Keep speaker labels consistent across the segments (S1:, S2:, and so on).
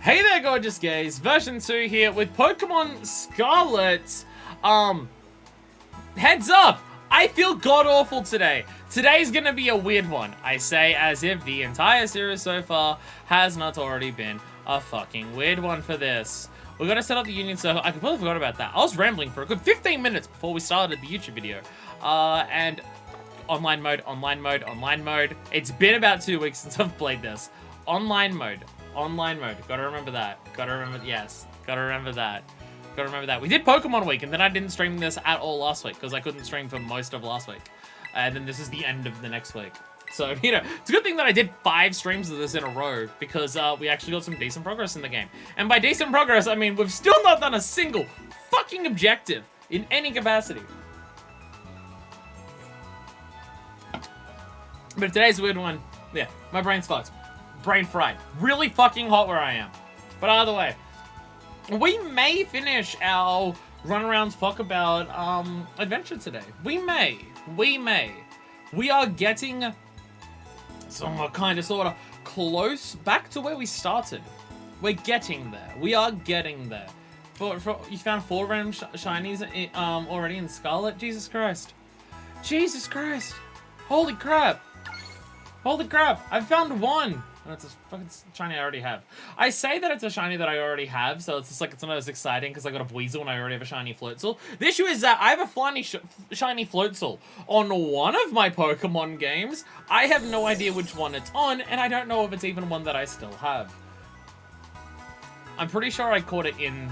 S1: Hey there, gorgeous gays. Version 2 here with Pokemon Scarlet. Heads up! I feel god-awful today. Today's gonna be a weird one. I say as if the entire series so far has not already been a fucking weird one for this. We're gonna set up the Union Circle. I completely forgot about that. I was rambling for a good 15 minutes before we started the YouTube video. And online mode. It's been about 2 weeks since I've played this. Online mode. Gotta remember that. Gotta remember that. We did Pokemon Week, and then I didn't stream this at all last week, because I couldn't stream for most of last week. And then this is the end of the next week. So, you know, it's a good thing that I did 5 streams of this in a row, because we actually got some decent progress in the game. And by decent progress, I mean we've still not done a single fucking objective in any capacity. But today's a weird one. Yeah, my brain's fucked. Brain fried. Really fucking hot where I am. But either way, we may finish our run around fuck about adventure today. We may. We are getting somewhat kind of sort of close back to where we started. We're getting there. We are getting there. You found 4 random shinies already in Scarlet? Jesus Christ. Jesus Christ. Holy crap. Holy crap. I found 1. And it's a fucking shiny I already have. I say that it's a shiny that I already have, so it's just like it's not as exciting because I got a Weasel and I already have a shiny Floatzel. The issue is that I have a shiny Floatzel on one of my Pokemon games. I have no idea which one it's on, and I don't know if it's even one that I still have. I'm pretty sure I caught it in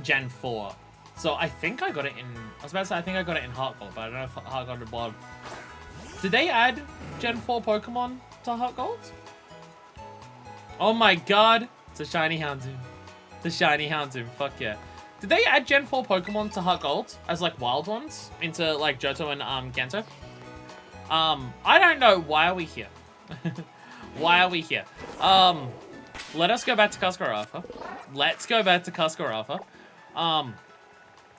S1: Gen 4. So I think I got it in... I was about to say I think I got it in Heart Gold, but I don't know if Heart Gold or Blood. Did they add Gen 4 Pokemon to Heart Gold? Oh my god, it's a shiny Houndoom. It's a shiny Houndoom, fuck yeah. Did they add Gen 4 Pokemon to Heart Gold as like wild ones into like Johto and Kanto? I don't know, why are we here? Why are we here? Let us go back to Cascarrafa. Let's go back to Cascarrafa.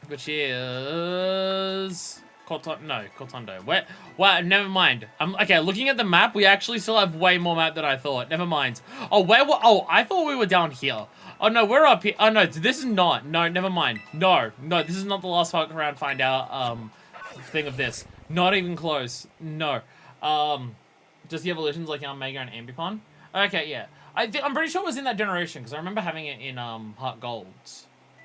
S1: Which is... Cortondo. Where? Wow, never mind. Okay, looking at the map, we actually still have way more map than I thought. Never mind. Oh, oh, I thought we were down here. Oh, no, we're up here. Oh, no, this is not. No, never mind. No, this is not the last fuck around find out, thing of this. Not even close. No. Just the evolutions like Mega and Ambipom. Okay, yeah. I'm pretty sure it was in that generation, because I remember having it in, Heart Gold.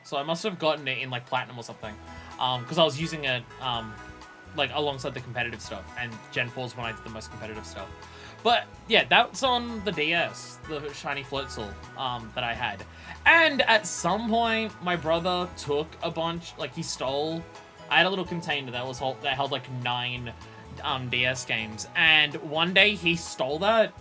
S1: So I must have gotten it in, like, Platinum or something. Because I was using it, like, alongside the competitive stuff. And Gen 4's when I did the most competitive stuff. But, yeah, that's on the DS, the shiny Floatzel, that I had. And at some point, my brother took a bunch, like, he stole... I had a little container that held, like, 9 DS games. And one day, he stole that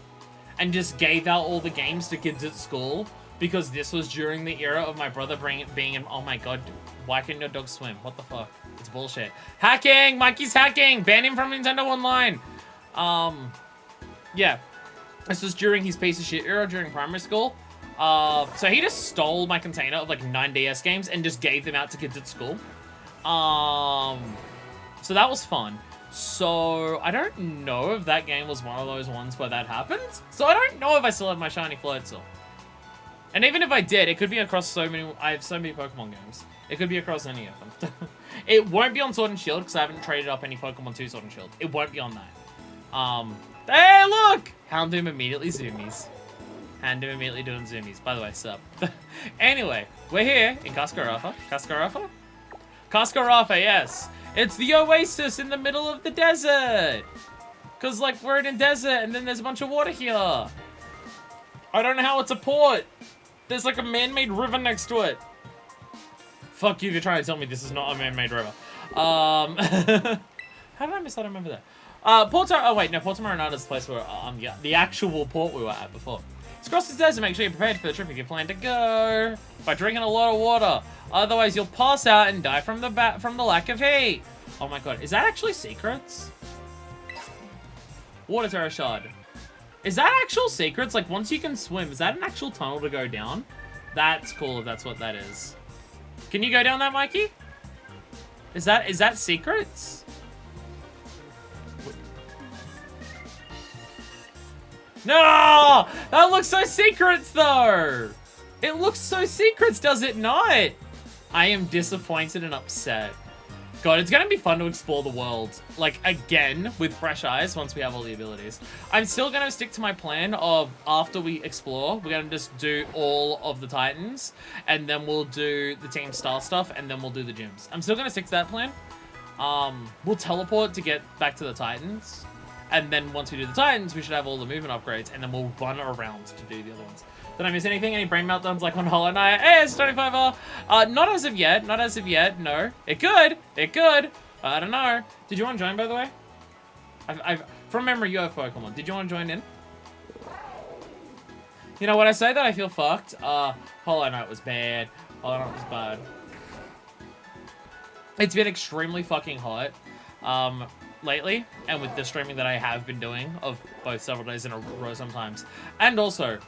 S1: and just gave out all the games to kids at school. Because this was during the era of my brother being in... Oh my god, why can't your dog swim? What the fuck? It's bullshit. Hacking! Mikey's hacking! Ban him from Nintendo Online! Yeah. This was during his piece of shit era during primary school. So he just stole my container of like 9 DS games and just gave them out to kids at school. So that was fun. So I don't know if that game was one of those ones where that happened. So I don't know if I still have my shiny Floatzel. And even if I did, it could be across so many... I have so many Pokemon games. It could be across any of them. It won't be on Sword and Shield, because I haven't traded up any Pokemon 2 Sword and Shield. It won't be on that. Hey, look! Houndoom immediately zoomies. Houndoom immediately doing zoomies. By the way, sup. Anyway, we're here in Cascarrafa. Cascarrafa? Cascarrafa, yes. It's the oasis in the middle of the desert. Because, like, we're in a desert, and then there's a bunch of water here. I don't know how it's a port. There's like a man-made river next to it. Fuck you if you're trying to tell me this is not a man-made river. How did I miss that? I remember that. Oh wait, no, Porto Marinada's the place where, yeah, the actual port we were at before. To cross this desert, make sure you're prepared for the trip if you plan to go. By drinking a lot of water. Otherwise, you'll pass out and die from the lack of heat. Oh my god, is that actually secrets? Water Terra Shard. Is that actual secrets? Like, once you can swim, is that an actual tunnel to go down? That's cool if that's what that is. Can you go down that, Mikey? Is that secrets? No! That looks so secrets, though! It looks so secrets, does it not? I am disappointed and upset. God, it's gonna be fun to explore the world, like, again, with fresh eyes once we have all the abilities. I'm still gonna stick to my plan of, after we explore, we're gonna just do all of the Titans, and then we'll do the Team Star stuff, and then we'll do the gyms. I'm still gonna stick to that plan. We'll teleport to get back to the Titans, and then once we do the Titans, we should have all the movement upgrades, and then we'll run around to do the other ones. Did I miss anything? Any brain meltdowns like on Hollow Knight? Hey, it's 25R. Not as of yet. Not as of yet. No. It could. It could. I don't know. Did you want to join, by the way? From memory, you have Pokemon. Did you want to join in? You know, when I say that I feel fucked, Hollow Knight was bad. Hollow Knight was bad. It's been extremely fucking hot lately, and with the streaming that I have been doing of both several days in a row sometimes, and also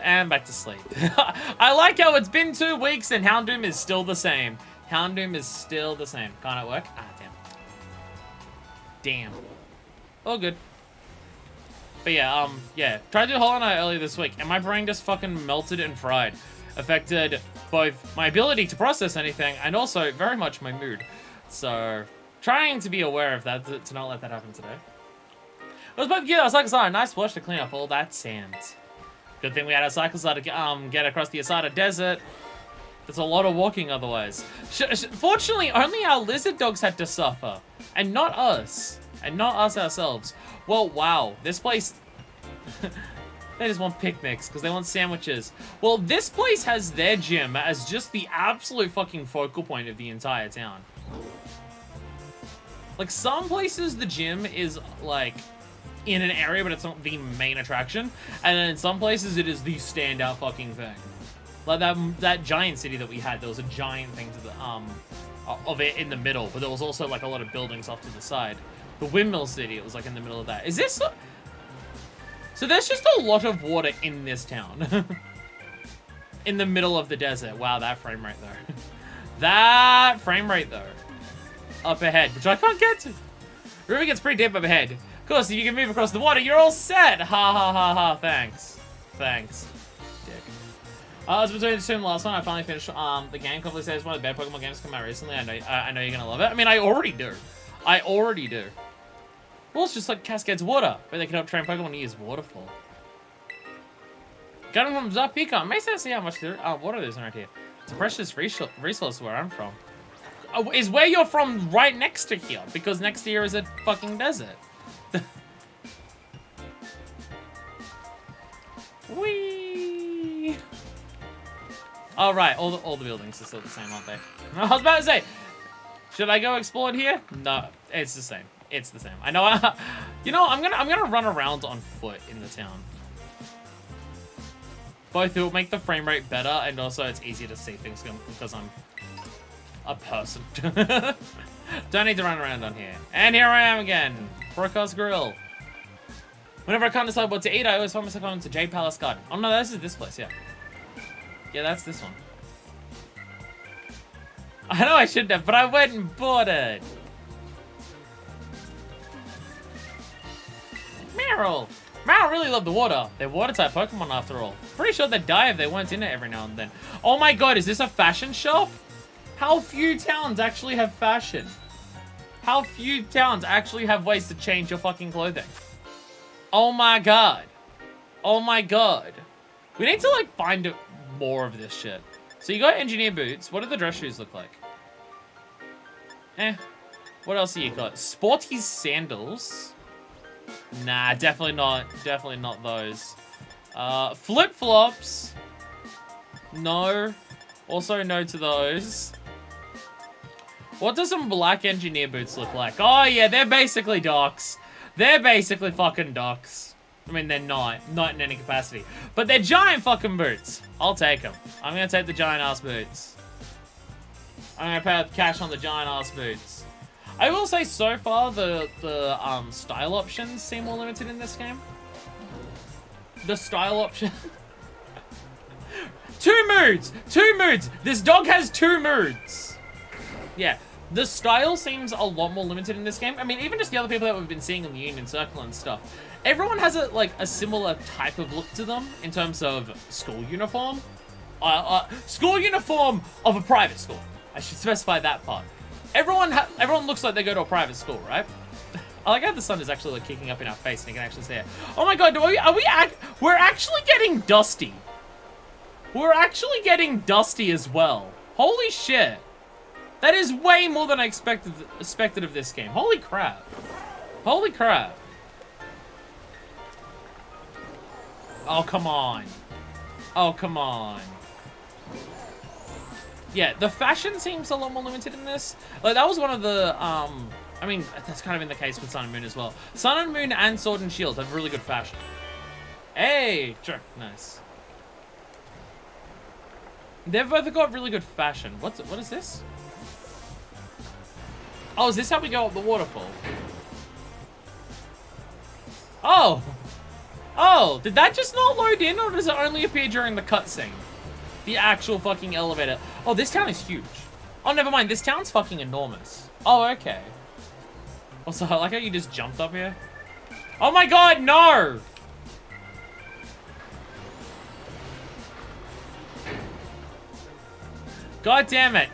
S1: and back to sleep. I like how it's been 2 weeks and Houndoom is still the same. Houndoom is still the same. Can't it work? Ah, damn. Damn. All good. But yeah, tried to do Hollow Knight earlier this week, and my brain just fucking melted and fried. Affected both my ability to process anything, and also very much my mood. So, trying to be aware of that, to not let that happen today. I was about to get our cycle side. Nice wash to clean up all that sand. Good thing we had our cycle side to get across the Asada Desert. There's a lot of walking otherwise. Fortunately, only our lizard dogs had to suffer, and not us. And not us ourselves. Well, wow. This place... They just want picnics, because they want sandwiches. Well, this place has their gym as just the absolute fucking focal point of the entire town. Like, some places the gym is, like, in an area, but it's not the main attraction. And then in some places, it is the standout fucking thing. Like that giant city that we had, there was a giant thing to the, of it in the middle, but there was also, like, a lot of buildings off to the side. The Windmill City, it was, like, in the middle of that. Is this... So there's just a lot of water in this town. In the middle of the desert. Wow, that frame rate, though. That frame rate, though. Up ahead, which I can't get to. The river gets pretty deep up ahead. Of course, if you can move across the water, you're all set. Ha ha ha ha. Thanks. Thanks. Dick. I was between the two and the last one. I finally finished the game. Completely says one of the bad Pokemon games come out recently. I know you're gonna love it. I mean, I already do. I already do. Well, it's just like Cascade's water, where they can help train Pokemon to use Waterfall. Got him from Zapika. Makes sense to see how much water there is around here. It's a precious resource where I'm from. Is where you're from right next to here, because next to here is a fucking desert. Whee! Oh, right, all the buildings are still the same, aren't they? I was about to say, should I go explore it here? No, it's the same. It's the same. I know. You know, I'm gonna run around on foot in the town. Both it will make the frame rate better, and also it's easier to see things because I'm a person. Don't need to run around on here. And here I am again, Broadcast Grill. Whenever I can't decide what to eat, I always find myself going to Jade Palace Garden. Oh no, this is this place. Yeah. Yeah, that's this one. I know I shouldn't have, but I went and bought it. Meryl! Meryl really love the water. They're water-type Pokemon after all. Pretty sure they'd die if they weren't in it every now and then. Oh my god, is this a fashion shop? How few towns actually have fashion? How few towns actually have ways to change your fucking clothing? Oh my god. Oh my god. We need to, like, find more of this shit. So you got engineer boots. What do the dress shoes look like? What else do you got? Sporty sandals. Nah, definitely not. Definitely not those. Flip-flops. No. Also no to those. What do some black engineer boots look like? Oh, yeah, they're basically docks. They're basically fucking docks. I mean, they're not. Not in any capacity. But they're giant fucking boots. I'll take them. I'm gonna take the giant-ass boots. I'm gonna pay cash on the giant-ass boots. I will say, so far, the style options seem more limited in this game. The style option... 2 moods! 2 moods! This dog has 2 moods! Yeah. The style seems a lot more limited in this game. I mean, even just the other people that we've been seeing in the Union Circle and stuff. Everyone has a similar type of look to them in terms of school uniform. school uniform of a private school. I should specify that part. Everyone looks like they go to a private school, right? I like how the sun is actually like kicking up in our face and you can actually see it. Oh my god, we're actually getting dusty. We're actually getting dusty as well. Holy shit. That is way more than I expected of this game. Holy crap. Holy crap. Oh, come on. Oh, come on. Yeah, the fashion seems a lot more limited in this. Like, that was one of the, I mean, that's kind of in the case with Sun and Moon as well. Sun and Moon and Sword and Shield have really good fashion. Hey, sure, nice. They've both got really good fashion. What is this? Oh, is this how we go up the waterfall? Oh! Oh, did that just not load in, or does it only appear during the cutscene? The actual fucking elevator. Oh, this town is huge. Oh, never mind. This town's fucking enormous. Oh, okay. Also, I like how you just jumped up here. Oh my god, no! God damn it.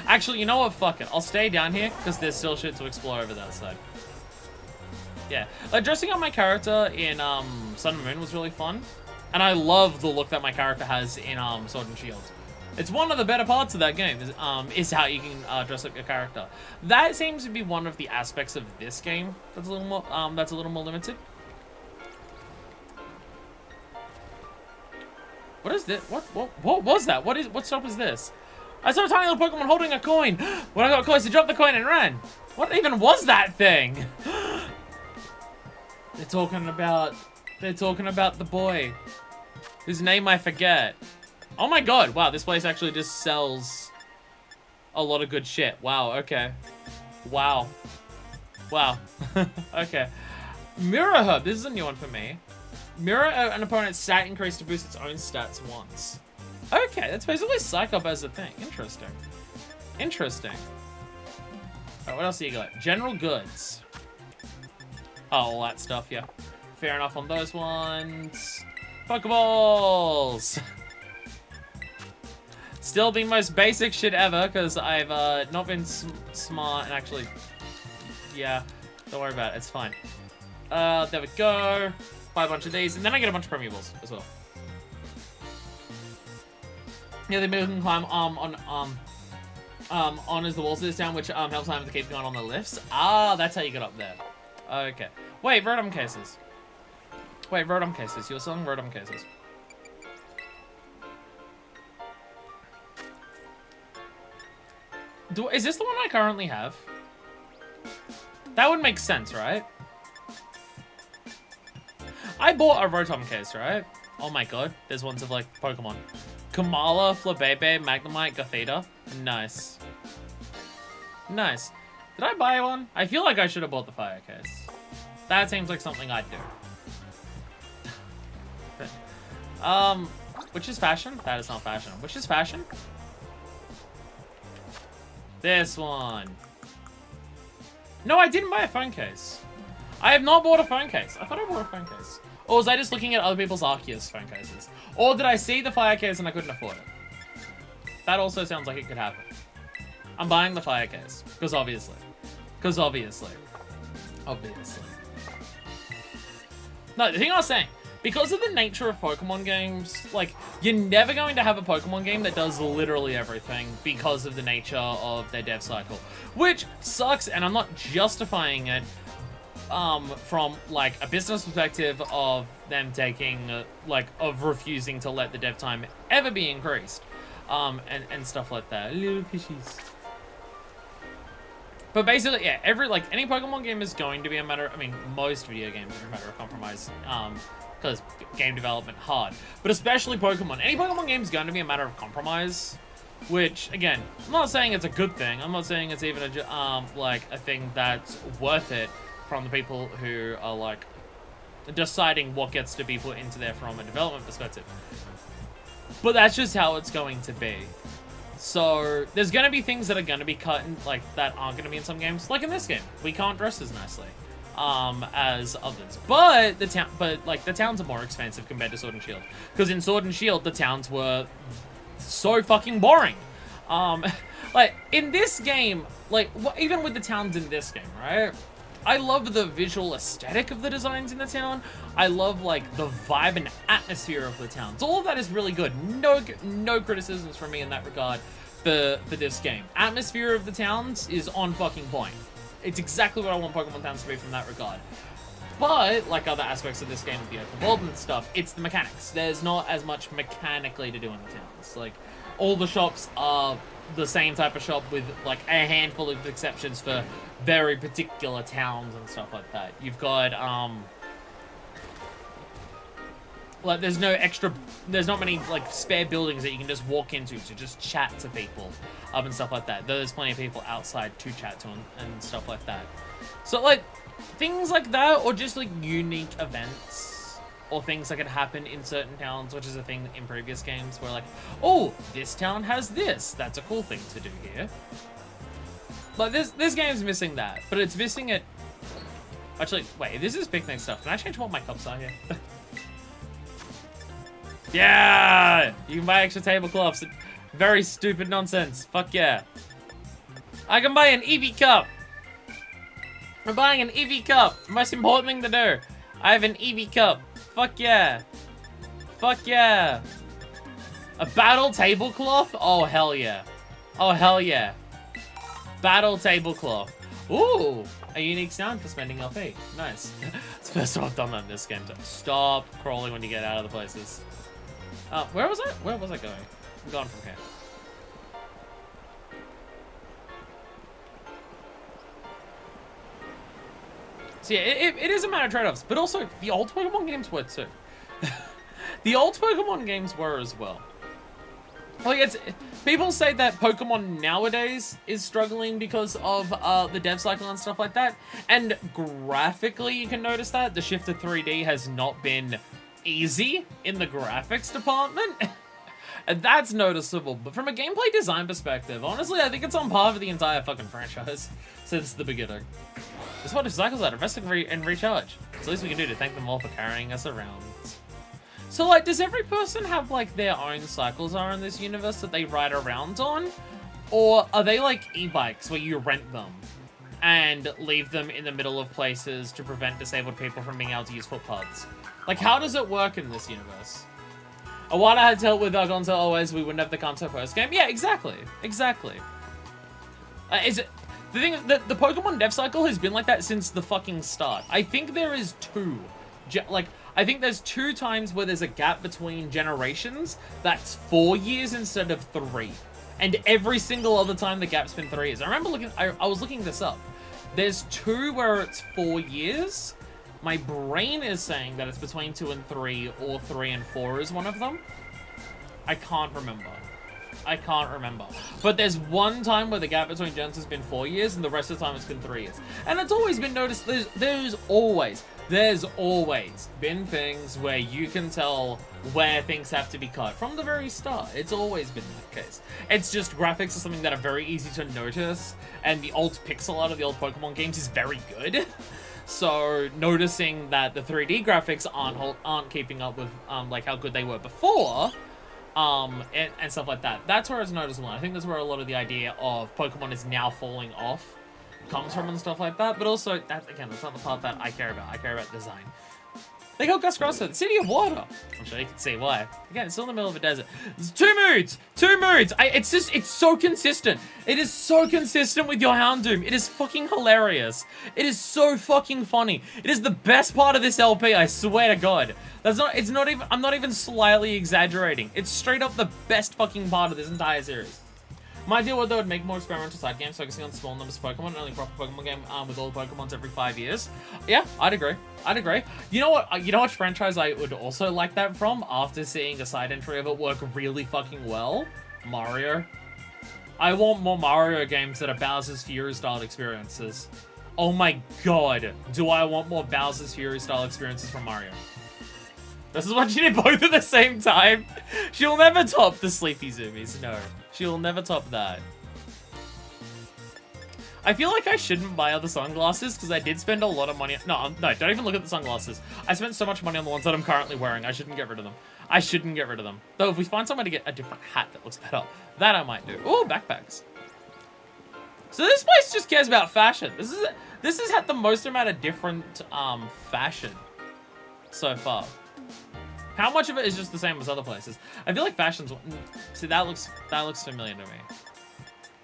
S1: Actually, you know what? Fuck it. I'll stay down here, because there's still shit to explore over that side. Yeah. Like, dressing up my character in Sun and Moon was really fun. And I love the look that my character has in Sword and Shield. It's one of the better parts of that game, is how you can dress up your character. That seems to be one of the aspects of this game that's a little more limited. What is this? What was that? What stuff is this? I saw a tiny little Pokemon holding a coin. When I got close, he dropped the coin and ran. What even was that thing? They're talking about the boy whose name I forget. Oh my god, wow, this place actually just sells a lot of good shit. Wow, okay. Wow. Wow. Okay. Mirror Herb, this is a new one for me. Mirror an opponent's stat increase to boost its own stats once. Okay, that's basically Psych Up as a thing. Interesting. Interesting. Alright, what else do you got? General goods. Oh, all that stuff, yeah. Fair enough on those ones. Pokeballs! Still the most basic shit ever, because I've not been smart and actually... Yeah, don't worry about it, it's fine. There we go. Buy a bunch of these, and then I get a bunch of premiables as well. Yeah, the can climb on as the walls of this town, which helps time to keep going on the lifts. Ah, that's how you get up there. Okay. Wait, Rotom cases. Wait, Rotom cases. You're selling Rotom cases. Is this the one I currently have? That would make sense, right? I bought a Rotom case, right? Oh my god, there's ones of like Pokemon. Kamala, Flabebe, Magnemite, Gothita. Nice. Nice. Did I buy one? I feel like I should have bought the fire case. That seems like something I'd do. Which is fashion? That is not fashion. Which is fashion? This one. No, I didn't buy a phone case. I have not bought a phone case. I thought I bought a phone case. Or was I just looking at other people's Arceus phone cases? Or did I see the fire case and I couldn't afford it? That also sounds like it could happen. I'm buying the fire case. Because obviously. Because obviously. Obviously. No, the thing I was saying, because of the nature of Pokemon games, like, you're never going to have a Pokemon game that does literally everything because of the nature of their dev cycle. Which sucks, and I'm not justifying it from, like, a business perspective of them taking, of refusing to let the dev time ever be increased. And stuff like that. Little fishies. But basically, yeah, any Pokemon game is going to be a matter of, most video games are a matter of compromise, because game development hard. But especially Pokemon. Any Pokemon game is going to be a matter of compromise, which, again, I'm not saying it's a good thing. I'm not saying it's even a thing that's worth it from the people who are, deciding what gets to be put into there from a development perspective. But that's just how it's going to be. So, there's going to be things that are going to be cut in, that aren't going to be in some games. Like in this game, we can't dress as nicely. as others. But the towns are more expensive compared to Sword and Shield. Because in Sword and Shield, the towns were so fucking boring. Like, in this game, like, even with the towns in this game, right? I love the visual aesthetic of the designs in the town. I love, like, the vibe and atmosphere of the towns. All of that is really good. No criticisms from me in that regard for this game. Atmosphere of the towns is on fucking point. It's exactly what I want Pokemon towns to be from that regard. But, like other aspects of this game with the open world and stuff, it's the mechanics. There's not as much mechanically to do in the towns. Like, all the shops are the same type of shop with, like, a handful of exceptions for very particular towns and stuff like that. You've got, like, there's not many, like, spare buildings that you can just walk into to just chat to people, and stuff like that. There's plenty of people outside to chat to and stuff like that. So, like, things like that, or just, like, unique events, or things that could happen in certain towns, which is a thing in previous games, where, like, oh, this town has this. That's a cool thing to do here. Like, this game's missing that, but it's missing it. Actually, wait, this is picnic stuff. Can I change what my cups are here? Yeah! You can buy extra tablecloths. Very stupid nonsense. Fuck yeah. I can buy an Eevee cup. I'm buying an Eevee cup. Most important thing to do. I have an Eevee cup. Fuck yeah. Fuck yeah. A battle tablecloth? Oh, hell yeah. Oh, hell yeah. Battle tablecloth. Ooh, a unique sound for spending LP. Nice. It's the first time I've done that in this game. Stop crawling when you get out of the places. Where was I? Where was I going? I'm gone from here. So yeah, it is a matter of trade-offs, but also the old Pokemon games were too. The old Pokemon games were as well. Like, people say that Pokemon nowadays is struggling because of the dev cycle and stuff like that, and graphically you can notice that the shift to 3D has not been easy in the graphics department. And that's noticeable, but from a gameplay design perspective, honestly, I think it's on par with the entire fucking franchise since the beginning. This one cycles out, rest and recharge. It's the least we can do to thank them all for carrying us around. So, like, does every person have, like, their own cycles are in this universe that they ride around on? Or are they like e-bikes where you rent them and leave them in the middle of places to prevent disabled people from being able to use footpaths? Like, how does it work in this universe? Iwata had dealt with Gonzo always, we wouldn't have the Kanto post game. Yeah, exactly. Exactly. Is it... The thing is, the Pokemon dev cycle has been like that since the fucking start. I think there is two. I think there's 2 times where there's a gap between generations that's 4 years instead of 3. And every single other time the gap's been 3 years. I remember looking, I was looking this up. There's 2 where it's 4 years. My brain is saying that it's between 2 and 3, or 3 and 4 is one of them. I can't remember. I can't remember. But there's one time where the gap between gens has been 4 years, and the rest of the time it's been 3 years. And it's always been noticed, there's always been things where you can tell where things have to be cut from the very start. It's always been that case. It's just graphics are something that are very easy to notice, and the old pixel art of the old Pokemon games is very good. So noticing that the 3D graphics aren't keeping up with like how good they were before, and stuff like that. That's where it's noticeable. I think that's where a lot of the idea of Pokemon is now falling off comes from and stuff like that. But also, that's not the part that I care about. I care about design. They got Gus Grosser, the city of water. I'm sure you can see why. Again, it's still in the middle of a desert. There's 2 moods! 2 moods! It's so consistent. It is so consistent with your Houndoom. It is fucking hilarious. It is so fucking funny. It is the best part of this LP, I swear to God. I'm not even slightly exaggerating. It's straight up the best fucking part of this entire series. My deal was they would make more experimental side games focusing on small numbers of Pokemon and only proper Pokemon game with all the Pokemons every 5 years. Yeah, I'd agree. You know what franchise I would also like that from after seeing a side entry of it work really fucking well? Mario. I want more Mario games that are Bowser's Fury style experiences. Oh my god, do I want more Bowser's Fury style experiences from Mario. This is what she did both at the same time. She'll never top the Sleepy Zoomies, no. She'll never top that. I feel like I shouldn't buy other sunglasses because I did spend a lot of money. No, don't even look at the sunglasses. I spent so much money on the ones that I'm currently wearing. I shouldn't get rid of them. I shouldn't get rid of them. Though if we find somewhere to get a different hat that looks better, that I might do. Ooh, backpacks. So this place just cares about fashion. This has had the most amount of different fashion so far. How much of it is just the same as other places? I feel like fashion's... See, that looks familiar to me.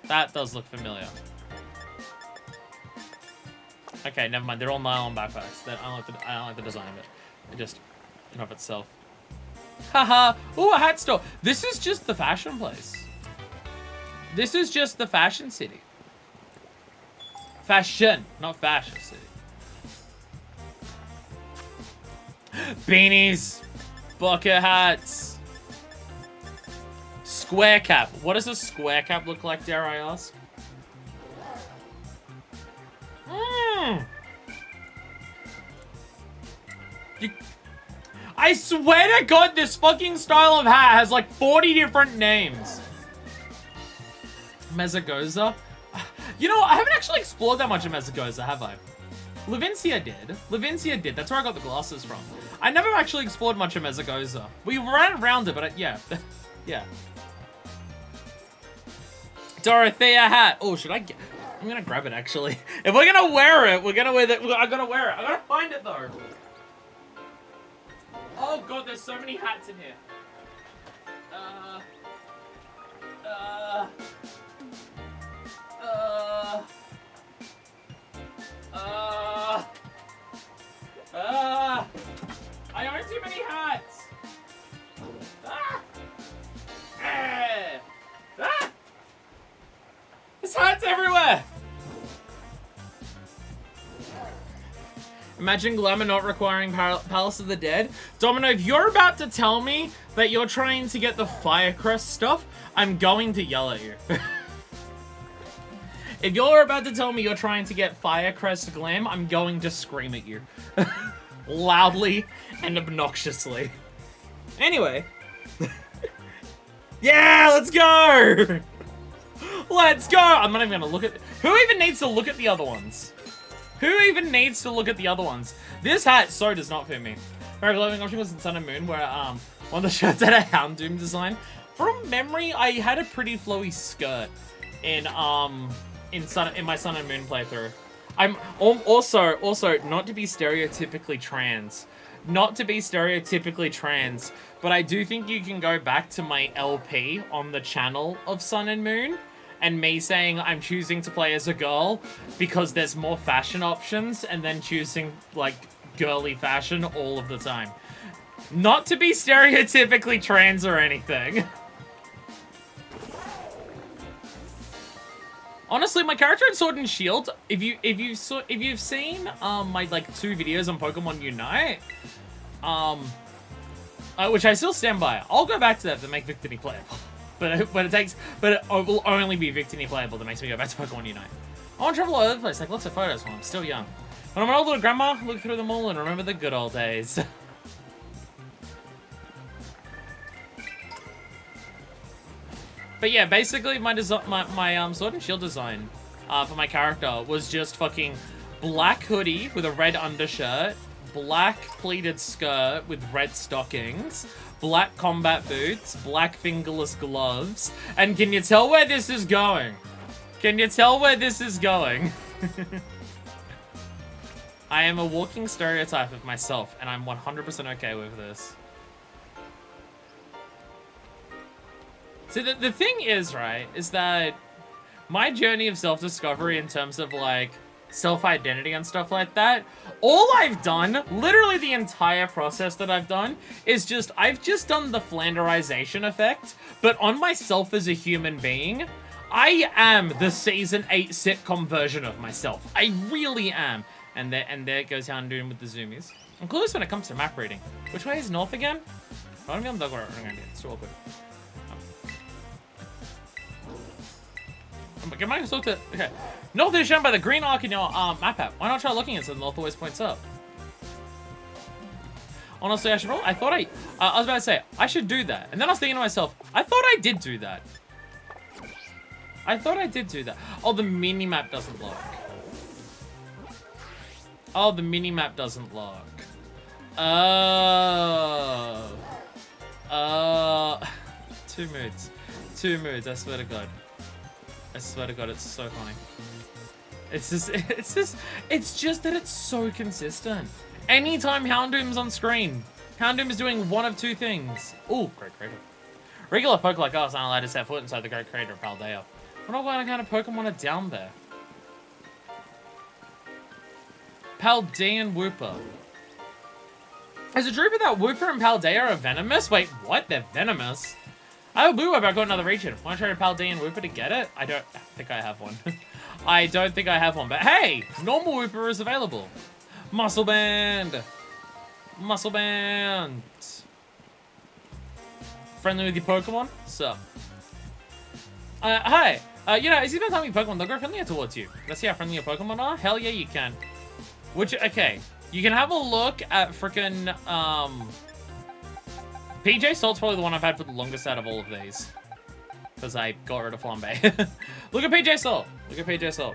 S1: That does look familiar. Okay, never mind. They're all nylon backpacks. I don't like the design of it. It just, in of itself. Haha. Ooh, a hat store. This is just the fashion place. This is just the fashion city. Fashion, not fashion city. Beanies. Bucket hats. Square cap. What does a square cap look like, dare I ask? I swear to God, this fucking style of hat has like 40 different names. Mezzagoza? You know, I haven't actually explored that much of Mezzagoza, have I? Levincia did. Levincia did. That's where I got the glasses from. I never actually explored much of Mezzagoza. We ran around it, but yeah. Yeah. Dorothea hat. Oh, should I get... I'm gonna grab it, actually. If we're gonna wear it, we're gonna wear it. I'm gonna wear it. I gotta find it, though. Oh, God, there's so many hats in here. I own too many hats. There's hats everywhere. Imagine Glamour not requiring Palace of the Dead. Domino, if you're about to tell me that you're trying to get the Firecrest stuff, I'm going to yell at you. If you're about to tell me you're trying to get Firecrest Glam, I'm going to scream at you. Loudly and obnoxiously. Anyway. Yeah, let's go! Let's go! I'm not even gonna look at... Who even needs to look at the other ones? Who even needs to look at the other ones? This hat so does not fit me. Very glowing option was in Sun and Moon, where one of the shirts had a Houndoom design. From memory, I had a pretty flowy skirt in my Sun and Moon playthrough. I'm also not to be stereotypically trans. Not to be stereotypically trans, but I do think you can go back to my LP on the channel of Sun and Moon and me saying I'm choosing to play as a girl because there's more fashion options and then choosing, like, girly fashion all of the time. Not to be stereotypically trans or anything. Honestly, my character in Sword and Shield, if you've seen my like 2 videos on Pokemon Unite, which I still stand by, I'll go back to that to make Victini playable. But it will only be Victini playable that makes me go back to Pokemon Unite. I want to travel all over the place, like lots of photos while I'm still young. When I'm an old little grandma, look through them all and remember the good old days. But yeah, basically my Sword and Shield design for my character was just fucking black hoodie with a red undershirt, black pleated skirt with red stockings, black combat boots, black fingerless gloves, and can you tell where this is going? Can you tell where this is going? I am a walking stereotype of myself, and I'm 100% okay with this. So the thing is, right, is that my journey of self-discovery in terms of, like, self-identity and stuff like that, all I've done, literally the entire process that I've done, is I've just done the Flanderization effect, but on myself as a human being, I am the Season 8 sitcom version of myself. I really am. And there goes Houndoom with the zoomies. I'm clueless when it comes to map reading. Which way is north again? I don't know if I'm dog it's too awkward. Am I supposed to... Okay. North is shown by the green arc in your map app. Why not try looking at it so the north always points up? Honestly, I should probably... I thought I was about to say, I should do that. And then I was thinking to myself, I thought I did do that. I thought I did do that. Oh, the mini-map doesn't lock. Oh, the mini-map doesn't lock. Oh. Two moods. Two moods, I swear to God. I swear to God, it's so funny. It's just that it's so consistent. Anytime Houndoom's on screen, Houndoom is doing one of two things. Ooh, Great Crater. Regular folk like us aren't allowed to set foot inside the Great Crater of Paldea. I don't know what kind of Pokemon are down there. Paldean Wooper. Is it true that Wooper and Paldea are venomous? Wait, what? They're venomous? I have a blue Wooper, I got another region. Want to try to Paldean Wooper to get it? I don't think I have one. I don't think I have one, but hey! Normal Wooper is available. Muscle Band! Muscle Band! Friendly with your Pokemon? Sup? Hi! You know, is even telling me Pokemon, they'll grow friendlier towards you. Let's see how friendly your Pokemon are. Hell yeah, you can. Which, okay. You can have a look at frickin', PJ Salt's probably the one I've had for the longest out of all of these. Because I got rid of Flambe. Look at PJ Salt. Look at PJ Salt.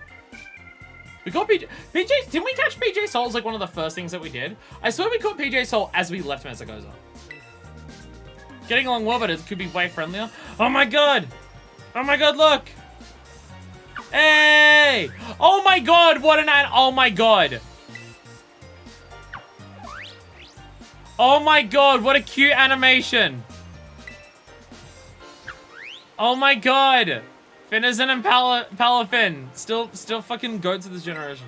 S1: We caught PJ... Didn't we catch PJ Salt as like one of the first things that we did? I swear we caught PJ Salt as we left Mesagoza. Getting along well, but it could be way friendlier. Oh my God! Oh my God, look! Hey! Oh my God, what an... Oh my God! Oh my God, what a cute animation! Oh my God! Finizen and Palafin. Still fucking goats of this generation.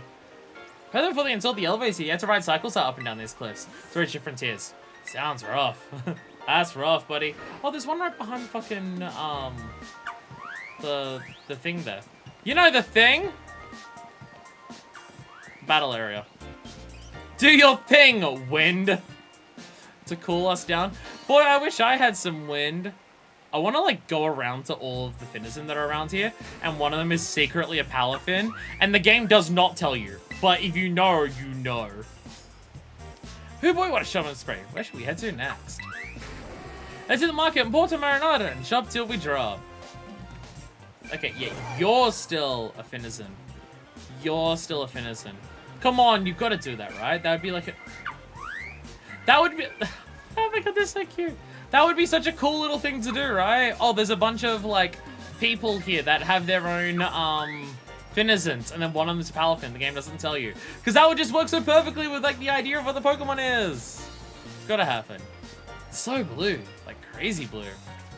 S1: Rather fully until the elevators here, you have to ride cycles up and down these cliffs to reach different tiers. Sounds rough. That's rough, buddy. Oh, there's one right behind fucking, the thing there. You know the thing? Battle area. Do your thing, wind! To cool us down. Boy, I wish I had some wind. I want to, like, go around to all of the Finizen that are around here, and one of them is secretly a Palafin, and the game does not tell you. But if you know, you know. Oh boy, what a shovel spray. Where should we head to next? Head to the market in Porto Marinada and shop till we drop. Okay, yeah, you're still a Finizen. You're still a Finizen. Come on, you've got to do that, right? That would be like a... That would be... Oh my God, they're so cute. That would be such a cool little thing to do, right? Oh, there's a bunch of, like, people here that have their own, Finizens, and then one of them is Palafin. The game doesn't tell you. Because that would just work so perfectly with, like, the idea of what the Pokemon is. It's gotta happen. It's so blue. Like, crazy blue.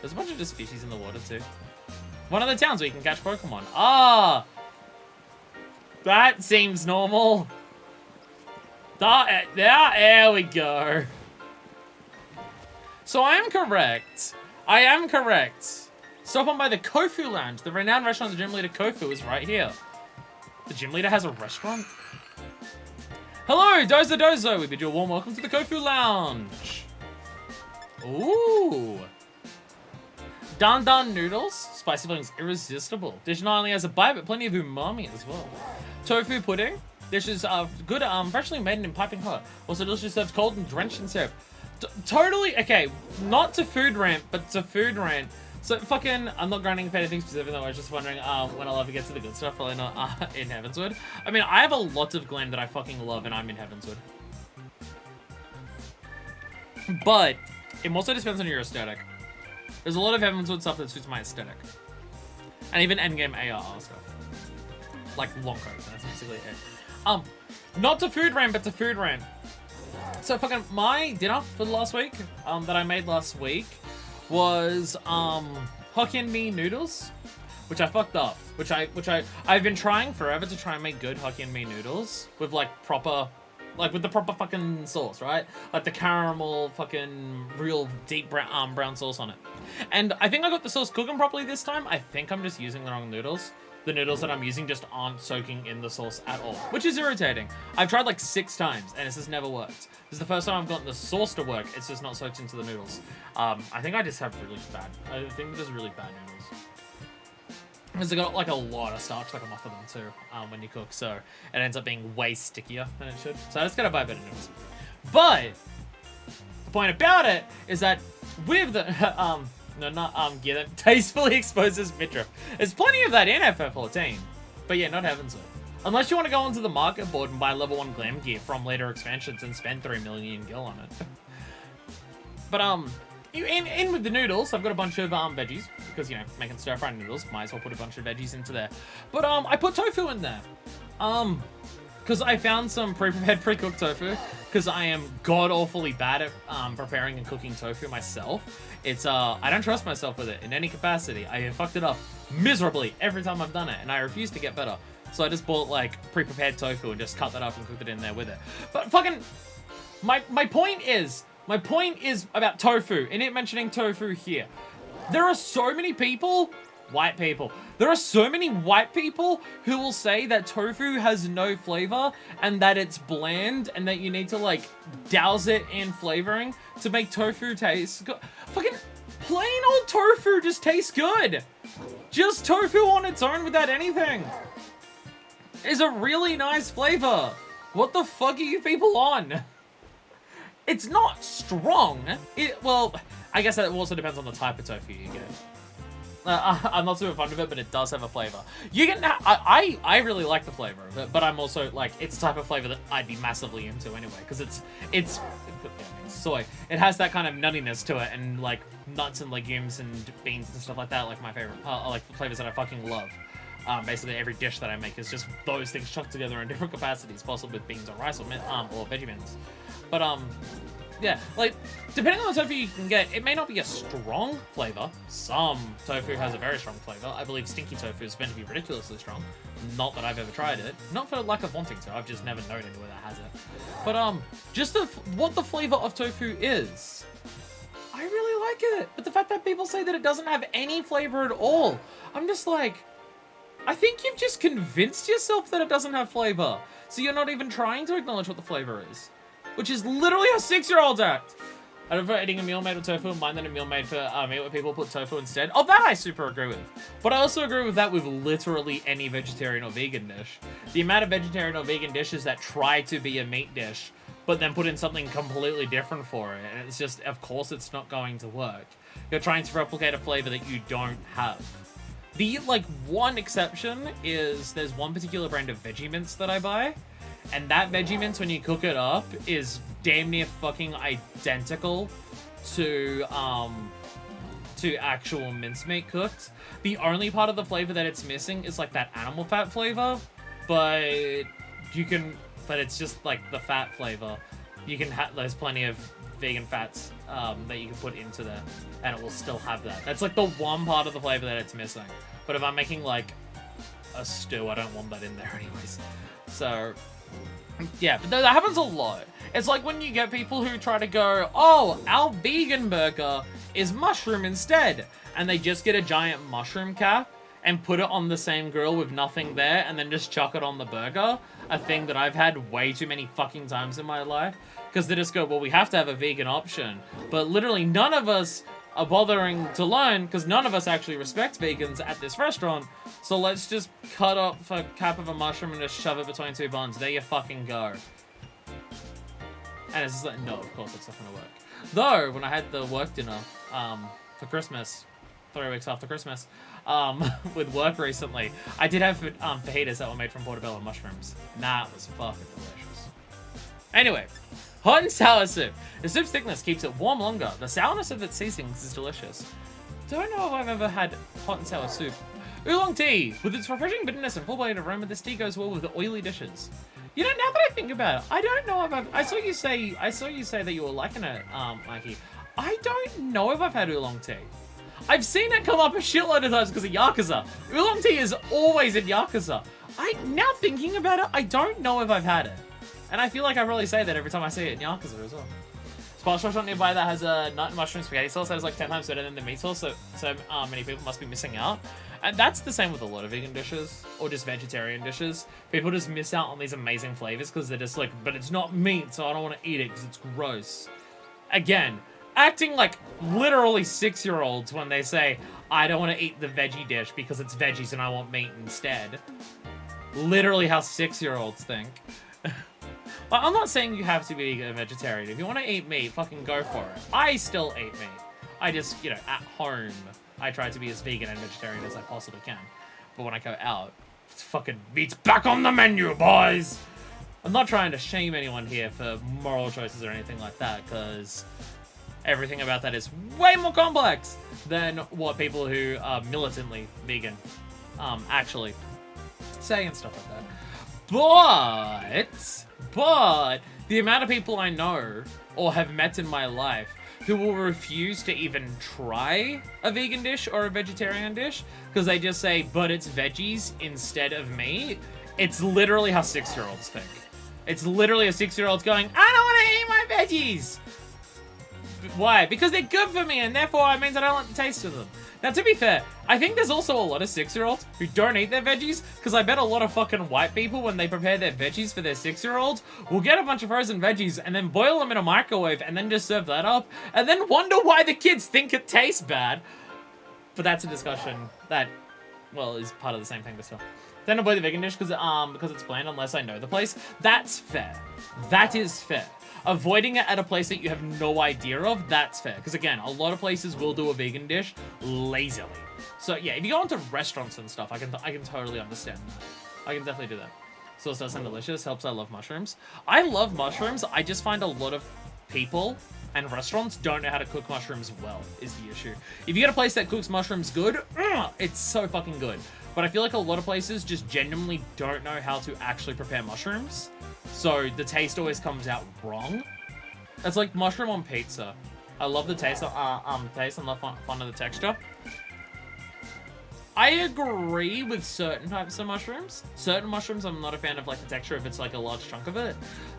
S1: There's a bunch of just species in the water, too. One of the towns where you can catch Pokemon. Ah! That seems normal. There we go. So I am correct. I am correct. Stop on by the Kofu Lounge. The renowned restaurant of the gym leader Kofu is right here. The gym leader has a restaurant? Hello, Dozo Dozo. We bid you a warm welcome to the Kofu Lounge. Ooh. Dan Dan noodles. Spicy fillings irresistible. Dish not only has a bite, but plenty of umami as well. Tofu pudding. Dish is good, freshly made and piping hot. Also delicious, served cold and drenched in syrup. Totally, okay, not to food rant, but to food rant. So fucking, I'm not grinding for anything specific though, I was just wondering when I'll ever get to the good stuff, probably not in Heavenswood. I mean, I have a lot of glam that I fucking love and I'm in Heavenswood. But, it also depends on your aesthetic. There's a lot of Heavenswood stuff that suits my aesthetic. And even endgame AR stuff. Like long coats, that's basically it. Not to food rant, but to food rant. So fucking my dinner for the last week, that I made last week was Hokkien Mee noodles, which I fucked up. I've been trying forever to try and make good Hokkien Mee noodles with like proper, like with the proper fucking sauce, right? Like the caramel fucking real deep brown sauce on it. And I think I got the sauce cooking properly this time. I think I'm just using the wrong noodles. The noodles that I'm using just aren't soaking in the sauce at all, which is irritating. I've tried like 6 times and it's just never worked. This is the first time I've gotten the sauce to work. It's just not soaked into the noodles. I think I just have really bad, I think there's really bad noodles. Because they got like a lot of starch, like enough of them too, when you cook. So it ends up being way stickier than it should. So I just gotta buy better noodles. But the point about it is that with the, No, not gear that tastefully exposes midriff. There's plenty of that in FF14. But yeah, not Heaven's Word. Unless you want to go onto the market board and buy level 1 glam gear from later expansions and spend 3 million gil on it. But in with the noodles, I've got a bunch of veggies because, you know, making stir-fried noodles, might as well put a bunch of veggies into there. But I put tofu in there. Because I found some pre-prepared, pre-cooked tofu. Because I am god-awfully bad at preparing and cooking tofu myself. It's I don't trust myself with it in any capacity. I have fucked it up miserably every time I've done it, and I refuse to get better. So I just bought like pre-prepared tofu and just cut that up and cooked it in there with it. But fucking, my point is about tofu, and it mentioning tofu here. There are so many people, white people, there are so many white people who will say that tofu has no flavor and that it's bland and that you need to like douse it in flavoring to make tofu taste good. Fucking plain old tofu just tastes good. Just tofu on its own without anything is a really nice flavor. What the fuck are you people on? It's not strong. Well, I guess that also depends on the type of tofu you get. I'm not super fond of it, but it does have a flavor. You can, I really like the flavor of it, but I'm also like, it's a type of flavor that I'd be massively into anyway, because it's soy. It has that kind of nuttiness to it, and like nuts and legumes and beans and stuff like that, like my favorite, like the flavors that I fucking love. Basically every dish that I make is just those things chucked together in different capacities, possibly with beans or rice or veggie mints. But yeah, like depending on the tofu you can get, it may not be a strong flavor. Some tofu has a very strong flavor. I believe stinky tofu is meant to be ridiculously strong. Not that I've ever tried it. Not for lack of wanting to. I've just never known anywhere that has it. But just what the flavor of tofu is, I really like it. But the fact that people say that it doesn't have any flavor at all, I'm just like, I think you've just convinced yourself that it doesn't have flavor. So you're not even trying to acknowledge what the flavor is. Which is literally how 6-year-olds act. I prefer eating a meal made with tofu and mine than a meal made for meat where people put tofu instead. Oh, that I super agree with. But I also agree with that with literally any vegetarian or vegan dish. The amount of vegetarian or vegan dishes that try to be a meat dish, but then put in something completely different for it. And it's just, of course, it's not going to work. You're trying to replicate a flavor that you don't have. The, like, one exception is there's one particular brand of veggie mints that I buy. And that veggie mince, when you cook it up, is damn near fucking identical to actual mincemeat cooked. The only part of the flavor that it's missing is like that animal fat flavor, but it's just like the fat flavor. You can there's plenty of vegan fats that you can put into there, and it will still have that. That's like the one part of the flavor that it's missing. But if I'm making like a stew, I don't want that in there anyways. So yeah, but that happens a lot. It's like when you get people who try to go, oh, our vegan burger is mushroom instead. And they just get a giant mushroom cap and put it on the same grill with nothing there and then just chuck it on the burger. A thing that I've had way too many fucking times in my life. Because they just go, well, we have to have a vegan option. But literally none of us are bothering to learn because none of us actually respect vegans at this restaurant. So let's just cut up a cap of a mushroom and just shove it between two buns. There you fucking go. And it's just like, no, of course it's not gonna work. Though, when I had the work dinner for Christmas, 3 weeks after Christmas, with work recently, I did have fajitas that were made from portobello mushrooms. And that was fucking delicious. Anyway, hot and sour soup. The soup's thickness keeps it warm longer. The sourness of its seasonings is delicious. Don't know if I've ever had hot and sour soup. Oolong tea. With its refreshing bitterness and full-bodied aroma, this tea goes well with the oily dishes. You know, now that I think about it, I don't know if I saw you say that you were liking it, Mikey. I don't know if I've had oolong tea. I've seen it come up a shitload of times because of Yakuza. Oolong tea is always in Yakuza. Now thinking about it, I don't know if I've had it. And I feel like I really say that every time I see it in Yakuza as well. Spot restaurant nearby that has a nut and mushroom spaghetti sauce that is like 10 times better than the meat sauce, so many people must be missing out. And that's the same with a lot of vegan dishes, or just vegetarian dishes. People just miss out on these amazing flavors because they're just like, but it's not meat, so I don't want to eat it because it's gross. Again, acting like literally 6-year-olds when they say, I don't want to eat the veggie dish because it's veggies and I want meat instead. Literally how 6-year-olds think. I'm not saying you have to be a vegetarian. If you want to eat meat, fucking go for it. I still eat meat. I just, you know, at home, I try to be as vegan and vegetarian as I possibly can. But when I go out, it's fucking meat's back on the menu, boys! I'm not trying to shame anyone here for moral choices or anything like that, because everything about that is way more complex than what people who are militantly vegan actually say and stuff like that. But the amount of people I know or have met in my life who will refuse to even try a vegan dish or a vegetarian dish because they just say, but it's veggies instead of meat, it's literally how 6-year-olds think. It's literally a 6-year-old going, I don't want to eat my veggies! Why? Because they're good for me, and therefore it means I don't like the taste of them. Now, to be fair, I think there's also a lot of 6-year-olds who don't eat their veggies, because I bet a lot of fucking white people, when they prepare their veggies for their 6-year-olds, will get a bunch of frozen veggies and then boil them in a microwave and then just serve that up, and then wonder why the kids think it tastes bad. But that's a discussion that, well, is part of the same thing, but still. Then avoid the vegan dish because it's bland unless I know the place. That's fair. That is fair. Avoiding it at a place that you have no idea of, that's fair. Because again, a lot of places will do a vegan dish lazily. So yeah, if you go into restaurants and stuff, I can totally understand that. I can definitely do that. Sauce does sound delicious. Helps I love mushrooms. I love mushrooms. I just find a lot of people and restaurants don't know how to cook mushrooms well, is the issue. If you get a place that cooks mushrooms good, it's so fucking good. But I feel like a lot of places just genuinely don't know how to actually prepare mushrooms. So the taste always comes out wrong. It's like mushroom on pizza. I love the taste. Taste and love fun of the texture. I agree with certain types of mushrooms. Certain mushrooms, I'm not a fan of like the texture if it's like a large chunk of it.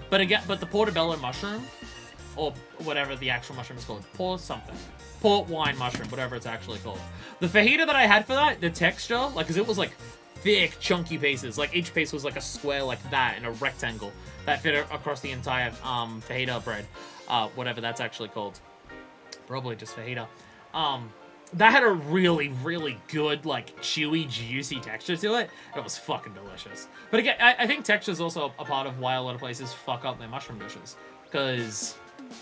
S1: But again, the portobello mushroom, or whatever the actual mushroom is called, port wine mushroom, whatever it's actually called. The fajita that I had for that, the texture, like, cause it was like thick, chunky pieces. Like each piece was like a square like that in a rectangle that fit across the entire fajita bread, whatever that's actually called. Probably just fajita. That had a really, really good, like, chewy, juicy texture to it. It was fucking delicious. But again, I think texture is also a part of why a lot of places fuck up their mushroom dishes. Because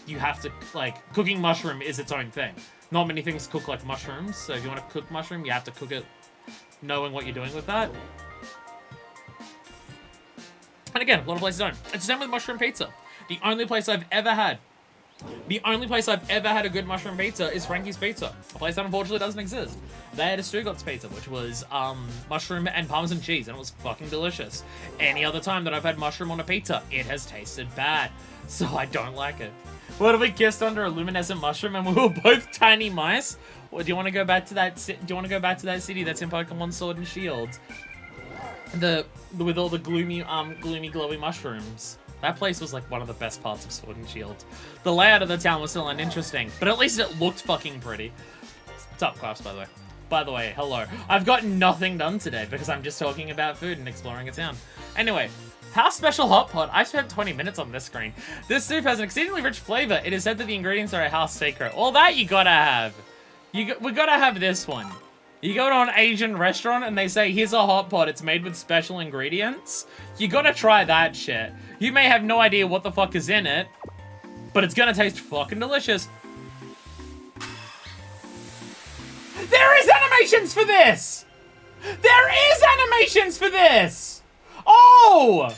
S1: you have to, like, cooking mushroom is its own thing. Not many things cook like mushrooms, so if you want to cook mushroom, you have to cook it knowing what you're doing with that. And again, a lot of places don't. It's the same with mushroom pizza. The only place I've ever had a good mushroom pizza is Frankie's Pizza. A place that unfortunately doesn't exist. They had a Stugatz pizza, which was mushroom and parmesan cheese, and it was fucking delicious. Any other time that I've had mushroom on a pizza, it has tasted bad. So I don't like it. What if we kissed under a luminescent mushroom and we were both tiny mice? Or do you want to go back to that? Do you want to go back to that city that's in Pokemon Sword and Shield? With all the gloomy, glowy mushrooms. That place was like one of the best parts of Sword and Shield. The layout of the town was still uninteresting, but at least it looked fucking pretty. What's up, class, by the way? By the way, hello. I've got nothing done today because I'm just talking about food and exploring a town. Anyway, House Special Hot Pot. I've spent 20 minutes on this screen. This soup has an exceedingly rich flavor. It is said that the ingredients are a house secret. All that you gotta have. We gotta have this one. You go to an Asian restaurant and they say, here's a hot pot, it's made with special ingredients. You gotta try that shit. You may have no idea what the fuck is in it, but it's gonna taste fucking delicious. There is animations for this! There is animations for this! Oh!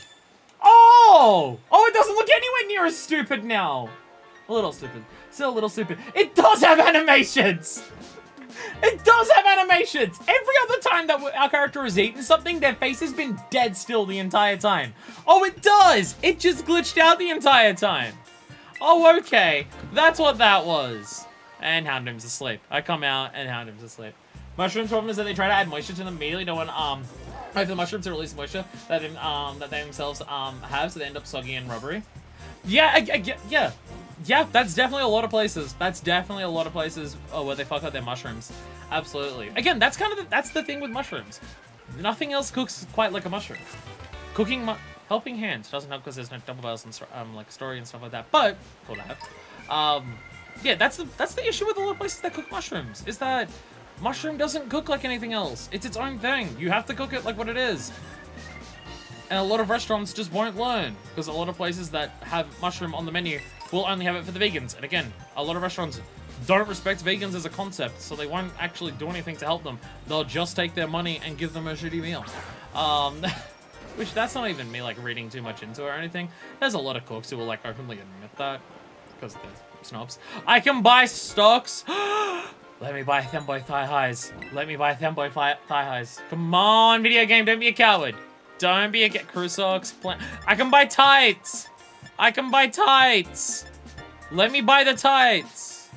S1: Oh! Oh, it doesn't look anywhere near as stupid now. A little stupid. Still a little stupid. It does have animations! It does have animations! Every other time that our character has eaten something, their face has been dead still the entire time. Oh, it does! It just glitched out the entire time. Oh, okay. That's what that was. And Houndoom's asleep. I come out and Houndoom's asleep. Mushrooms' problem is that they try to add moisture to them immediately. No one, wait for the mushrooms to release moisture that they themselves, have, so they end up soggy and rubbery. Yeah, yeah. Yeah, that's definitely a lot of places. That's definitely a lot of places where they fuck up their mushrooms. Absolutely. Again, that's kind of that's the thing with mushrooms. Nothing else cooks quite like a mushroom. Helping Hand doesn't help because there's no double barrels and like story and stuff like that. But cool to have. Yeah, that's the issue with a lot of places that cook mushrooms. Is that mushroom doesn't cook like anything else. It's its own thing. You have to cook it like what it is. And a lot of restaurants just won't learn because a lot of places that have mushroom on the menu will only have it for the vegans. And again, a lot of restaurants don't respect vegans as a concept, so they won't actually do anything to help them. They'll just take their money and give them a shitty meal. Which, that's not even me, like, reading too much into it or anything. There's a lot of cooks who will, like, openly admit that, because they're snobs. I can buy stocks! Let me buy Themboy Thigh Highs. Let me buy Themboy Thigh Highs. Come on, video game, don't be a coward. Don't be a crew socks. I can buy tights! I can buy tights! Let me buy the tights!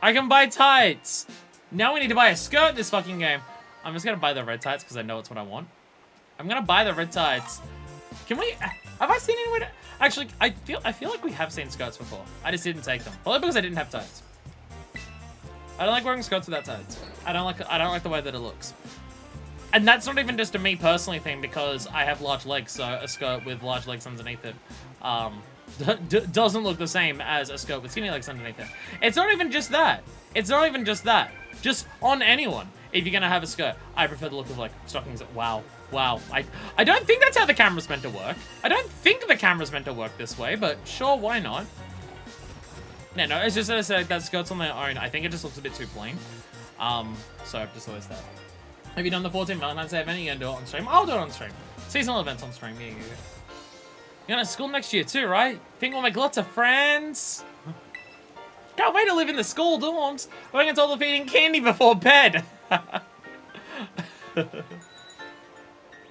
S1: I can buy tights! Now we need to buy a skirt this fucking game. I'm just gonna buy the red tights because I know it's what I want. I'm gonna buy the red tights. Can we... Have I seen anyone... Actually, I feel like we have seen skirts before. I just didn't take them. Probably because I didn't have tights. I don't like wearing skirts without tights. I don't like the way that it looks. And that's not even just a me personally thing because I have large legs, so a skirt with large legs underneath it doesn't look the same as a skirt with skinny legs underneath it. It's not even just that. It's not even just that. Just on anyone. If you're gonna have a skirt, I prefer the look of, like, stockings. Wow. Wow. I don't think that's how the camera's meant to work. I don't think the camera's meant to work this way, but sure, why not? No, it's just that skirts on their own. I think it just looks a bit too plain. So I've just always that. Have you done the 14 Valentine's Day event? You're gonna do it on stream? I'll do it on stream. Seasonal events on stream. Yeah. You're going to school next year too, right? Think we'll make lots of friends? Can't wait to live in the school dorms. Working until the feeding candy before bed.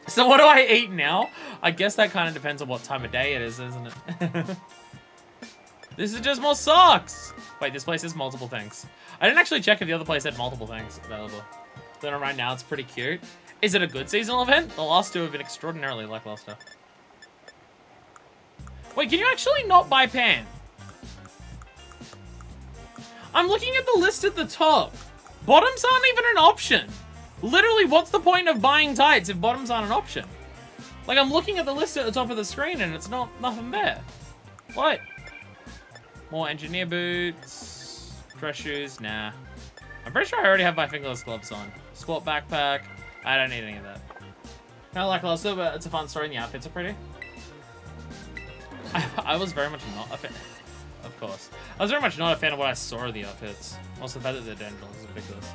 S1: So what do I eat now? I guess that kind of depends on what time of day it is, isn't it? This is just more socks. Wait, this place has multiple things. I didn't actually check if the other place had multiple things available. Then right now, it's pretty cute. Is it a good seasonal event? The last two have been extraordinarily lackluster. Wait, can you actually not buy pan? I'm looking at the list at the top. Bottoms aren't even an option. Literally, what's the point of buying tights if bottoms aren't an option? Like, I'm looking at the list at the top of the screen and it's nothing there. What? More engineer boots. Dress shoes. Nah. I'm pretty sure I already have my fingerless gloves on. Squat backpack. I don't need any of that. Kind of lackluster, but it's a fun story and the outfits are pretty. I was very much not a fan. Of course. I was very much not a fan of what I saw of the outfits. Also, the fact that they're dental is ridiculous.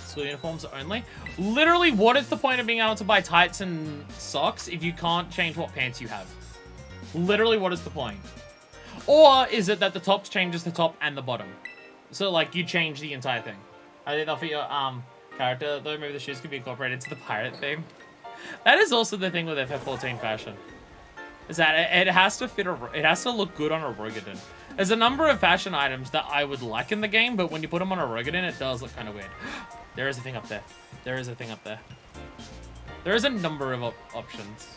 S1: School uniforms only. Literally, what is the point of being able to buy tights and socks if you can't change what pants you have? Literally, what is the point? Or is it that the top changes the top and the bottom? So, like, you change the entire thing. I think they'll for your character, though, maybe the shoes could be incorporated into the pirate theme. That is also the thing with FF14 fashion. Is that it has to fit it has to look good on a Rogadin. There's a number of fashion items that I would like in the game, but when you put them on a Rogadin, it does look kind of weird. There is a thing up there. There is a thing up there. There is a number of options.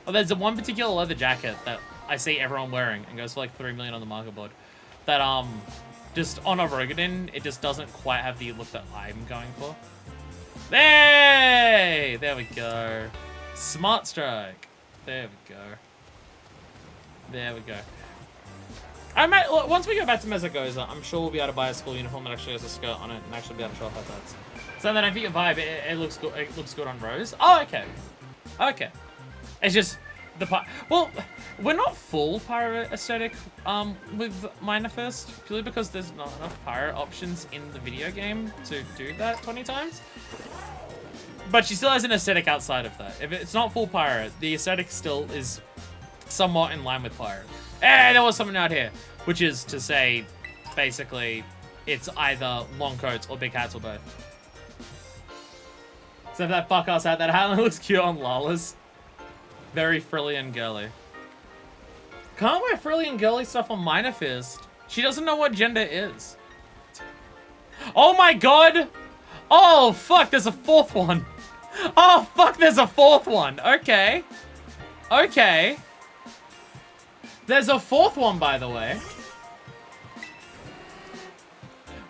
S1: Oh, there's one particular leather jacket that I see everyone wearing and goes for like 3 million on the market board. That just on a Rogadin, it just doesn't quite have the look that I'm going for. Hey! There we go. Smart strike. There we go. There we go. Once we go back to Mesagoza, I'm sure we'll be able to buy a school uniform that actually has a skirt on it and actually be able to show off our tights. So then I think your vibe, it looks good. It looks good on Rose. Oh, okay. Okay. It's just the well, we're not full pirate aesthetic with Minefest purely because there's not enough pirate options in the video game to do that 20 times. But she still has an aesthetic outside of that. If it's not full pirate, the aesthetic still is somewhat in line with pirate. Eh, there was something out here, which is to say, basically, it's either long coats or big hats or both. So that fuck ass hat, that hat looks cute on Lala's. Very frilly and girly. Can't wear frilly and girly stuff on Minefest. She doesn't know what gender is. Oh my god! Oh fuck, there's a fourth one. Oh fuck, there's a fourth one. Okay. Okay. There's a fourth one, by the way.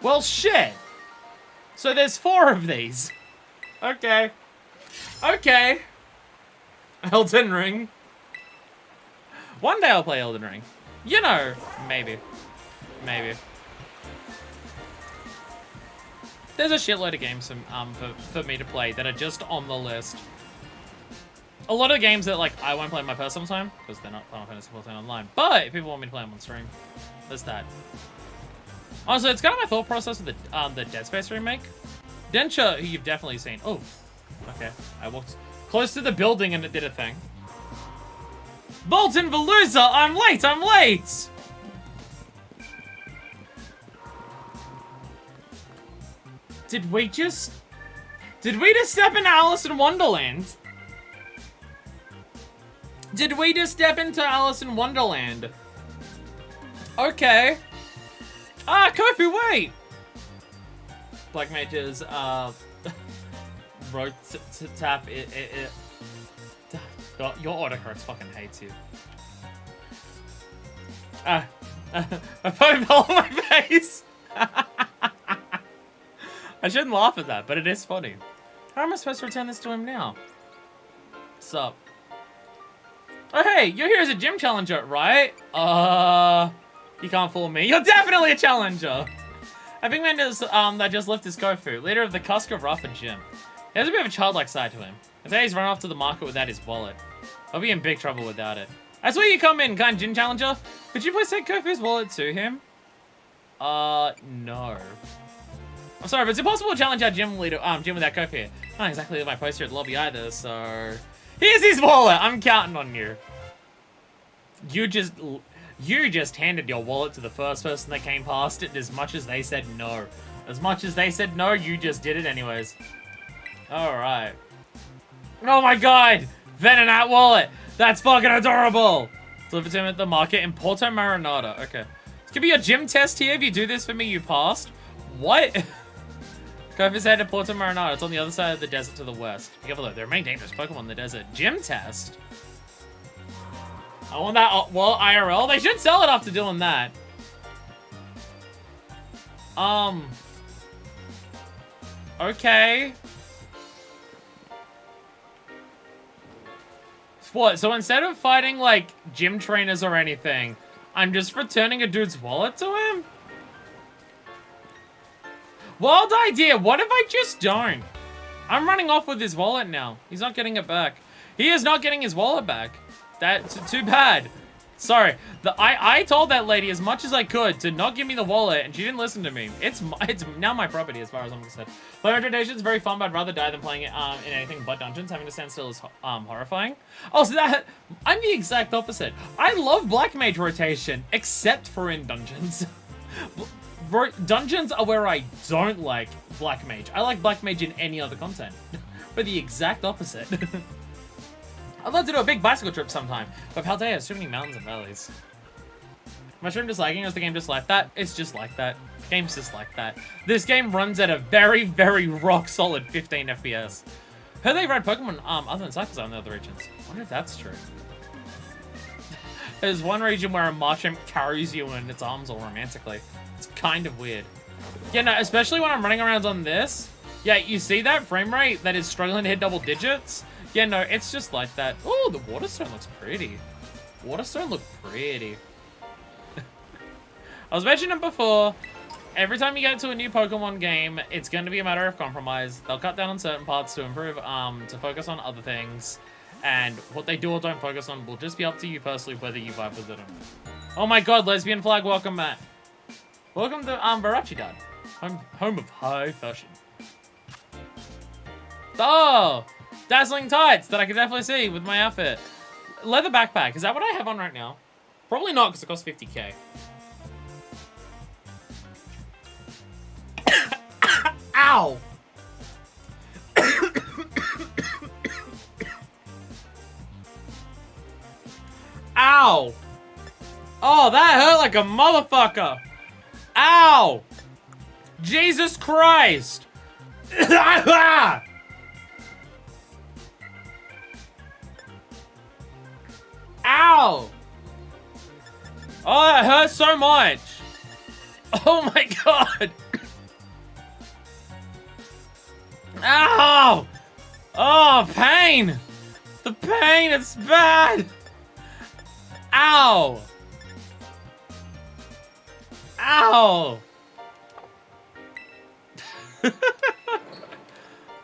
S1: Well, shit. So there's 4 of these. Okay. Okay. Elden Ring. One day I'll play Elden Ring. You know, maybe. Maybe. There's a shitload of games for me to play that are just on the list. A lot of games that, like, I won't play in my personal time, because they're not Final Fantasy 14 online. But if people want me to play them on stream, There's that. Honestly, it's kind of my thought process with the Dead Space remake. Denture, who you've definitely seen. Oh, okay. I walked close to the building and it did a thing. Bolton Veluza, I'm late, I'm late! Did we just step into Alice in Wonderland? Did we just step into Alice in Wonderland? Okay. Ah, Kofu, wait! Black Mage's, road to tap it. Your autocorrect fucking hates you. A phone fell on my face! I shouldn't laugh at that, but it is funny. How am I supposed to return this to him now? Sup? Oh hey, you're here as a gym challenger, right? You can't fool me. You're definitely a challenger! A big man that just left his Kofu, leader of the Kuska Rafa gym. He has a bit of a childlike side to him. I say he's run off to the market without his wallet. I'll be in big trouble without it. That's where you come in, kind gym challenger. Could you please take Kofu's wallet to him? No. I'm sorry, but it's impossible to challenge our gym leader, gym without Kofu. Not exactly my post here at the lobby either, so... Here's his wallet! I'm counting on you. You just handed your wallet to the first person that came past it as much as they said no. As much as they said no, you just did it anyways. Alright. Oh my god! Venonat wallet! That's fucking adorable! Deliver to him at the market in Porto Marinada. Okay. This could be a gym test here. If you do this for me, you passed. What? Kofu's head to Porto Marinada. It's on the other side of the desert to the west. Be careful though, there are many dangerous Pokemon in the desert. Gym test? I want that, well, IRL? They should sell it after doing that. Okay. What, so instead of fighting, like, gym trainers or anything, I'm just returning a dude's wallet to him? Wild idea, what if I just don't? I'm running off with his wallet now. He's not getting it back. He is not getting his wallet back. That's too bad. Sorry. I told that lady as much as I could to not give me the wallet, and she didn't listen to me. It's now my property as far as I'm concerned. Playing rotation is very fun, but I'd rather die than playing it in anything but dungeons. Having to stand still is horrifying. Oh, so I'm the exact opposite. I love Black Mage rotation, except for in dungeons. Dungeons are where I don't like Black Mage. I like Black Mage in any other content. But the exact opposite. I'd love to do a big bicycle trip sometime, but Paldea has too many mountains and valleys. Am I sure I'm just lagging, or is the game just like that? It's just like that. The game's just like that. This game runs at a very, very rock-solid 15 FPS. Heard they ride Pokemon other than Cyclozone in the other regions. I wonder if that's true. There's one region where a Marchant carries you in its arms all romantically. It's kind of weird. Yeah, no, especially when I'm running around on this. Yeah, you see that frame rate that is struggling to hit double digits? Yeah, no, it's just like that. Oh, the Waterstone looks pretty. Waterstone look pretty. I was mentioning before, every time you get to a new Pokemon game, it's going to be a matter of compromise. They'll cut down on certain parts to improve, to focus on other things. And what they do or don't focus on will just be up to you personally whether you vibe with it or not. Oh my god, lesbian flag, welcome, Matt. Welcome to Barachidad, home of high fashion. Oh! Dazzling tights that I can definitely see with my outfit. Leather backpack. Is that what I have on right now? Probably not, because it costs 50k. Ow! Ow! Oh, that hurt like a motherfucker! Ow! Jesus Christ! Ow! Oh, that hurts so much. Oh my god. Ow! Oh, pain! The pain, it's bad! Ow! Ow!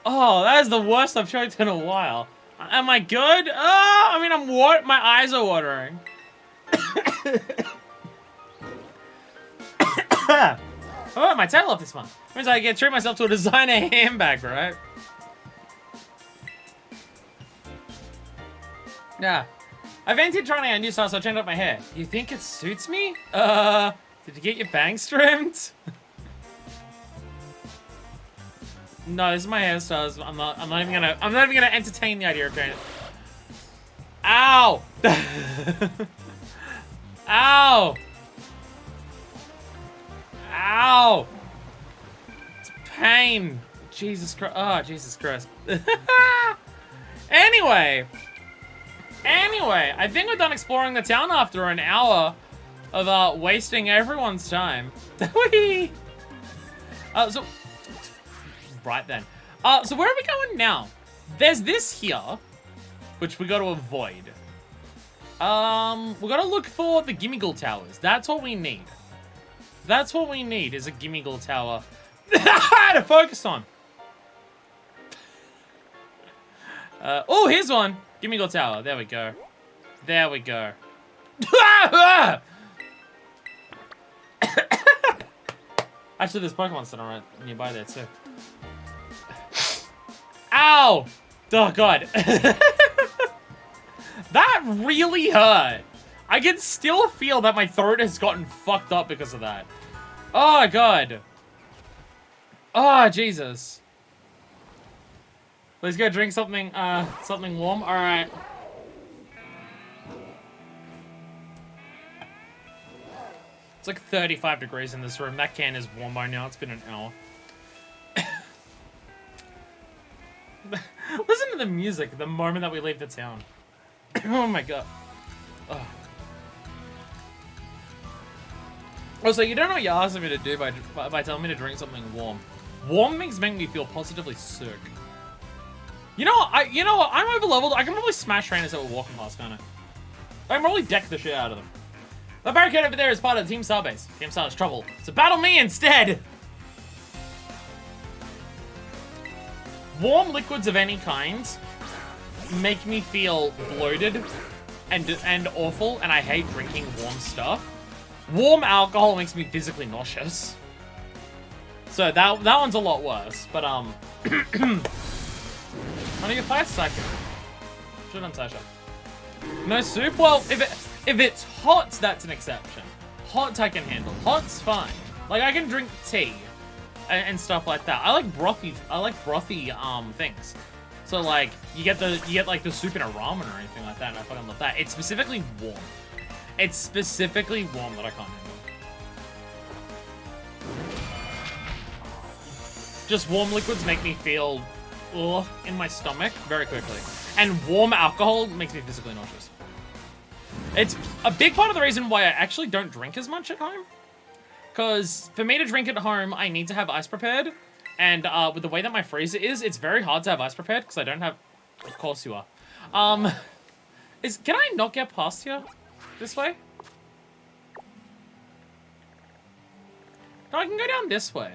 S1: Oh, that is the worst I've choked in a while. Am I good? I mean, my eyes are watering. Oh, my tail off this month. Means I get treat myself to a designer handbag, right? Yeah. I fancied trying a new style, so I changed up my hair. You think it suits me? Did you get your bangs trimmed? No, this is my hairstyle. I'm not even gonna entertain the idea of trying it. Ow! Ow! Ow! It's pain. Jesus Christ. Oh, Jesus Christ. Anyway, I think we're done exploring the town after an hour of wasting everyone's time. So right then. So where are we going now? There's this here, which we got to avoid. We gotta look for the Gimmiggle Towers. That's what we need. That's what we need, is a Gimmiggle Tower to focus on. Oh, here's one. Gimmiggle Tower. There we go. There we go. Actually, there's Pokemon Center right nearby there, too. Ow! Oh, God. That really hurt. I can still feel that my throat has gotten fucked up because of that. Oh, God. Oh, Jesus. Let's go drink something, something warm. All right. It's like 35 degrees in this room. That can is warm by now. It's been an hour. Listen to the music the moment that we leave the town. Oh my God. Oh. Also, you don't know what you're asking me to do by telling me to drink something warm. Warm things make me feel positively sick. You know what? I'm overleveled. I can probably smash trainers that we're walking past, can't I? I can probably deck the shit out of them. The barricade over there is part of the Team Star base. Team Star is trouble. So battle me instead! Warm liquids of any kind make me feel bloated and awful, and I hate drinking warm stuff. Warm alcohol makes me physically nauseous. So that one's a lot worse, but I need a fire psychic. Should on Sasha. No soup? Well, if it's hot, that's an exception. Hot I can handle. Hot's fine. Like, I can drink tea and stuff like that. I like brothy things. So like you get like the soup in a ramen or anything like that, and I fucking love that. It's specifically warm. It's specifically warm that I can't handle. Just warm liquids make me feel ugh in my stomach very quickly. And warm alcohol makes me physically nauseous. It's a big part of the reason why I actually don't drink as much at home. Because for me to drink at home, I need to have ice prepared. And with the way that my freezer is, it's very hard to have ice prepared because I don't have... Of course you are. Can I not get past here? This way? No, I can go down this way.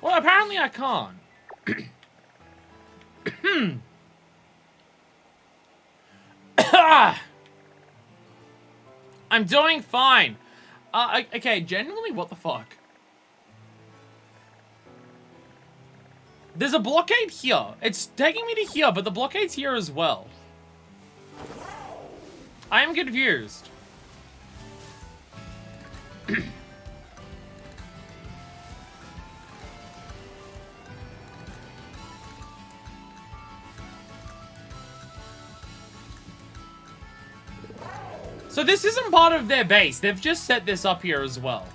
S1: Well, apparently I can't. I'm doing fine. Okay, genuinely, what the fuck? There's a blockade here. It's taking me to here, but the blockade's here as well. I am confused. So this isn't part of their base. They've just set this up here as well.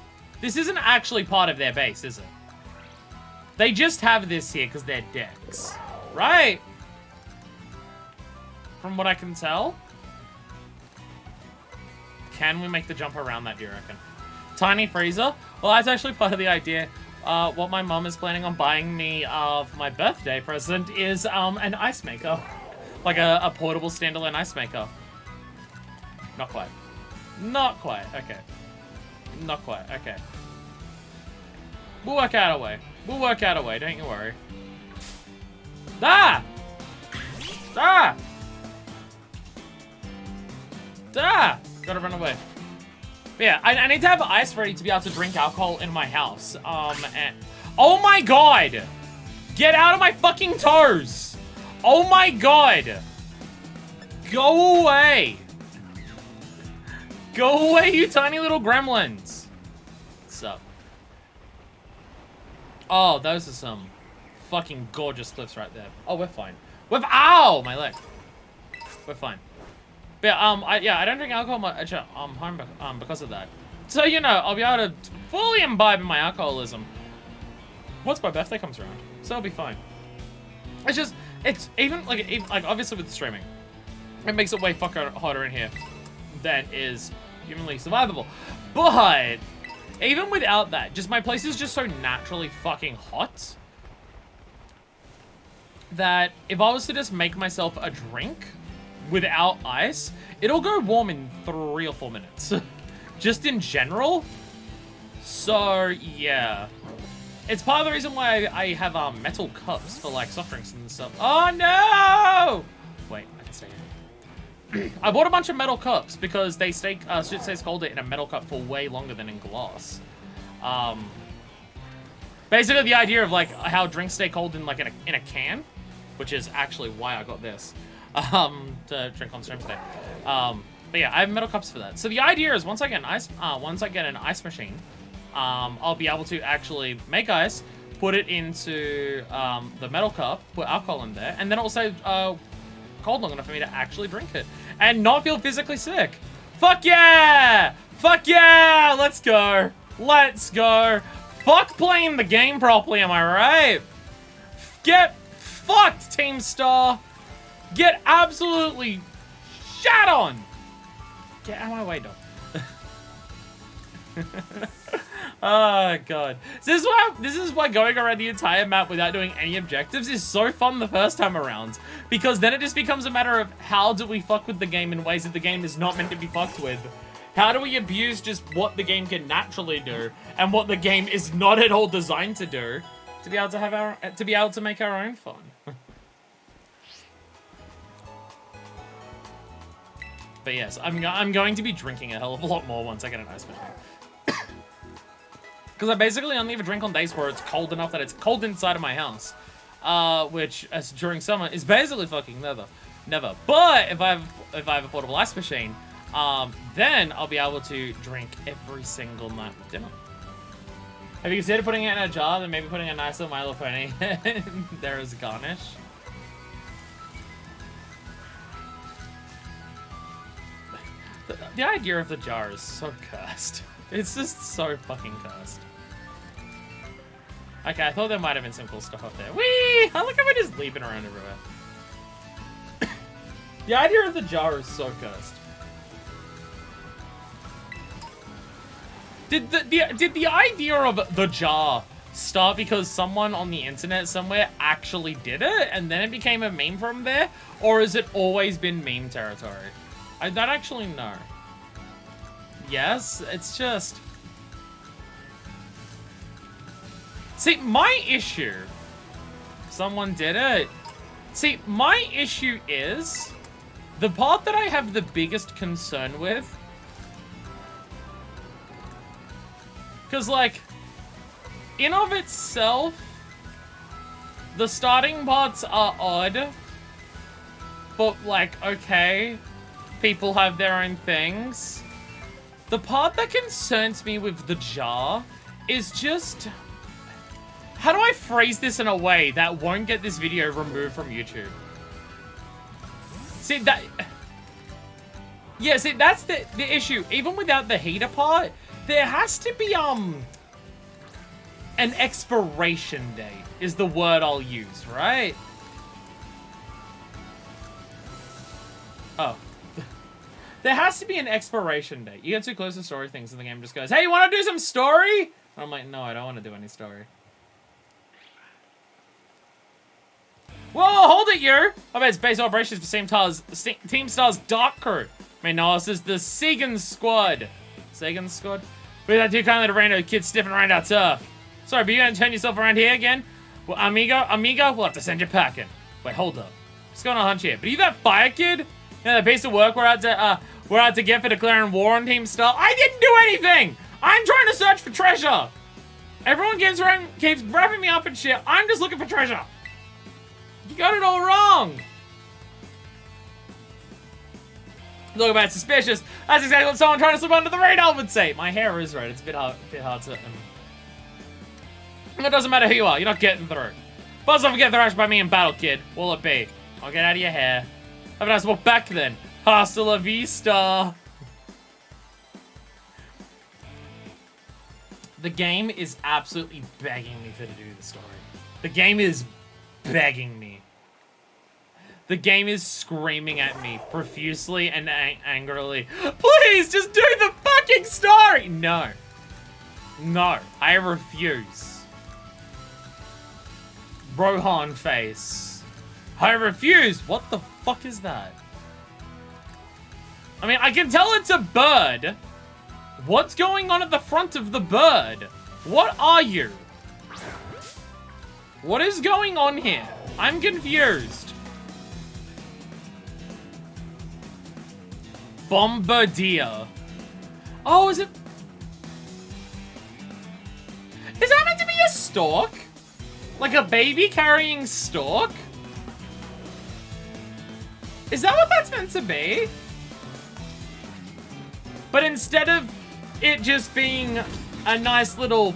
S1: This isn't actually part of their base, is it? They just have this here because they're decks. Right? From what I can tell. Can we make the jump around that, do you reckon? Tiny freezer? Well, that's actually part of the idea. What my mom is planning on buying me of my birthday present is an ice maker. Like a portable standalone ice maker. Not quite. Not quite. Okay. Not quite. Okay. We'll work out a way. We'll work out a way. Don't you worry. Ah! Ah! Ah! Gotta run away. But yeah, I need to have ice ready to be able to drink alcohol in my house. And... Oh my god! Get out of my fucking toes! Oh my god! Go away! Go away, you tiny little gremlins! What's up? Oh, those are some fucking gorgeous cliffs right there. Oh, we're fine. Ow! My leg. We're fine. But yeah, I don't drink alcohol much home because of that. So, you know, I'll be able to fully imbibe in my alcoholism once my birthday comes around. So I'll be fine. It's just, it's even like obviously with the streaming, it makes it way fucking hotter in here than is humanly survivable. But even without that, just my place is just so naturally fucking hot that if I was to just make myself a drink without ice, it'll go warm in 3 or 4 minutes. Just in general. So, yeah. It's part of the reason why I have metal cups for like soft drinks and stuff. Oh no! Wait, I can stay here. I bought a bunch of metal cups because they stay colder in a metal cup for way longer than in glass. Basically the idea of like how drinks stay cold in like in a can, which is actually why I got this to drink on stream today. But yeah, I have metal cups for that. So the idea is once I get an ice machine, I'll be able to actually make ice, put it into the metal cup, put alcohol in there, and then it'll stay cold long enough for me to actually drink it and not feel physically sick. Fuck yeah! Fuck yeah! Let's go. Let's go. Fuck playing the game properly, am I right? Get fucked, Team Star. Get absolutely shat on. Get out of my way, dog. Oh god. This is why going around the entire map without doing any objectives is so fun the first time around. Because then it just becomes a matter of how do we fuck with the game in ways that the game is not meant to be fucked with. How do we abuse just what the game can naturally do and what the game is not at all designed to do to be able to have make our own fun. But yes, I'm going to be drinking a hell of a lot more once I get an ice machine. Because I basically only have a drink on days where it's cold enough that it's cold inside of my house. Which, as during summer, is basically fucking never. But if I have a portable ice machine, then I'll be able to drink every single night with dinner. Have you considered putting it in a jar, then maybe putting a nice little Milo Pony there as garnish? The idea of the jar is so cursed. It's just so fucking cursed. Okay, I thought there might have been some cool stuff up there. Whee! I like how we're just leaping around everywhere. The idea of the jar is so cursed. Did the idea of the jar start because someone on the internet somewhere actually did it and then it became a meme from there? Or has it always been meme territory? I don't actually know. Yes, it's just... See, my issue... Someone did it. See, my issue is... The part that I have the biggest concern with... Because, like, in of itself, the starting parts are odd. But, like, okay, people have their own things. The part that concerns me with the jar is just... How do I phrase this in a way that won't get this video removed from YouTube? See, that... Yeah, see, that's the issue. Even without the heater part, there has to be, an expiration date is the word I'll use, right? Oh. There has to be an expiration date. You get too close to story things and the game just goes, hey, you want to do some story? And I'm like, no, I don't want to do any story. Whoa, hold it, you! I bet it's base operations for Team Star's Dark Crew. I mean, no, this is the Segan Squad. Segan Squad? We that too kindly to random kids sniffing around our turf. Sorry, but you gonna turn yourself around here again? Well, amigo, we'll have to send you packing. Wait, hold up. What's going on hunch here? But are you that fire kid? You know, that piece of work we're out to, we're out to get for declaring war on Team Star. I didn't do anything! I'm trying to search for treasure! Everyone keeps wrapping me up and shit. I'm just looking for treasure. You got it all wrong. Talk about suspicious. That's exactly what someone trying to slip under the radar would say. My hair is red. It's a bit hard to... It doesn't matter who you are. You're not getting through. Plus, don't forget thrashed by me in battle, kid. Will it be? I'll get out of your hair. Have a nice walk back then. Hasta la vista. The game is absolutely begging me to do the story. The game is begging me. The game is screaming at me profusely and angrily. Please, just do the fucking story! No. No, I refuse. Rohan face. I refuse. What the fuck is that? I mean, I can tell it's a bird. What's going on at the front of the bird? What are you? What is going on here? I'm confused. Bombardier. Oh, is it? Is that meant to be a stork? Like a baby carrying stork? Is that what that's meant to be? But instead of it just being a nice little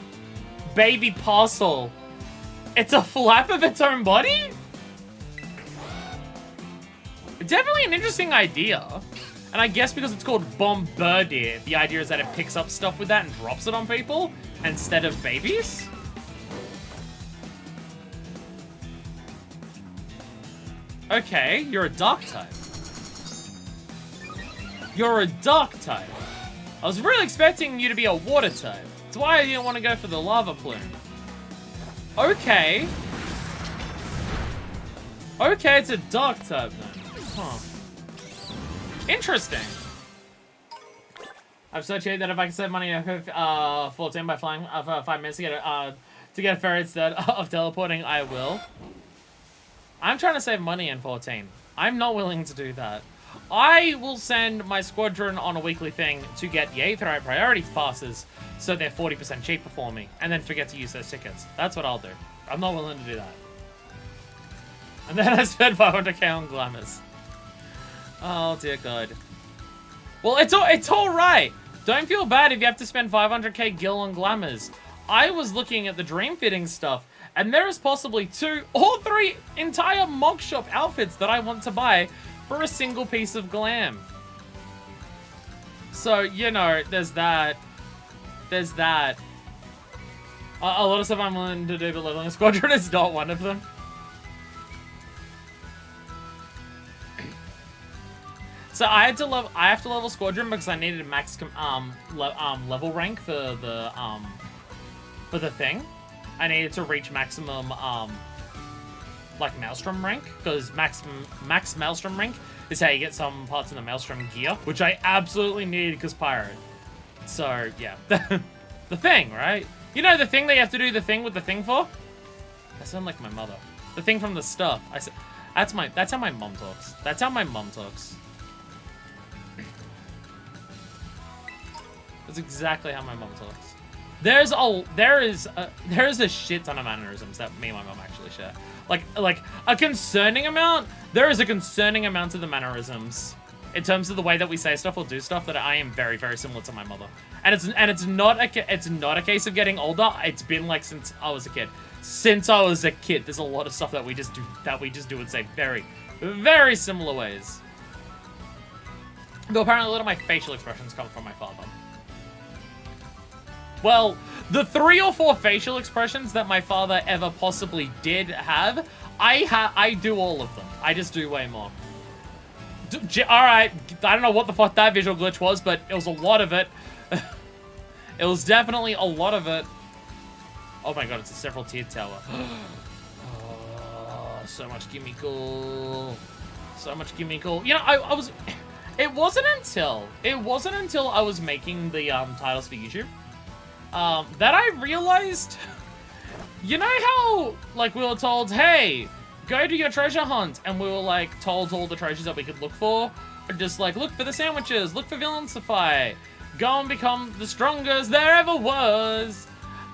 S1: baby parcel, it's a flap of its own body? Definitely an interesting idea. And I guess because it's called Bombardier, the idea is that it picks up stuff with that and drops it on people instead of babies. Okay, you're a dark type. You're a dark type. I was really expecting you to be a water type. That's why I didn't want to go for the lava plume. Okay. Okay, it's a dark type then. Huh. Interesting. I've associated that if I can save money at 14 by flying 5 minutes to get a ferry instead of teleporting, I will. I'm trying to save money in 14. I'm not willing to do that. I will send my squadron on a weekly thing to get the Aetheryte priority passes so they're 40% cheaper for me, and then forget to use those tickets. That's what I'll do. I'm not willing to do that. And then I spend 500k on glamours. Oh dear God. Well, it's all right. Don't feel bad if you have to spend 500k gil on glamours. I was looking at the dream fitting stuff, and there is possibly 2 or 3 entire mock shop outfits that I want to buy for a single piece of glam. So, you know, there's that. There's that. A lot of stuff I'm willing to do, but leveling a squadron is not one of them. So I have to level squadron because I needed max level rank for the thing. I needed to reach maximum like Maelstrom rank, because max Maelstrom rank is how you get some parts in the Maelstrom gear, which I absolutely need because pirate. So yeah, the thing, right? You know the thing that you have to do the thing with the thing for? I sound like my mother. The thing from the stuff. I said that's how my mom talks. That's how my mom talks. That's exactly how my mom talks. There is a shit ton of mannerisms that me and my mom actually share. Like a concerning amount. There is a concerning amount of the mannerisms in terms of the way that we say stuff or do stuff that I am very, very similar to my mother. And it's not a case of getting older. It's been like since I was a kid. Since I was a kid, there's a lot of stuff that we just do in say very, very similar ways. Though apparently a lot of my facial expressions come from my father. Well, the 3 or 4 facial expressions that my father ever possibly did have, I do all of them. I just do way more. Alright, I don't know what the fuck that visual glitch was, but it was a lot of it. It was definitely a lot of it. Oh my god, it's a several tiered tower. Oh, so much gimme cool. So much gimme cool. You know, I was... It wasn't until I was making the titles for YouTube that I realized, you know how, like, we were told, hey, go do your treasure hunt, and we were, like, told all the treasures that we could look for? Just like, look for the sandwiches, look for villains to fight, go and become the strongest there ever was,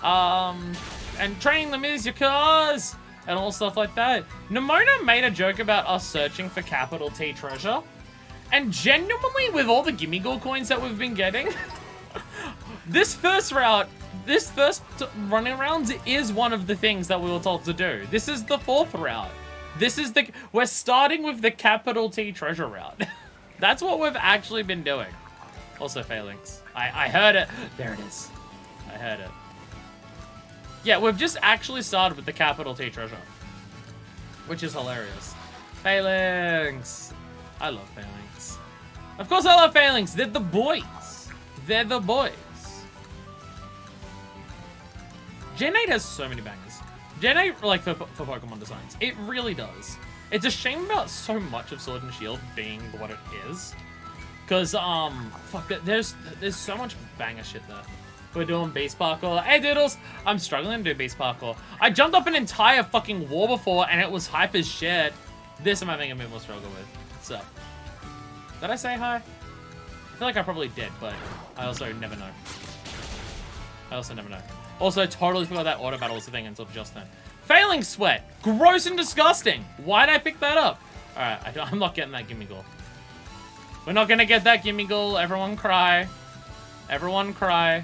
S1: and training them is your cause, and all stuff like that. Nimona made a joke about us searching for capital T treasure, and genuinely, with all the Gimme Ghoul coins that we've been getting, this first running around is one of the things that we were told to do. This is the 4th route. We're starting with the capital T treasure route. That's what we've actually been doing. Also phalanx. I heard it. There it is. I heard it. Yeah, we've just actually started with the capital T treasure. Which is hilarious. Phalanx. I love phalanx. Of course I love phalanx. They're the boys. They're the boys. Gen 8 has so many bangers. Gen 8, like, for Pokemon designs. It really does. It's a shame about so much of Sword and Shield being what it is. Because, fuck, there's so much banger shit there. We're doing beast parkour. Hey, Doodles! I'm struggling to do beast parkour. I jumped up an entire fucking wall before, and it was hype as shit. This I'm having a bit more struggle with. So, did I say hi? I feel like I probably did, but I also never know. Also, totally forgot that auto battle was a thing until just then. Failing sweat. Gross and disgusting. Why'd I pick that up? Alright, I'm not getting that Gimme Ghoul. We're not gonna get that Gimme Ghoul. Everyone cry. Everyone cry.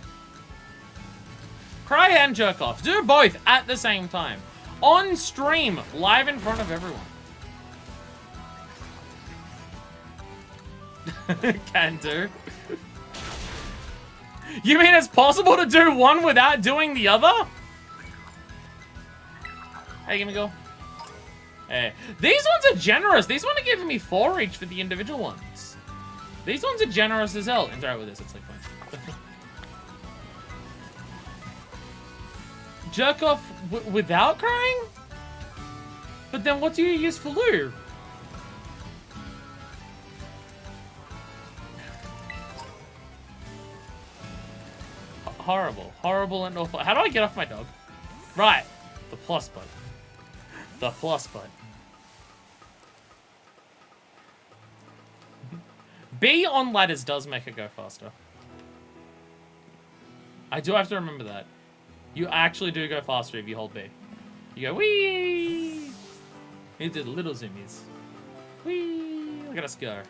S1: Cry and jerk off. Do both at the same time. On stream. Live in front of everyone. Can do. You mean it's possible to do one without doing the other? Hey, Gimme Ghoul. Hey. These ones are generous. These ones are giving me 4 each for the individual ones. These ones are generous as hell. Interact with this. It's like fine. Jerk off without crying? But then what do you use for lube? Horrible. Horrible and awful. How do I get off my dog? Right. The plus button. The plus button. B on ladders does make it go faster. I do have to remember that. You actually do go faster if you hold B. You go, wee! You did little zoomies. Wee! Look at us go.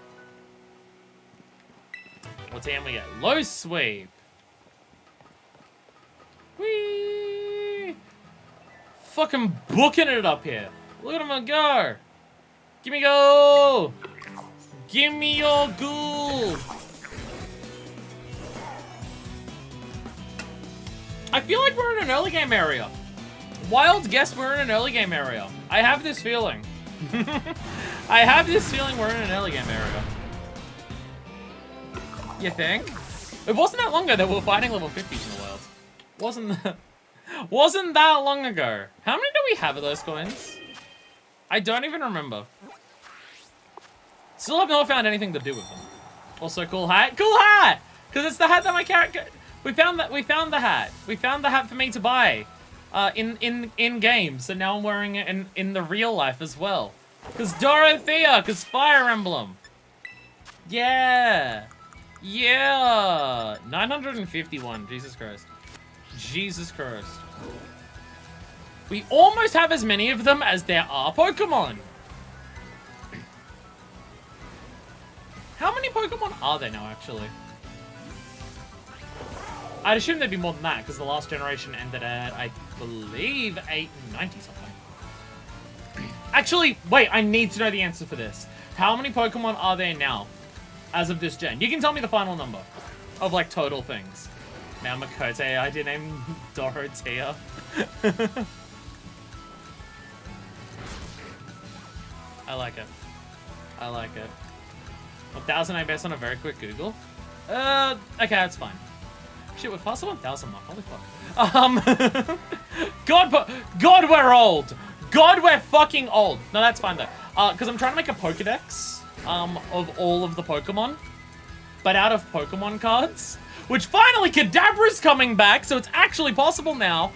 S1: What TM we get? Low sweep. Whee! Fucking booking it up here. Look at him go. Gimme go. Gimme your ghoul. I feel like we're in an early game area. Wild guess we're in an early game area. I have this feeling. I have this feeling we're in an early game area. You think? It wasn't that long ago that we were fighting level 50s in the world. Wasn't that long ago. How many do we have of those coins? I don't even remember. Still have not found anything to do with them. Also, cool hat. Cool hat! Because it's the hat that my character... We found the hat. We found the hat for me to buy in game. So now I'm wearing it in the real life as well. Because Dorothea, because Fire Emblem. Yeah. Yeah. 951. Jesus Christ. Jesus Christ. We almost have as many of them as there are Pokemon. How many Pokemon are there now, actually? I'd assume there'd be more than that, because the last generation ended at, I believe, 890 something. Actually, wait, I need to know the answer for this. How many Pokemon are there now, as of this gen? You can tell me the final number of, like, total things. Now Makote, I did name Dorothea. I like it. I like it. 1,008 based on a very quick Google. Okay, that's fine. Shit, we're past the 1,000 mark. Holy fuck. God, we're old. God, we're fucking old. No, that's fine though. Because I'm trying to make a Pokedex of all of the Pokemon, but out of Pokemon cards. Which finally, Kadabra's coming back, so it's actually possible now.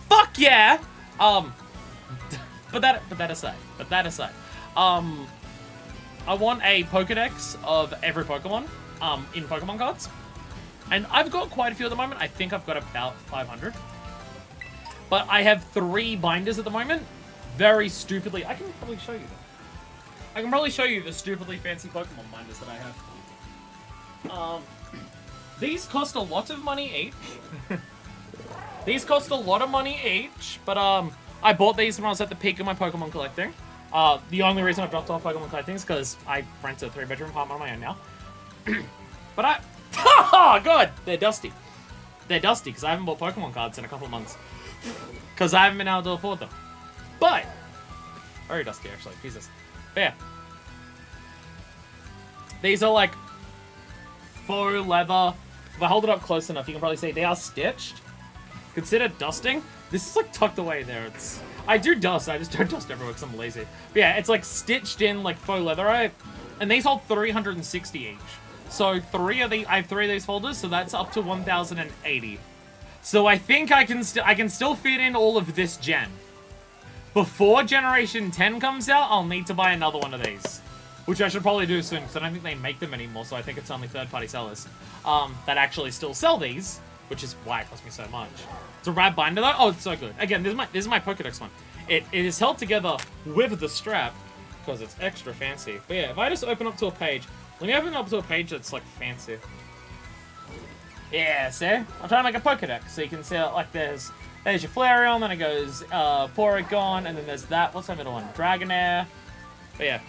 S1: Fuck yeah! But that aside. I want a Pokedex of every Pokemon in Pokemon cards. And I've got quite a few at the moment. I think I've got about 500. But I have 3 binders at the moment. Very stupidly. I can probably show you them. I can probably show you the stupidly fancy Pokemon binders that I have. These cost a lot of money each. These cost a lot of money each, but I bought these when I was at the peak of my Pokemon collecting. The only reason I've dropped off Pokemon collecting is because I rent a 3-bedroom apartment on my own now. But oh god, they're dusty. They're dusty because I haven't bought Pokemon cards in a couple of months. Because I haven't been able to afford them. But, very dusty actually, Jesus. But yeah. These are like faux leather. If I hold it up close enough, you can probably see they are stitched. Consider dusting. This is like tucked away there. I do dust, I just don't dust everywhere because I'm lazy. But yeah, it's like stitched in like faux leather, right? And these hold 360 each. So I have 3 of these folders, so that's up to 1,080. So I think I can still fit in all of this gen. Before Generation 10 comes out, I'll need to buy another one of these. Which I should probably do soon, because I don't think they make them anymore, so I think it's only third-party sellers that actually still sell these, which is why it cost me so much. It's a rad binder though. Oh, it's so good. Again, this is my Pokedex one. It is held together with the strap, because it's extra fancy. But yeah, if I just open up to a page, let me open up to a page that's like fancy. Yeah, see? I'm trying to make a Pokedex, so you can see like there's your Flareon, then it goes Porygon, and then there's that. What's that middle one? Dragonair. But yeah.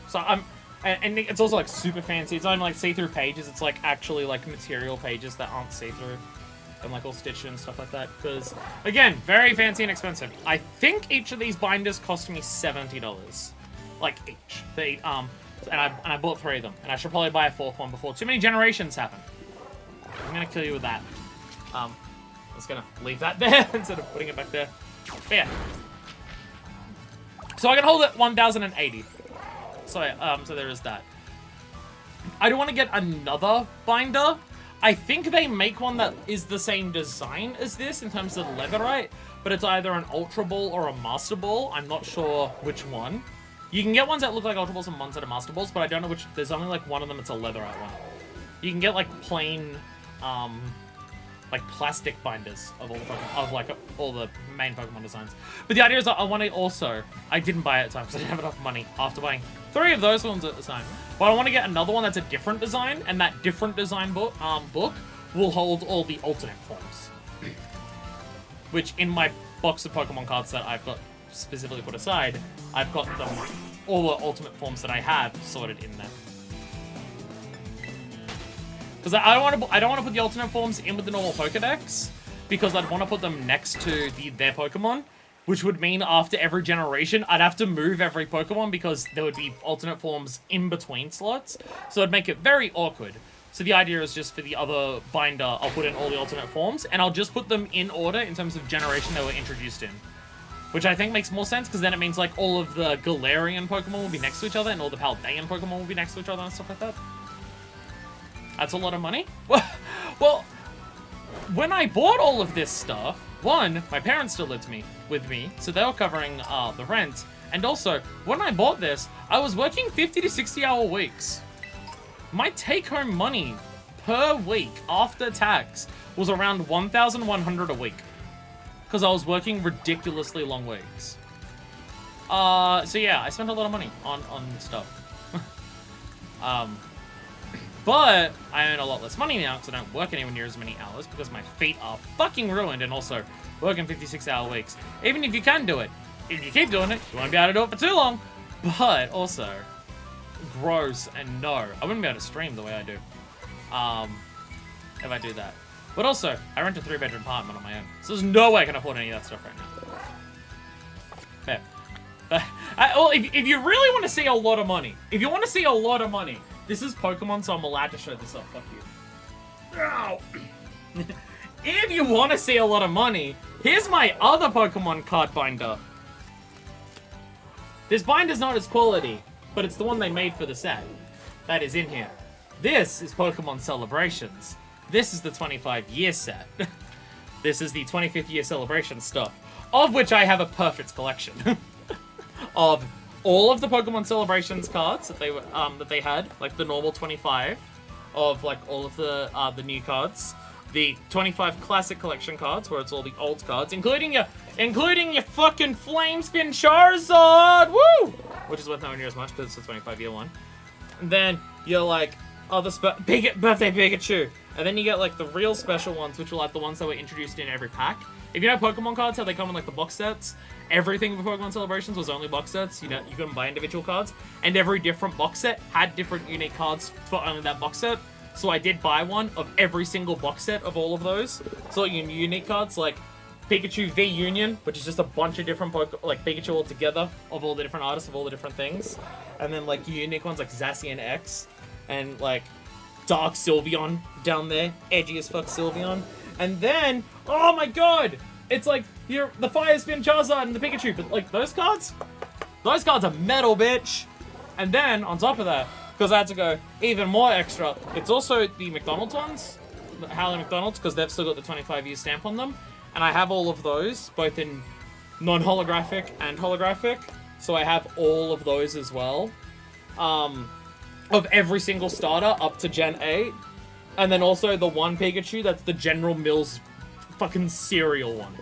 S1: So and it's also like super fancy. It's not even like see-through pages. It's like actually like material pages that aren't see-through and like all stitched and stuff like that. Because again, very fancy and expensive. I think each of these binders cost me $70, like each. And I bought 3 of them, and I should probably buy a 4th one before too many generations happen. I'm gonna kill you with that. I'm just gonna leave that there instead of putting it back there. But yeah. So I can hold it 1,080. So there is that. I don't want to get another binder. I think they make one that is the same design as this in terms of the leatherite, but it's either an Ultra Ball or a Master Ball. I'm not sure which one. You can get ones that look like Ultra Balls and ones that are Master Balls, but I don't know which. There's only like one of them that's a leatherite one. You can get like plain, like plastic binders of all the Pokemon, of like all the main Pokemon designs. But the idea is that I want to also. I didn't buy it at the time because I didn't have enough money after buying 3 of those ones at the time. But I want to get another one that's a different design, and that different design book will hold all the alternate forms. Which in my box of Pokemon cards that I've got specifically put aside, I've got them all the ultimate forms that I have sorted in there. Because I don't want to put the alternate forms in with the normal Pokedex, because I'd want to put them next to their Pokemon, which would mean after every generation, I'd have to move every Pokemon because there would be alternate forms in between slots, so it'd make it very awkward. So the idea is just for the other binder, I'll put in all the alternate forms, and I'll just put them in order in terms of generation they were introduced in. Which I think makes more sense, because then it means like all of the Galarian Pokemon will be next to each other, and all the Paldean Pokemon will be next to each other and stuff like that. That's a lot of money. Well, when I bought all of this stuff, one, my parents still lived with me, so they were covering the rent. And also, when I bought this, I was working 50 to 60 hour weeks. My take-home money per week after tax was around 1,100 a week. Because I was working ridiculously long weeks. So yeah, I spent a lot of money on stuff. But I earn a lot less money now because I don't work anywhere near as many hours because my feet are fucking ruined, and also working 56-hour weeks. Even if you can do it, if you keep doing it, you won't be able to do it for too long. But also, gross, and no, I wouldn't be able to stream the way I do if I do that. But also, I rent a 3-bedroom apartment on my own, so there's no way I can afford any of that stuff right now. Fair. Well, if you really want to see a lot of money, this is Pokemon, so I'm allowed to show this off. Fuck you. Ow. If you want to see a lot of money, here's my other Pokemon card binder. This binder's not as quality, but it's the one they made for the set. That is in here. This is Pokemon Celebrations. This is the 25-year set. This is the 25th year celebration stuff, of which I have a perfect collection of all of the Pokemon Celebrations cards that they had, like the normal 25 of like all of the new cards, the 25 Classic Collection cards where it's all the old cards, including your fucking Flamespin Charizard, woo! Which is worth nowhere near as much because it's a 25-year one. And then you're like other birthday Pikachu, and then you get like the real special ones, which are like the ones that were introduced in every pack. If you know Pokemon cards, how they come in like the box sets, everything for Pokemon Celebrations was only box sets. You couldn't buy individual cards, and every different box set had different unique cards for only that box set. So I did buy one of every single box set of all of those. So your unique cards like Pikachu V Union, which is just a bunch of different like Pikachu all together of all the different artists of all the different things, and then like unique ones like Zacian X and like Dark Sylveon down there, edgy as fuck Sylveon, and then oh my god, it's like the Fire Spin Charizard and the Pikachu, but like those cards are metal, bitch. And then on top of that, because I had to go even more extra, it's also the McDonald's ones, the Howley McDonald's, because they've still got the 25-year stamp on them. And I have all of those, both in non-holographic and holographic. So I have all of those as well. Of every single starter up to Gen 8. And then also the one Pikachu, that's the General Mills fucking cereal one.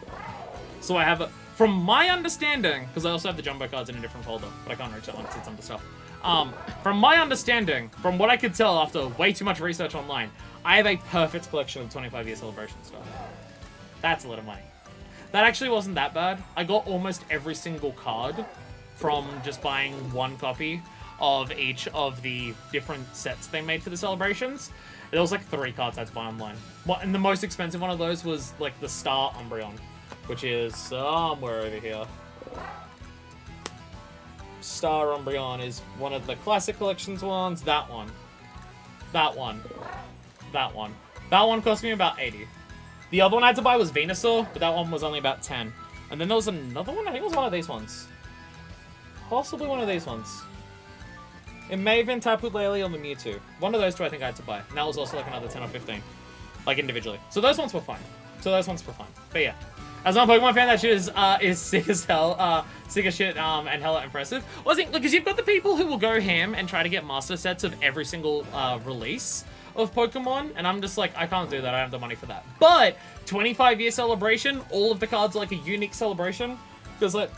S1: So I have, from my understanding, because I also have the jumbo cards in a different folder, but I can't reach that one because it's under stuff. From my understanding, from what I could tell after way too much research online, I have a perfect collection of 25-year celebration stuff. That's a lot of money. That actually wasn't that bad. I got almost every single card from just buying one copy of each of the different sets they made for the celebrations. There was like 3 cards I had to buy online. And the most expensive one of those was like the Star Umbreon, which is somewhere over here. Star Umbreon is one of the Classic Collections ones. That one. That one. That one. That one cost me about 80. The other one I had to buy was Venusaur, but that one was only about 10. And then there was another one, I think it was one of these ones. Possibly one of these ones. It may have been Tapu Lele or the Mewtwo. One of those two I think I had to buy. And that was also like another 10 or 15. Like individually. So those ones were fine. But yeah. As a Pokemon fan, that shit is sick as hell, sick as shit, and hella impressive. Well, I think, because you've got the people who will go ham and try to get master sets of every single release of Pokemon, and I'm just like, I can't do that, I don't have the money for that. But 25-year celebration, all of the cards are like a unique celebration, because like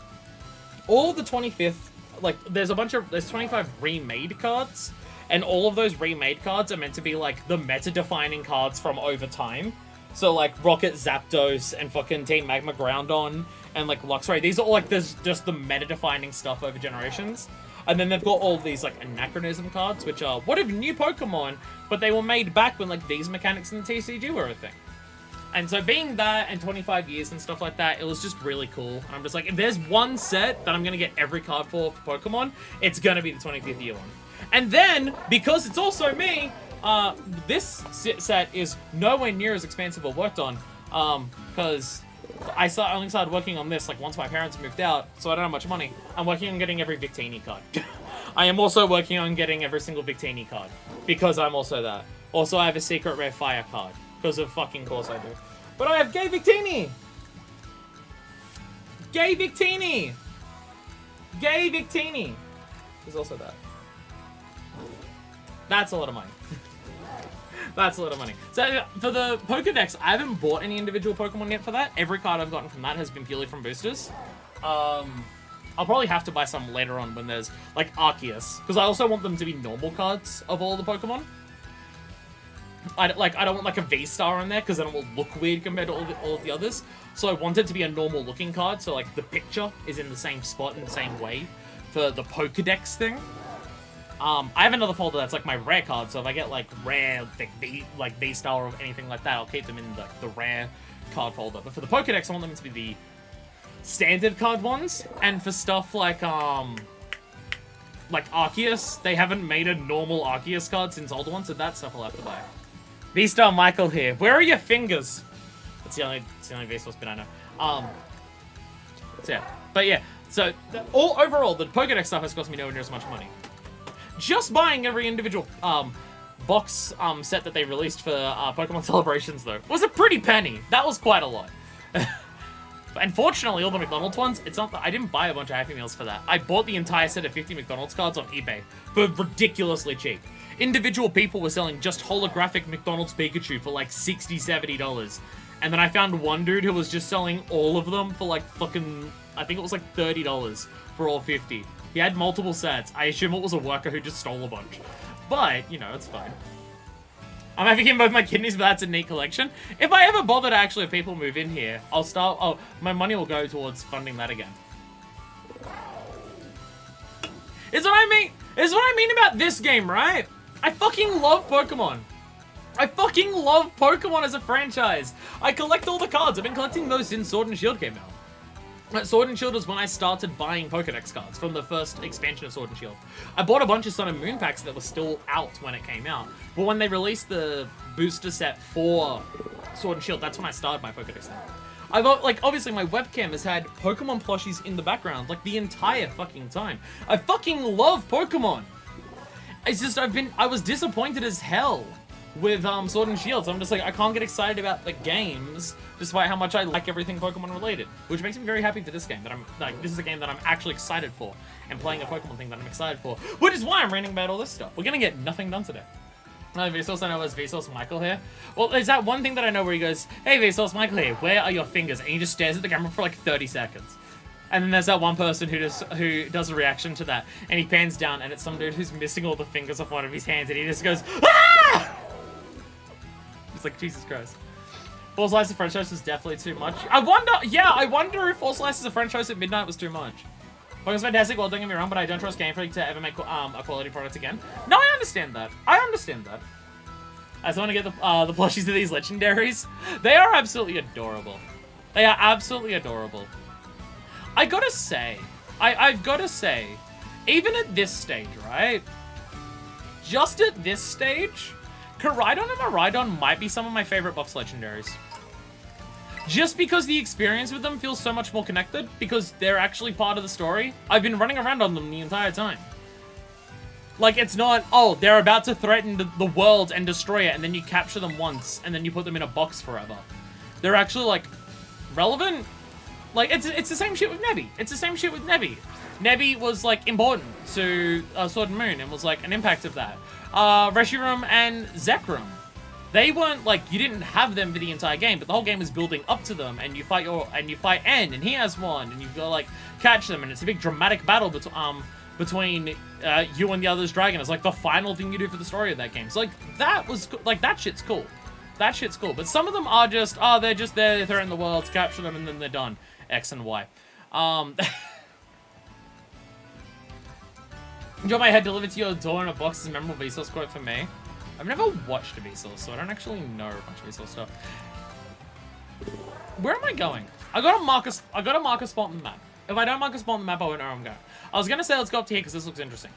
S1: all of the 25th, like there's 25 remade cards, and all of those remade cards are meant to be like the meta-defining cards from over time. So like Rocket Zapdos and fucking Team Magma Groudon and like Luxray, these are all like there's just the meta-defining stuff over generations. And then they've got all these like anachronism cards, which are what if new Pokemon, but they were made back when like these mechanics in the TCG were a thing. And so being that and 25 years and stuff like that, it was just really cool. And I'm just like, if there's one set that I'm gonna get every card for Pokemon, it's gonna be the 25th year one. And then, because it's also me, this set is nowhere near as expensive or worked on, because I only started working on this like once my parents moved out, so I don't have much money. I'm working on getting every Victini card. I am also working on getting every single Victini card, because I'm also that. Also, I have a secret rare fire card, because of fucking course I do. But I have Gay Victini! Gay Victini! Gay Victini! There's also that. That's a lot of money. That's a lot of money. So for the Pokedex, I haven't bought any individual Pokemon yet for that. Every card I've gotten from that has been purely from boosters. I'll probably have to buy some later on when there's like Arceus, because I also want them to be normal cards of all the Pokemon. I don't want like a V-Star in there because then it will look weird compared to all of the others. So I want it to be a normal looking card, so like the picture is in the same spot in the same way for the Pokedex thing. I have another folder that's like my rare card, so if I get like rare, like V-Star or anything like that, I'll keep them in the rare card folder. But for the Pokedex, I want them to be the standard card ones. And for stuff like Arceus, they haven't made a normal Arceus card since older ones, so that stuff I'll have to buy. V-Star Michael here. Where are your fingers? That's the only V-Star spin I know. So yeah. But yeah, so overall, the Pokedex stuff has cost me nowhere near as much money. Just buying every individual box set that they released for Pokemon Celebrations, though, was a pretty penny. That was quite a lot. But unfortunately, all the McDonald's ones, it's not that I didn't buy a bunch of Happy Meals for that. I bought the entire set of 50 McDonald's cards on eBay for ridiculously cheap. Individual people were selling just holographic McDonald's Pikachu for like $60, $70. And then I found one dude who was just selling all of them for like fucking, I think it was like $30 for all 50. He had multiple sets. I assume it was a worker who just stole a bunch. But, you know, it's fine. I'm having him both my kidneys, but that's a neat collection. If I ever bother to actually have people move in here, I'll start, oh, my money will go towards funding that again. Is what I mean about this game, right? I fucking love Pokemon. I fucking love Pokemon as a franchise. I collect all the cards. I've been collecting those since Sword and Shield came out. Sword and Shield is when I started buying Pokedex cards from the first expansion of Sword and Shield. I bought a bunch of Sun and Moon packs that were still out when it came out. But when they released the booster set for Sword and Shield, that's when I started my Pokedex thing. I've, like, obviously my webcam has had Pokemon plushies in the background, like, the entire fucking time. I fucking love Pokemon! It's just, I was disappointed as hell with Sword and Shield, so I'm just like, I can't get excited about the games, despite how much I like everything Pokemon related. Which makes me very happy for this game, that I'm, like, this is a game that I'm actually excited for, and playing a Pokemon thing that I'm excited for, which is why I'm ranting about all this stuff. We're gonna get nothing done today. Vsauce, I know it's Vsauce Michael here. Well, there's that one thing that I know where he goes, hey Vsauce Michael here, where are your fingers? And he just stares at the camera for like 30 seconds. And then there's that one person who does a reaction to that, and he pans down, and it's some dude who's missing all the fingers off one of his hands, and he just goes, ah! It's like, Jesus Christ. 4 Slices of French Toast is definitely too much. I wonder if 4 Slices of French Toast at midnight was too much. Pokemon's fantastic, well, don't get me wrong, but I don't trust Game Freak to ever make a quality product again. No, I understand that. I understand that. I just want to get the plushies of these legendaries. They are absolutely adorable. They are absolutely adorable. I gotta say, I've gotta say, even at this stage, right? Just at this stage, Koraidon and Miraidon might be some of my favorite box legendaries. Just because the experience with them feels so much more connected, because they're actually part of the story. I've been running around on them the entire time. Like, it's not, oh, they're about to threaten the world and destroy it, and then you capture them once, and then you put them in a box forever. They're actually, like, relevant. Like, it's the same shit with Nebby. It's the same shit with Nebby. Nebby was, like, important to Sword and Moon, and was, like, an impact of that. Reshiram and Zekrom. They weren't, like, you didn't have them for the entire game, but the whole game is building up to them, and you fight N, and he has one, and you've got to, like, catch them, and it's a big dramatic battle between you and the other's dragon. It's, like, the final thing you do for the story of that game. So, like, that shit's cool. That shit's cool. But some of them are just, oh, they're just there, they threaten the world, capture them, and then they're done. X and Y. Do you want my head delivered to your door in a box as a memorable Vsauce quote for me? I've never watched a Vsauce, so I don't actually know a bunch of Vsauce stuff. Where am I going? I gotta mark a spot on the map. If I don't mark a spot on the map, I won't know where I'm going. I was gonna say let's go up to here because this looks interesting.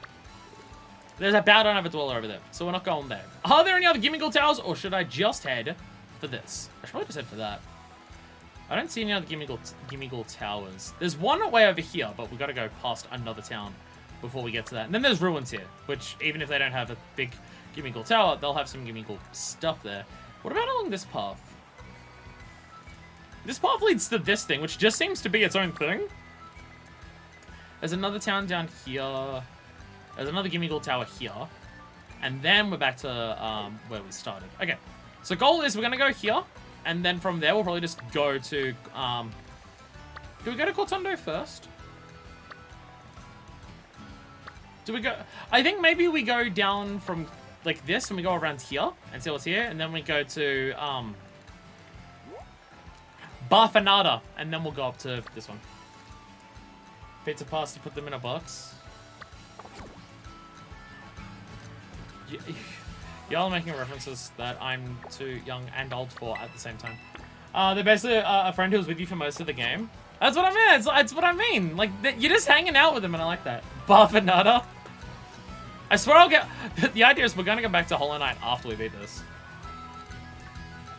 S1: There's a Bowdon of a Dweller over there, so we're not going there. Are there any other Gimmighoul Towers, or should I just head for this? I should probably just head for that. I don't see any other Gimmighoul Towers. There's one way over here, but we gotta go past another town before we get to that. And then there's ruins here, which even if they don't have a big Gimmighoul Tower, they'll have some Gimmighoul stuff there. What about along this path? This path leads to this thing, which just seems to be its own thing. There's another town down here. There's another Gimmighoul Tower here. And then we're back to where we started. Okay, so goal is we're going to go here. And then from there, we'll probably just go to... do we go to Cortondo first? Do we go... I think maybe we go down from... like this, and we go around here and see what's here, and then we go to Barfanada, and then we'll go up to this one. Pizza pasta, put them in a box. Y'all are making references that I'm too young and old for at the same time. They're basically a friend who was with you for most of the game. That's what I mean. It's what I mean. Like, you're just hanging out with them, and I like that. Barfanada. I swear I'll get... The idea is we're going to go back to Hollow Knight after we beat this.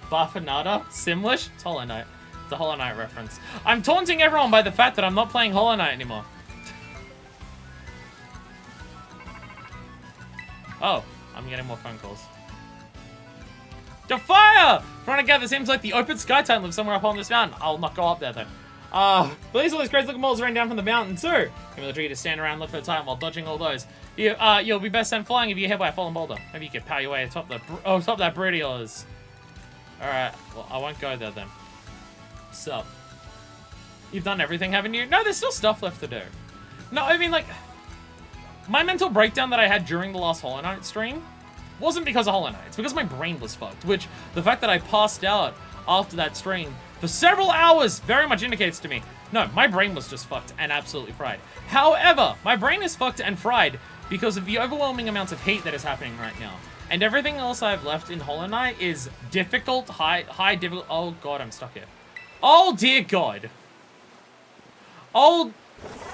S1: Barfanada? Simlish? It's Hollow Knight. It's a Hollow Knight reference. I'm taunting everyone by the fact that I'm not playing Hollow Knight anymore. Oh, I'm getting more phone calls. The fire! From what I gather, seems like the open sky titan lives somewhere up on this mountain. I'll not go up there, though. But these all these crazy looking balls rain down from the mountain too. Give me the tree to stand around, look for the time while dodging all those. You'll be best sent flying if you get hit by a fallen boulder. Maybe you could power your way atop that brood of yours. Alright, well, I won't go there then. So, you've done everything, haven't you? No, there's still stuff left to do. No, I mean, like, my mental breakdown that I had during the last Hollow Knight stream wasn't because of Hollow Knight. It's because my brain was fucked, which the fact that I passed out after that stream for several hours very much indicates to me, no, my brain was just fucked and absolutely fried. However, my brain is fucked and fried because of the overwhelming amounts of heat that is happening right now. And everything else I have left in Hollow Knight is difficult, high difficult. Oh god, I'm stuck here. Oh dear god. Oh,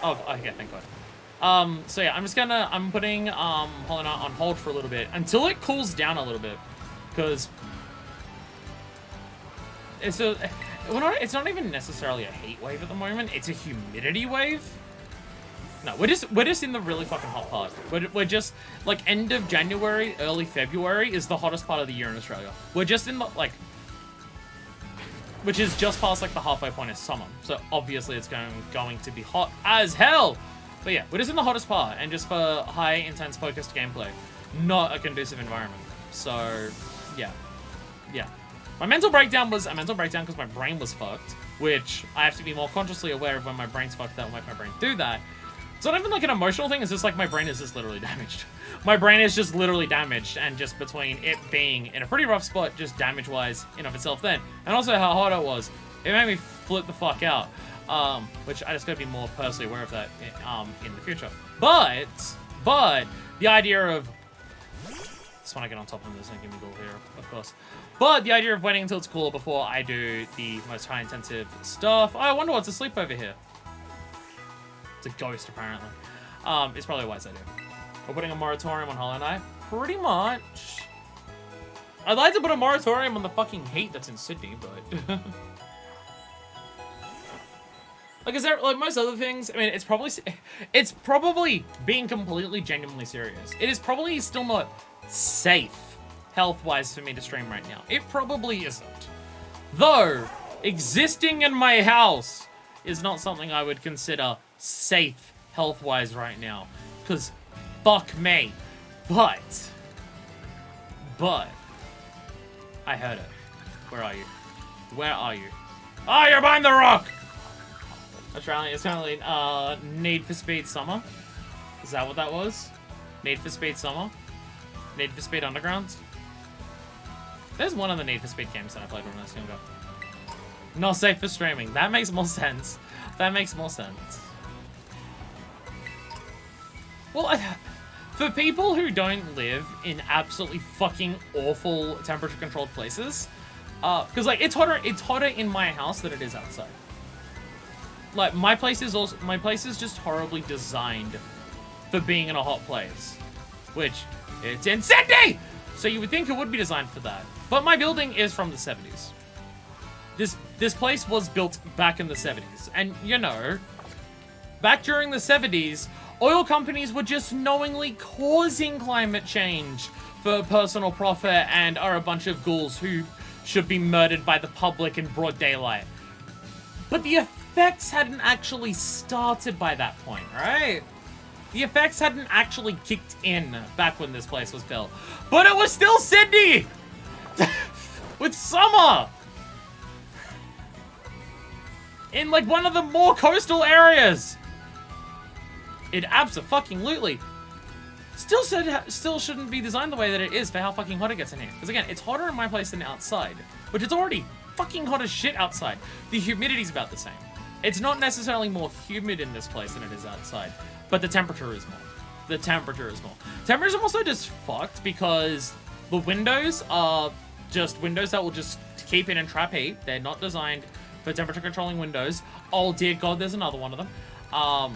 S1: okay, thank god. So yeah, I'm putting Hollow Knight on hold for a little bit until it cools down a little bit, because it's not even necessarily a heat wave at the moment. It's a humidity wave. No, we're just in the really fucking hot part. We're just like end of January, early February is the hottest part of the year in Australia. We're just in the like, which is just past like the halfway point of summer. So obviously it's going to be hot as hell. But yeah, we're just in the hottest part, and just for high, intense, focused gameplay, not a conducive environment. So yeah. My mental breakdown was a mental breakdown because my brain was fucked, which I have to be more consciously aware of when my brain's fucked. That will make my brain do that. It's not even like an emotional thing, it's just like my brain is just literally damaged. My brain is just literally damaged, and just between it being in a pretty rough spot, just damage-wise in of itself then, and also how hot it was, it made me flip the fuck out. Which I just gotta be more personally aware of that in the future. But the idea of, just want to get on top of this and give me a goal here, of course. But the idea of waiting until it's cooler before I do the most high-intensive stuff. Oh, I wonder what's asleep over here. It's a ghost, apparently. It's probably a wise idea. We're putting a moratorium on Hollow Knight. Pretty much. I'd like to put a moratorium on the fucking hate that's in Sydney, but... like, is there, like, most other things, I mean, it's probably being completely, genuinely serious. It is probably still not safe, health-wise, for me to stream right now. It probably isn't. Though, existing in my house is not something I would consider safe health-wise right now, because fuck me. But I heard it. Where are you? Where are you? Oh, you're behind the rock! It's currently Need for Speed Summer. Is that what that was? Need for Speed Summer? Need for Speed Underground? There's one of the Need for Speed games that I played when I was younger. Not safe for streaming. That makes more sense. That makes more sense. Well, for people who don't live in absolutely fucking awful temperature-controlled places, because like it's hotter in my house than it is outside. Like my place is just horribly designed for being in a hot place, which it's in Sydney, so you would think it would be designed for that. But my building is from the 70s. This place was built back in the 70s, and you know, back during the 70s, oil companies were just knowingly causing climate change for personal profit and are a bunch of ghouls who should be murdered by the public in broad daylight. But the effects hadn't actually started by that point, right? The effects hadn't actually kicked in back when this place was built. But it was still Sydney! With summer! In like one of the more coastal areas! It abso-fucking-lutely still shouldn't be designed the way that it is for how fucking hot it gets in here. Because again, it's hotter in my place than outside, which it's already fucking hot as shit outside. The humidity's about the same. It's not necessarily more humid in this place than it is outside, but the temperature is more. The temperature is more. Temperatures are also just fucked because the windows are just windows that will just keep in and trap heat. They're not designed for temperature controlling windows. Oh dear god, there's another one of them. Oh!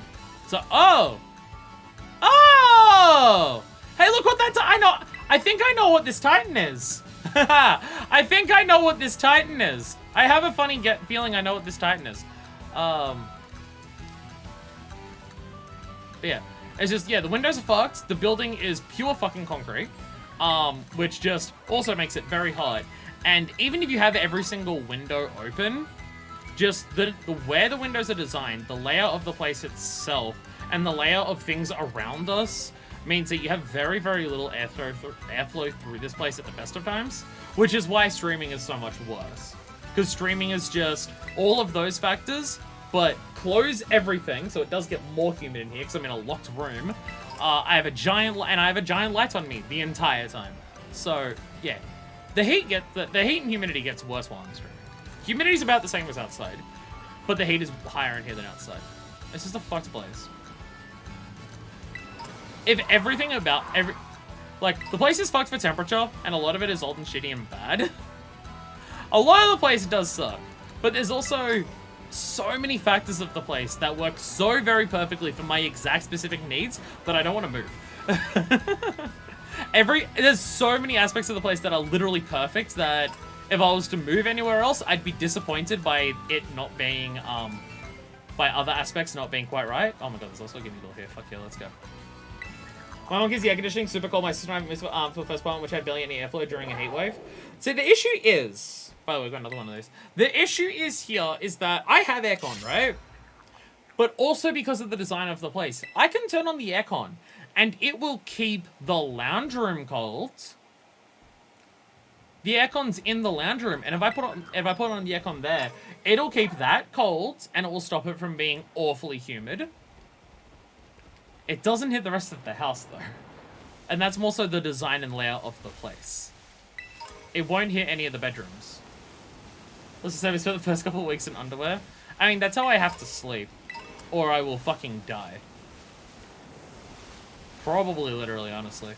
S1: Hey, look what that's... I think I know what this Titan is. I think I know what this Titan is. I have a funny feeling I know what this Titan is. But yeah. It's just, yeah, the windows are fucked. The building is pure fucking concrete. Which just also makes it very hot. And even if you have every single window open, just the where the windows are designed, the layout of the place itself, and the layout of things around us means that you have very, very little airflow through this place at the best of times, which is why streaming is so much worse. Because streaming is just all of those factors, but close everything, so it does get more humid in here, because I'm in a locked room. I have a giant light on me the entire time. So, yeah. The heat and humidity gets worse while I'm streaming. Humidity's about the same as outside, but the heat is higher in here than outside. It's just a fucked place. If everything about like, the place is fucked for temperature, and a lot of it is old and shitty and bad. A lot of the place does suck, but there's also so many factors of the place that work so very perfectly for my exact specific needs that I don't want to move. There's so many aspects of the place that are literally perfect that if I was to move anywhere else, I'd be disappointed by it not being, by other aspects not being quite right. Oh my god, there's also a gimme door here. Fuck yeah, let's go. My mom keeps the air conditioning super cold. My sister and I missed for the first part, which had barely any airflow during a heat wave. So the issue is, by the way, we've got another one of those. The issue is that I have aircon, right? But also because of the design of the place, I can turn on the aircon and it will keep the lounge room cold. The aircon's in the lounge room, and if I put on the aircon there, it'll keep that cold and it will stop it from being awfully humid. It doesn't hit the rest of the house though. And that's more so the design and layout of the place. It won't hit any of the bedrooms. Let's just say we spent the first couple of weeks in underwear. I mean, that's how I have to sleep. Or I will fucking die. Probably literally, honestly.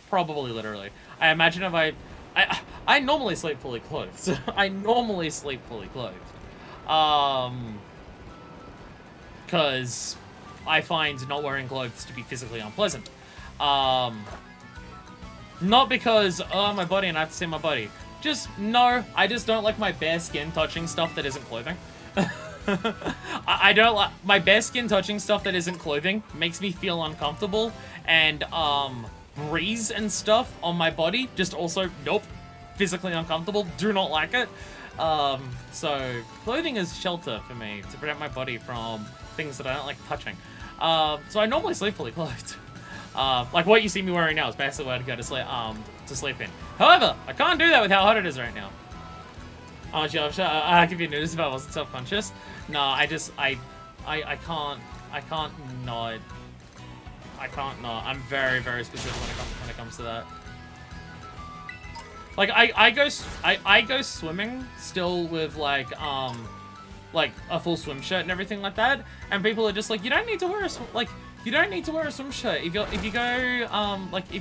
S1: Probably literally. I imagine if I normally sleep fully clothed. I normally sleep fully clothed. Because I find not wearing clothes to be physically unpleasant. Not because, oh, my body and I have to see my body. Just, no, I just don't like my bare skin touching stuff that isn't clothing. I don't like, my bare skin touching stuff that isn't clothing makes me feel uncomfortable, and, breeze and stuff on my body, just also, nope, physically uncomfortable, do not like it. So, clothing is shelter for me, to protect my body from things that I don't like touching. So I normally sleep fully clothed. Like what you see me wearing now is basically what I'd go to sleep in. However, I can't do that with how hot it is right now. Oh, sure, I'll give you notice if I wasn't self-conscious. No, I can't not. I'm very, very specific when it comes to that. Like, I go swimming still with, like a full swim shirt and everything like that, and people are just like, you don't need to wear a swim shirt. If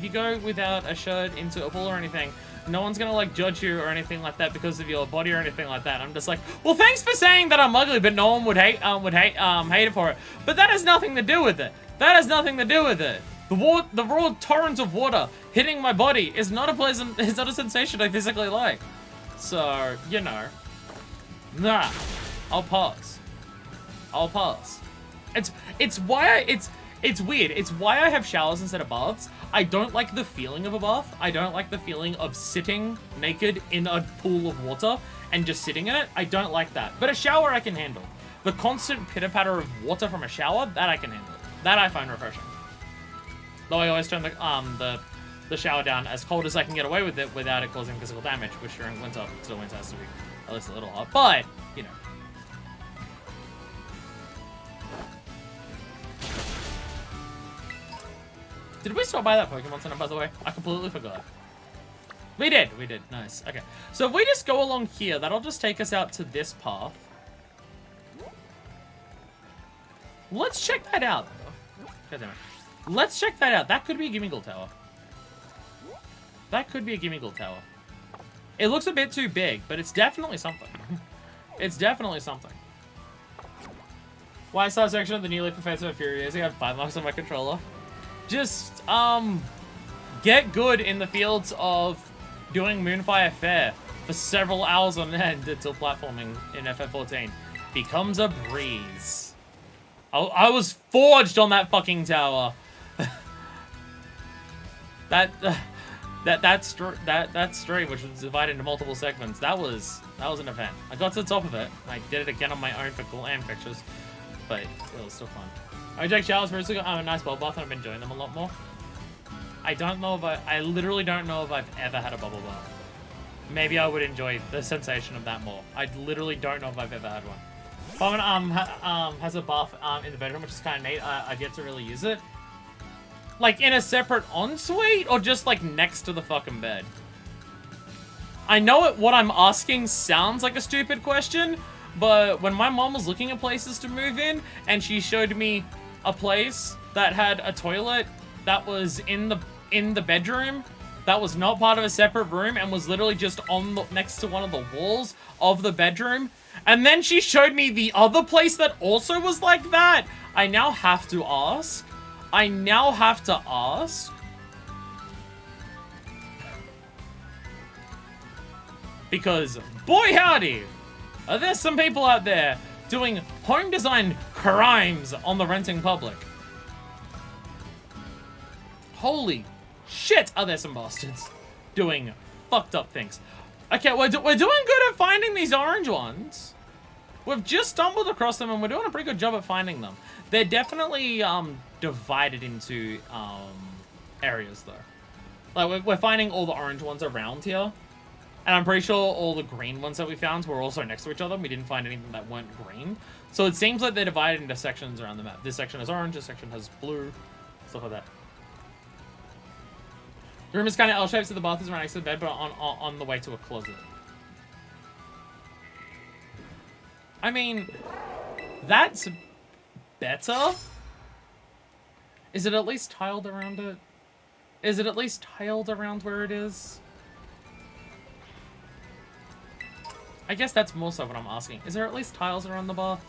S1: you go without a shirt into a pool or anything, no one's gonna like judge you or anything like that because of your body or anything like that. I'm just like, well, thanks for saying that I'm ugly, but no one would hate it for it. But that has nothing to do with it. That has nothing to do with it. The raw torrent of water hitting my body is not a sensation I physically like. So, you know. Nah. I'll pass. It's weird. It's why I have showers instead of baths. I don't like the feeling of a bath. I don't like the feeling of sitting naked in a pool of water and just sitting in it. I don't like that. But a shower I can handle. The constant pitter-patter of water from a shower, that I can handle. That I find refreshing. Though I always turn the shower down as cold as I can get away with it without it causing physical damage, which during winter, still winter has to be at least a little hot. But, you know. Did we stop by that Pokemon Center, by the way? I completely forgot. We did. Nice. Okay. So if we just go along here, that'll just take us out to this path. Let's check that out. God damn it. Let's check that out. That could be a Gimmighoul Tower. That could be a Gimmighoul Tower. It looks a bit too big, but it's definitely something. It's definitely something. Why start section of the newly Professor Furious? I have 5 marks on my controller. Just, get good in the fields of doing Moonfire Fair for several hours on end until platforming in FF14 becomes a breeze. I was forged on that fucking tower. That stream, which was divided into multiple segments, that was an event. I got to the top of it. I did it again on my own for cool and pictures, but it was still fun. I take showers for a nice bubble bath, and I've been enjoying them a lot more. I literally don't know if I've ever had a bubble bath. Maybe I would enjoy the sensation of that more. I literally don't know if I've ever had one. Pokémon has a bath in the bedroom, which is kind of neat. I've yet to really use it. Like in a separate ensuite, or just like next to the fucking bed? I know what I'm asking sounds like a stupid question, but when my mom was looking at places to move in, and she showed me a place that had a toilet that was in the bedroom, that was not part of a separate room, and was literally just next to one of the walls of the bedroom, and then she showed me the other place that also was like that, I now have to ask. Because, boy howdy, are there some people out there doing home design crimes on the renting public. Holy shit, are there some bastards doing fucked up things. Okay, we're doing good at finding these orange ones. We've just stumbled across them, and we're doing a pretty good job at finding them. They're definitely divided into areas, though. Like, we're finding all the orange ones around here. And I'm pretty sure all the green ones that we found were also next to each other. We didn't find anything that weren't green. So it seems like they're divided into sections around the map. This section has orange, this section has blue, stuff like that. The room is kind of L-shaped, so the bath is right next to the bed, but on the way to a closet. I mean, that's better. Is it at least tiled around it? Is it at least tiled around where it is? I guess that's more so what I'm asking. Is there at least tiles around the bath?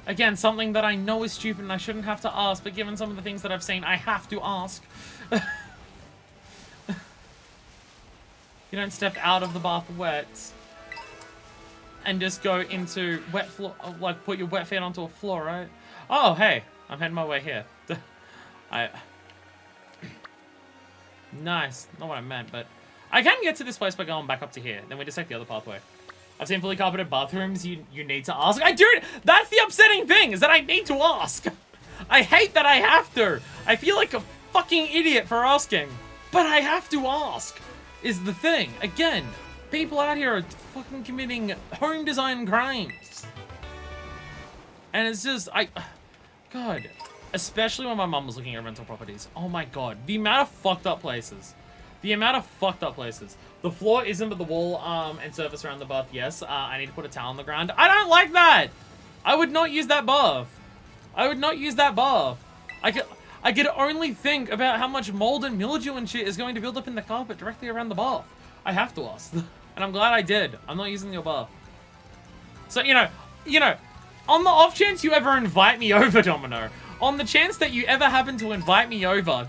S1: Again, something that I know is stupid and I shouldn't have to ask, but given some of the things that I've seen, I have to ask. You don't step out of the bath wet and just go into wet floor, like put your wet feet onto a floor, right? Oh, hey, I'm heading my way here. Nice, not what I meant, but I can get to this place by going back up to here. Then we just take the other pathway. I've seen fully carpeted bathrooms. You need to ask. I do. That's the upsetting thing, is that I need to ask. I hate that I have to. I feel like a fucking idiot for asking, but I have to ask. Is the thing. Again, people out here are fucking committing home design crimes. And it's just, God. Especially when my mum was looking at rental properties. Oh my god. The amount of fucked up places. The amount of fucked up places. The floor isn't, but the wall and surface around the bath, yes. I need to put a towel on the ground. I don't like that! I would not use that bath. I would not use that bath. I could only think about how much mold and mildew and shit is going to build up in the carpet directly around the bath. I have to ask. And I'm glad I did. I'm not using your bath. So, you know, on the off chance you ever invite me over, Domino, on the chance that you ever happen to invite me over,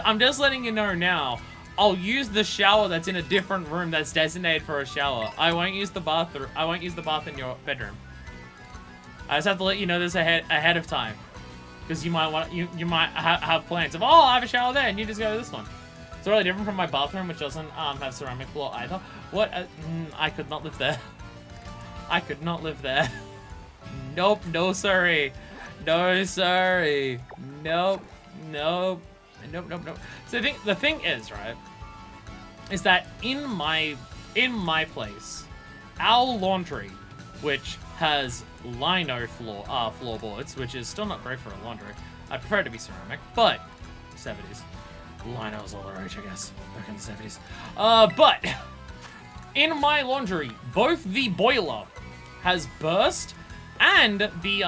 S1: I'm just letting you know now, I'll use the shower that's in a different room that's designated for a shower. I won't use the bathroom. I won't use the bath in your bedroom. I just have to let you know this ahead of time, because you might want you might have plans of, oh, I have a shower there, and you just go to this one. It's really different from my bathroom, which doesn't have ceramic floor either. What? I could not live there. I could not live there. Nope. No sorry. No sorry. Nope. Nope. Nope, nope, nope. So the thing is, right, is that in my place, our laundry, which has lino floorboards, which is still not great for a laundry. I prefer it to be ceramic, but 70s. Lino's all the rage, I guess, back in the 70s. But in my laundry, both the boiler has burst and the do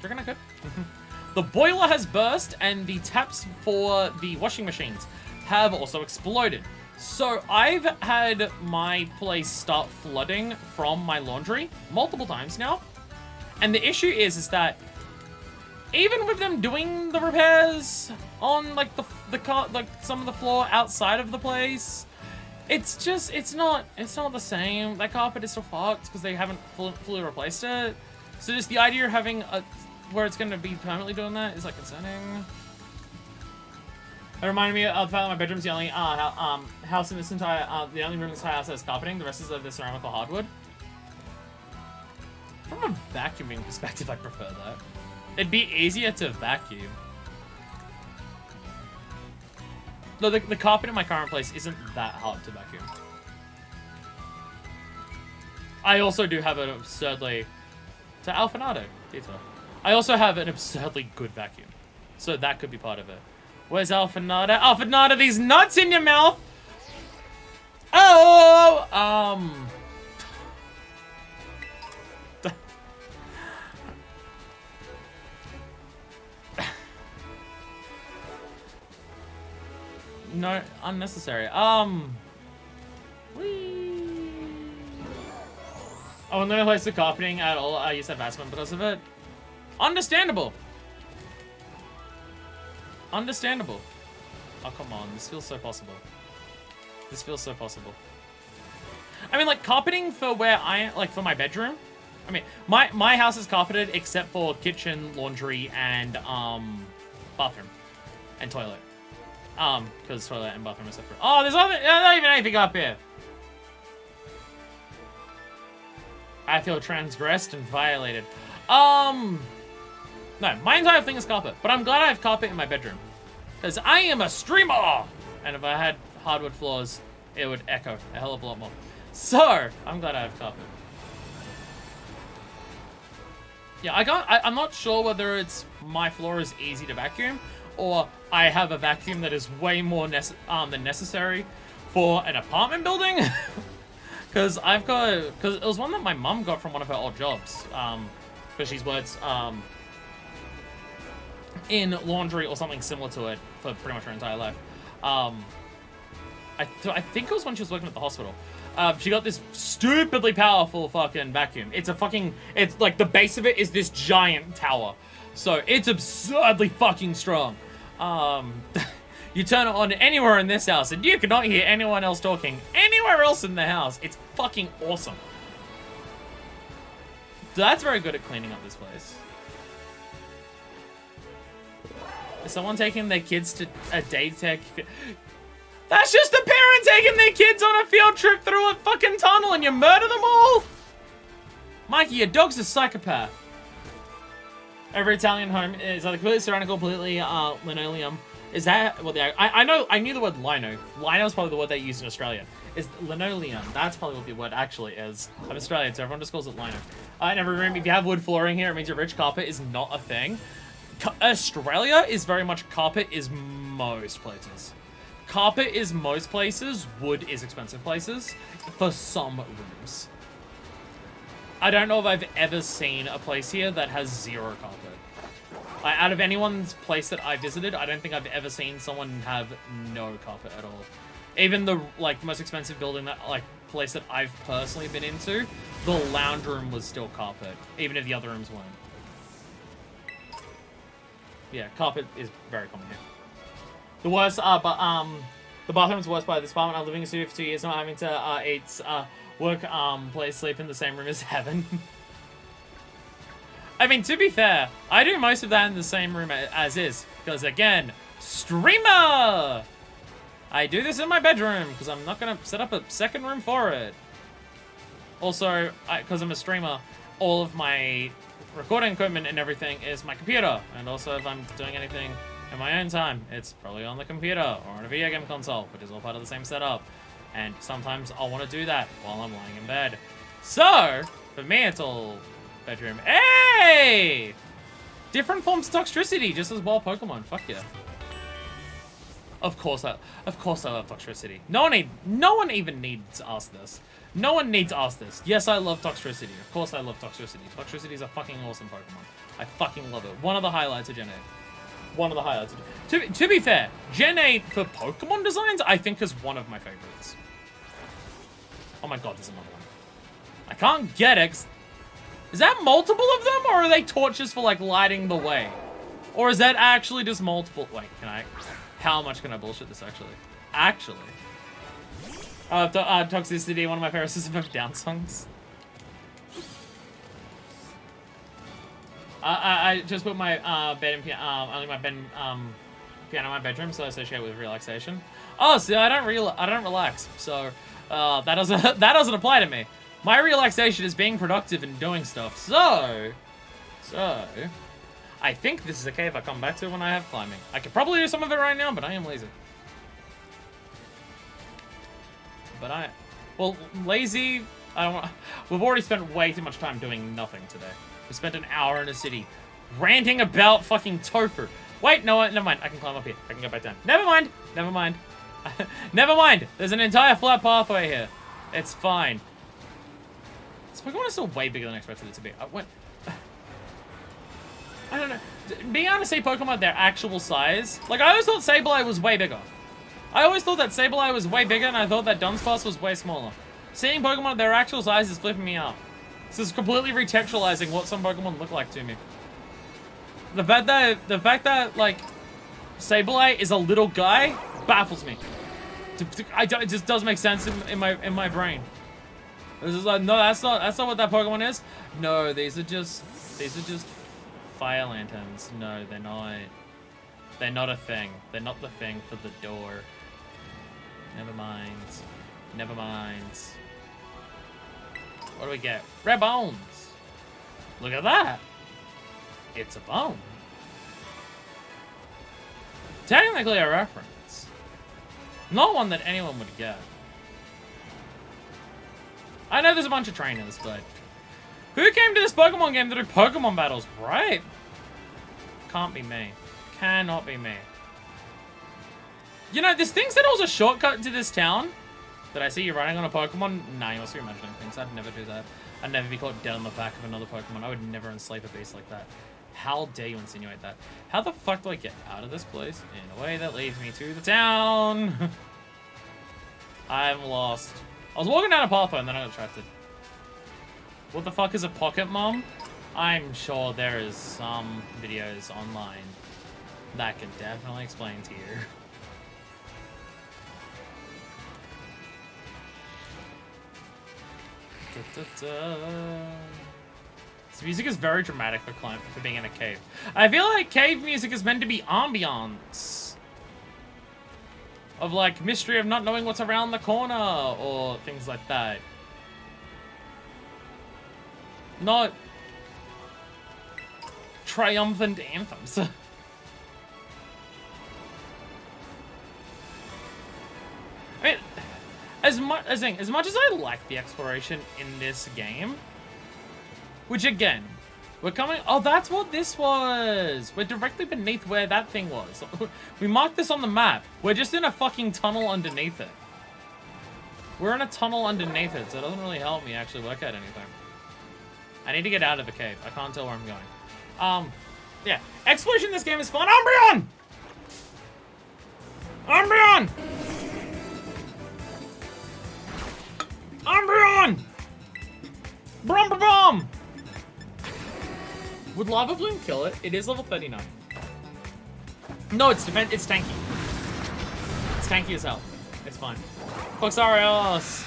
S1: you reckon I could? The boiler has burst, and the taps for the washing machines have also exploded. So I've had my place start flooding from my laundry multiple times now. And the issue is that even with them doing the repairs on like some of the floor outside of the place, it's not the same. That carpet is still fucked because they haven't fully replaced it. So just the idea of having where it's going to be permanently doing that is like concerning. It reminded me of the fact that my bedroom's the only house in this entire, the only room in this entire house that has carpeting. The rest is of the ceramic or hardwood. From a vacuuming perspective, I prefer that. It'd be easier to vacuum. No, the carpet in my current place isn't that hard to vacuum. I also do have an absurdly... To Alfinado, detour. I also have an absurdly good vacuum. So that could be part of it. Where's Alfinado? Alfinado, these nuts in your mouth! Oh! No, unnecessary. Whee. Oh, I'm gonna place the carpeting at all. I used to have asthma because of it. Understandable. Understandable. Oh, come on. This feels so possible. This feels so possible. I mean, like, carpeting for where like, for my bedroom. I mean, my house is carpeted except for kitchen, laundry, and, bathroom. And toilet. Because toilet and bathroom are separate. Oh, there's not even anything up here. I feel transgressed and violated. No, my entire thing is carpet. But I'm glad I have carpet in my bedroom. Because I am a streamer! And if I had hardwood floors, it would echo a hell of a lot more. So, I'm glad I have carpet. Yeah, I'm not sure whether it's my floor is easy to vacuum, or I have a vacuum that is way more than necessary for an apartment building. Because because it was one that my mum got from one of her old jobs. Because she's worked in laundry or something similar to it for pretty much her entire life. I think it was when she was working at the hospital. She got this stupidly powerful fucking vacuum. It's like the base of it is this giant tower. So it's absurdly fucking strong. You turn it on anywhere in this house and you cannot hear anyone else talking anywhere else in the house. It's fucking awesome. That's very good at cleaning up this place. Is someone taking their kids to a day tech? That's just a parent taking their kids on a field trip through a fucking tunnel and you murder them all? Mikey, your dog's a psychopath. Every Italian home is either completely ceramic or completely linoleum. Is that what they? I knew the word lino. Lino is probably the word they use in Australia. Is linoleum? That's probably what the word actually is. I'm Australian, so everyone just calls it lino. In every room, if you have wood flooring here, it means your rich carpet is not a thing. Australia is very much carpet is most places. Carpet is most places. Wood is expensive places for some rooms. I don't know if I've ever seen a place here that has zero carpet. Out of anyone's place that I visited, I don't think I've ever seen someone have no carpet at all. Even the most expensive building place that I've personally been into, the lounge room was still carpet, even if the other rooms weren't. Yeah, carpet is very common here. The worst, the bathroom's worst by this apartment. I'm living in a studio for 2 years, not having to eat, work, play, sleep in the same room as heaven. I mean, to be fair, I do most of that in the same room as is. Because, again, streamer! I do this in my bedroom, because I'm not going to set up a second room for it. Also, because I'm a streamer, all of my recording equipment and everything is my computer. And also, if I'm doing anything in my own time, it's probably on the computer or on a video game console, which is all part of the same setup. And sometimes I'll want to do that while I'm lying in bed. So, for me, it's all bedroom. Hey! Different forms of toxicity, just as well Pokemon. Fuck yeah. Of course I love toxicity. No one even needs to ask this. No one needs to ask this. Yes, I love toxicity. Of course I love toxicity. Toxicity is a fucking awesome Pokemon. I fucking love it. One of the highlights of Gen 8. One of the highlights. To be fair, Gen 8 for Pokemon designs, I think is one of my favorites. Oh my god, there's another one. I can't get it. Is that multiple of them, or are they torches for, lighting the way? Or is that actually just multiple? Wait, how much can I bullshit this, actually? Toxicity, one of my favorite System of Down songs. I just put my bed in only my bed piano in my bedroom, so I associate with relaxation. Oh, see, I don't relax, so that doesn't apply to me. My relaxation is being productive and doing stuff. So, I think this is a cave I come back to when I have climbing. I could probably do some of it right now, but I am lazy. Well, lazy. I don't want. We've already spent way too much time doing nothing today. We spent an hour in a city, ranting about fucking tofu. Wait, no, never mind. I can climb up here. I can go back down. Never mind. Never mind. Never mind. There's an entire flat pathway here. It's fine. This Pokemon is still way bigger than I expected it to be. I don't know. Being able to see Pokemon their actual size, like I always thought Sableye was way bigger. I always thought that Sableye was way bigger, and I thought that Dunsparce was way smaller. Seeing Pokemon their actual size is flipping me out. This is completely retextualizing what some Pokemon look like to me. The fact that like Sableye is a little guy baffles me. It just doesn't make sense in my brain. This is like, no, that's not what that Pokemon is. No, these are just fire lanterns. No, they're not. They're not a thing. They're not the thing for the door. Never mind. Never mind. What do we get? Rare bones. Look at that. It's a bone. Technically a reference. Not one that anyone would get. I know there's a bunch of trainers, but who came to this Pokemon game to do Pokemon battles, right? Can't be me. Cannot be me. You know, there's things that was a shortcut to this town. Did I see you running on a Pokemon? Nah, you must be imagining things. I'd never do that. I'd never be caught dead on the back of another Pokemon. I would never enslave a beast like that. How dare you insinuate that? How the fuck do I get out of this place in a way that leads me to the town? I'm lost. I was walking down a pathway and then I got attracted. What the fuck is a Pocket Mom? I'm sure there is some videos online that can definitely explain to you. This music is very dramatic for being in a cave. I feel like cave music is meant to be ambiance. Of like mystery of not knowing what's around the corner or things like that. Not triumphant anthems. I mean, as much as I like the exploration in this game, which again, we're coming. Oh, that's what this was. We're directly beneath where that thing was. We marked this on the map. We're just in a fucking tunnel underneath it. We're in a tunnel underneath it, so it doesn't really help me actually work out anything. I need to get out of the cave. I can't tell where I'm going. Yeah. Exploration in this game is fun. Umbreon! Umbreon! Umbreon! Bomb! Would Lava Bloom kill it? It is level 39. No, it's tanky. It's tanky as hell. It's fine. Foxarios!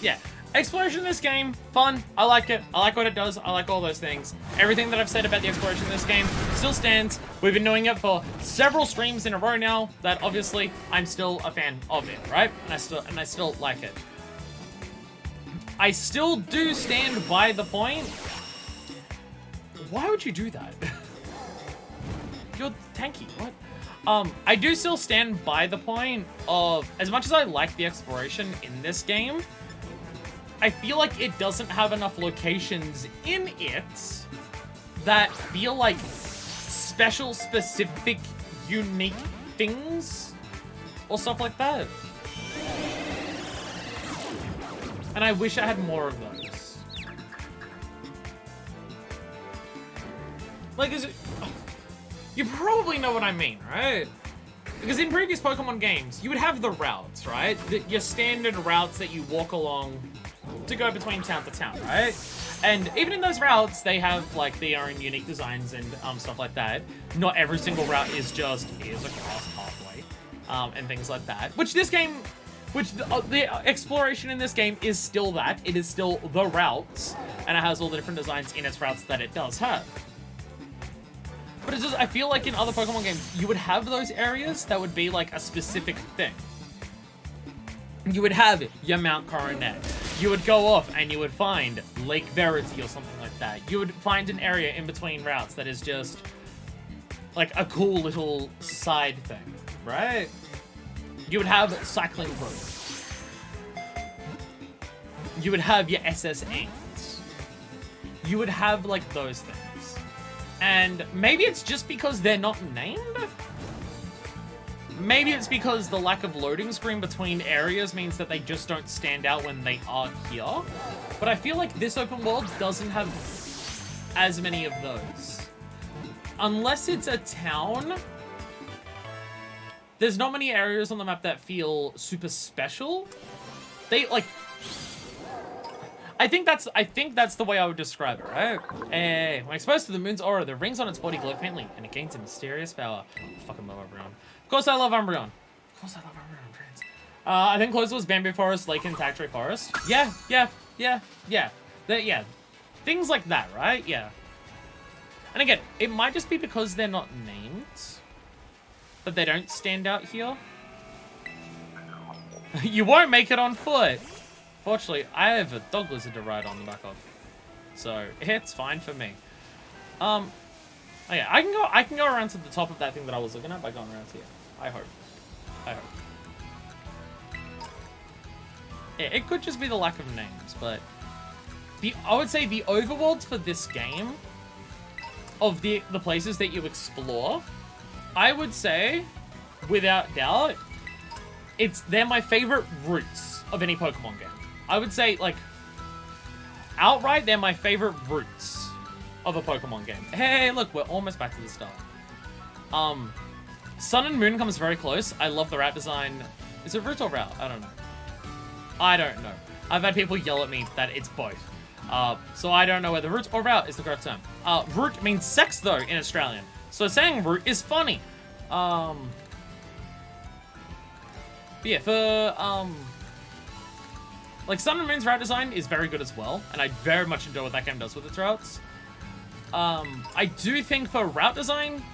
S1: Yeah. Exploration in this game, fun. I like it. I like what it does. I like all those things. Everything that I've said about the exploration in this game still stands. We've been doing it for several streams in a row now. That obviously I'm still a fan of it, right? And I still like it. I still do stand by the point. Why would you do that? You're tanky. What? I do still stand by the point of, as much as I like the exploration in this game, I feel like it doesn't have enough locations in it that feel like special, specific, unique things or stuff like that. And I wish I had more of those. Like, you probably know what I mean, right? Because in previous Pokemon games, you would have the routes, right? Your standard routes that you walk along to go between town to town, right? And even in those routes, they have like their own unique designs and stuff like that. Not every single route is just, here's a grass pathway, and things like that. Which this game, the exploration in this game is still that. It is still the routes, and it has all the different designs in its routes that it does have. But it's just, I feel like in other Pokemon games, you would have those areas that would be like a specific thing. You would have your Mount Coronet. You would go off and you would find Lake Verity or something like that. You would find an area in between routes that is just like a cool little side thing, right? You would have Cycling Road. You would have your SS Ains. You would have like those things. And maybe it's just because they're not named? Maybe it's because the lack of loading screen between areas means that they just don't stand out when they are here. But I feel like this open world doesn't have as many of those. Unless it's a town, there's not many areas on the map that feel super special. They, like... I think that's the way I would describe it, right? Hey, when exposed to the moon's aura, the rings on its body glow faintly, and it gains a mysterious power. I fucking love Umbreon. Of course I love Umbreon. Of course I love Umbreon, friends. I think close was Bamboo Forest, Lake, and Tactree Forest. Yeah. Things like that, right? Yeah. And again, it might just be because they're not named, but they don't stand out here. You won't make it on foot. Fortunately, I have a dog lizard to ride on the back of, so it's fine for me. Oh yeah, I can go around to the top of that thing that I was looking at by going around here. I hope. Yeah, it could just be the lack of names, but I would say the overworlds for this game, of the places that you explore, I would say, without doubt, they're my favorite routes of any Pokemon game. I would say, like, outright, they're my favorite routes of a Pokemon game. Hey, look, we're almost back to the start. Sun and Moon comes very close. I love the route design. Is it route or route? I don't know. I've had people yell at me that it's both. So I don't know whether route or route is the correct term. Route means sex, though, in Australian. So saying route is funny. But yeah, for, like, Sun and Moon's route design is very good as well, and I very much enjoy what that game does with its routes. I do think for route design,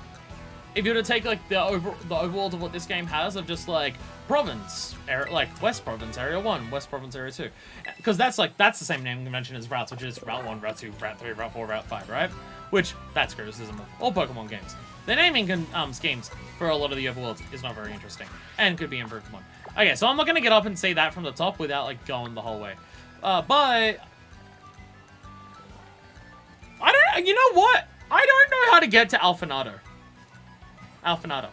S1: if you were to take, like, the overworld of what this game has of just, like, province, like, West Province, Area 1, West Province, Area 2. Because that's the same naming convention as routes, which is Route 1, Route 2, Route 3, Route 4, Route 5, right? Which, that's criticism of all Pokemon games. The naming schemes for a lot of the overworlds is not very interesting, and could be improved upon. Okay, so I'm not going to get up and say that from the top without, like, going the whole way. But... you know what? I don't know how to get to Alphanado. Alphanado.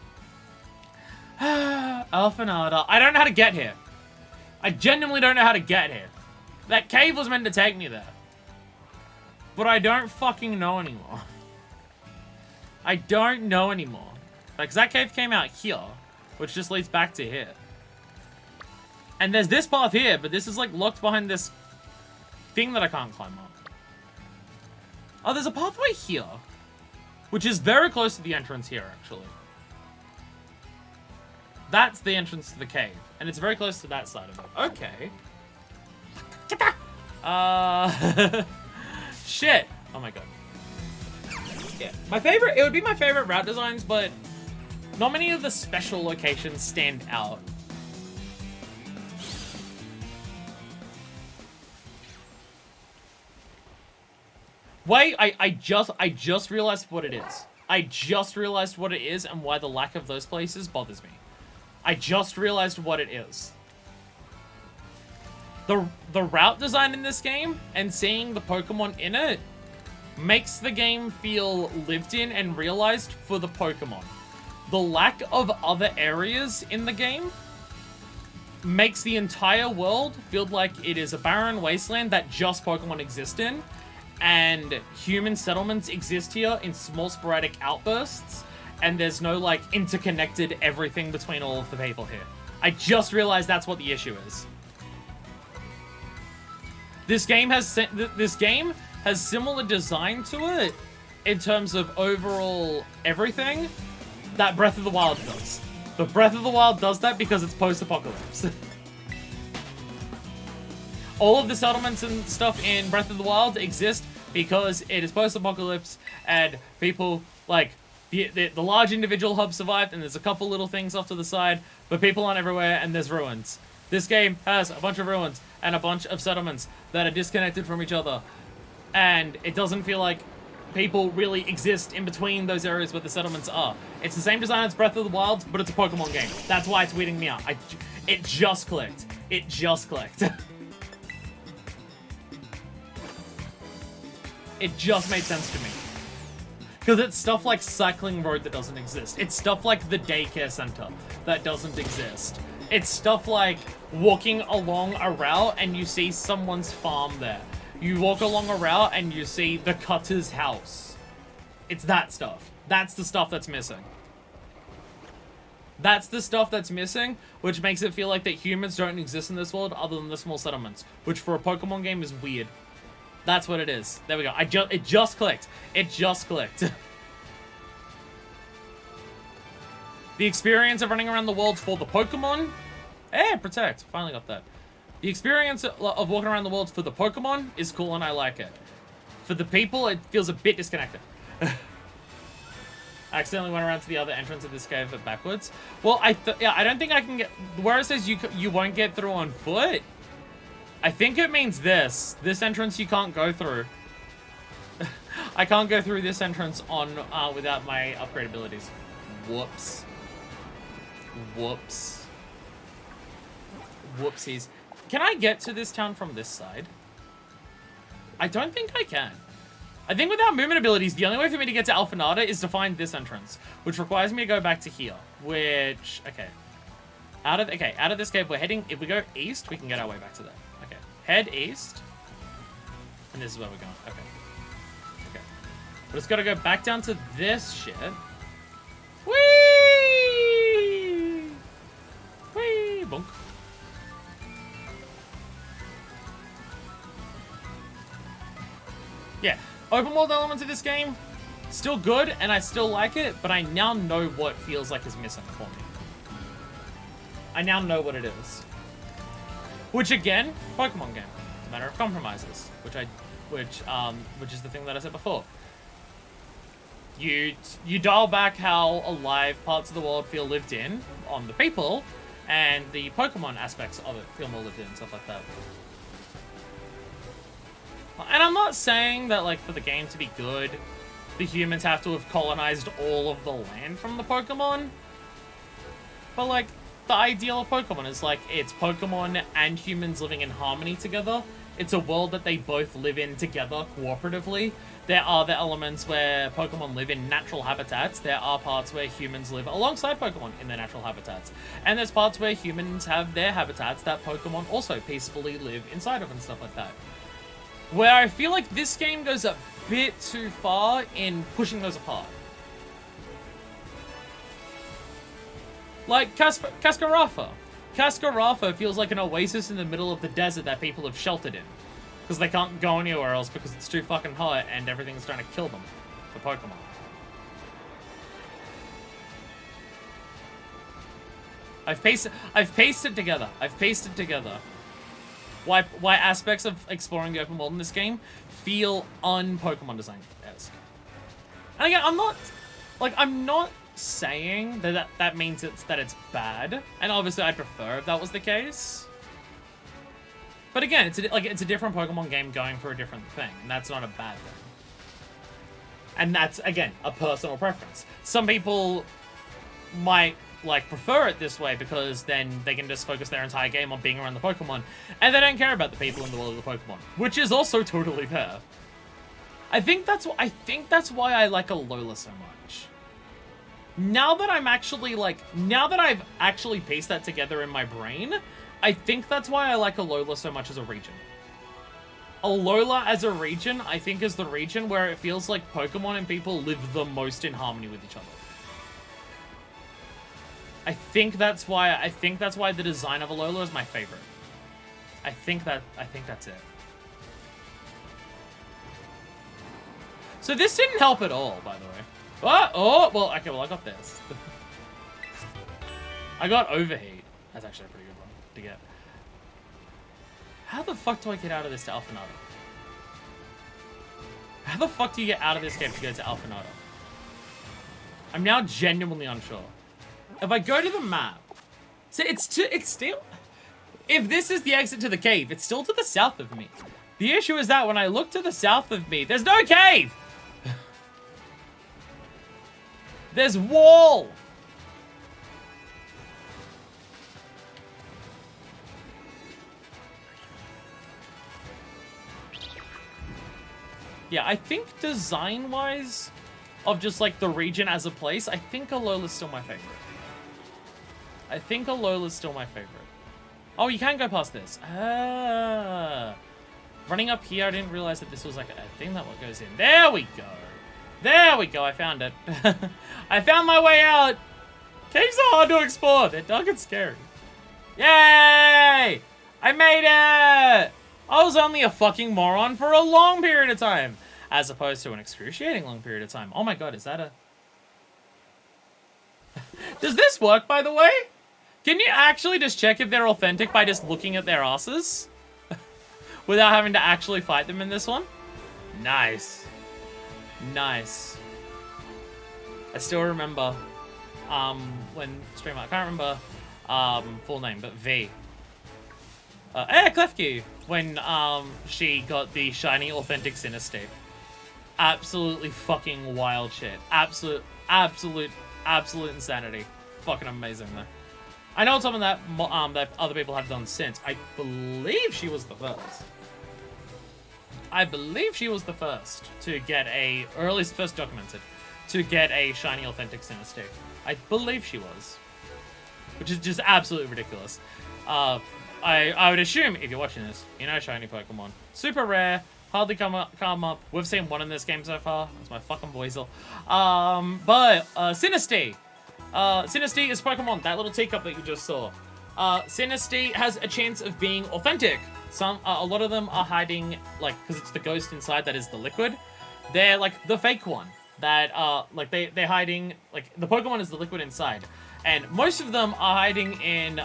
S1: Alphanado. I don't know how to get here. I genuinely don't know how to get here. That cave was meant to take me there. But I don't fucking know anymore. I don't know anymore. Because that cave came out here, which just leads back to here. And there's this path here, but this is, like, locked behind this thing that I can't climb up. Oh, there's a pathway here, which is very close to the entrance here, actually. That's the entrance to the cave, and it's very close to that side of it. Okay. Shit. Oh my god. Yeah, it would be my favorite route designs, but not many of the special locations stand out. Wait, I just realized what it is. I just realized what it is and why the lack of those places bothers me. I just realized what it is. The route design in this game and seeing the Pokemon in it makes the game feel lived in and realized for the Pokemon. The lack of other areas in the game makes the entire world feel like it is a barren wasteland that just Pokemon exist in. And human settlements exist here in small sporadic outbursts, and there's no, like, interconnected everything between all of the people here. I just realized that's what the issue is. This game has similar design to it in terms of overall everything that Breath of the Wild does. But Breath of the Wild does that because it's post-apocalypse. All of the settlements and stuff in Breath of the Wild exist because it is post-apocalypse and people, like, The large individual hub survived, and there's a couple little things off to the side, but people aren't everywhere, and there's ruins. This game has a bunch of ruins and a bunch of settlements that are disconnected from each other, and it doesn't feel like people really exist in between those areas where the settlements are. It's the same design as Breath of the Wild, but it's a Pokemon game. That's why it's weirding me out. It just clicked. It just clicked. It just made sense to me. Because it's stuff like Cycling Road that doesn't exist. It's stuff like the daycare center that doesn't exist. It's stuff like walking along a route and you see someone's farm there. You walk along a route and you see the cutter's house. It's that stuff. That's the stuff that's missing. That's the stuff that's missing, which makes it feel like that humans don't exist in this world other than the small settlements, which for a Pokemon game is weird. That's what it is. There we go. It just clicked. It just clicked. The experience of running around the world for the Pokemon. Hey, Protect. Finally got that. The experience of walking around the world for the Pokemon is cool and I like it. For the people, it feels a bit disconnected. I accidentally went around to the other entrance of this cave but backwards. Well, I don't think I can get... Where it says you won't get through on foot, I think it means this. This entrance you can't go through. I can't go through this entrance on without my upgrade abilities. Whoops. Whoops. Whoopsies. Can I get to this town from this side? I don't think I can. I think without movement abilities, the only way for me to get to Alphanata is to find this entrance, which requires me to go back to here, which, okay. Out of this cave, we're heading, if we go east, we can get our way back to there. Okay, head east, and this is where we're going, okay. Okay, but it's gotta go back down to this shit. Whee! Whee! Bonk. Yeah, open world elements of this game, still good, and I still like it, but I now know what feels like is missing for me. I now know what it is. Which again, Pokemon game. It's a matter of compromises, which is the thing that I said before. You dial back how alive parts of the world feel lived in on the people, and the Pokemon aspects of it feel more lived in, stuff like that. And I'm not saying that, like, for the game to be good, the humans have to have colonized all of the land from the Pokemon. But, like, the ideal of Pokemon is, like, it's Pokemon and humans living in harmony together. It's a world that they both live in together, cooperatively. There are the elements where Pokemon live in natural habitats. There are parts where humans live alongside Pokemon in their natural habitats. And there's parts where humans have their habitats that Pokemon also peacefully live inside of and stuff like that. Where I feel like this game goes a bit too far in pushing those apart. Like Cascarafa. Cascarafa feels like an oasis in the middle of the desert that people have sheltered in. Because they can't go anywhere else because it's too fucking hot and everything's trying to kill them for Pokemon. I've pasted together. Why aspects of exploring the open world in this game feel un-Pokemon design-esque. And again, I'm not saying that means that it's bad, and obviously I'd prefer if that was the case. But again, it's a different Pokemon game going for a different thing, and that's not a bad thing. And that's, again, a personal preference. Some people might prefer it this way because then they can just focus their entire game on being around the Pokemon, and they don't care about the people in the world of the Pokemon, which is also totally fair. I think that's why I like Alola so much. Now that I've actually pieced that together in my brain, I think that's why I like Alola so much as a region. Alola as a region, I think, is the region where it feels like Pokemon and people live the most in harmony with each other. I think that's why the design of Alola is my favorite. I think that's it. So this didn't help at all, by the way. Oh, well, okay, well, I got this. I got Overheat. That's actually a pretty good one to get. How the fuck do I get out of this to Alphanata? How the fuck do you get out of this game to go to Alphanata? I'm now genuinely unsure. If I go to the map, so it's still, if this is the exit to the cave, it's still to the south of me. The issue is that when I look to the south of me, there's no cave! There's wall! Yeah, I think design-wise, of just like the region as a place, I think Alola's still my favorite. I think Alola's still my favorite. Oh, you can go past this. Ah. Running up here, I didn't realize that this was like a thing that goes in. There we go. There we go, I found it. I found my way out. Caves are hard to explore. They're dark and scary. Yay! I made it! I was only a fucking moron for a long period of time, as opposed to an excruciating long period of time. Oh my god, is that a... Does this work, by the way? Can you actually just check if they're authentic by just looking at their asses? Without having to actually fight them in this one? Nice. Nice. I still remember, when streamer, I can't remember, full name, but V. Klefki, when, she got the shiny authentic Sinistee. Absolutely fucking wild shit. Absolute insanity. Fucking amazing, though. I know something that, that other people have done since. I believe she was the first. I believe she was the first to get a, or at least first documented, to get a shiny authentic Sinistee. I believe she was. Which is just absolutely ridiculous. I would assume, if you're watching this, you know shiny Pokemon. Super rare, hardly come up. We've seen one in this game so far. That's my fucking Boizel. Sinistee. Sinistee is Pokemon, that little teacup that you just saw. Sinistee has a chance of being authentic. A lot of them are hiding, like, because it's the ghost inside that is the liquid. They're, like, the fake one. That, like, they're hiding, like, the Pokemon is the liquid inside. And most of them are hiding in,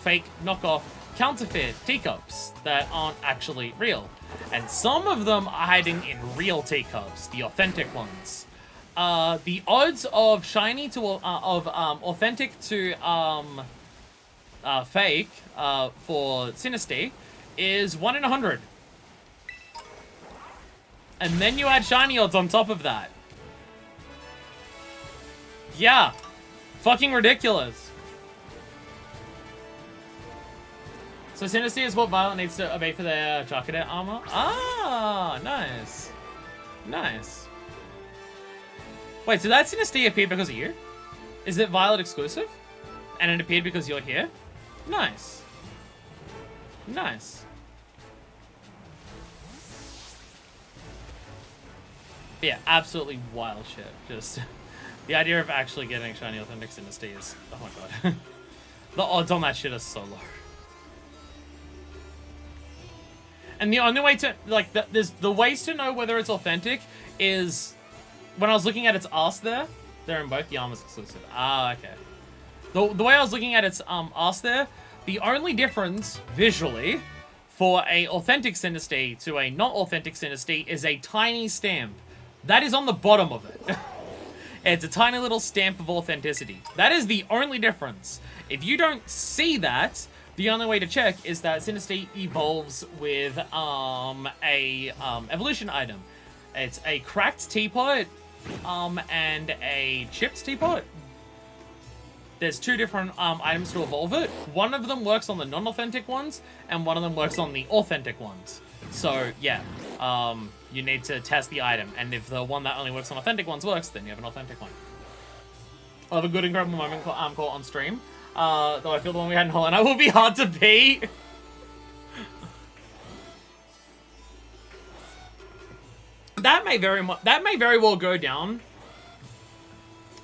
S1: fake, knockoff, counterfeit teacups that aren't actually real. And some of them are hiding in real teacups, the authentic ones. The odds of shiny to, authentic to, fake, for Sinistee is 1 in 100. And then you add shiny odds on top of that. Yeah. Fucking ridiculous. So Sinistee is what Violet needs to obey for their Charcadet armor. Ah, nice. Nice. Wait, so that Sinistee appeared because of you? Is it Violet exclusive? And it appeared because you're here? Nice. Nice. Yeah, absolutely wild shit. Just the idea of actually getting shiny authentic Sinistee is, oh my god. The odds on that shit are so low. And the only way to, like, there's the ways to know whether it's authentic is, when I was looking at its ass there, they're in both, the armor's exclusive. Ah, okay. The way I was looking at its ass there, the only difference, visually, for a authentic Sinistee to a not authentic Sinistee is a tiny stamp. That is on the bottom of it. It's a tiny little stamp of authenticity. That is the only difference. If you don't see that, the only way to check is that Sinistee evolves with a evolution item. It's a cracked teapot and a chipped teapot. There's two different items to evolve it. One of them works on the non-authentic ones, and one of them works on the authentic ones. So, yeah, you need to test the item, and if the one that only works on authentic ones works, then you have an authentic one. I'll have a good incredible moment caught on stream. Though I feel the one we had in Holland will be hard to beat. That may very well go down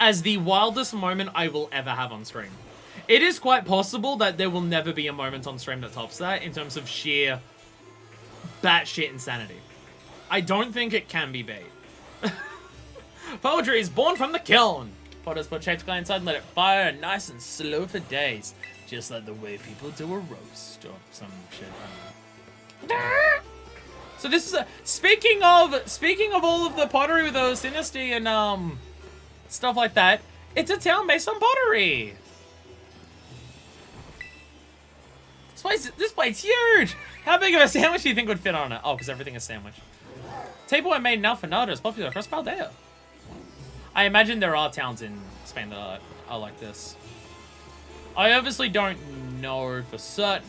S1: as the wildest moment I will ever have on stream. It is quite possible that there will never be a moment on stream that tops that in terms of sheer batshit insanity. I don't think it can be beat. Poetry is born from the kiln. Potters put shaped clay inside and let it fire nice and slow for days. Just like the way people do a roast or some shit. So this is a, speaking of all of the pottery with those Sinistee stuff like that. It's a town based on pottery. This plate's huge! How big of a sandwich do you think would fit on it? Oh, because everything is sandwich. Table I made in Alfanada is popular across Paldea. I imagine there are towns in Spain that are like this. I obviously don't know for certain,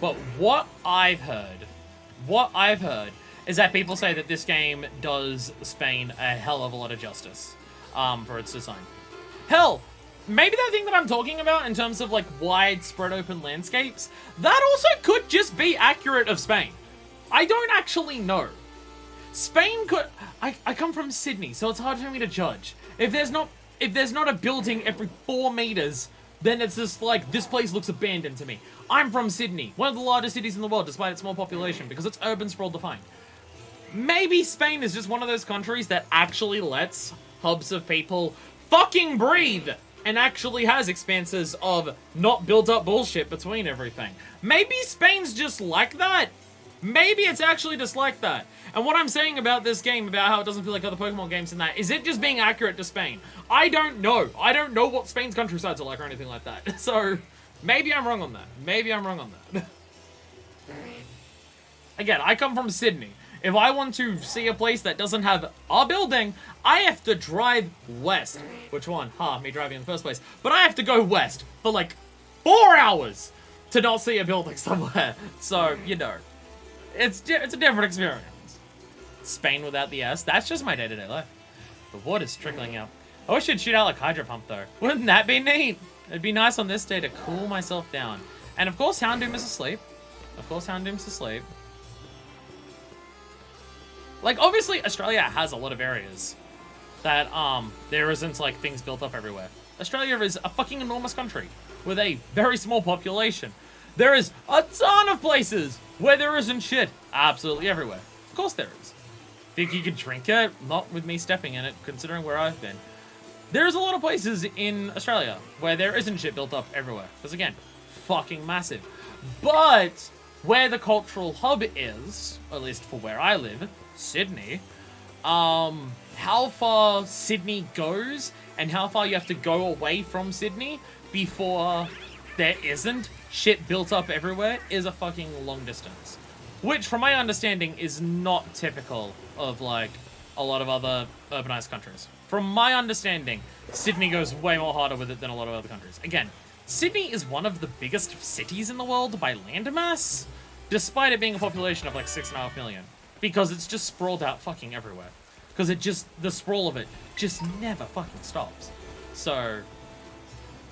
S1: but what I've heard is that people say that this game does Spain a hell of a lot of justice for its design. Hell, maybe that thing that I'm talking about in terms of like widespread open landscapes, that also could just be accurate of Spain. I don't actually know. Spain could... I come from Sydney, so it's hard for me to judge. If there's not a building every 4 meters, then it's just like, this place looks abandoned to me. I'm from Sydney, one of the largest cities in the world despite its small population, because it's urban sprawl defined. Maybe Spain is just one of those countries that actually lets hubs of people fucking breathe and actually has expanses of not built up bullshit between everything. Maybe Spain's just like that. Maybe it's actually just like that. And what I'm saying about this game, about how it doesn't feel like other Pokemon games in that, is it just being accurate to Spain? I don't know. I don't know what Spain's countrysides are like or anything like that. So, maybe I'm wrong on that. Maybe I'm wrong on that. Again, I come from Sydney. If I want to see a place that doesn't have a building, I have to drive west. Which one? Me driving in the first place. But I have to go west for like 4 hours to not see a building somewhere. So, you know, it's a different experience. Spain without the S, that's just my day-to-day life. The water's trickling out. I wish you'd shoot out like Hydro Pump though. Wouldn't that be neat? It'd be nice on this day to cool myself down. And of course Houndoom is asleep. Like, obviously, Australia has a lot of areas that, there isn't, like, things built up everywhere. Australia is a fucking enormous country with a very small population. There is a ton of places where there isn't shit absolutely everywhere. Of course there is. Think you could drink it? Not with me stepping in it, considering where I've been. There's a lot of places in Australia where there isn't shit built up everywhere. Because, again, fucking massive. But where the cultural hub is, at least for where I live, Sydney, how far Sydney goes and how far you have to go away from Sydney before there isn't shit built up everywhere is a fucking long distance. Which, from my understanding, is not typical of, like, a lot of other urbanized countries. From my understanding, Sydney goes way more harder with it than a lot of other countries. Again, Sydney is one of the biggest cities in the world by landmass, despite it being a population of, like, 6.5 million. Because it's just sprawled out fucking everywhere. Because the sprawl of it just never fucking stops. So,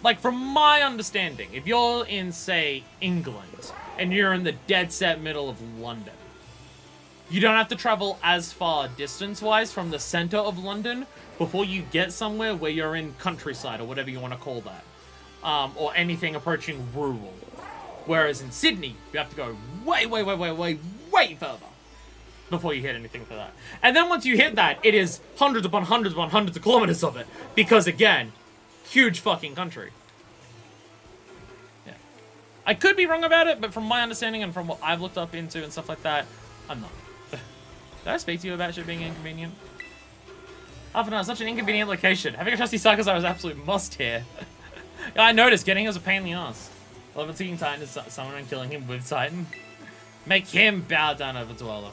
S1: like, from my understanding, if you're in, say, England, and you're in the dead set middle of London, you don't have to travel as far distance-wise from the center of London before you get somewhere where you're in countryside, or whatever you want to call that. Or anything approaching rural. Whereas in Sydney, you have to go way further before you hit anything for that. And then once you hit that, it is hundreds upon hundreds upon hundreds of kilometers of it. Because, again, huge fucking country. Yeah. I could be wrong about it, but from my understanding and from what I've looked up into and stuff like that, I'm not. Did I speak to you about shit being inconvenient? Alpha, such an inconvenient location. Having a trusty Psychosaur is absolute must here. Yeah, I noticed getting him was a pain in the ass. Levitating Titan is someone and killing him with Titan. Make him bow down over Dweller.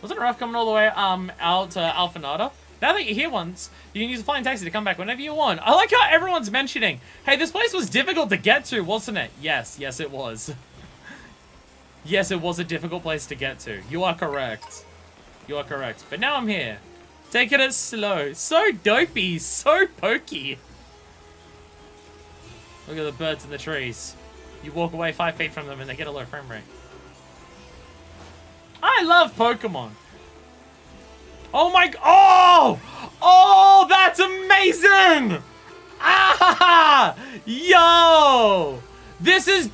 S1: Wasn't it rough coming all the way out to Alphanada? Now that you're here once, you can use a flying taxi to come back whenever you want. I like how everyone's mentioning, hey, this place was difficult to get to, wasn't it? Yes, it was. Yes, it was a difficult place to get to. You are correct. You are correct. But now I'm here. Taking it slow. So dopey. So pokey. Look at the birds in the trees. You walk away 5 feet from them and they get a low frame rate. I love Pokemon. Oh my... Oh! Oh, that's amazing! Ah! Yo! This is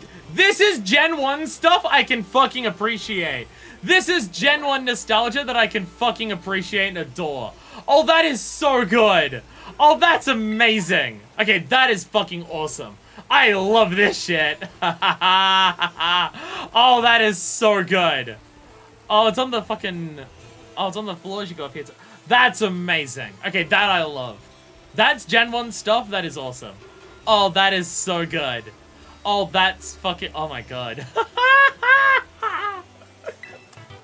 S1: Gen 1 stuff I can fucking appreciate. This is Gen 1 nostalgia that I can fucking appreciate and adore. Oh, that is so good. Oh, that's amazing. Okay, that is fucking awesome. I love this shit. Oh, that is so good. Oh, it's on the fucking... Oh, it's on the floor as you go up here. That's amazing. Okay, that I love. That's Gen 1 stuff. That is awesome. Oh, that is so good. Oh, that's fucking... Oh, my God.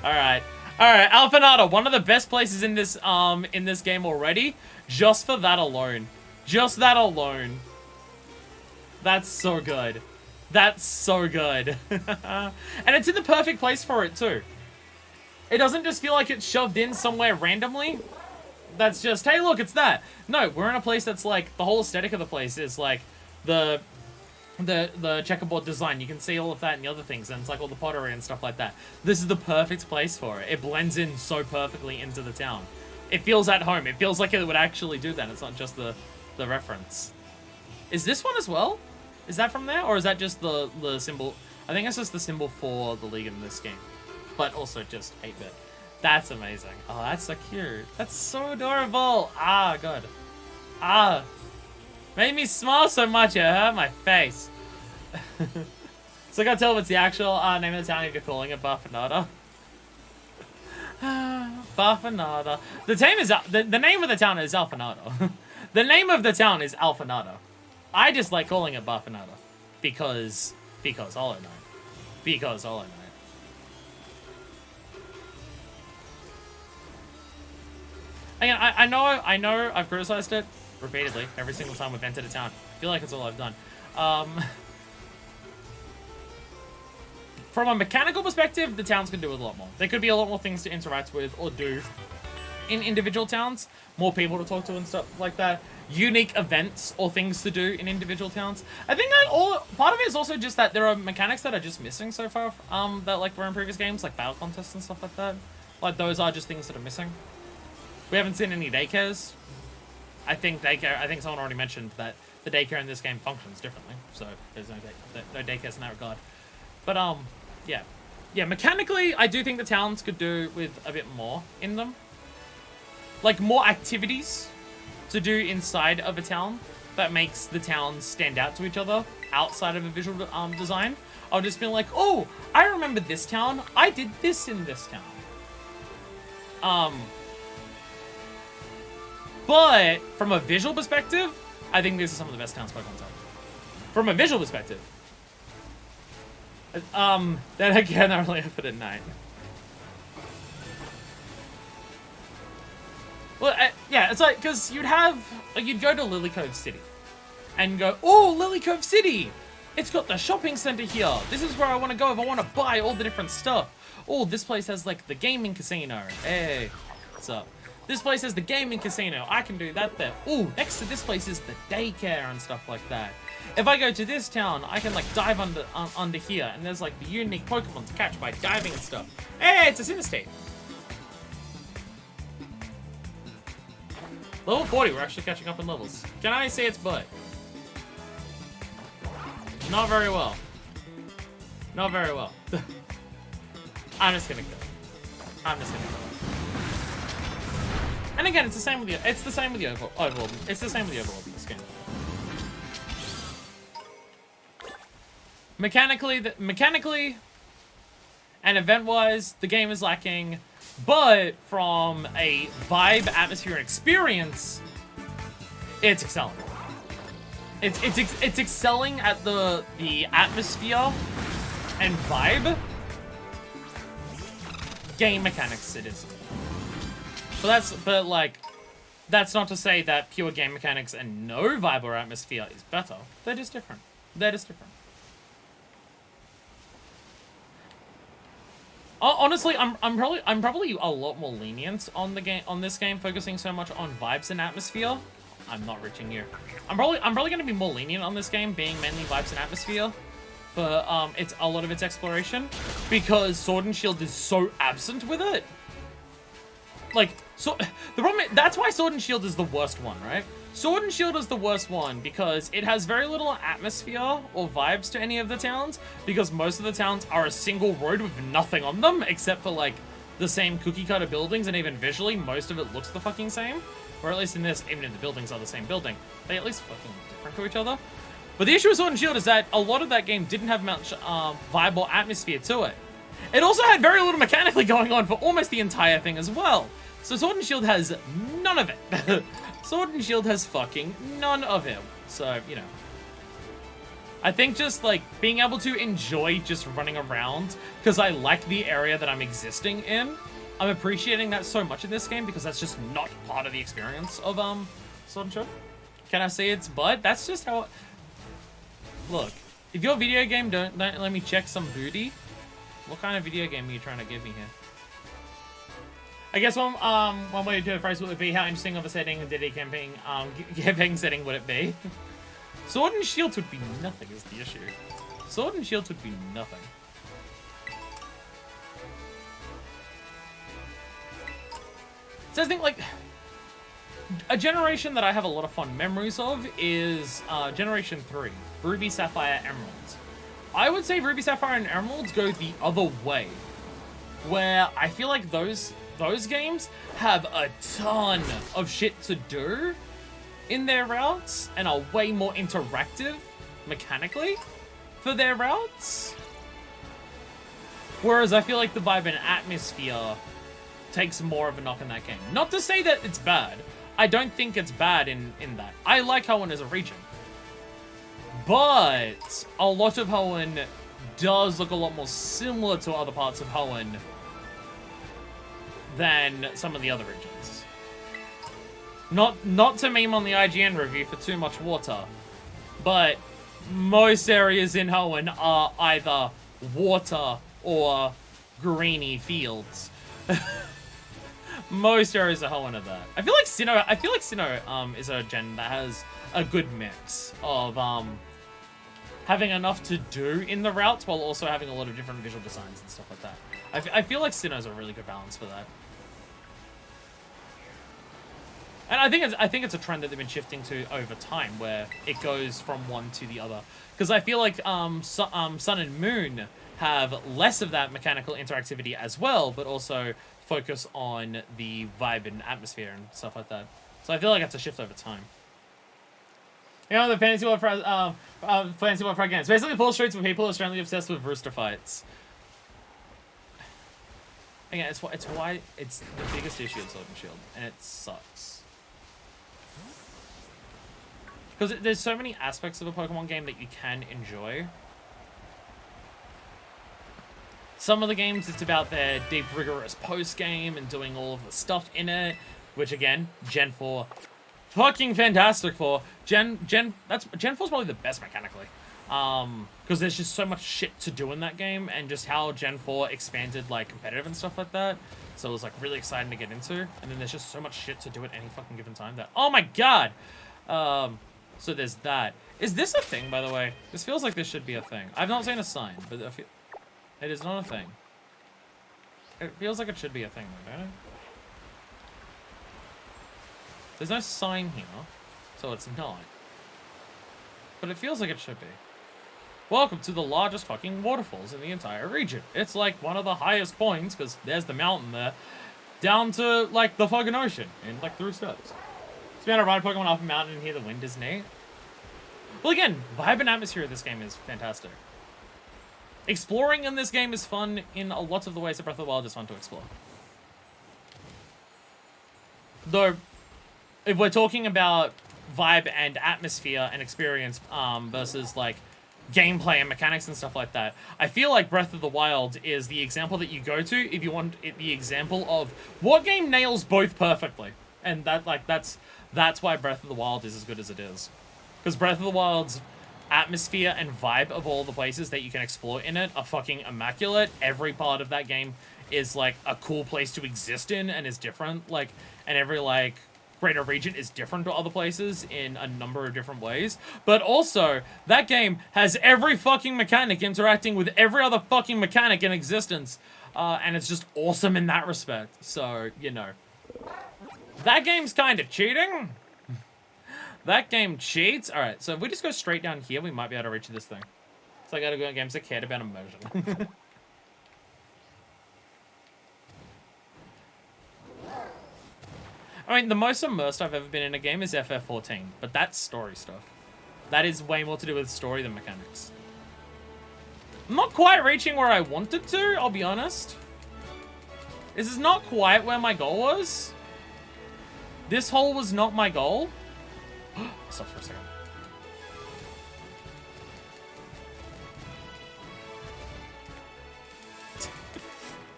S1: Alright. Alright, Alphanata, one of the best places in this game already. Just for that alone. Just that alone. That's so good. That's so good. And it's in the perfect place for it, too. It doesn't just feel like it's shoved in somewhere randomly. That's just, hey, look, it's that. No, we're in a place that's like, the whole aesthetic of the place is like the checkerboard design. You can see all of that and the other things, and it's like all the pottery and stuff like that. This is the perfect place for it. It blends in so perfectly into the town. It feels at home. It feels like it would actually do that. It's not just the reference. Is this one as well? Is that from there? Or is that just the symbol? I think it's just the symbol for the League in this game. But also just 8-bit. That's amazing. Oh, that's so cute. That's so adorable. Ah, God. Ah. Made me smile so much it hurt my face. So I gotta tell if it's the actual name of the town if you're calling it Buffanada. Buffanada. The name of the town is Alphanado. The name of the town is Alphanado. I just like calling it Buffanada. Because all I know. Because all I know. Again, I know I've criticized it repeatedly every single time we've entered a town. I feel like it's all I've done. From a mechanical perspective, the towns could do a lot more. There could be a lot more things to interact with or do in individual towns. More people to talk to and stuff like that. Unique events or things to do in individual towns. I think that part of it is also just that there are mechanics that are just missing so far. That like were in previous games, like battle contests and stuff like that. Like those are just things that are missing. We haven't seen any daycares. I think someone already mentioned that the daycare in this game functions differently. So there's no daycares in that regard. But yeah, mechanically, I do think the towns could do with a bit more in them. Like more activities to do inside of a town that makes the towns stand out to each other outside of a visual design. I'll just be like, oh, I remember this town. I did this in this town. But from a visual perspective, I think these are some of the best towns Pokemon's had. From a visual perspective. Then again, I only have it at night. Well, yeah, it's like, because you'd go to Lily Cove City. And go, oh, Lily Cove City! It's got the shopping center here. This is where I want to go if I want to buy all the different stuff. Oh, this place has, like, the gaming casino. Hey, what's up? This place has the gaming casino. I can do that there. Oh, next to this place is the daycare and stuff like that. If I go to this town, I can, like, dive under here. And there's, like, the unique Pokemon to catch by diving and stuff. Hey, it's a Cinestate. Level 40, we're actually catching up in levels. Can I say it's butt? Not very well. Not very well. I'm just gonna kill it. I'm just gonna kill it. And again, it's the same with the overall. It's the same with the overall of this game. Mechanically, and event-wise, the game is lacking. But from a vibe, atmosphere, and experience, it's excelling. It's excelling at the atmosphere and vibe. Game mechanics, it is. But that's not to say that pure game mechanics and no vibe or atmosphere is better. They're just different. They're just different. Honestly, I'm probably a lot more lenient on this game, focusing so much on vibes and atmosphere. I'm not reaching you. I'm probably gonna be more lenient on this game, being mainly vibes and atmosphere for it's a lot of its exploration, because Sword and Shield is so absent with it. Like, so the problem that's why Sword and Shield is the worst one, right? Sword and Shield is the worst one because it has very little atmosphere or vibes to any of the towns, because most of the towns are a single road with nothing on them except for, like, the same cookie cutter buildings, and even visually most of it looks the fucking same. Or at least in this, even if the buildings are the same building, they at least fucking different to each other. But the issue with Sword and Shield is that a lot of that game didn't have much vibe or atmosphere to it. It also had very little mechanically going on for almost the entire thing as well. So Sword and Shield has none of it. Sword and Shield has fucking none of it. So, you know. I think just, like, being able to enjoy just running around, because I like the area that I'm existing in, I'm appreciating that so much in this game, because that's just not part of the experience of, Sword and Shield. Can I say it's butt? That's just how... Look, if your video game don't let me check some booty, what kind of video game are you trying to give me here? I guess one way to do a phrase would be how interesting of a setting and DD camping setting would it be? Sword and Shields would be nothing is the issue. Sword and Shields would be nothing. So I think, like, a generation that I have a lot of fond memories of is Generation 3, Ruby, Sapphire, Emeralds. I would say Ruby, Sapphire, and Emeralds go the other way, where I feel like those games have a ton of shit to do in their routes and are way more interactive mechanically for their routes. Whereas I feel like the vibe and atmosphere takes more of a knock in that game. Not to say that it's bad. I don't think it's bad in that. I like Hoenn as a region. But a lot of Hoenn does look a lot more similar to other parts of Hoenn than some of the other regions. Not to meme on the IGN review for too much water, but most areas in Hoenn are either water or greeny fields. Most areas of Hoenn are that. I feel like Sinnoh is a gen that has a good mix of having enough to do in the routes while also having a lot of different visual designs and stuff like that. I feel like Sinnoh's a really good balance for that. And I think it's a trend that they've been shifting to over time, where it goes from one to the other. Because I feel like Sun and Moon have less of that mechanical interactivity as well, but also focus on the vibe and atmosphere and stuff like that. So I feel like it's a shift over time. You know, the Fantasy World Frog games. Basically, Paul Streets with people who are strangely obsessed with rooster fights. Again, it's why it's the biggest issue of Sword and Shield, and it sucks. Because there's so many aspects of a Pokemon game that you can enjoy. Some of the games, it's about their deep, rigorous post-game and doing all of the stuff in it, which again, Gen 4, fucking fantastic for. Gen 4 is probably the best mechanically. Because there's just so much shit to do in that game, and just how Gen 4 expanded, like, competitive and stuff like that. So it was, like, really exciting to get into. And then there's just so much shit to do at any fucking given time that, oh my god! So there's that. Is this a thing, by the way? This feels like this should be a thing. I've not seen a sign, but it is not a thing. It feels like it should be a thing, though, don't it? There's no sign here, so it's not. But it feels like it should be. Welcome to the largest fucking waterfalls in the entire region. It's like one of the highest points, because there's the mountain there, down to, like, the fucking ocean, in, like, 3 steps. So be able to ride Pokemon up a mountain and hear the wind is neat. Well, again, vibe and atmosphere of this game is fantastic. Exploring in this game is fun in a lot of the ways that Breath of the Wild is fun to explore. Though, if we're talking about vibe and atmosphere and experience versus, like, gameplay and mechanics and stuff like that, I feel like Breath of the Wild is the example that you go to if you want the example of what game nails both perfectly. And that's why Breath of the Wild is as good as it is. Because Breath of the Wild's atmosphere and vibe of all the places that you can explore in it are fucking immaculate. Every part of that game is, like, a cool place to exist in and is different. Like, and every, like, greater region is different to other places in a number of different ways. But also, that game has every fucking mechanic interacting with every other fucking mechanic in existence. And it's just awesome in that respect. So, you know. That game's kind of cheating. That game cheats. Alright, so if we just go straight down here, we might be able to reach this thing. So I gotta go in games that cared about immersion. I mean, the most immersed I've ever been in a game is FF14, but that's story stuff. That is way more to do with story than mechanics. I'm not quite reaching where I wanted to, I'll be honest. This is not quite where my goal was. This hole was not my goal. Stop for a second.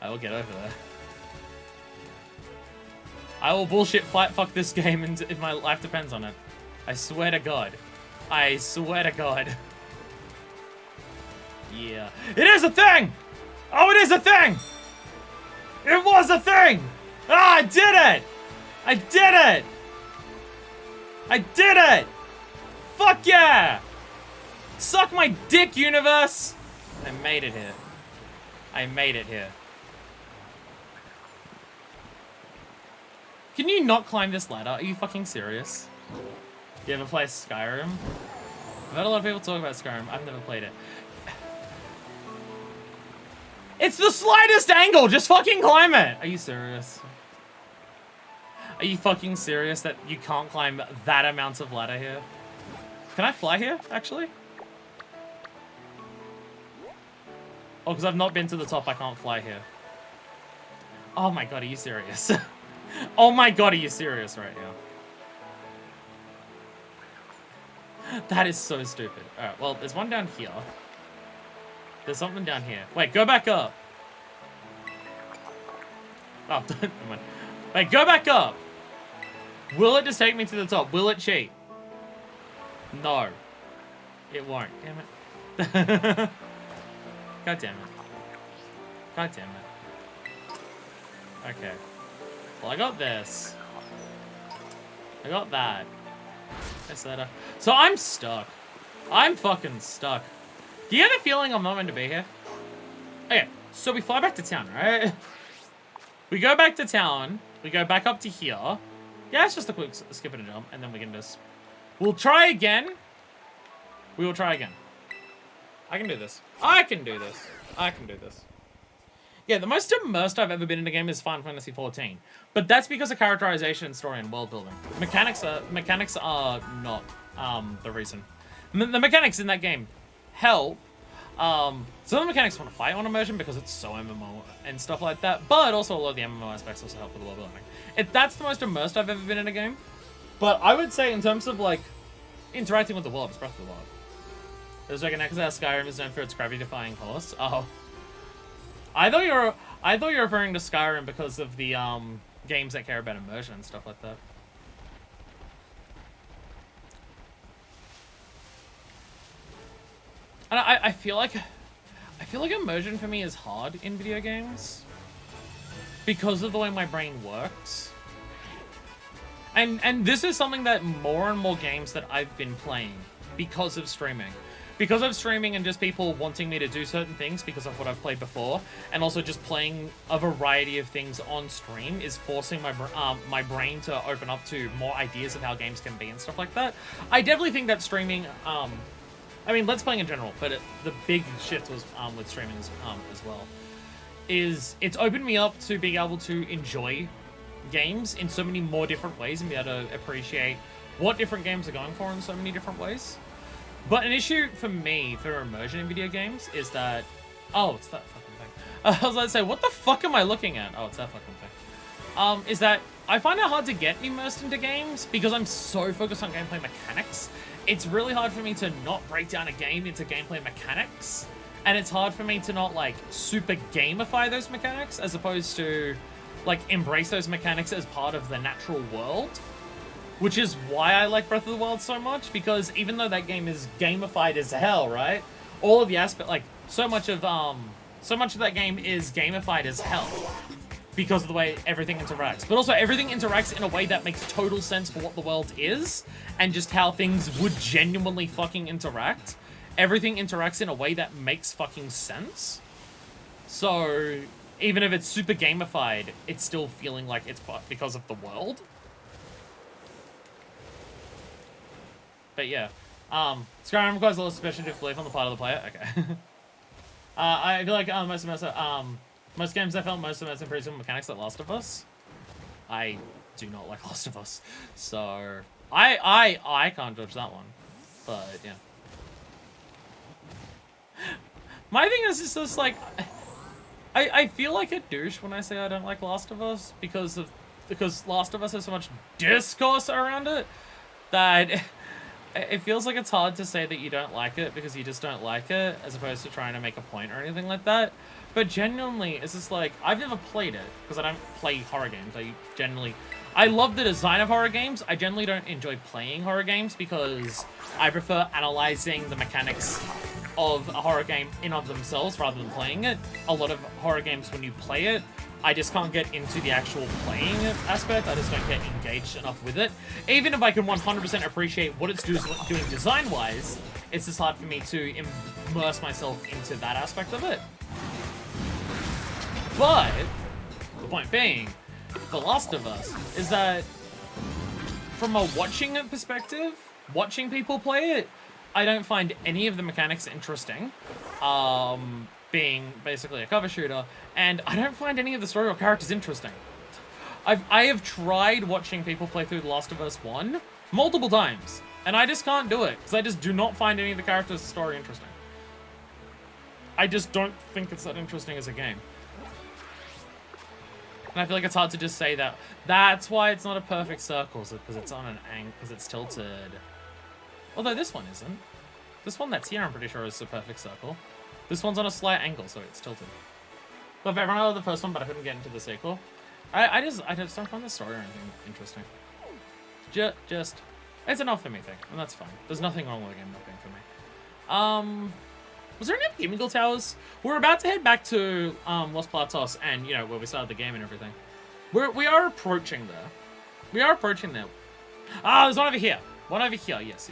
S1: I will get over there. I will bullshit fight fuck this game if my life depends on it. I swear to God. I swear to God. Yeah. It is a thing! Oh, it is a thing! It was a thing! Ah, I did it! I did it! I did it! Fuck yeah! Suck my dick, universe! I made it here. I made it here. Can you not climb this ladder? Are you fucking serious? You ever play Skyrim? I've heard a lot of people talk about Skyrim. I've never played it. It's the slightest angle! Just fucking climb it! Are you serious? Are you fucking serious that you can't climb that amount of ladder here? Can I fly here, actually? Oh, because I've not been to the top, I can't fly here. Oh my God, are you serious? Oh my God, are you serious right now? That is so stupid. Alright, well, there's one down here. There's something down here. Wait, go back up. Oh, never mind. Wait, go back up. Will it just take me to the top? Will it cheat? No. It won't. Damn it. God damn it. God damn it. Okay. Well, I got this. I got that. So I'm stuck. I'm fucking stuck. Do you get the feeling I'm not meant to be here? Okay, so we fly back to town, right? We go back to town. We go back up to here. Yeah, it's just a quick skip and a jump, and then we can just... We'll try again. We will try again. I can do this. I can do this. I can do this. Yeah, the most immersed I've ever been in a game is Final Fantasy XIV. But that's because of characterization, story, and world building. Mechanics are not the reason. The mechanics in that game help. Some of the mechanics want to fight on immersion because it's so MMO and stuff like that. But also a lot of the MMO aspects also help with the world building. That's the most immersed I've ever been in a game. But I would say in terms of like interacting with the world, it's Breath of the Wild. There's like an exile Skyrim is known for its gravity-defying horse. Oh. I thought you were referring to Skyrim because of the games that care about immersion and stuff like that. And I feel like immersion for me is hard in video games because of the way my brain works. And this is something that more and more games that I've been playing because of streaming. Because of streaming and just people wanting me to do certain things because of what I've played before, and also just playing a variety of things on stream is forcing my brain to open up to more ideas of how games can be and stuff like that. I definitely think that streaming, I mean, Let's Playing in general, but the big shift was with streaming as well, is it's opened me up to being able to enjoy games in so many more different ways and be able to appreciate what different games are going for in so many different ways. But an issue for me, for immersion in video games, is that... Oh, it's that fucking thing. I was about to say, what the fuck am I looking at? Oh, it's that fucking thing. Is that I find it hard to get immersed into games because I'm so focused on gameplay mechanics. It's really hard for me to not break down a game into gameplay mechanics. And it's hard for me to not, like, super gamify those mechanics as opposed to, like, embrace those mechanics as part of the natural world. Which is why I like Breath of the Wild so much, because even though that game is gamified as hell, right? All of the aspect, like, so much of that game is gamified as hell because of the way everything interacts. But also everything interacts in a way that makes total sense for what the world is and just how things would genuinely fucking interact. Everything interacts in a way that makes fucking sense. So even if it's super gamified, it's still feeling like it's because of the world. But yeah, Skyrim requires a lot of special belief on the part of the player. Okay. I feel like most games I felt most of them pretty similar mechanics like Last of Us. I do not like Last of Us, so I can't judge that one. But yeah, my thing is just like I feel like a douche when I say I don't like Last of Us because of because Last of Us has so much discourse around it that it feels like it's hard to say that you don't like it because you just don't like it, as opposed to trying to make a point or anything like that. But genuinely, it's just like, I've never played it, because I don't play horror games. I love the design of horror games. I generally don't enjoy playing horror games because I prefer analyzing the mechanics of a horror game in of themselves rather than playing it. A lot of horror games, when you play it, I just can't get into the actual playing aspect. I just don't get engaged enough with it. Even if I can 100% appreciate what it's doing design-wise, it's just hard for me to immerse myself into that aspect of it. But the point being, The Last of Us, is that from a watching it perspective, watching people play it, I don't find any of the mechanics interesting. Being basically a cover shooter, and I don't find any of the story or characters interesting. I have tried watching people play through The Last of Us 1 multiple times, and I just can't do it, because I just do not find any of the characters' story interesting. I just don't think it's that interesting as a game. And I feel like it's hard to just say that. That's why it's not a perfect circle, because it's on an angle, because it's tilted. Although this one isn't. This one that's here, I'm pretty sure, is a perfect circle. This one's on a slight angle, so it's tilted. But everyone loved the first one, but I couldn't get into the sequel. I just don't find the story or anything interesting. Just, it's enough for me thing, and that's fine. There's nothing wrong with the game not being for me. Was there any other Gimmickle Towers? We're about to head back to Los Platos, and you know where we started the game and everything. We are approaching there. We are approaching there. Ah, there's one over here. One over here. Yes.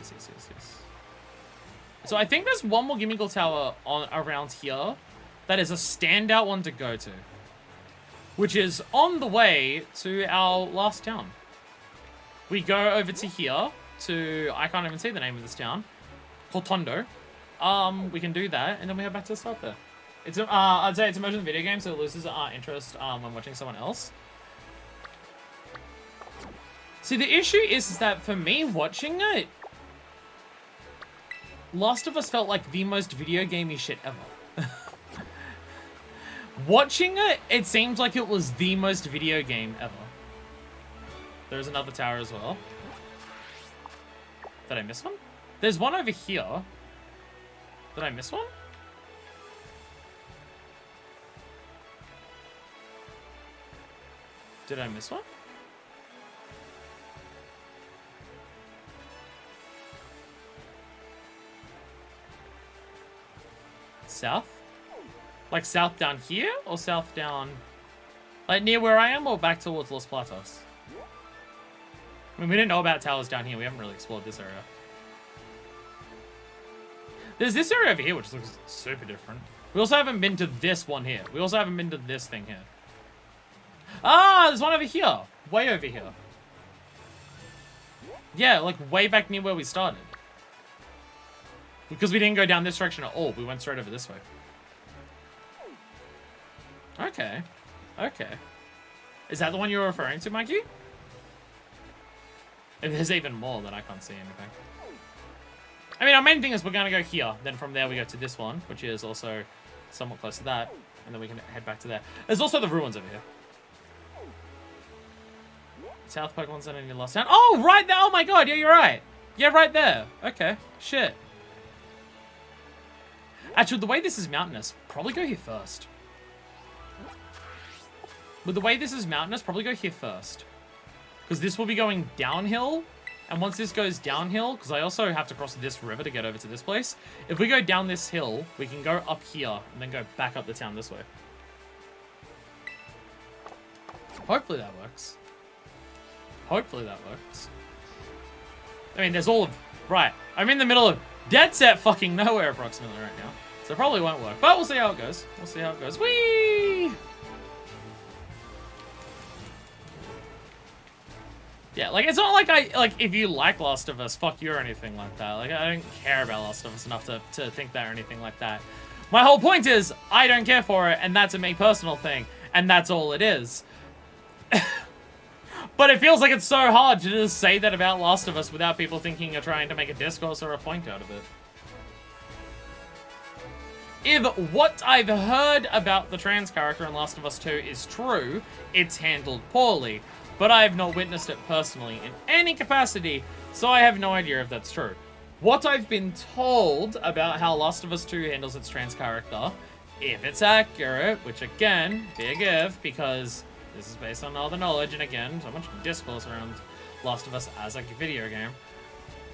S1: So I think there's one more Gimmickle Tower around here that is a standout one to go to, which is on the way to our last town. We go over to here to, I can't even see the name of this town, Portondo. We can do that, and then we head back to the start there. It's I'd say it's a motion video game, so it loses our interest when watching someone else. See, the issue is that for me watching it, Last of Us felt like the most video gamey shit ever. Watching it, it seems like it was the most video game ever. There's another tower as well. Did I miss one? There's one over here. Did I miss one? Did I miss one? South? Like south down here? Or south down... like near where I am or back towards Los Platos? I mean, we didn't know about towers down here. We haven't really explored this area. There's this area over here, which looks super different. We also haven't been to this one here. We also haven't been to this thing here. Ah, there's one over here. Way over here. Yeah, like way back near where we started. Because we didn't go down this direction at all. We went straight over this way. Okay. Okay. Is that the one you're referring to, Mikey? If there's even more, then I can't see anything. I mean, our main thing is we're going to go here. Then from there we go to this one, which is also somewhat close to that. And then we can head back to there. There's also the ruins over here. South Pokemon Center in your last town. Oh, right there. Oh my god. Yeah, you're right. Yeah, right there. Okay. Shit. Actually, the way this is mountainous, probably go here first. With the way this is mountainous, probably go here first. Because this will be going downhill. And once this goes downhill, because I also have to cross this river to get over to this place. If we go down this hill, we can go up here and then go back up the town this way. Hopefully that works. Hopefully that works. I mean, there's all of... right. I'm in the middle of dead set fucking nowhere approximately right now. So it probably won't work. But we'll see how it goes. We'll see how it goes. Whee! Yeah, like, it's not like if you like Last of Us, fuck you or anything like that. Like, I don't care about Last of Us enough to think that or anything like that. My whole point is, I don't care for it, and that's a me personal thing, and that's all it is. But it feels like it's so hard to just say that about Last of Us without people thinking you're trying to make a discourse or a point out of it. If what I've heard about the trans character in Last of Us 2 is true, it's handled poorly. but I have not witnessed it personally in any capacity, so I have no idea if that's true. What I've been told about how Last of Us 2 handles its trans character, if it's accurate, which again, big if, because this is based on other knowledge, and again, so much discourse around Last of Us as a video game.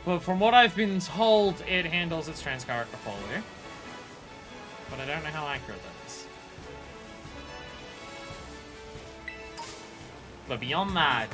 S1: But from what I've been told, it handles its trans character poorly. But I don't know how accurate that is. But beyond that,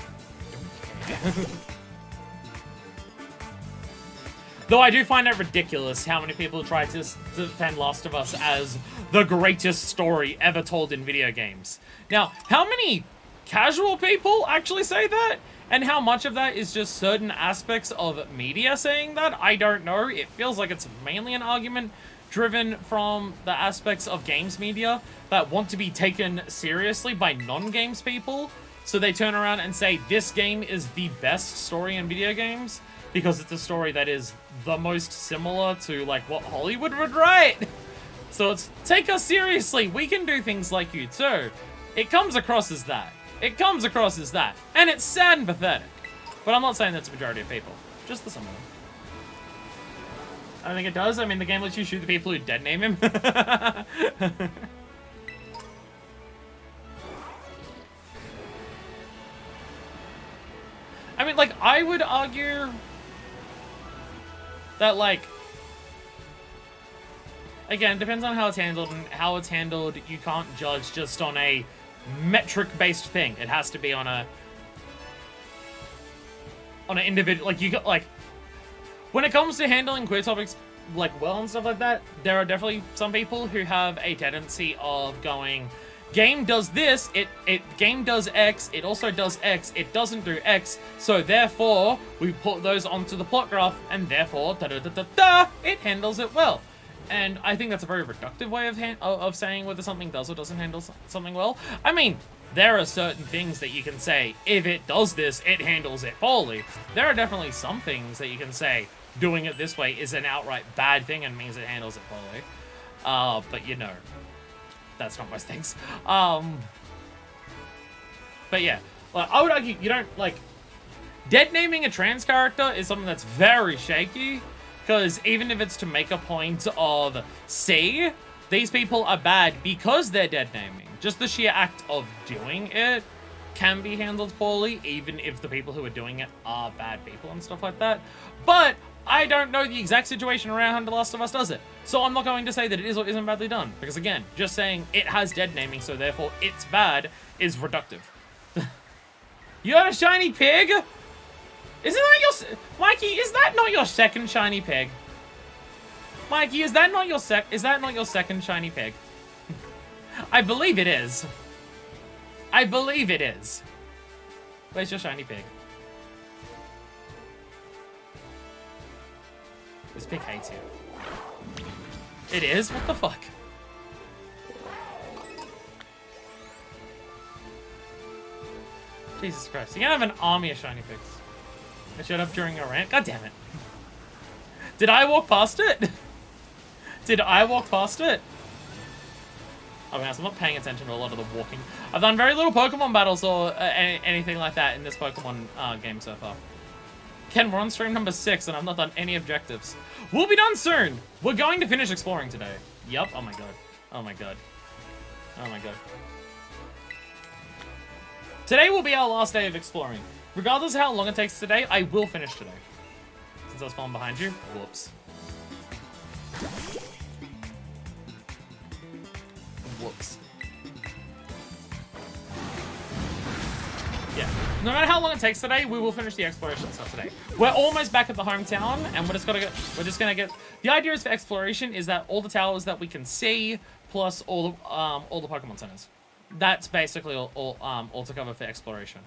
S1: though I do find it ridiculous how many people try to defend Last of Us as the greatest story ever told in video games. Now, how many casual people actually say that? And how much of that is just certain aspects of media saying that? I don't know. It feels like it's mainly an argument driven from the aspects of games media that want to be taken seriously by non-games people. So they turn around and say, this game is the best story in video games because it's a story that is the most similar to, like, what Hollywood would write. So it's, take us seriously. We can do things like you, too. It comes across as that. It comes across as that. And it's sad and pathetic. But I'm not saying that's the majority of people. Just the some of them. I don't think it does. I mean, the game lets you shoot the people who dead name him. I mean, like, I would argue that, like, again, depends on how it's handled, and how it's handled, you can't judge just on a metric-based thing. It has to be on an individual, like, you got, like, when it comes to handling queer topics, like, well and stuff like that, there are definitely some people who have a tendency of going, game does this, game does X, it also does X, it doesn't do X, so therefore, we put those onto the plot graph, and therefore, da-da-da-da-da, it handles it well. And I think that's a very reductive way of saying whether something does or doesn't handle something well. I mean, there are certain things that you can say, if it does this, it handles it poorly. There are definitely some things that you can say, doing it this way is an outright bad thing and means it handles it poorly. But you know, that's not most things. But yeah, like, I would argue you don't, like, dead naming a trans character is something that's very shaky. Because even if it's to make a point of, see, these people are bad because they're dead naming. Just the sheer act of doing it can be handled poorly, even if the people who are doing it are bad people and stuff like that. But I don't know the exact situation around how The Last of Us does it. So I'm not going to say that it is or isn't badly done. Because again, just saying it has dead naming, so therefore it's bad, is reductive. You got a shiny pig? Isn't that your... Mikey, is that not your second shiny pig? Mikey, is that not your second shiny pig? I believe it is. I believe it is. Where's your shiny pig? This pig hates you. It is? What the fuck? Jesus Christ. You're gonna have an army of shiny pigs. I showed up during a rant? God damn it. Did I walk past it? Did I walk past it? I'll be honest, I'm not paying attention to a lot of the walking. I've done very little Pokemon battles or anything like that in this Pokemon game so far. Ken, we're on stream number 6 and I've not done any objectives. We'll be done soon! We're going to finish exploring today. Yup. Oh my god. Oh my god. Oh my god. Today will be our last day of exploring. Regardless of how long it takes today, I will finish today. Since I was falling behind you. Whoops. Whoops. Yeah. No matter how long it takes today, we will finish the exploration stuff today. We're almost back at the hometown, and we're just gonna get. The idea is for exploration is that all the towers that we can see, plus all the Pokemon centers. That's basically all to cover for exploration.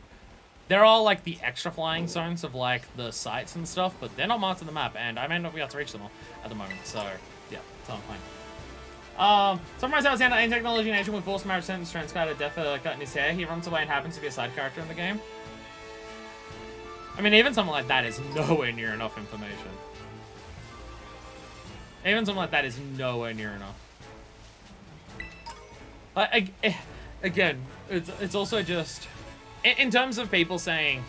S1: There are, like, the extra flying zones of, like, the sites and stuff, but they're not marked on the map, and I may not be able to reach them all at the moment, so, yeah, so I'm fine. Summarize Alexander, a technology nation with forced marriage sentence, trans guy to death for cutting his hair. He runs away and happens to be a side character in the game. I mean, even something like that is nowhere near enough information. Even something like that is nowhere near enough. Again, it's also just... in terms of people saying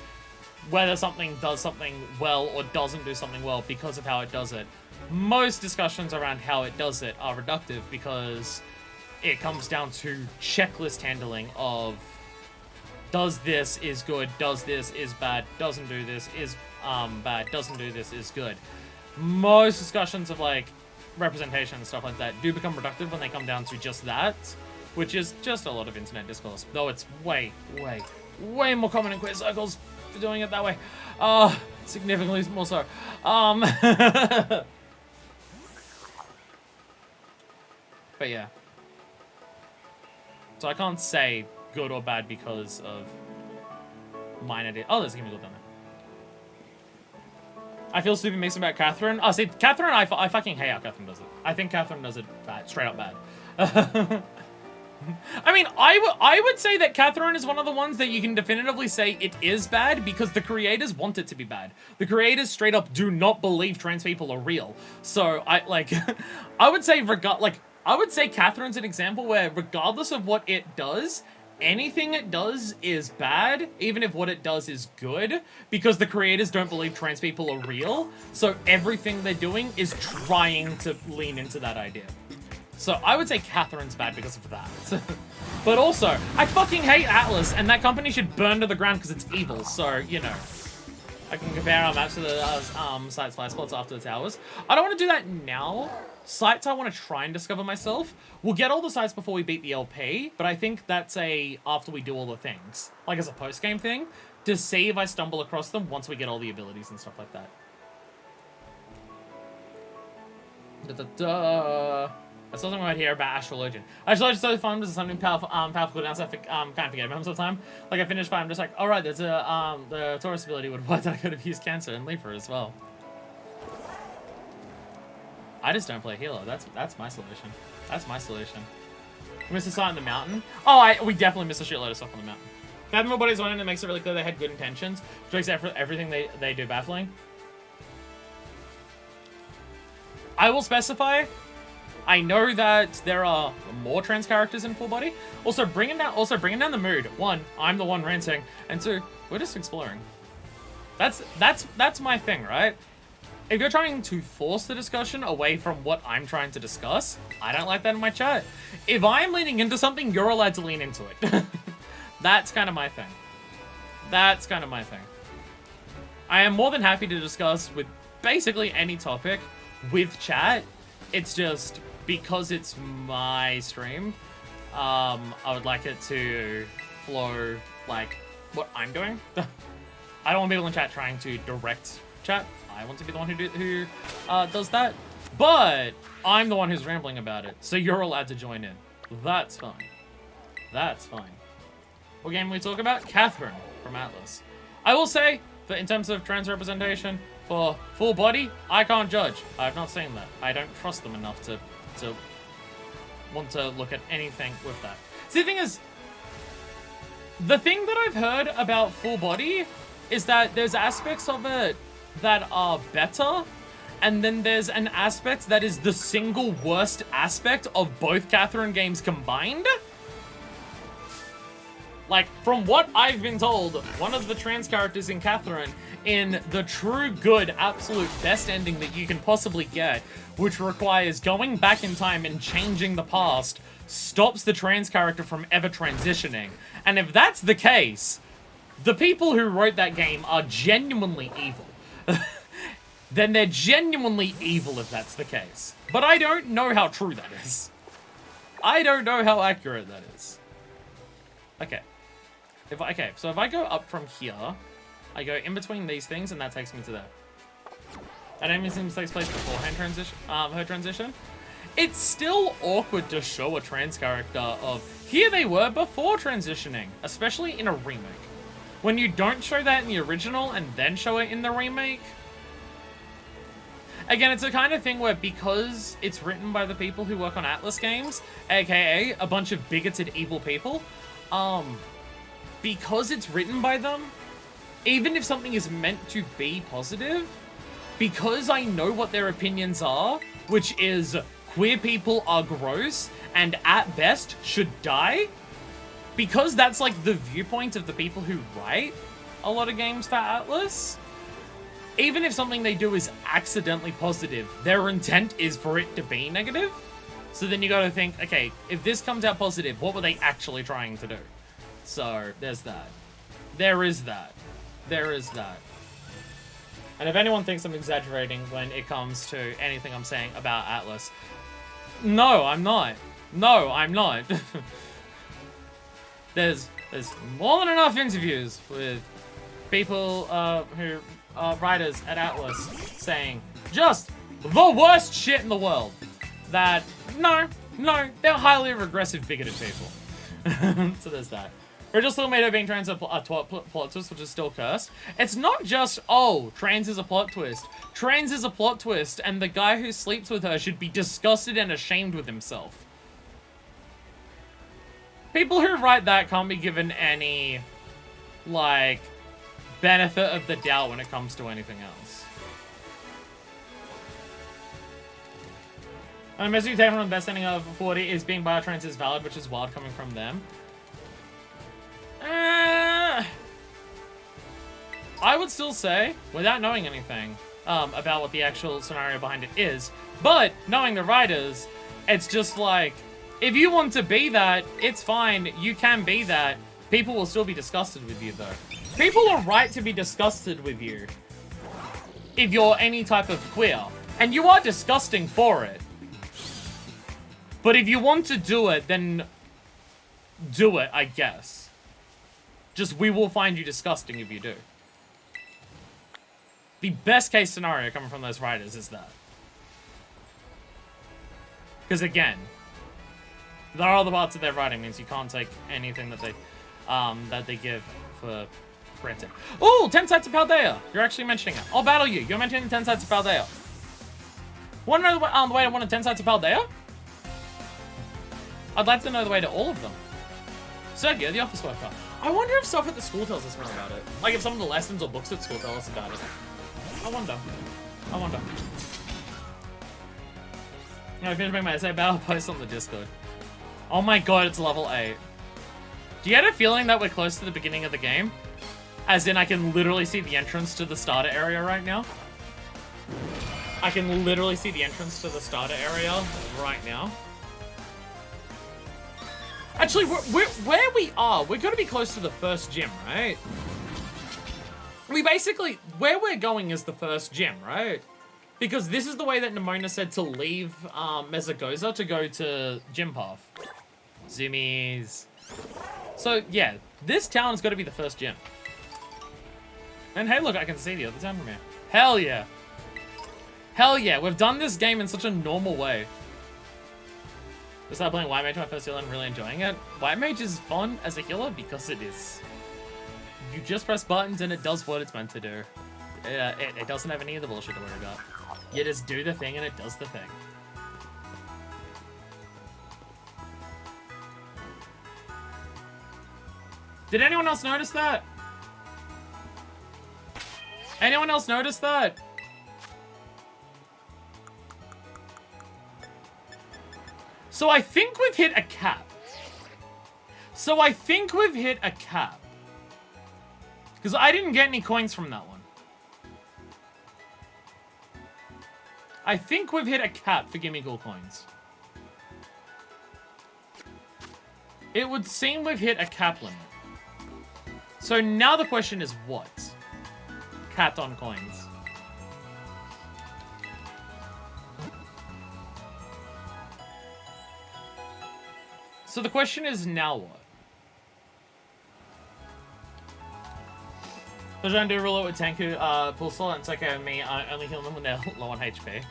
S1: whether something does something well or doesn't do something well because of how it does it, most discussions around how it does it are reductive because it comes down to checklist handling of does this is good, does this is bad, doesn't do this is bad, doesn't do this is good. Most discussions of like representation and stuff like that do become reductive when they come down to just that, which is just a lot of internet discourse, though it's way more common in queer circles for doing it that way. Significantly more so. But yeah. So I can't say good or bad because of mine idea. Oh, there's a chemical down there. I feel stupid mixing about Catherine. Oh, see, Catherine, I fucking hate how Catherine does it. I think Catherine does it bad, straight up bad. I mean, I would say that Catherine is one of the ones that you can definitively say it is bad because the creators want it to be bad. The creators straight up do not believe trans people are real. So I would say I would say Catherine's an example where regardless of what it does, anything it does is bad, even if what it does is good, because the creators don't believe trans people are real. So everything they're doing is trying to lean into that idea. So I would say Catherine's bad because of that. But also, I fucking hate Atlas, and that company should burn to the ground because it's evil. So, you know, I can compare our maps to the sites fly spots after the towers. I don't want to do that now. Sites I want to try and discover myself. We'll get all the sites before we beat the LP, but I think that's after we do all the things. Like as a post-game thing, to see if I stumble across them once we get all the abilities and stuff like that. I saw something right here about Astrologian. Astrologian is so fun, there's something powerful cooldowns, so I kind of forget most of the time. Like I finished fight, I'm just like, alright, there's the Taurus ability would work that I could have used Cancer and Leaper as well. I just don't play healer. That's my solution. That's my solution. We missed a site on the mountain. Oh, we definitely missed a shitload of stuff on the mountain. Having more bodies on it, it makes it really clear they had good intentions, which makes everything they do baffling. I will specify, I know that there are more trans characters in Full Body. Also bringing down the mood. One, I'm the one ranting, and two, we're just exploring. That's my thing, right? If you're trying to force the discussion away from what I'm trying to discuss, I don't like that in my chat. If I'm leaning into something, you're allowed to lean into it. That's kind of my thing. That's kind of my thing. I am more than happy to discuss with basically any topic with chat. It's just because it's my stream, I would like it to flow like what I'm doing. I don't want people in chat trying to direct chat. I want to be the one who does that. But I'm the one who's rambling about it, so you're allowed to join in. That's fine. That's fine. What game we talk about? Catherine from Atlas. I will say that in terms of trans representation for Full Body, I can't judge. I have not seen that. I don't trust them enough to want to look at anything with that. See, the thing is, the thing that I've heard about Full Body is that there's aspects of it that are better, and then there's an aspect that is the single worst aspect of both Catherine games combined. Like, from what I've been told, one of the trans characters in Catherine, in the true good, absolute best ending that you can possibly get, which requires going back in time and changing the past, stops the trans character from ever transitioning. And if that's the case, the people who wrote that game are genuinely evil. Then they're genuinely evil if that's the case. But I don't know how true that is. I don't know how accurate that is. Okay. So if I go up from here, I go in between these things, and that takes me to there. That enemy seems takes place before her transition. It's still awkward to show a trans character of here they were before transitioning, especially in a remake. When you don't show that in the original and then show it in the remake. Again, it's the kind of thing where because it's written by the people who work on Atlas games, aka a bunch of bigoted evil people, because it's written by them, even if something is meant to be positive, because I know what their opinions are, which is queer people are gross and at best should die, because that's like the viewpoint of the people who write a lot of games for Atlas, even if something they do is accidentally positive, their intent is for it to be negative. So then you gotta think, okay, if this comes out positive, what were they actually trying to do? So there's that. There is that. There is that. And if anyone thinks I'm exaggerating when it comes to anything I'm saying about Atlas, no, I'm not. No, I'm not. There's more than enough interviews with people who are writers at Atlas saying just the worst shit in the world. That, no, they're highly regressive, bigoted people. So there's that. Original Tomato being trans is a plot twist, which is still cursed. It's not just, oh, trans is a plot twist. Trans is a plot twist, and the guy who sleeps with her should be disgusted and ashamed with himself. People who write that can't be given any, like, benefit of the doubt when it comes to anything else. And the message you take from the best ending of 40 is being biotrans is valid, which is wild coming from them. I would still say, without knowing anything about what the actual scenario behind it is, but knowing the writers, it's just like, if you want to be that, it's fine, you can be that. People will still be disgusted with you, though. People are right to be disgusted with you if you're any type of queer, and you are disgusting for it. But if you want to do it, then do it, I guess. Just, we will find you disgusting if you do. The best case scenario coming from those writers is that. Because again, there are other parts of their writing means you can't take anything that they give for granted. Oh, 10 Sites of Paldea! You're actually mentioning it. I'll battle you. You're mentioning 10 Sites of Paldea. Want to know the way to one of 10 Sites of Paldea? I'd like to know the way to all of them. Sergio, the office worker. I wonder if stuff at the school tells us more about it. Like if some of the lessons or books at school tell us about it. I wonder. I finished making my essay about. I'll post on the Discord. Oh my god, it's level 8. Do you get a feeling that we're close to the beginning of the game? As in, I can literally see the entrance to the starter area right now. I can literally see the entrance to the starter area right now. Actually, where we are, we're going to be close to the first gym, right? We basically, where we're going is the first gym, right? Because this is the way that Nimona said to leave Mesagoza to go to Gym Path. Zoomies. So, yeah, this town's got to be the first gym. And hey, look, I can see the other town from here. Hell yeah. Hell yeah, we've done this game in such a normal way. I started playing White Mage my first healer and really enjoying it. White Mage is fun as a healer because it is. You just press buttons and it does what it's meant to do. It doesn't have any of the bullshit to worry about. You just do the thing and it does the thing. Did anyone else notice that? Anyone else notice that? So I think we've hit a cap. Because I didn't get any coins from that one. I think we've hit a cap for Gimme Cool coins. It would seem we've hit a cap limit. So now the question is what? Capped on coins. So the question is now what? So trying to do a reload with Tenku, pull slow, and it's okay with me. I only heal them when they're low on HP.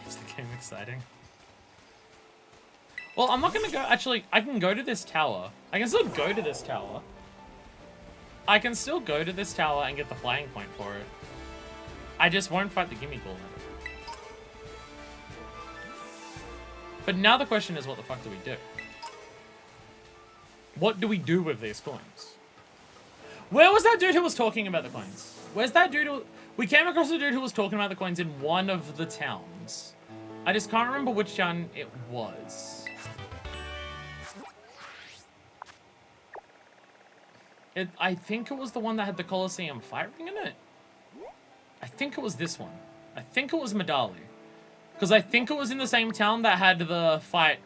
S1: Keeps the game exciting. Well, I'm not gonna go. Actually, I can go to this tower. I can still go to this tower. I can still go to this tower and get the flying point for it. I just won't fight the Gimme Cool limit. But now the question is, what the fuck do we do? What do we do with these coins? Where was that dude who was talking about the coins? Where's that dude who... We came across a dude who was talking about the coins in one of the towns. I just can't remember which one it was. I think it was the one that had the Colosseum fight ring in it. I think it was this one. I think it was Medali. Because I think it was in the same town that had the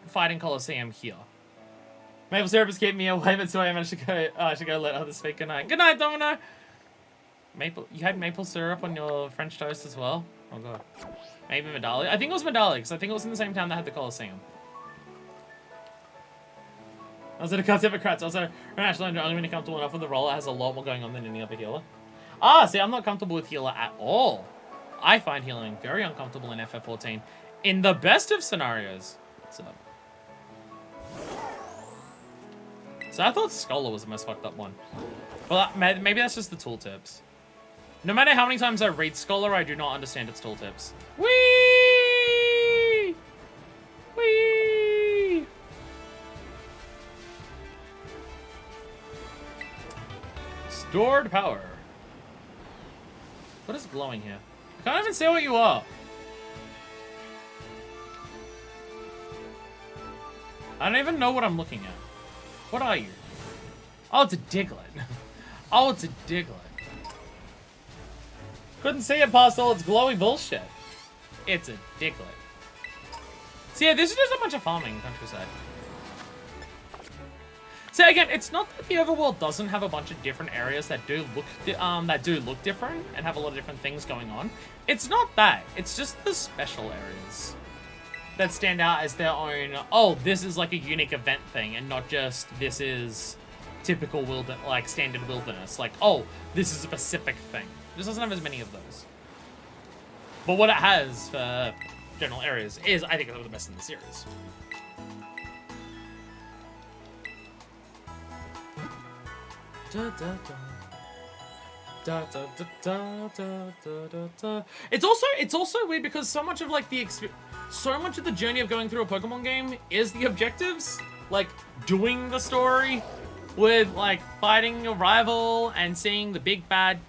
S1: fighting Colosseum here. Maple syrup is keeping me away, but so I managed to go let others speak. Good night. Good night, Domino. You had maple syrup on your French toast as well? Oh god. Maybe Medali. I think it was Medali, because I think it was in the same town that had the Colosseum. I was at a concept of crats. Also, International I'm only really comfortable enough with the role. It has a lot more going on than any other healer. Ah, see, I'm not comfortable with healer at all. I find healing very uncomfortable in FF14 in the best of scenarios. So I thought Scholar was the most fucked up one. Well, maybe that's just the tooltips. No matter how many times I read Scholar, I do not understand its tooltips. Whee! Whee! Stored power. What is glowing here? I can't even say what you are. I don't even know what I'm looking at. What are you? Oh, it's a Diglett. Oh, it's a Diglett. Couldn't see it past all its glowy bullshit. It's a Diglett. So yeah, this is just a bunch of farming countryside. So again, it's not that the overworld doesn't have a bunch of different areas that do look different and have a lot of different things going on. It's not that. It's just the special areas that stand out as their own. Oh, this is like a unique event thing, and not just this is typical standard wilderness. Like, oh, this is a specific thing. This doesn't have as many of those. But what it has for general areas is, I think, some of the best in the series. It's also weird because so much of like so much of the journey of going through a Pokemon game is the objectives, like doing the story with like fighting your rival and seeing the big bad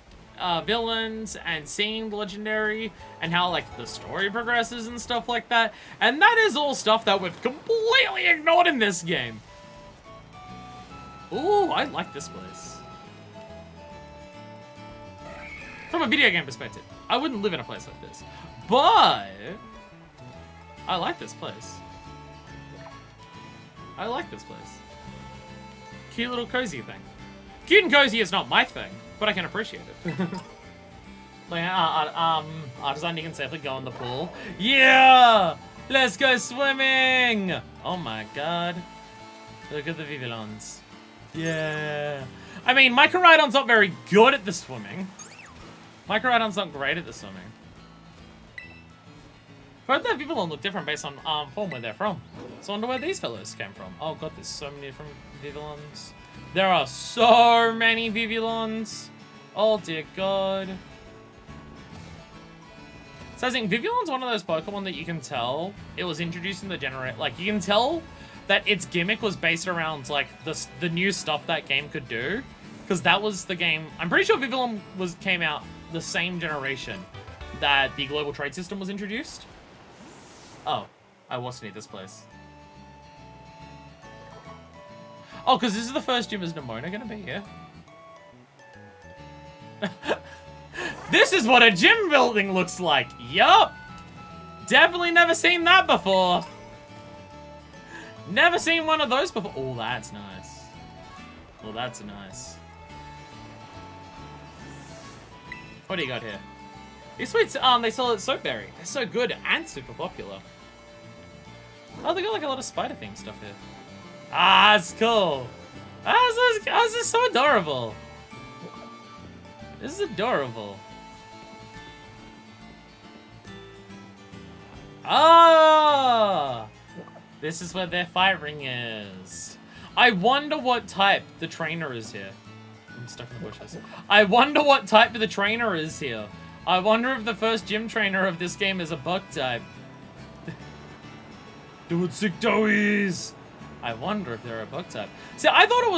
S1: villains and seeing the legendary and how like the story progresses and stuff like that. And that is all stuff that we've completely ignored in this game. Ooh, I like this place. From a video game perspective, I wouldn't live in a place like this. But I like this place. I like this place. Cute little cozy thing. Cute and cozy is not my thing, but I can appreciate it. Like, Artisan, you can safely go in the pool. Yeah! Let's go swimming! Oh my god. Look at the Vivillons. Yeah. I mean, Microridon's not very good at the swimming. Microridon's not great at the swimming. But that Vivillon look different based on form where they're from. So I wonder where these fellows came from. Oh god, there's so many different Vivillons. There are so many Vivillons. Oh dear god. So I think Vivillon's one of those Pokemon that you can tell it was introduced in the generation. Like, you can tell that its gimmick was based around, like, the new stuff that game could do. Because that was the game... I'm pretty sure Vivillon came out the same generation that the global trade system was introduced. Oh, I was near this place. Oh, because this is the first gym. Is Nemona going to be here? This is what a gym building looks like. Yup. Definitely never seen that before. Never seen one of those before. Oh, that's nice. Oh, that's nice. What do you got here? These sweets, they sell at Soapberry. They're so good and super popular. Oh, they got like a lot of Spider theme stuff here. Ah, it's cool. This is so adorable. This is adorable. Ah! This is where their fight ring is. I wonder what type the trainer is here. I'm stuck in the bushes. I wonder what type the trainer is here. I wonder if the first gym trainer of this game is a bug type. Do it, sick doughies! I wonder if they're a bug type. See, I thought it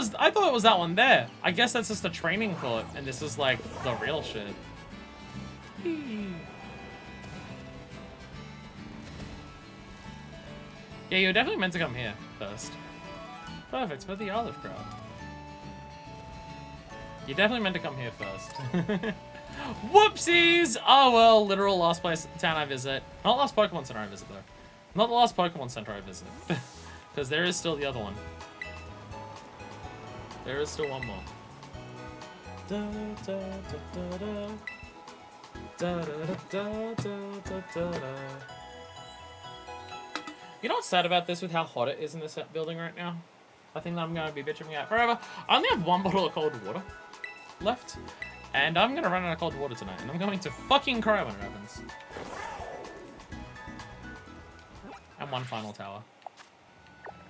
S1: was that one there. I guess that's just a training court, and this is like the real shit. Yeah, you're definitely meant to come here first. Perfect, for the olive crowd. You're definitely meant to come here first. Whoopsies! Oh well, literal last place town I visit. Not last Pokemon Center I visit though. Not the last Pokemon Center I visit. Because there is still the other one. There is still one more. Da, da, da, da, da. Da, da, da, da, da, da. You know what's sad about this with how hot it is in this building right now? I think that I'm going to be bitching out forever. I only have 1 bottle of cold water left. And I'm going to run out of cold water tonight. And I'm going to fucking cry when it happens. And 1 final tower.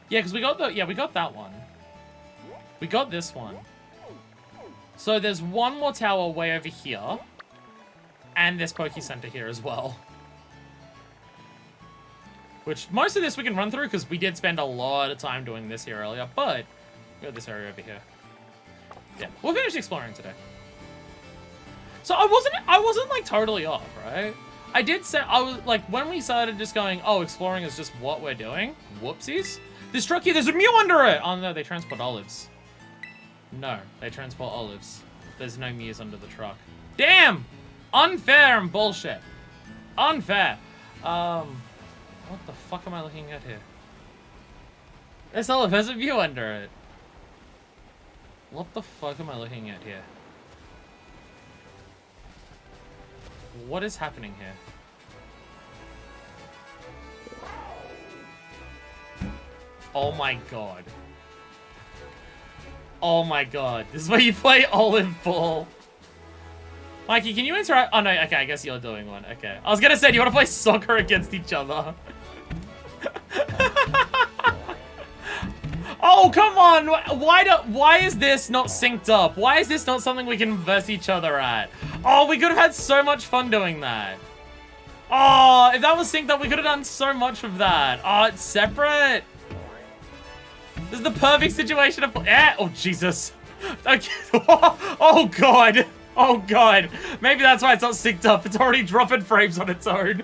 S1: Yeah, because we got we got that one. We got this one. So there's 1 more tower way over here. And this Poke Center here as well. Which, most of this we can run through, because we did spend a lot of time doing this here earlier, but we got this area over here. Yeah, we'll finish exploring today. So I wasn't like totally off, right? I did say, I was like, when we started just going, oh, exploring is just what we're doing, whoopsies. This truck here, there's a Mew under it! Oh no, they transport olives. No, they transport olives. There's no Mews under the truck. Damn! Unfair and bullshit. Unfair. What the fuck am I looking at here? This olive has a Mew under it. What the fuck am I looking at here? What is happening here? Oh my god. Oh my god. This is where you play Olive Ball. Mikey, can you interact? Oh no, okay, I guess you're doing one. Okay. I was gonna say, do you want to play soccer against each other? Oh, come on! Why is this not synced up? Why is this not something we can verse each other at? Oh, we could have had so much fun doing that. Oh, if that was synced up, we could have done so much of that. Oh, it's separate. This is the perfect situation of... Yeah. Oh, Jesus. Okay. Oh, God. Oh, God. Maybe that's why it's not synced up. It's already dropping frames on its own.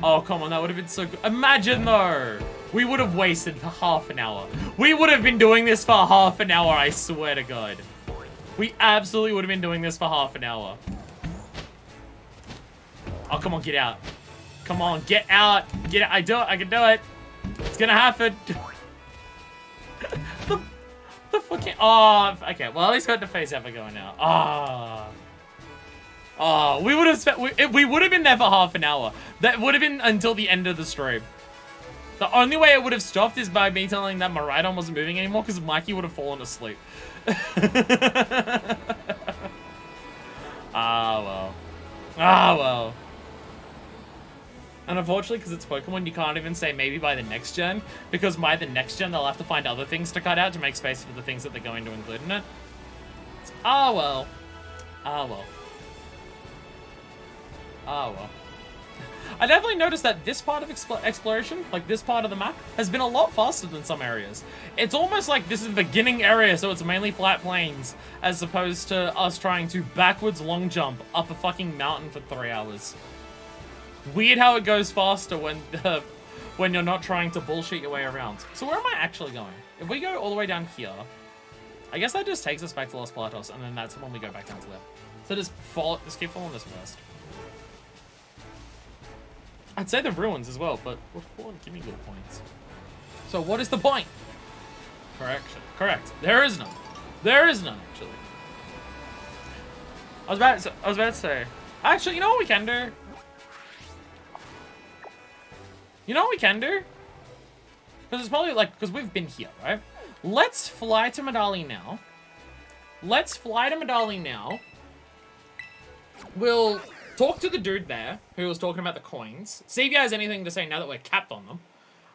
S1: Oh, come on. That would have been so good. Imagine, though. We would have wasted half an hour. We would have been doing this for half an hour, I swear to God. We absolutely would have been doing this for half an hour. Oh, come on. Get out. Come on. Get out. Get out. I do it. I can do it. It's gonna happen. the fucking... Oh, okay. Well, at least got the face ever going now. Ah. Oh, we would have spent... We would have been there for half an hour. That would have been until the end of the stream. The only way it would have stopped is by me telling that Miraidon wasn't moving anymore, because Mikey would have fallen asleep. Ah, well. Ah, well. And unfortunately, because it's Pokemon, you can't even say maybe by the next gen, because by the next gen, they'll have to find other things to cut out to make space for the things that they're going to include in it. Ah, well. Ah, well. Ah, well. I definitely noticed that this part of exploration, like this part of the map, has been a lot faster than some areas. It's almost like this is the beginning area, so it's mainly flat plains, as opposed to us trying to backwards long jump up a fucking mountain for 3 hours. Weird how it goes faster when you're not trying to bullshit your way around. So where am I actually going? If we go all the way down here, I guess that just takes us back to Los Platos, and then that's when we go back down to there. So just keep following this first. I'd say the ruins as well, but we're falling. Give me good points. So what is the point? Correct. There is none. There is none, actually. I was about to say. Actually, you know what we can do? You know what we can do? Because it's probably like, because we've been here, right? Let's fly to Medali now. Let's fly to Medali now. We'll talk to the dude there who was talking about the coins. See if he has anything to say now that we're capped on them.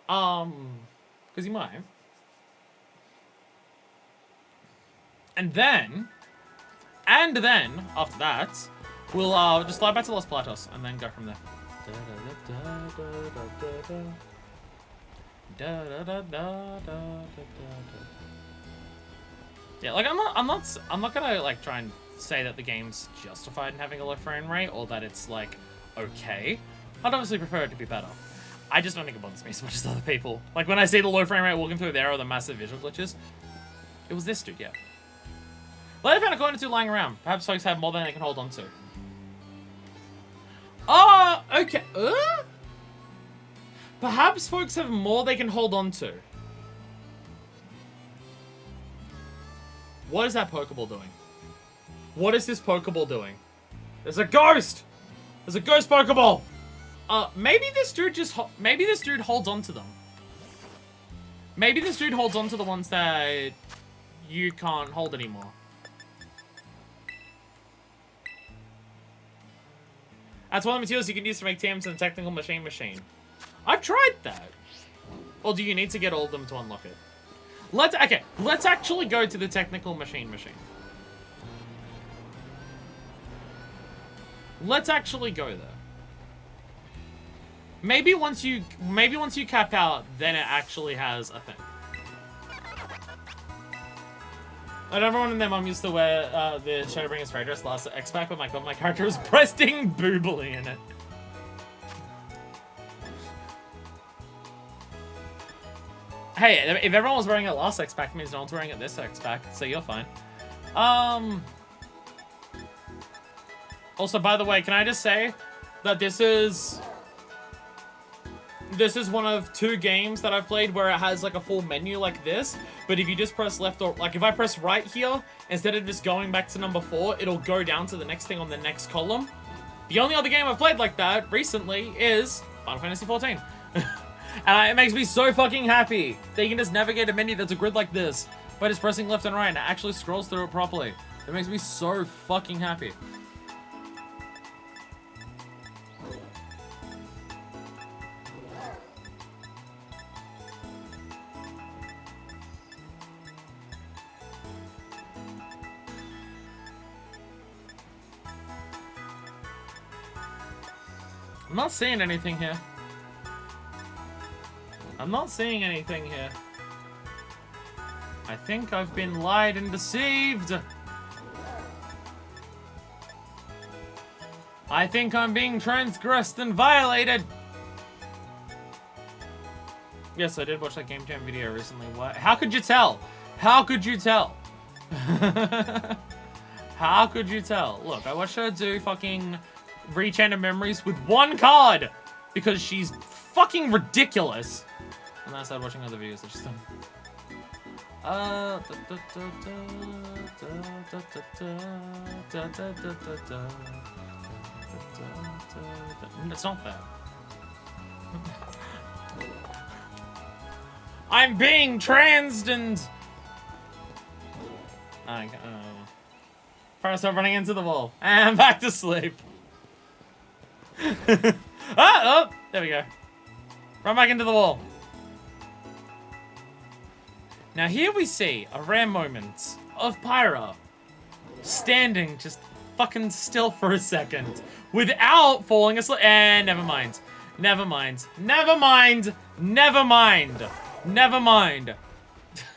S1: Because he might. And then, after that, we'll just fly back to Los Platos and then go from there. Yeah, like I'm not gonna like try and say that the game's justified in having a low frame rate or that it's like okay, I'd obviously prefer it to be better. I just don't think it bothers me as much as other people. Like when I see the low frame rate walking through there or the massive visual glitches. It was this dude, yeah. Later found a coin or two lying around. Perhaps folks have more than they can hold on to. Oh, okay. Perhaps folks have more they can hold on to. What is that Pokeball doing? What is this Pokeball doing? There's a ghost! There's a ghost Pokeball! Maybe this dude maybe this dude holds on to them. Maybe this dude holds on to the ones that you can't hold anymore. That's one of the materials you can use to make TMs in the technical machine. I've tried that. Or do you need to get all of them to unlock it? Let's actually go to the technical machine. Let's actually go there. Maybe once you cap out, then it actually has a thing. And everyone and their mom used to wear the Shadowbringer's trade dress last X-Pack, but my character was breasting boobily in it. Hey, if everyone was wearing it last X-Pack, it means no one's wearing it this X-Pack, so you're fine. Also, by the way, can I just say that this is one of 2 games that I've played where it has like a full menu like this, but if you just press left or like if I press right here, instead of just going back to number 4, it'll go down to the next thing on the next column. The only other game I've played like that recently is Final Fantasy XIV. And it makes me so fucking happy that you can just navigate a menu that's a grid like this by just pressing left and right and it actually scrolls through it properly. It makes me so fucking happy. I'm not seeing anything here. I'm not seeing anything here. I think I've been lied and deceived. I think I'm being transgressed and violated. Yes, I did watch that Game Jam video recently. What? How could you tell? How could you tell? How could you tell? Look, I watched her do fucking Re-Enchanted Memories with 1 card because she's fucking ridiculous. And then I started watching other videos that she's done. It's not that. I'm being transed and... First I'm running into the wall. And back to sleep. Oh, there we go. Run back into the wall. Now here we see a rare moment of Pyra standing just fucking still for a second without falling asleep. And never mind. Never mind. Never mind. Never mind. Never mind.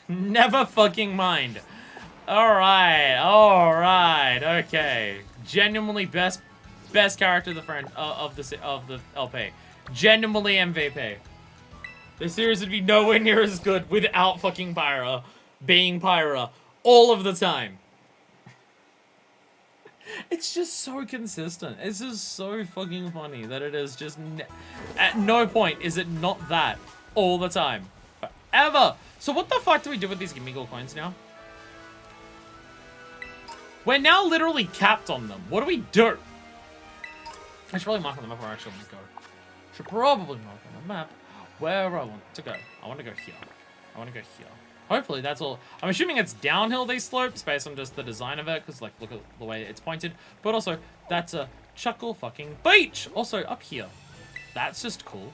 S1: Never fucking mind. Alright. Alright. Okay. Genuinely best character of the LP. Genuinely MVP. The series would be nowhere near as good without fucking Pyra being Pyra all of the time. It's just so consistent. It's just so fucking funny that it is just... at no point is it not that all the time. Forever. So what the fuck do we do with these Gimme Gold coins now? We're now literally capped on them. What do we do? I should probably mark on the map where I actually want to go. Should probably mark on the map where I want to go. I want to go here. I want to go here. Hopefully that's all. I'm assuming it's downhill, these slopes, based on just the design of it, because, like, look at the way it's pointed. But also, that's a Chuckle fucking beach. Also, up here. That's just cool.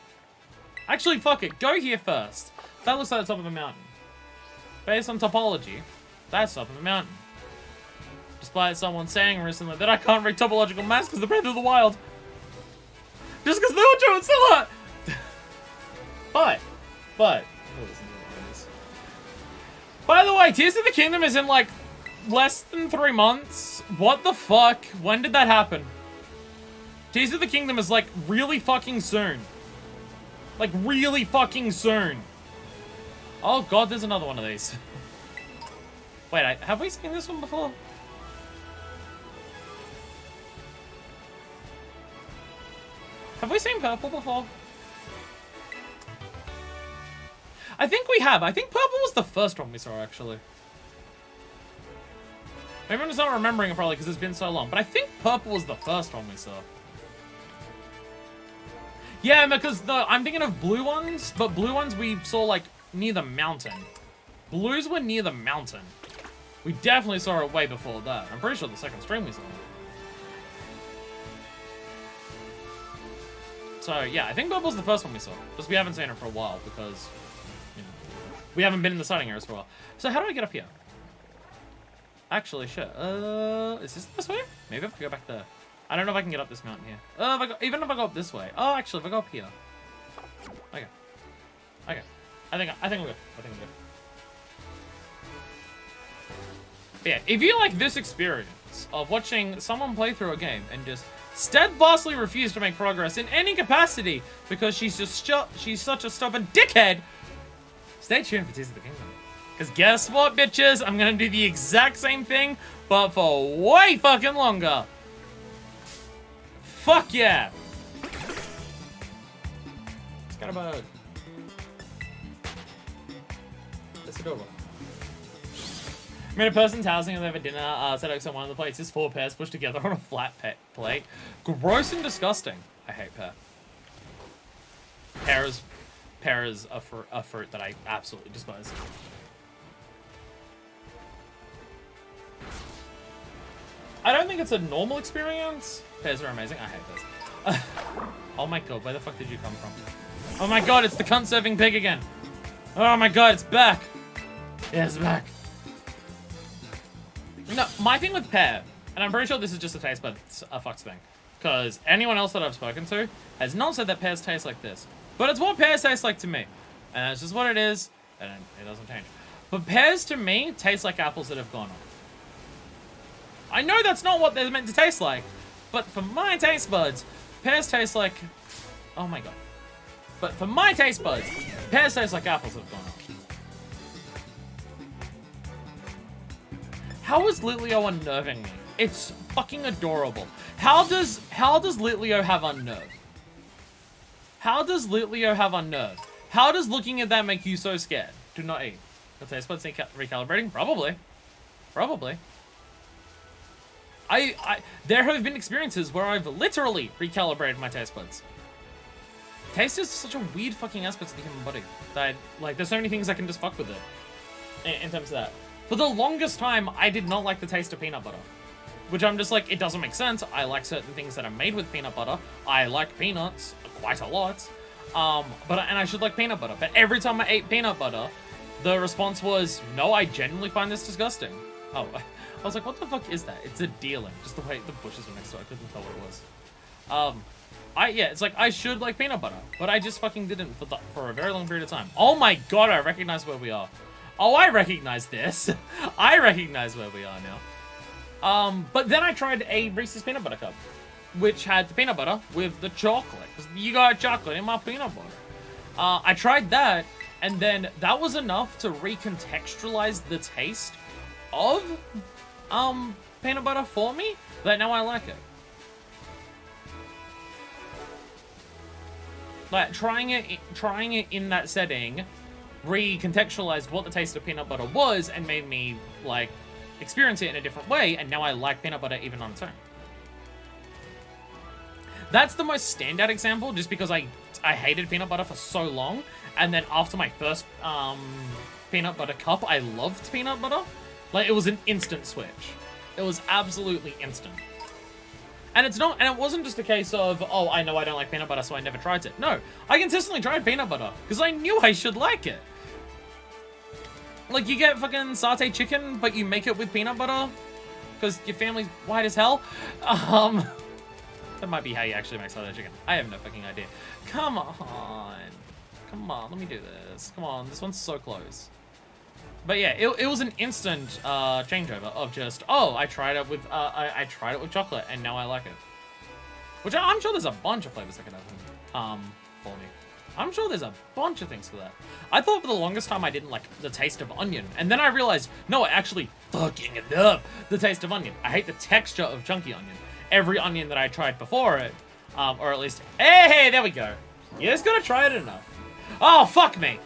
S1: Actually, fuck it. Go here first. That looks like the top of a mountain. Based on topology, that's top of a mountain. Despite someone saying recently that I can't read topological maps because the Breath of the Wild. Just because they were doing so lot. But. By the way, Tears of the Kingdom is in, like, less than 3 months. What the fuck? When did that happen? Tears of the Kingdom is like really fucking soon. Like really fucking soon. Oh god, there's another one of these. Wait, have we seen this one before? Have we seen purple before? I think we have. I think purple was the first one we saw, actually. Maybe I'm just not remembering it probably because it's been so long. But I think purple was the first one we saw. Yeah, because I'm thinking of blue ones, but blue ones we saw, like, near the mountain. Blues were near the mountain. We definitely saw it way before that. I'm pretty sure the second stream we saw it. So, yeah, I think purple's the first one we saw. Just we haven't seen it for a while because, you know, we haven't been in the sighting areas for a while. So how do I get up here? Actually, shit. Is this this way? Maybe I have to go back there. I don't know if I can get up this mountain here. Even if I go up this way. Oh, actually, if I go up here. Okay. Okay. I think I'm good. I think I'm good. But yeah, if you like this experience of watching someone play through a game and just steadfastly refuse to make progress in any capacity because she's such a stubborn dickhead, stay tuned for Tears of the Kingdom. Because guess what, bitches? I'm gonna do the exact same thing, but for way fucking longer. Fuck yeah! Scatterbird. That's adorable. I'm in a person's housing and they have a dinner, set up on one of the plates is 4 pears pushed together on a flat plate. Gross and disgusting. I hate pear. Pear is a fruit that I absolutely despise. I don't think it's a normal experience. Pears are amazing. I hate pears. Oh my god, where the fuck did you come from? Oh my god, it's the cunt-serving pig again. Oh my god, it's back. Yeah, it's back. No, my thing with pear, and I'm pretty sure this is just a taste bud fucks thing, because anyone else that I've spoken to has not said that pears taste like this. But it's what pears taste like to me. And that's just what it is, and it doesn't change. But pears to me taste like apples that have gone on. I know that's not what they're meant to taste like, but for my taste buds, pears taste like... Oh my god. But for my taste buds, pears taste like apples that have gone on. How is Litleo unnerving me? It's fucking adorable. How does Litleo have unnerve? How does Litleo have unnerve? How does looking at that make you so scared? Do not eat. The taste buds need recalibrating? Probably. Probably. There have been experiences where I've literally recalibrated my taste buds. Taste is such a weird fucking aspect of the human body that, like, there's so many things I can just fuck with it. In terms of that. For the longest time, I did not like the taste of peanut butter. Which I'm just like, it doesn't make sense. I like certain things that are made with peanut butter. I like peanuts quite a lot. And I should like peanut butter. But every time I ate peanut butter, the response was, no, I genuinely find this disgusting. Oh, I was like, what the fuck is that? It's a dealing. Just the way the bushes were next to it, I couldn't tell what it was. Yeah, it's like, I should like peanut butter. But I just fucking didn't for a very long period of time. Oh my god, I recognize where we are. Oh, I recognize this. I recognize where we are now. But then I tried a Reese's Peanut Butter Cup, which had the peanut butter with the chocolate. Because you got chocolate in my peanut butter. I tried that, and then that was enough to recontextualize the taste of peanut butter for me, that now I like it. Like, trying it in that setting recontextualized what the taste of peanut butter was and made me, like, experience it in a different way, and now I like peanut butter even on its own. That's the most standout example, just because I hated peanut butter for so long, and then after my first peanut butter cup, I loved peanut butter. Like, it was an instant switch. It was absolutely instant. And it wasn't just a case of, oh, I know I don't like peanut butter, so I never tried it. No, I consistently tried peanut butter, because I knew I should like it. Like, you get fucking satay chicken, but you make it with peanut butter, because your family's white as hell. That might be how you actually make satay chicken. I have no fucking idea. Come on. Come on, let me do this. Come on, this one's so close. But yeah, it was an instant changeover of just, oh, I tried it with chocolate, and now I like it. Which I'm sure there's a bunch of flavors that could happen for me. I'm sure there's a bunch of things for that. I thought for the longest time I didn't like the taste of onion. And then I realized, no, I actually fucking love the taste of onion. I hate the texture of chunky onion. Every onion that I tried before it, or at least, hey, there we go. You just gotta try it enough. Oh, fuck me.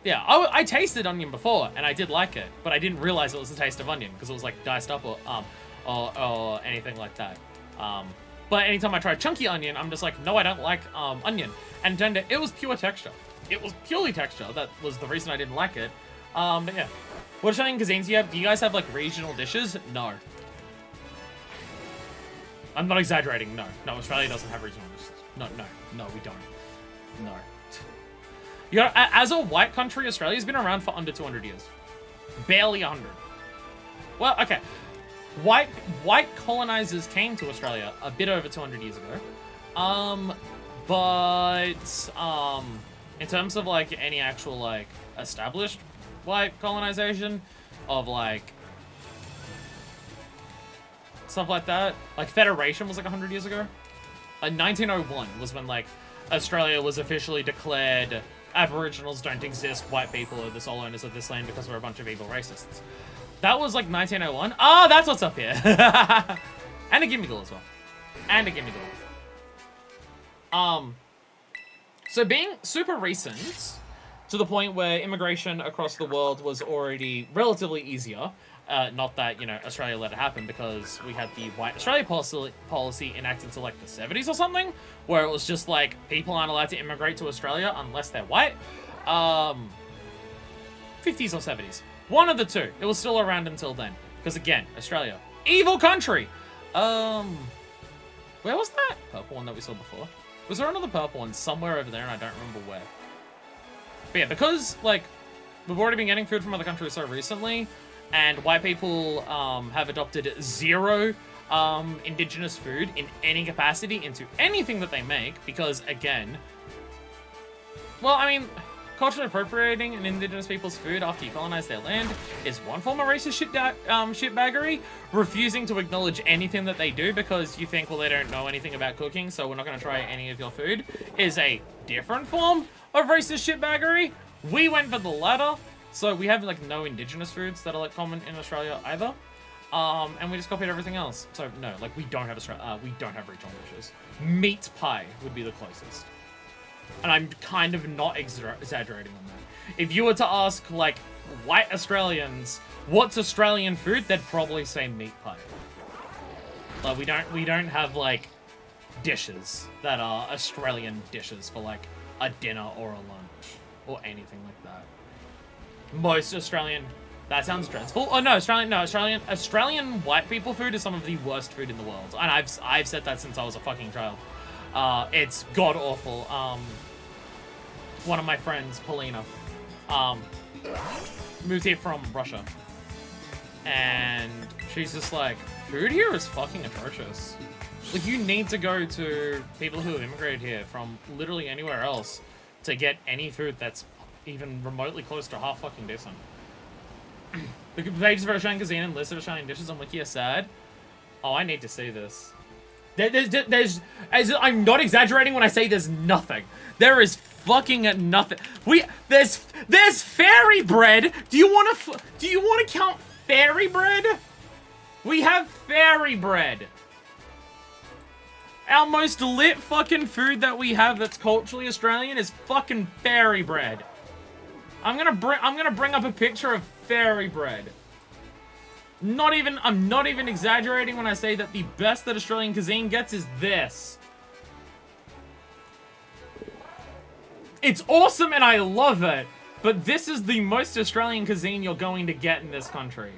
S1: Yeah, I tasted onion before, and I did like it, but I didn't realize it was the taste of onion, because it was, like, diced up or anything like that. But anytime I tried chunky onion, I'm just like, no, I don't like onion. And turned it was pure texture. It was purely texture. That was the reason I didn't like it. But yeah. What Australian cuisines do you have? Do you guys have, like, regional dishes? No. I'm not exaggerating, no. No, Australia doesn't have regional dishes. No, we don't. No. You know, as a white country, Australia's been around for under 200 years. Barely 100. Well, okay. White colonizers came to Australia a bit over 200 years ago. In terms of, like, any actual, like, established white colonization of, like, stuff like that, like, Federation was, like, 100 years ago. 1901 was when, like, Australia was officially declared Aboriginals don't exist, white people are the sole owners of this land because we're a bunch of evil racists. That was like 1901. Oh, that's what's up here. And a Gimme-Ghoul as well. And a Gimme-Ghoul. So being super recent, to the point where immigration across the world was already relatively easier. Not that, you know, Australia let it happen, because we had the White Australia policy enacted to like the 70s or something, where it was just like, people aren't allowed to immigrate to Australia unless they're white. 50s or 70s. One of the two. It was still around until then. Because again, Australia. Evil country! Where was that purple one that we saw before? Was there another purple one somewhere over there and I don't remember where? But yeah, because, like, we've already been getting food from other countries so recently, and white people have adopted zero indigenous food in any capacity into anything that they make, because, again, well, I mean, culturally appropriating an indigenous people's food after you colonize their land is one form of racist shitbaggery. Refusing to acknowledge anything that they do because you think, well, they don't know anything about cooking, so we're not going to try any of your food, is a different form of racist shitbaggery. We went for the latter, so we have, like, no indigenous foods that are, like, common in Australia either. And we just copied everything else. So, no, like, we don't have regional dishes. Meat pie would be the closest. And I'm kind of not exaggerating on that. If you were to ask, like, white Australians, what's Australian food, they'd probably say meat pie. Like, we don't have, like, dishes that are Australian dishes for, like, a dinner or a lunch or anything like that. Most Australian, that sounds dreadful. Oh no, Australian white people food is some of the worst food in the world, and I've said that since I was a fucking child. It's god awful. One of my friends, Paulina, moved here from Russia, and she's just like, food here is fucking atrocious. Like, you need to go to people who have immigrated here from literally anywhere else to get any food that's even remotely close to half fucking decent. The pages for Australian cuisine and list of Australian dishes on Wiki are sad. Oh, I need to see this. I'm not exaggerating when I say there's nothing. There is fucking nothing. There's fairy bread. Do you want to count fairy bread? We have fairy bread. Our most lit fucking food that we have that's culturally Australian is fucking fairy bread. I'm gonna bring up a picture of fairy bread. I'm not even exaggerating when I say that the best that Australian cuisine gets is this. It's awesome and I love it, but this is the most Australian cuisine you're going to get in this country.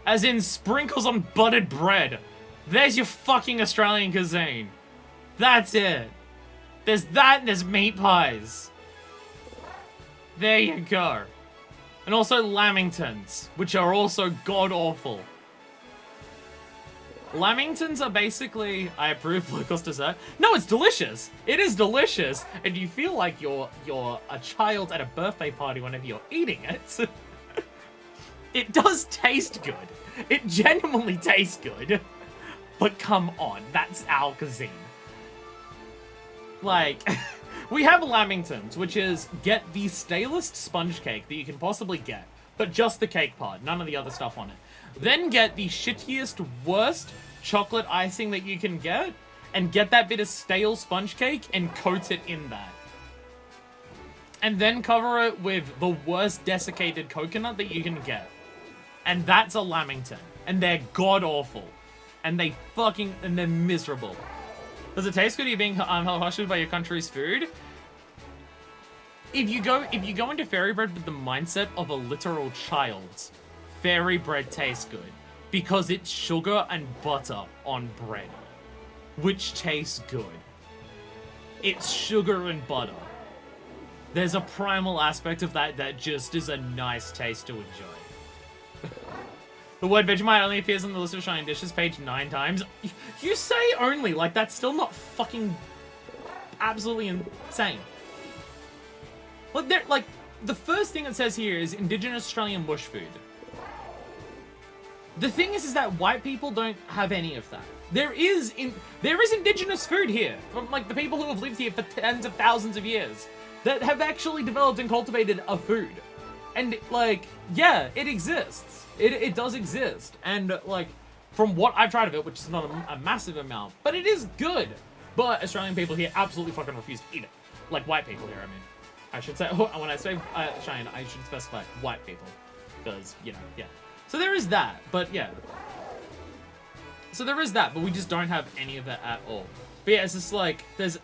S1: As in sprinkles on buttered bread. There's your fucking Australian cuisine. That's it. There's that and there's meat pies. There you go. And also lamingtons, which are also god-awful. Lamingtons are basically, I approve Lucas dessert. No, it's delicious. It is delicious. And you feel like you're a child at a birthday party whenever you're eating it. It does taste good. It genuinely tastes good. But come on, that's our cuisine. Like, we have Lamingtons, which is get the stalest sponge cake that you can possibly get, but just the cake part, none of the other stuff on it. Then get the shittiest, worst chocolate icing that you can get, and get that bit of stale sponge cake and coat it in that. And then cover it with the worst desiccated coconut that you can get. And that's a Lamington. And they're god-awful. And they're miserable. Does it taste good? Are you being held hostage by your country's food? If you go into fairy bread with the mindset of a literal child, fairy bread tastes good. Because it's sugar and butter on bread. Which tastes good. It's sugar and butter. There's a primal aspect of that that just is a nice taste to enjoy. The word Vegemite only appears on the list of Shine Dishes page 9 times. You say only, like that's still not fucking absolutely insane. Like, the first thing it says here is Indigenous Australian bush food. The thing is that white people don't have any of that. There is indigenous food here from like the people who have lived here for tens of thousands of years that have actually developed and cultivated a food. And like, yeah, it exists. It does exist. And like, from what I've tried of it, which is not a massive amount, but it is good. But Australian people here absolutely fucking refuse to eat it. Like white people here, I mean. I should say, when I say Cheyenne, I should specify white people. Because, you know, yeah. So there is that, but yeah. So there is that, but we just don't have any of it at all. But yeah, it's just like, there's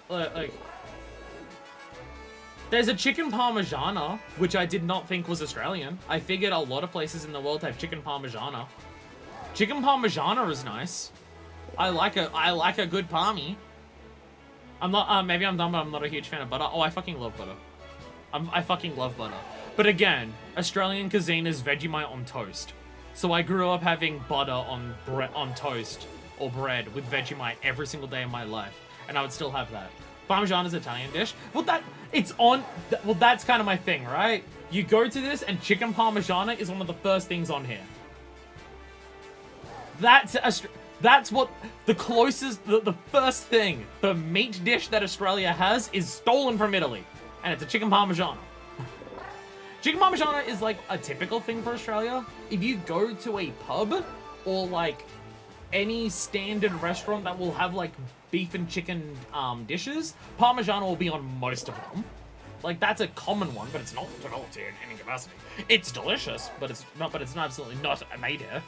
S1: a chicken parmigiana, which I did not think was Australian. I figured a lot of places in the world have chicken parmigiana. Chicken parmigiana is nice. I like a good parmy. I'm not, maybe I'm dumb, but I'm not a huge fan of butter. Oh, I fucking love butter. I fucking love butter. But again, Australian cuisine is Vegemite on toast. So I grew up having butter on toast or bread with Vegemite every single day of my life. And I would still have that. Parmesan is an Italian dish. Well, well, that's kind of my thing, right? You go to this and chicken parmigiana is one of the first things on here. That's what the closest, the first thing, the meat dish that Australia has is stolen from Italy. And it's a chicken parmigiana. Chicken parmigiana is like a typical thing for Australia. If you go to a pub or like any standard restaurant that will have like beef and chicken dishes, parmigiana will be on most of them. Like that's a common one, but it's not developed here in any capacity. It's delicious, but it's not absolutely not made here.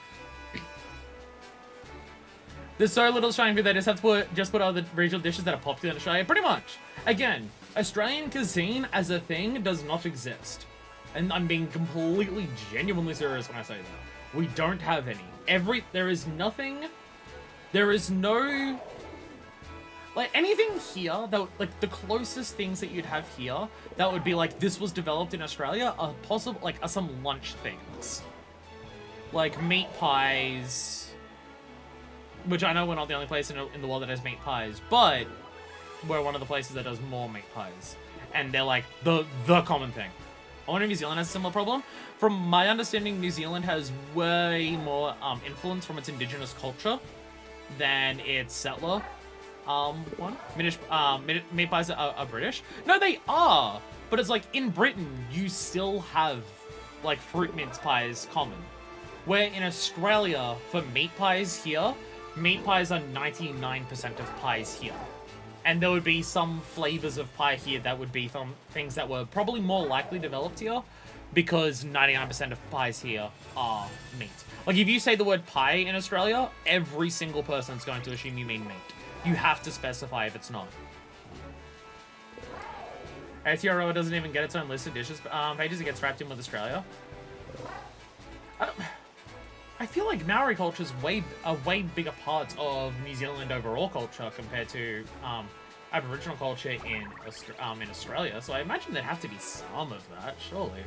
S1: There's so little Australian food they just have to put other regional dishes that are popular in Australia. Pretty much. Again, Australian cuisine as a thing does not exist. And I'm being completely, genuinely serious when I say that. We don't have any. There is no, like, anything here that, like, the closest things that you'd have here that would be like, this was developed in Australia are possible, like, are some lunch things. Like, meat pies, which I know we're not the only place in the world that has meat pies, but we're one of the places that does more meat pies. And they're, like, the common thing. I wonder if New Zealand has a similar problem. From my understanding, New Zealand has way more influence from its indigenous culture than its settler one. Meat pies are British. No, they are! But it's like, in Britain, you still have, like, fruit mince pies common. Where in Australia, for meat pies here, meat pies are 99% of pies here. And there would be some flavors of pie here that would be from things that were probably more likely developed here, because 99% of pies here are meat. Like, if you say the word pie in Australia, every single person's going to assume you mean meat. You have to specify if it's not. Aotearoa doesn't even get its own list of dishes pages, it gets wrapped in with Australia. I feel like Maori culture is a way bigger part of New Zealand overall culture compared to Aboriginal culture in Australia. So I imagine there'd have to be some of that, surely.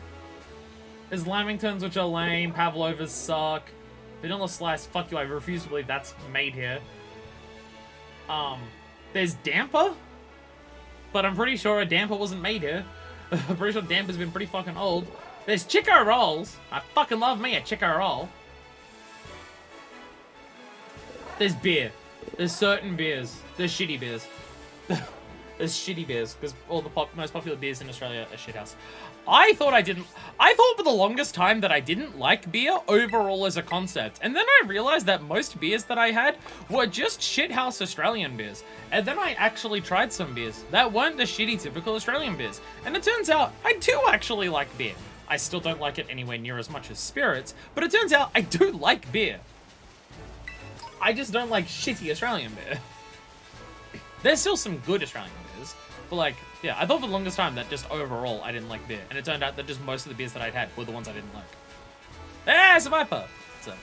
S1: There's lamingtons, which are lame. Pavlovas suck. Vanilla slice, fuck you. I refuse to believe that's made here. There's damper, but I'm pretty sure a damper wasn't made here. I'm pretty sure damper's been pretty fucking old. There's Chico rolls. I fucking love me a Chico roll. There's beer. There's certain beers. There's shitty beers. There's shitty beers, because all the most popular beers in Australia are shithouse. I thought for the longest time that I didn't like beer overall as a concept. And then I realized that most beers that I had were just shithouse Australian beers. And then I actually tried some beers that weren't the shitty typical Australian beers. And it turns out I do actually like beer. I still don't like it anywhere near as much as spirits, but it turns out I do like beer. I just don't like shitty Australian beer. There's still some good Australian beers, but like, yeah, I thought for the longest time that just overall I didn't like beer, and it turned out that just most of the beers that I'd had were the ones I didn't like. Hey, Survivor! So,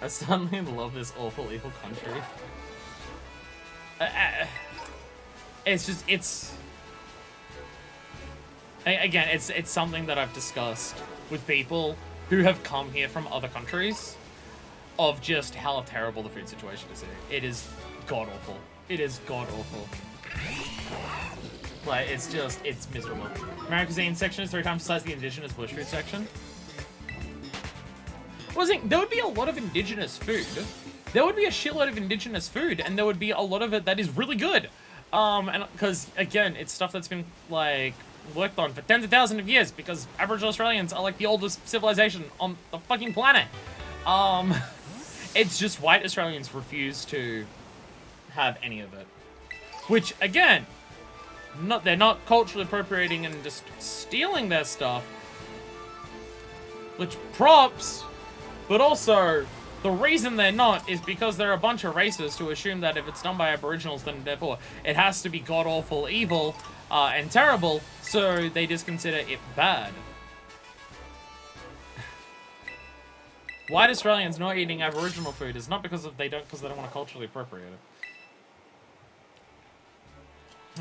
S1: I suddenly love this awful evil country. Again, it's something that I've discussed with people who have come here from other countries, of just how terrible the food situation is here. It is god-awful. It is god-awful. Like, it's miserable. American cuisine section is 3 times the size of the indigenous bush food section. There would be a lot of indigenous food. There would be a shitload of indigenous food, and there would be a lot of it that is really good. And because, again, it's stuff that's been, like, worked on for tens of thousands of years, because Aboriginal Australians are, like, the oldest civilization on the fucking planet. It's just white Australians refuse to have any of it. Which, again, they're not culturally appropriating and just stealing their stuff. Which, props, but also, the reason they're not is because they're a bunch of racists who assume that if it's done by Aboriginals, then therefore it has to be god-awful, evil, and terrible, so they just consider it bad. White Australians not eating Aboriginal food is not because they don't want to culturally appropriate it.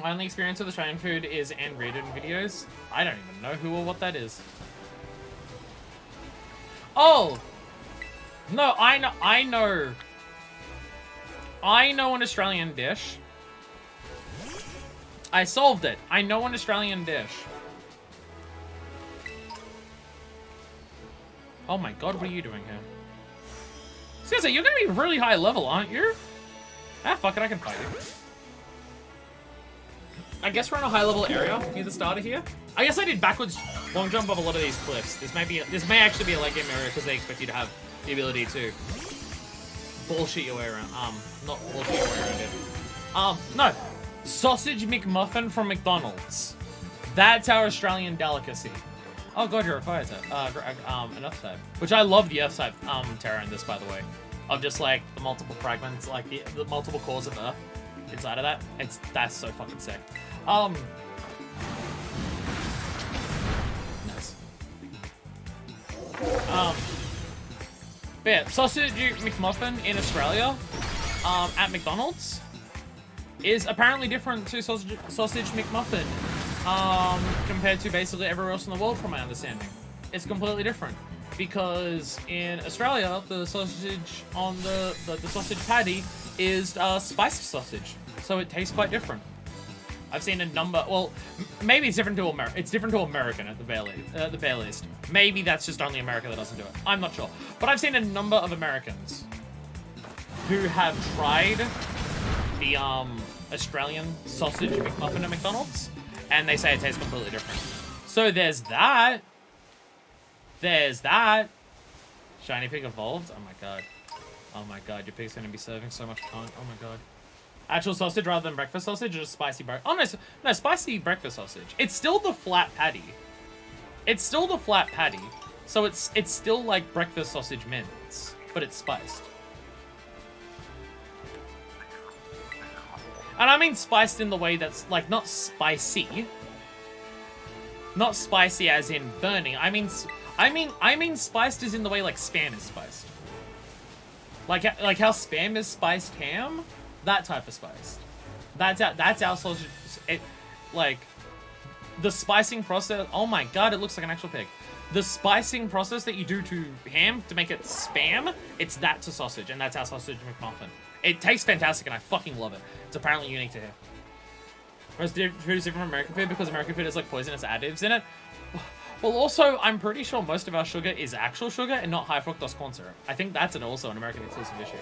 S1: My only experience with Australian food is Anne Reardon videos. I don't even know who or what that is. Oh! No, I know an Australian dish. I solved it. I know an Australian dish. Oh my god, what are you doing here? Seriously, you're gonna be really high level, aren't you? Ah, fuck it, I can fight you. I guess we're in a high level area near the starter here. I guess I did backwards long jump of a lot of these cliffs. This may actually be a late game area because they expect you to have the ability to bullshit your way around. Not bullshit your way around it. No. Sausage McMuffin from McDonald's. That's our Australian delicacy. Oh god, you're a fire type. An earth type. Which I love the earth type terror in this, by the way. Of just like the multiple fragments, like the multiple cores of earth inside of that. That's so fucking sick. Nice. But yeah, sausage McMuffin in Australia, at McDonald's, is apparently different to sausage McMuffin, compared to basically everywhere else in the world, from my understanding. It's completely different. Because in Australia, the sausage on the sausage patty is spiced sausage, so it tastes quite different. I've seen a number. Well, maybe it's different to American at the bare least. Maybe that's just only America that doesn't do it. I'm not sure, but I've seen a number of Americans who have tried the Australian sausage McMuffin at McDonald's, and they say it tastes completely different. So there's that. There's that. Shiny pig evolved. Oh my god. Oh my god, your pig's gonna be serving so much cunt. Oh my god. Actual sausage rather than breakfast sausage, or just spicy breakfast? Oh no, spicy breakfast sausage. It's still the flat patty. It's still the flat patty. So it's still like breakfast sausage mince, but it's spiced. And I mean spiced in the way that's like not spicy. Not spicy as in burning. I mean spiced as in the way like Spam is spiced. Like how Spam is spiced ham, that type of spiced. That's our sausage. Like the spicing process. Oh my god, it looks like an actual pig. The spicing process that you do to ham to make it Spam, it's that to sausage, and that's our sausage McMuffin. It tastes fantastic, and I fucking love it. It's apparently unique to here. Whereas food is different from American food because American food has like poisonous additives in it. Well, also, I'm pretty sure most of our sugar is actual sugar and not high fructose corn syrup. I think that's also an American exclusive issue.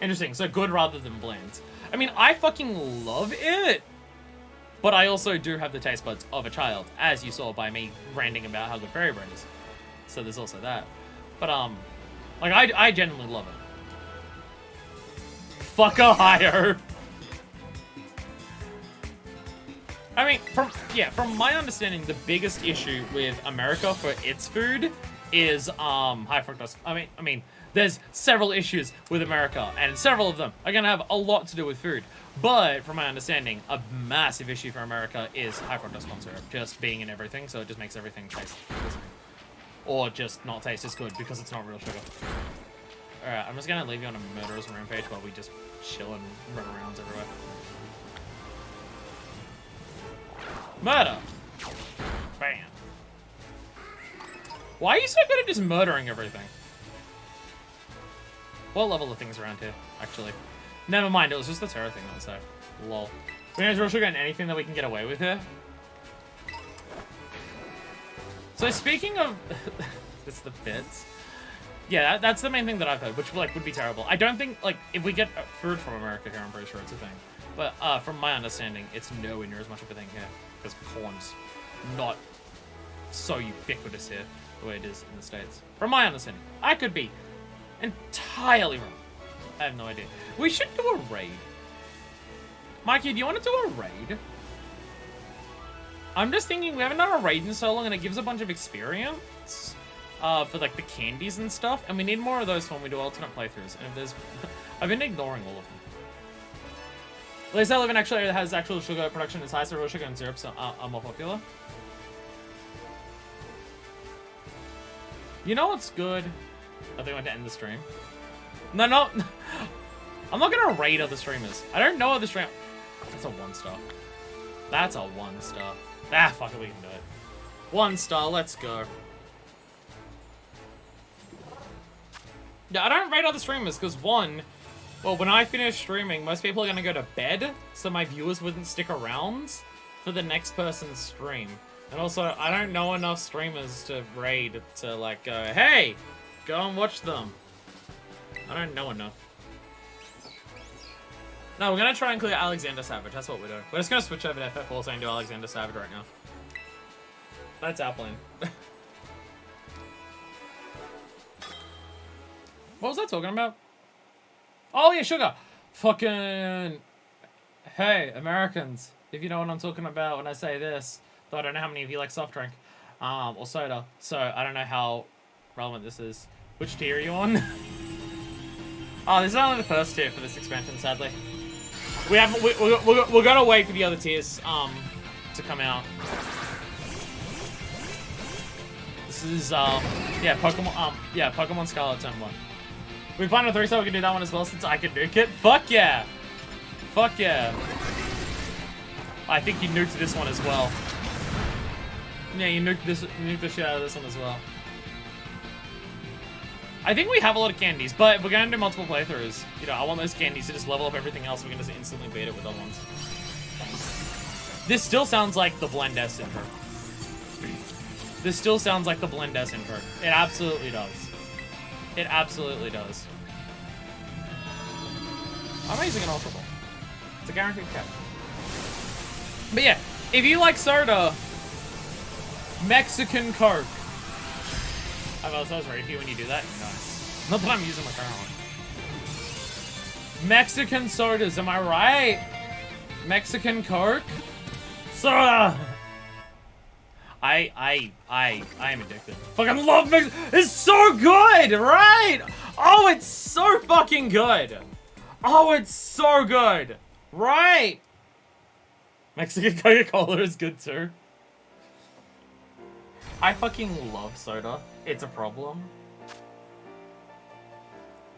S1: Interesting. So good rather than bland. I mean, I fucking love it. But I also do have the taste buds of a child, as you saw by me ranting about how good fairy bread is. So there's also that. But, like, I genuinely love it. Fucker higher. I mean, from my understanding, the biggest issue with America for its food is, high fructose. I mean, there's several issues with America, and several of them are gonna have a lot to do with food. But, from my understanding, a massive issue for America is high fructose corn syrup just being in everything, so it just makes everything taste the same. Or just not taste as good because it's not real sugar. Alright, I'm just gonna leave you on a murderous rampage while we just chill and run around everywhere. Murder! Bam. Why are you so good at just murdering everything? What level are things around here, actually? Never mind, it was just the terror thing that was there. Lol. We have real sugar and anything that we can get away with here. So speaking of... it's the bits. Yeah, that's the main thing that I've heard, which like would be terrible. I don't think, like, if we get food from America here, I'm pretty sure it's a thing. But from my understanding, it's nowhere near as much of a thing here. Because corn's not so ubiquitous here the way it is in the States. From my understanding. I could be entirely wrong. I have no idea. We should do a raid. Mikey, do you want to do a raid? I'm just thinking we haven't done a raid in so long and it gives a bunch of experience for like the candies and stuff. And we need more of those when we do alternate playthroughs. And if there's... I've been ignoring all of them. At least I live in actually has actual sugar production is high, so real sugar and syrups are more popular. You know what's good? I think I want to end the stream. No. I'm not gonna raid other streamers. I don't know other streamers. That's a 1-star. That's a 1-star. Ah, fuck it, we can do it. 1-star, let's go. Yeah, I don't raid other streamers because well, when I finish streaming, most people are gonna go to bed, so my viewers wouldn't stick around for the next person's stream. And also, I don't know enough streamers to raid to like go, hey, go and watch them. I don't know enough. No, we're gonna try and clear Alexander Savage. That's what we're doing. We're just gonna switch over to FF14 and do Alexander Savage right now. That's our plan. What was I talking about? Oh yeah, sugar. Fucking. Hey, Americans. If you know what I'm talking about when I say this, though I don't know how many of you like soft drink, or soda. So I don't know how relevant this is. Which tier are you on? Oh, this is only the first tier for this expansion, sadly. We haven't. We're gonna wait for the other tiers to come out. This is yeah, Pokemon Scarlet Turn 1. We find a 3-star, we can do that one as well since I can nuke it. Fuck yeah! Fuck yeah! I think you nuked this one as well. Yeah, you nuked the shit out of this one as well. I think we have a lot of candies, but if we're going to do multiple playthroughs, you know, I want those candies to just level up everything else. We can just instantly beat it with other ones. This still sounds like the Blend S intro. This still sounds like the Blend S intro. It absolutely does. It absolutely does. I'm using an Ultra Ball. It's a guaranteed cap. But yeah, if you like soda, Mexican Coke. I was ready for you when you do that. Nice. Not that I'm using my current one. Mexican sodas, am I right? Mexican Coke? Soda! I am addicted. Fucking love Mexican. It's so good, right? Oh, it's so fucking good. Oh, it's so good. Right? Mexican Coca-Cola is good too. I fucking love soda. It's a problem.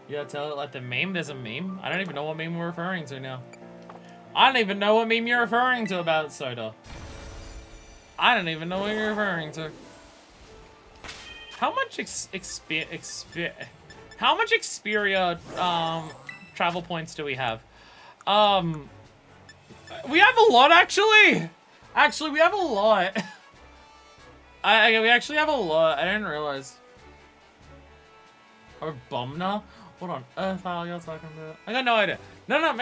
S1: You gotta tell it like the meme. There's a meme. I don't even know what meme we're referring to now. I don't even know what meme you're referring to about soda. I don't even know what you're referring to. How much how much Xperia travel points do we have? We have a lot actually. Actually, we have a lot. We actually have a lot. I didn't realize. Or Bomna? What on earth are you talking about? I got no idea. No,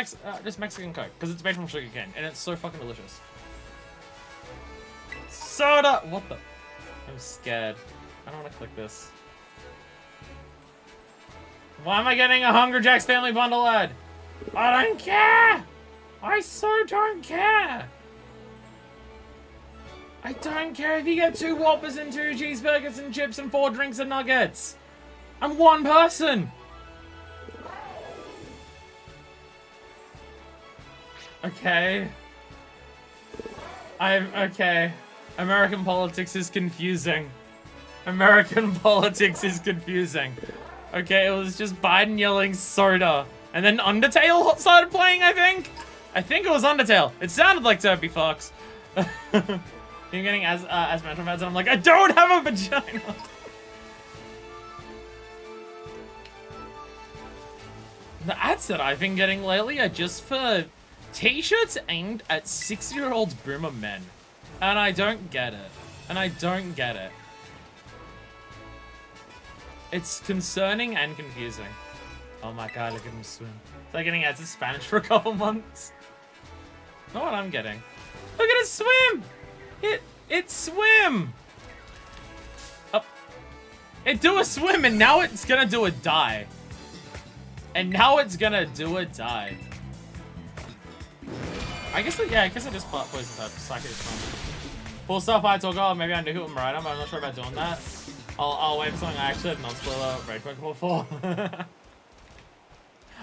S1: just Mexican Coke, because it's made from sugar cane, and it's so fucking delicious. Soda! What the? I'm scared. I don't want to click this. Why am I getting a Hunger Jacks family bundle ad? I don't care! I so don't care! I don't care if you get 2 Whoppers and 2 cheeseburgers and chips and 4 drinks and nuggets. I'm one person. Okay. Okay. American politics is confusing. American politics is confusing. Okay, it was just Biden yelling soda. And then Undertale started playing, I think? I think it was Undertale. It sounded like Turpy Fox. You're getting as mental meds, and I'm like, I don't have a vagina. The ads that I've been getting lately are just for t-shirts aimed at 6-year-old boomer men. And I don't get it. And I don't get it. It's concerning and confusing. Oh my god, look at him swim. Is that getting ads in Spanish for a couple months? Not what I'm getting. Look at it swim! It swim! Up. It do a swim, and now it's gonna do a die. And now it's gonna do a die. I guess it just poison type. Psychic is fun. Full stuff I talk about, maybe I knew who I'm right on, but I'm not sure about doing that. I'll wait for something I actually have non-spoiler raid Pokemon for.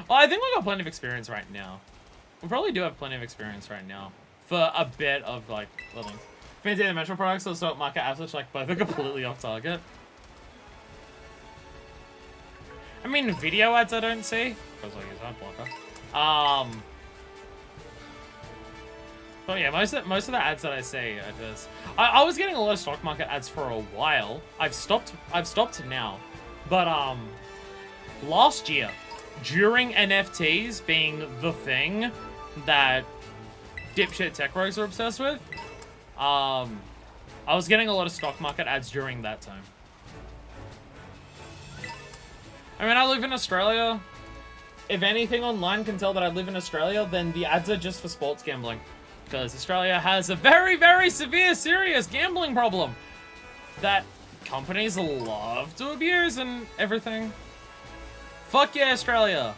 S1: Well, I think we got plenty of experience right now. We probably do have plenty of experience right now. For a bit of, like, living. Fancy the Metro products, so Stock Market Avalanche, like, both are completely off target. I mean, video ads I don't see. Because I use ad blocker. But yeah, most of the ads that I see are just... I was getting a lot of stock market ads for a while. I've stopped now. But, last year, during NFTs being the thing that dipshit tech rogues are obsessed with, I was getting a lot of stock market ads during that time. I mean, I live in Australia. If anything online can tell that I live in Australia, then the ads are just for sports gambling. Because Australia has a very, very severe, serious gambling problem that companies love to abuse and everything. Fuck yeah, Australia.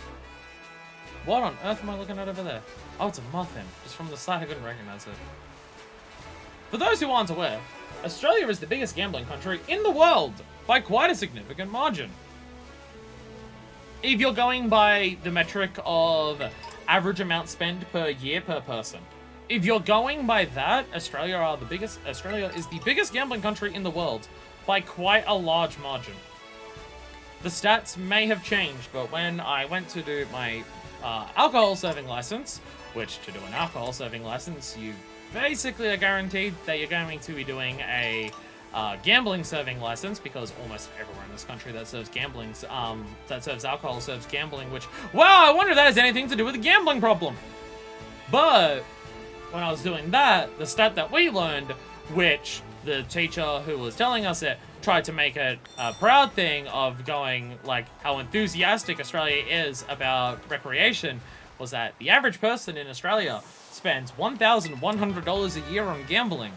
S1: What on earth am I looking at over there? Oh, it's a muffin. Just from the side, I couldn't recognize it. For those who aren't aware, Australia is the biggest gambling country in the world by quite a significant margin. If you're going by the metric of average amount spent per year per person. If you're going by that, Australia is the biggest gambling country in the world by quite a large margin. The stats may have changed, but when I went to do my alcohol serving license, which to do an alcohol serving license, you basically are guaranteed that you're going to be doing a gambling serving license, because almost everywhere in this country that serves gambling, that serves alcohol serves gambling, which, wow, I wonder if that has anything to do with the gambling problem. But when I was doing that, the stat that we learned, which the teacher who was telling us it tried to make it a proud thing of going, like, how enthusiastic Australia is about recreation, was that the average person in Australia spends $1,100 a year on gambling.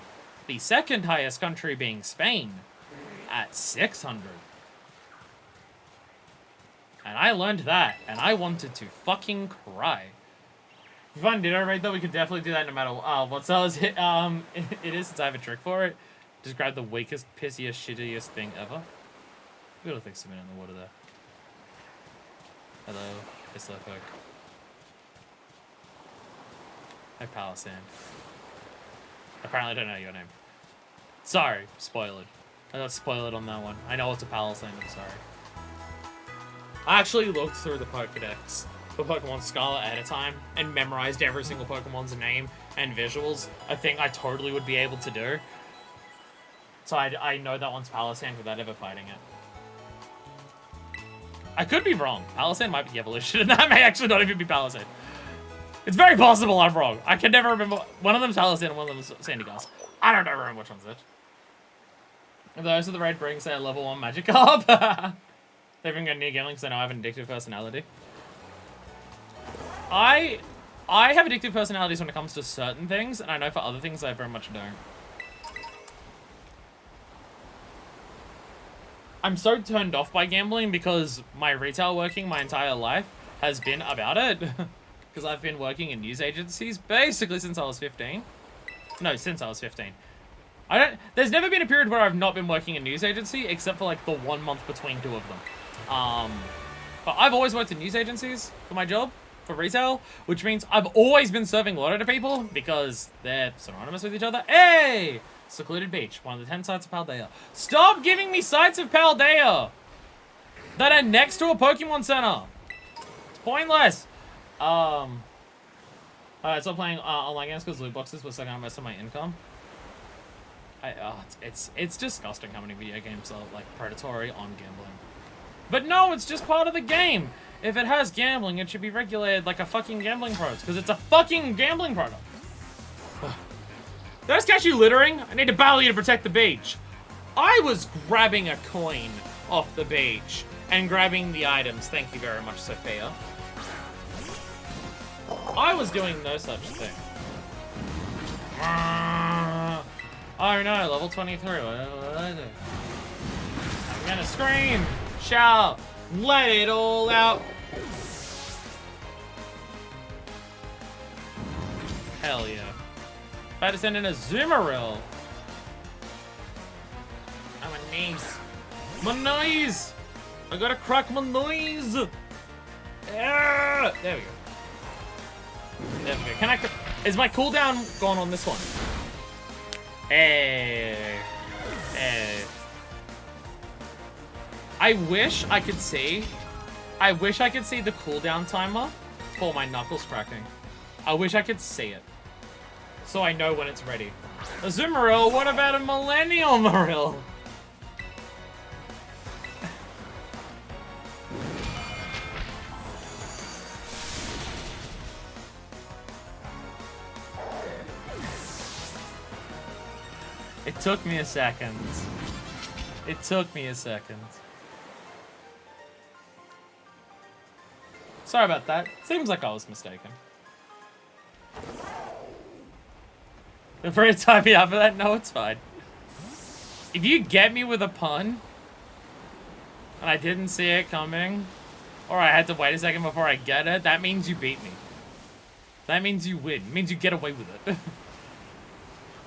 S1: The second highest country being Spain, at $600. And I learned that, and I wanted to fucking cry. If you find Ditto right though, we could definitely do that no matter what sellers it is, since I have a trick for it. Just grab the weakest, pissiest, shittiest thing ever. We gotta think cement in the water there. Hello, it's Slowpoke. Hi, Palisand. Apparently I don't know your name. Sorry, spoiled. I got spoiled on that one. I know it's a Palisand, I'm sorry. I actually looked through the Pokédex for Pokemon Scarlet ahead of time and memorized every single Pokemon's name and visuals. A thing I totally would be able to do. So I know that one's Palisand without ever fighting it. I could be wrong. Palisand might be the evolution, and that may actually not even be Palisand. It's very possible I'm wrong. I can never remember. One of them's Palisand and one of them's Sandy Gas. I don't ever remember which one's it. Those are the raid brings their level 1 Magikarp. They've been going near gambling, so now I have an addictive personality. I have addictive personalities when it comes to certain things, and I know for other things I very much don't. I'm so turned off by gambling because my retail working my entire life has been about it. Because I've been working in news agencies basically since I was 15. No, since I was 15. There's never been a period where I've not been working in a news agency except for like the 1 month between 2 of them. But I've always worked in news agencies for my job, for retail, which means I've always been serving lotto to people because they're synonymous with each other. Hey! Secluded Beach, one of the 10 sites of Paldea. Stop giving me sites of Paldea that are next to a Pokemon Center. It's pointless. Alright, stop playing online games because loot boxes were sucking out most of my income. It's disgusting how many video games are like predatory on gambling. But no, it's just part of the game. If it has gambling, it should be regulated like a fucking gambling product because it's a fucking gambling product. Did I just catch you littering? I need to battle you to protect the beach. I was grabbing a coin off the beach and grabbing the items. Thank you very much, Sophia. I was doing no such thing. Oh no, level 23. What did I do? I'm gonna scream, shout, let it all out. Hell yeah. About to send in a Zoomeril. Oh, my knees. My knees! I gotta crack my knees! There we go. There we go. Can I... Is my cooldown gone on this one? Hey. Hey. I wish I could see the cooldown timer for my knuckles cracking. I wish I could see it. So I know when it's ready. A Zoomeril? What about a Millennial Maril? It took me a second. It took me a second. Sorry about that. Seems like I was mistaken. Feel free to type me up for that. No, it's fine. If you get me with a pun, and I didn't see it coming, or I had to wait a second before I get it, that means you beat me. That means you win. It means you get away with it.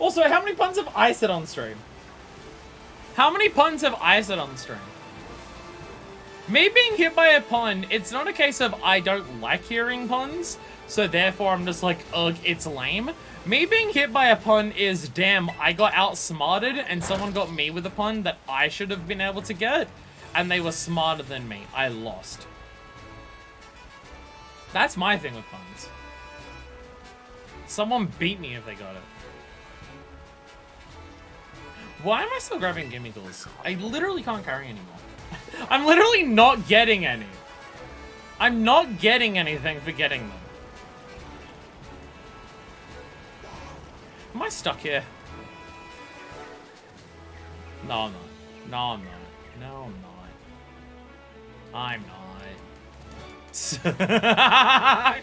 S1: Also, how many puns have I said on stream? How many puns have I said on stream? Me being hit by a pun, it's not a case of I don't like hearing puns, so therefore I'm just like, ugh, it's lame. Me being hit by a pun is, damn, I got outsmarted and someone got me with a pun that I should have been able to get, and they were smarter than me. I lost. That's my thing with puns. Someone beat me if they got it. Why am I still grabbing Gimmigles? I literally can't carry anymore. I'm literally not getting any. I'm not getting anything for getting them. Am I stuck here? No, I'm not. No, I'm not. No, I'm not. I'm not.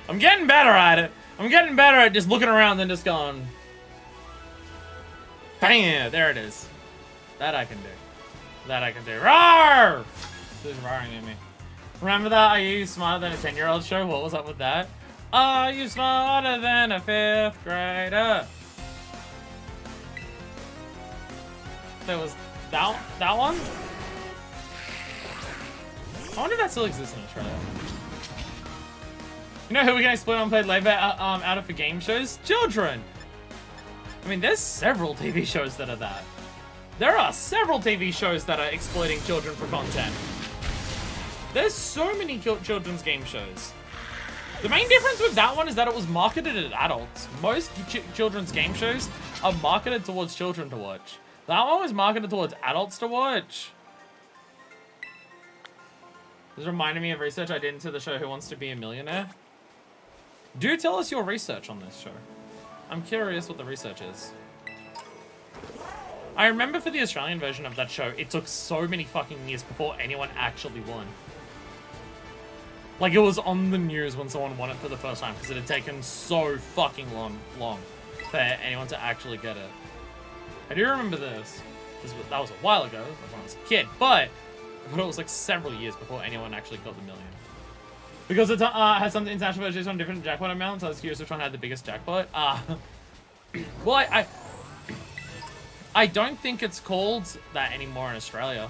S1: I'm getting better at it. I'm getting better at just looking around and just going... Bam! There it is. That I can do. That I can do. Roar! Who's roaring at me? Remember that? Are you smarter than a 10-year-old show? What was up with that? Are you smarter than a 5th grader? There was that one? I wonder if that still exists in Australia. You know who we're gonna split unpaid labor out of for game shows? Children! I mean, there's several TV shows that are that. There are several TV shows that are exploiting children for content. There's so many children's game shows. The main difference with that one is that it was marketed at adults. Most children's game shows are marketed towards children to watch. That one was marketed towards adults to watch. This reminded me of research I did into the show Who Wants to Be a Millionaire. Do tell us your research on this show. I'm curious what the research is. I remember for the Australian version of that show, it took so many fucking years before anyone actually won. Like, it was on the news when someone won it for the first time, because it had taken so fucking long for anyone to actually get it. I do remember this. That was a while ago, like when I was a kid, but it was like several years before anyone actually got the million. Because it had some international versions on different jackpot amounts, I was curious which one had the biggest jackpot. Well, I don't think it's called that anymore in Australia.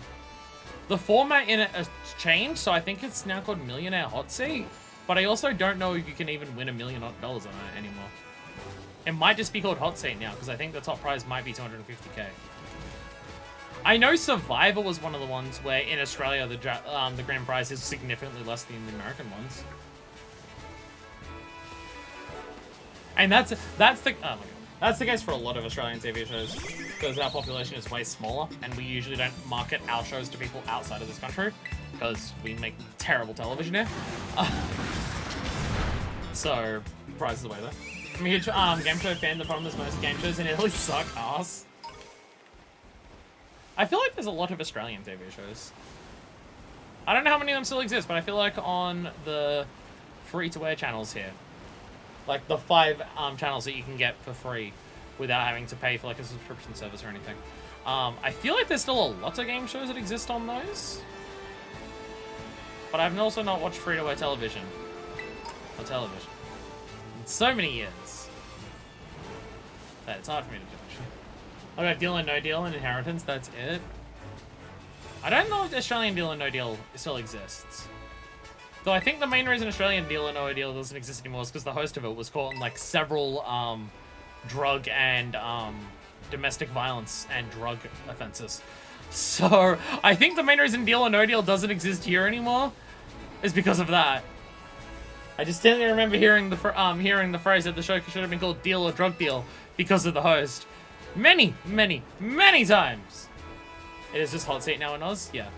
S1: The format in it has changed, so I think it's now called Millionaire Hot Seat. But I also don't know if you can even win $1 million on it anymore. It might just be called Hot Seat now, because I think the top prize might be 250k. I know Survivor was one of the ones where in Australia the grand prize is significantly less than the American ones. And that's the case for a lot of Australian TV shows, because our population is way smaller, and we usually don't market our shows to people outside of this country, because we make terrible television here. So, prize is the way there. I'm a huge game show fan. The problem is most game shows in Italy suck ass. I feel like there's a lot of Australian TV shows. I don't know how many of them still exist, but I feel like on the free-to-air channels here, like the 5 channels that you can get for free without having to pay for like a subscription service or anything. I feel like there's still a lot of game shows that exist on those. But I've also not watched free-to-air television. Or television. In so many years. That it's hard for me to judge. I got Deal or No Deal and Inheritance, that's it. I don't know if the Australian Deal or No Deal still exists. Though I think the main reason Australian Deal or No Deal doesn't exist anymore is because the host of it was caught in like several drug and domestic violence and drug offenses. So I think the main reason Deal or No Deal doesn't exist here anymore is because of that. I distinctly remember hearing the phrase that the show should have been called Deal or Drug Deal because of the host. Many times. It is just Hot Seat now in Oz? Yeah.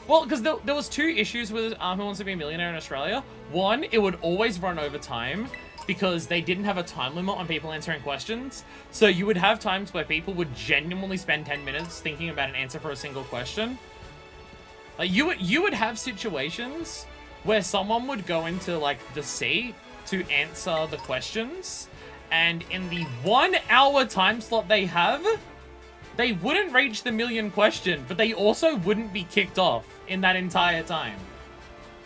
S1: Well, because there was 2 issues with Who Wants to Be a Millionaire in Australia. One, it would always run over time because they didn't have a time limit on people answering questions. So you would have times where people would genuinely spend 10 minutes thinking about an answer for a single question. Like you would have situations where someone would go into like the sea to answer the questions, and in the 1 hour time slot they have, they wouldn't reach the million question, but they also wouldn't be kicked off in that entire time.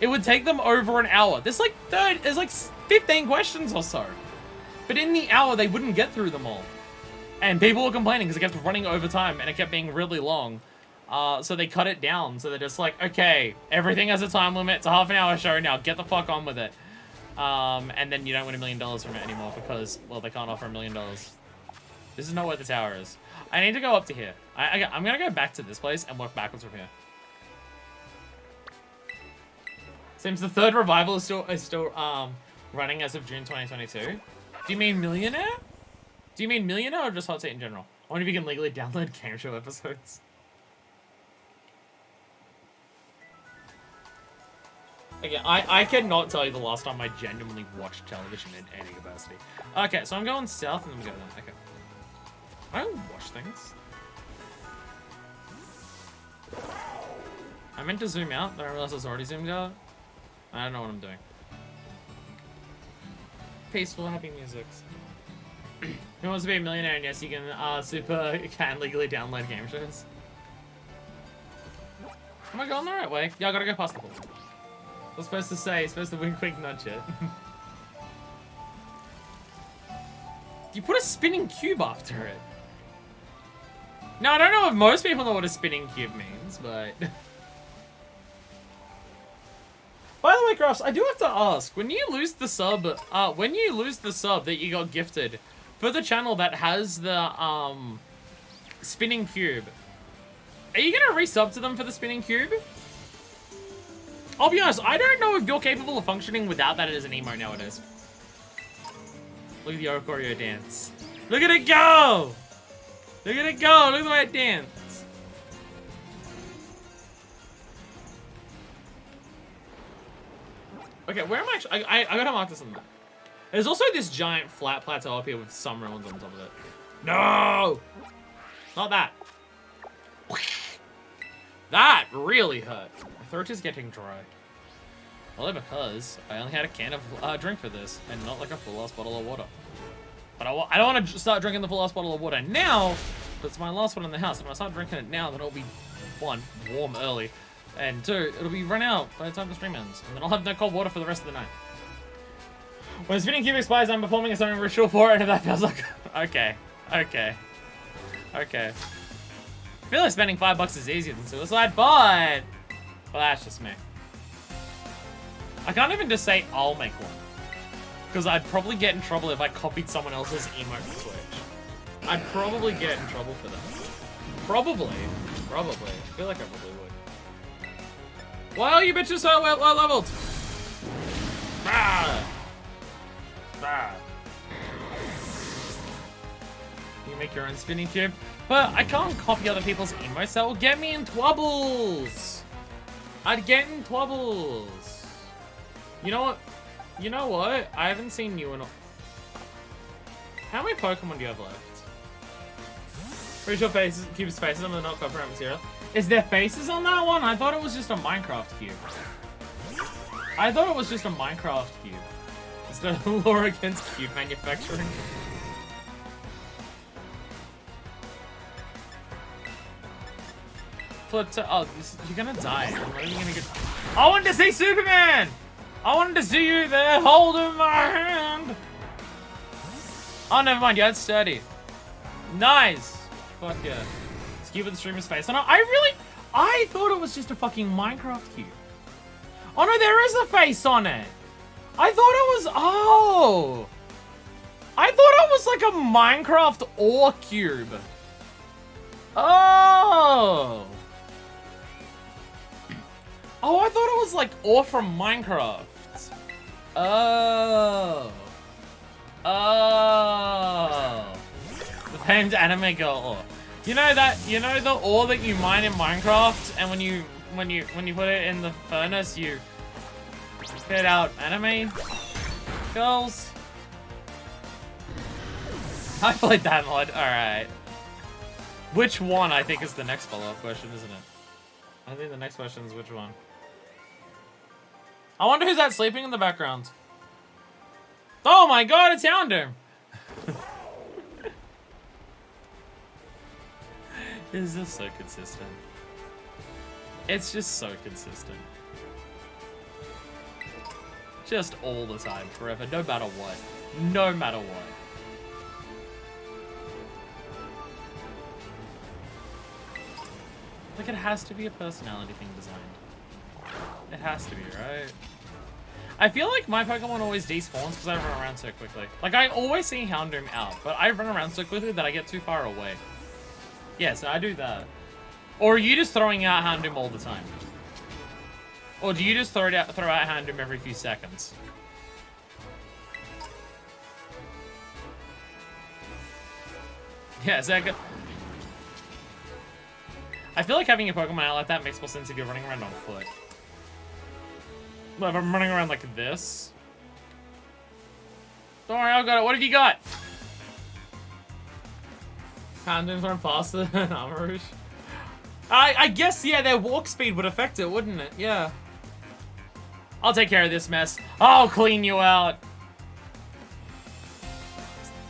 S1: It would take them over an hour. There's like 15 questions or so. But in the hour, they wouldn't get through them all. And people were complaining because it kept running over time and it kept being really long. So they cut it down. So they're just like, okay, everything has a time limit. It's a half-an-hour show now. Get the fuck on with it. And then you don't win $1 million from it anymore because, well, they can't offer $1 million. This is not where the tower is. I need to go up to here. I'm gonna go back to this place and work backwards from here. Seems the 3rd revival is still running as of June 2022. Do you mean Millionaire? Do you mean Millionaire or just Hot Seat in general? I wonder if you can legally download game show episodes. Again, I cannot tell you the last time I genuinely watched television in any capacity. Okay, so I'm going south and then we go down. Okay. I don't watch things. I meant to zoom out, but I realized I was already zoomed out. I don't know what I'm doing. Peaceful, happy music. Who wants to be a millionaire? And yes, you can legally download game shows. Am I going the right way? Yeah, I gotta go past the pool. I was supposed to say, supposed to wink, wink, nudge it. You put a spinning cube after it. Now, I don't know if most people know what a spinning cube means, but... By the way, Crafts, I do have to ask, when you lose the sub that you got gifted for the channel that has the, spinning cube, are you gonna resub to them for the spinning cube? I'll be honest, I don't know if you're capable of functioning without that as an emote nowadays. Look at the choreo dance. Look at it go! Look at it go! Look at the way it dances. Okay, where am I actually? I gotta mark this on the map. There's also this giant flat plateau up here with some ruins on top of it. No! Not that. That really hurt. My throat is getting dry. Only because I only had a can of drink for this, and not like a full-ass bottle of water. But I don't want to start drinking the full-ass bottle of water now, but it's my last one in the house. If I start drinking it now, then it'll be, 1, warm early, and 2, it'll be run out by the time the stream ends, and then I'll have no cold water for the rest of the night. When spinning cubic spies, I'm performing a summoning ritual for it, and that feels like... Okay. Okay. Okay. I feel like spending $5 is easier than suicide, but... Well, that's just me. I can't even just say I'll make one. Because I'd probably get in trouble if I copied someone else's emote for Twitch. I'd probably get in trouble for that. Probably. Probably. I feel like I probably would. Why are you bitches so low leveled? Ah. Ah. You make your own spinning cube? But I can't copy other people's emotes. That will get me in troubles. I'd get in troubles. You know what? You know what? I haven't seen you in a... How many Pokemon do you have left? Pretty sure faces, Cube's faces on the not copyright material. Is there faces on that one? I thought it was just a Minecraft cube. I thought it was just a Minecraft cube. Is there a law against cube manufacturing? Flip to... Oh, you're gonna die. When are you gonna get... I wanted to see Superman! I wanted to see you there holding my hand! Oh, never mind. Yeah, it's sturdy. Nice! Fuck yeah. Let's give it the streamer's face. And I thought it was just a fucking Minecraft cube. Oh no, there is a face on it! I thought it was... Oh! I thought it was like a Minecraft ore cube. Oh! Oh, I thought it was like ore from Minecraft. Oh. Oh. The famed anime girl ore. You know the ore that you mine in Minecraft, and when you put it in the furnace, you spit out anime girls? I played that mod. Alright. Which one, I think, is the next follow-up question, isn't it? I think the next question is which one. I wonder who's that sleeping in the background. Oh my god, it's Houndoom! Is this so consistent? It's just so consistent. Just all the time, forever, no matter what. No matter what. Like, it has to be a personality thing designed. It has to be, right? I feel like my Pokemon always despawns because I run around so quickly. Like, I always see Houndoom out, but I run around so quickly that I get too far away. Yeah, so I do that. Or are you just throwing out Houndoom all the time? Or do you just throw out Houndoom every few seconds? Yeah, so I feel like having a Pokemon out like that makes more sense if you're running around on foot. Well, if I'm running around like this. Don't worry, I got it. What have you got? Houndoom's run faster than Armarouge. I guess, yeah, their walk speed would affect it, wouldn't it? Yeah. I'll take care of this mess. I'll clean you out.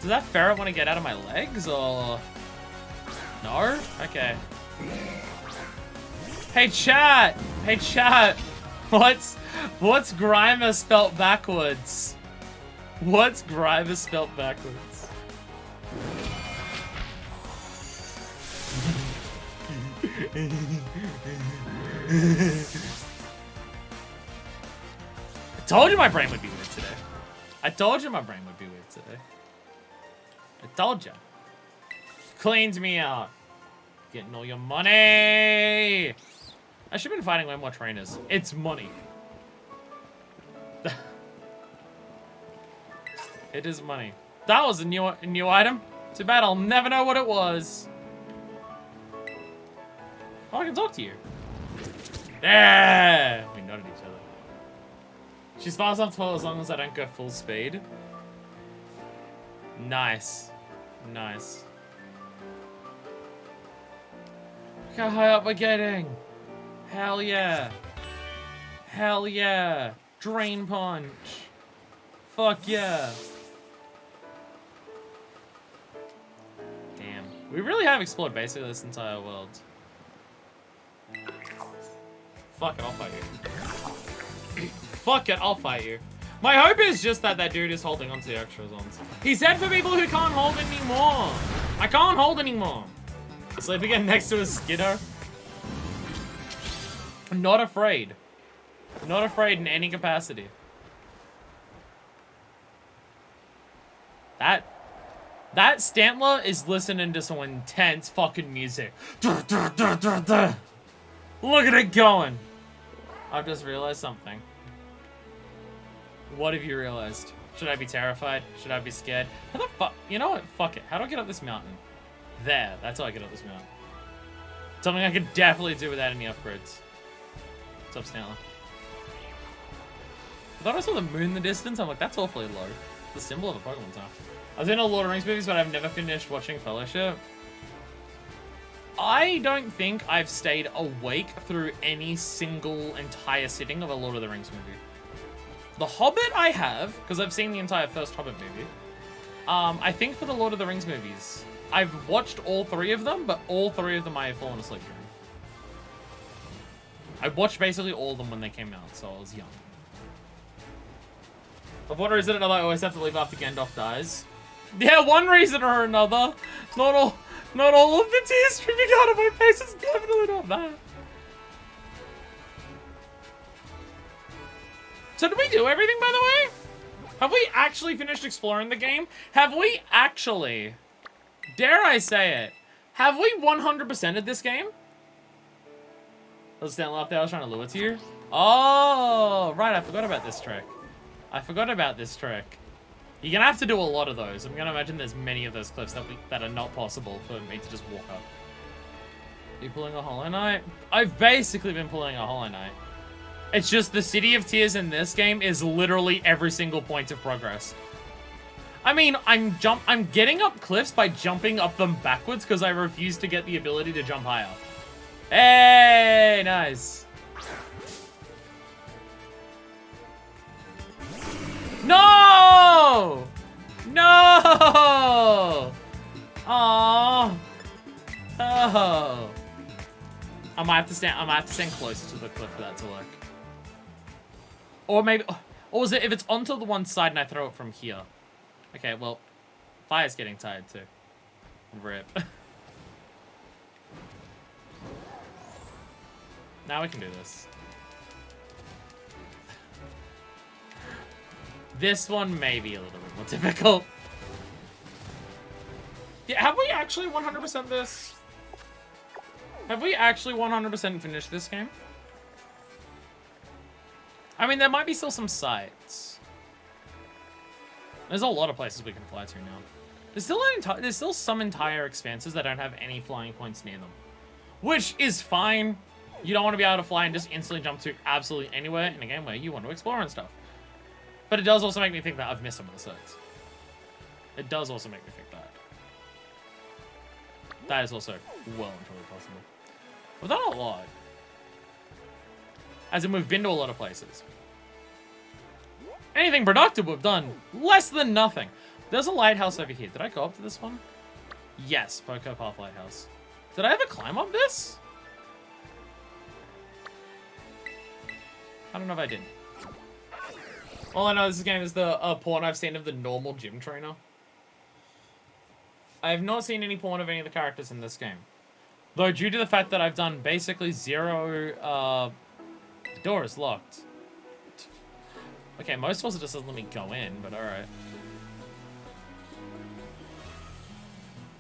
S1: Does that ferret want to get out of my legs, or... No? Okay. Hey, chat! Hey, chat! What's Grimer spelt backwards? What's Grimer spelt backwards? I told you my brain would be weird today. I told you my brain would be weird today. I told you. Cleaned me out. Getting all your money. I should have been fighting way more trainers. It's money. It is money. That was a new item. Too bad I'll never know what it was. Oh, I can talk to you. Yeah. We nodded each other. She's fast enough to follow as long as I don't go full speed. Nice. Nice. how high up we're getting. Hell yeah. Hell yeah. Drain punch. Fuck yeah. Damn. We really have explored basically this entire world. Fuck it, I'll fight you. Fuck it, I'll fight you. My hope is just that that dude is holding onto the extra zones. He said for people who can't hold anymore. I can't hold anymore. Sleep again next to a skidder. Not afraid. Not afraid in any capacity. That Stantler is listening to some intense fucking music. Look at it going. I've just realized something. What have you realized? Should I be terrified? Should I be scared? How the fuck? You know what? Fuck it. How do I get up this mountain? There. That's how I get up this mountain. Something I could definitely do without any upgrades. What's up, Stantler? I thought I saw the moon in the distance. I'm like, that's awfully low. The symbol of a Pokemon town. I've seen all Lord of the Rings movies, but I've never finished watching Fellowship. I don't think I've stayed awake through any single entire sitting of a Lord of the Rings movie. The Hobbit I have, because I've seen the entire first Hobbit movie. I think for the Lord of the Rings movies, I've watched all 3 of them, but all 3 of them I have fallen asleep during. I watched basically all of them when they came out, so I was young. Of what reason did I always have to leave after Gandalf dies? Yeah, one reason or another. Not all of the tears streaming out of my face is definitely not that. So did we do everything, by the way? Have we actually finished exploring the game? Have we actually, dare I say it, have we 100%ed this game? Let's stand up there, I was trying to lure it to you. Oh, right, I forgot about this trick. You're gonna have to do a lot of those. I'm gonna imagine there's many of those cliffs that are not possible for me to just walk up. Are you pulling a Hollow Knight? I've basically been pulling a Hollow Knight. It's just the City of Tears in this game is literally every single point of progress. I mean, I'm getting up cliffs by jumping up them backwards because I refuse to get the ability to jump higher. Hey, nice. No! No! Aww. Oh. I might have to stand closer to the cliff for that to work. Or maybe, or is it if it's onto the one side and I throw it from here? Okay, well, fire's getting tired too. Rip. Now we can do this. This one may be a little bit more difficult. Yeah, have we actually 100% this? Have we actually 100% finished this game? I mean, there might be still some sites. There's a lot of places we can fly to now. There's still some entire expanses that don't have any flying points near them. Which is fine. You don't want to be able to fly and just instantly jump to absolutely anywhere in a game where you want to explore and stuff. But it does also make me think that I've missed some of the sites. It does also make me think that. That is also well and truly possible. We've done a lot. As in, we've been to a lot of places. Anything productive we've done. Less than nothing. There's a lighthouse over here. Did I go up to this one? Yes, Poké Path Lighthouse. Did I ever climb up this? I don't know if I did. All I know this game is the porn I've seen of the normal gym trainer. I have not seen any porn of any of the characters in this game. Though due to the fact that I've done basically 0... the door is locked. Okay, most also just doesn't let me go in, but alright.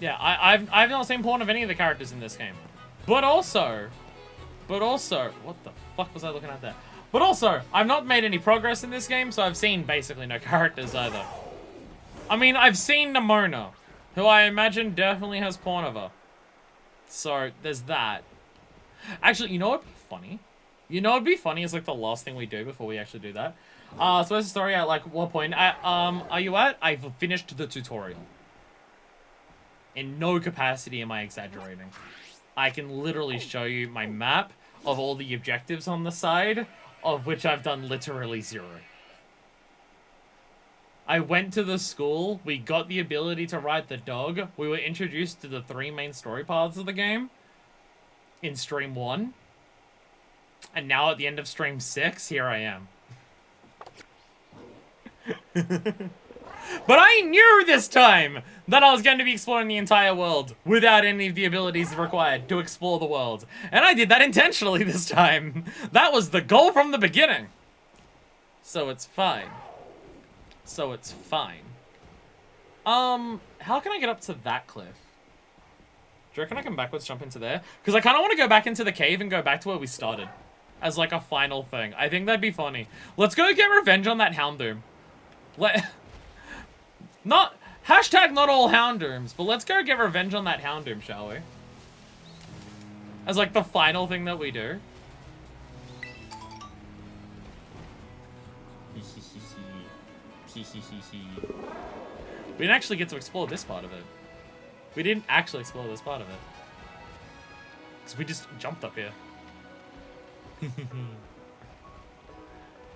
S1: Yeah, I've not seen porn of any of the characters in this game. But also, what the fuck was I looking at there? But also, I've not made any progress in this game, so I've seen basically no characters either. I mean, I've seen Nimona, who I imagine definitely has porn of her. So, there's that. Actually, you know what'd be funny? You know what'd be funny is like the last thing we do before we actually do that. So there's a story at like what point are you at? I've finished the tutorial. In no capacity am I exaggerating. I can literally show you my map of all the objectives on the side, of which I've done literally 0. I went to the school, we got the ability to ride the dog, we were introduced to the 3 main story paths of the game in stream 1, and now at the end of stream 6, here I am. But I knew this time that I was going to be exploring the entire world without any of the abilities required to explore the world. And I did that intentionally this time. That was the goal from the beginning. So it's fine. So it's fine. How can I get up to that cliff? Do you reckon I can backwards jump into there? Because I kind of want to go back into the cave and go back to where we started. As like a final thing. I think that'd be funny. Let's go get revenge on that Houndoom. Not all Houndooms, but let's go get revenge on that Houndoom, shall we? As like the final thing that we do. We didn't actually get to explore this part of it. We didn't actually explore this part of it. Because we just jumped up here.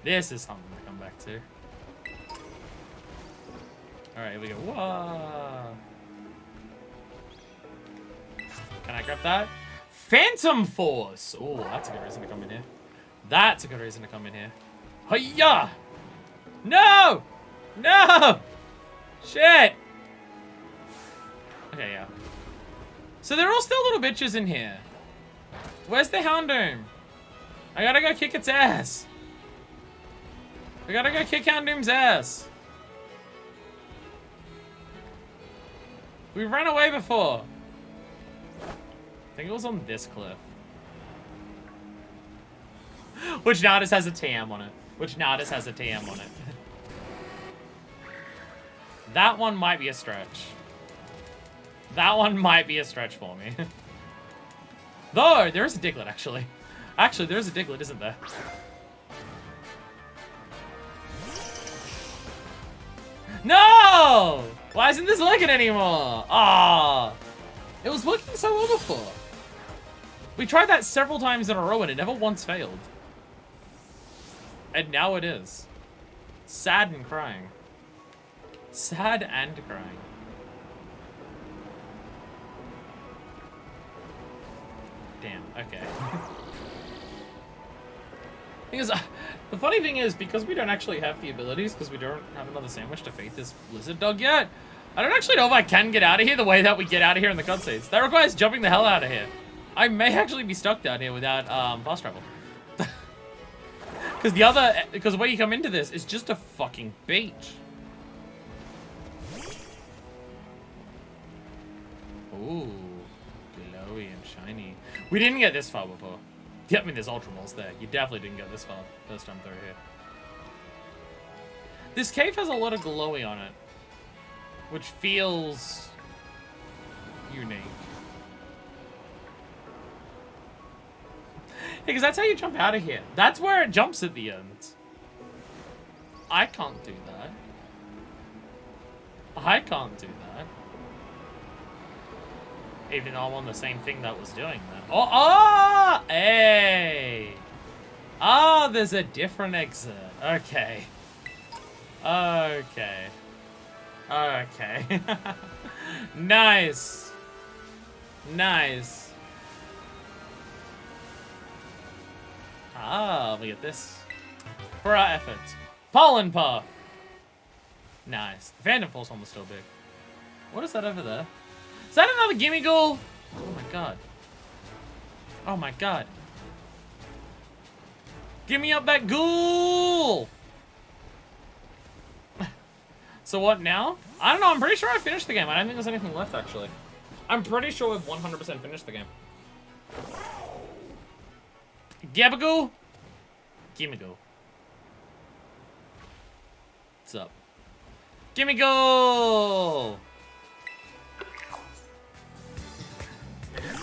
S1: This is something to come back to. Alright, here we go. Whoa! Can I grab that? Phantom Force! Oh, that's a good reason to come in here. That's a good reason to come in here. Hiya! No! No! Shit! Okay, yeah. So they're all still little bitches in here. Where's the Houndoom? I gotta go kick its ass. I gotta go kick Houndoom's ass. We ran away before. I think it was on this cliff. Which now just has a TM on it. That one might be a stretch. That one might be a stretch for me. Though, there's a Diglett, actually. Actually, there's a Diglett, isn't there? No! Why isn't this working anymore? Ah, it was working so well before. We tried that several times in a row and it never once failed. And now it is. Sad and crying. Sad and crying. Damn, okay. The funny thing is, because we don't actually have the abilities, because we don't have another sandwich to feed this lizard dog yet, I don't actually know if I can get out of here the way that we get out of here in the cutscenes. That requires jumping the hell out of here. I may actually be stuck down here without fast travel. Because where you come into this is just a fucking beach. Ooh, glowy and shiny. We didn't get this far before. Yeah, I mean, there's Ultra Balls there. You definitely didn't get this far first time through here. This cave has a lot of glowy on it, which feels unique. Because that's how you jump out of here. That's where it jumps at the end. I can't do that. I can't do that. Even though I'm on the same thing that was doing that. Oh, hey! Oh, there's a different exit. Okay. Okay. Okay. Nice. Nice. Ah, we get this. For our efforts. Pollen Puff. Nice. The Phantom Force one was still big. What is that over there? Is that another gimme ghoul? Oh my god. Oh my god. Give me up that ghoul! So what now? I don't know, I'm pretty sure I finished the game. I don't think there's anything left, actually. I'm pretty sure we've 100% finished the game. Gabagool? Gimme go. What's up? Gimme go!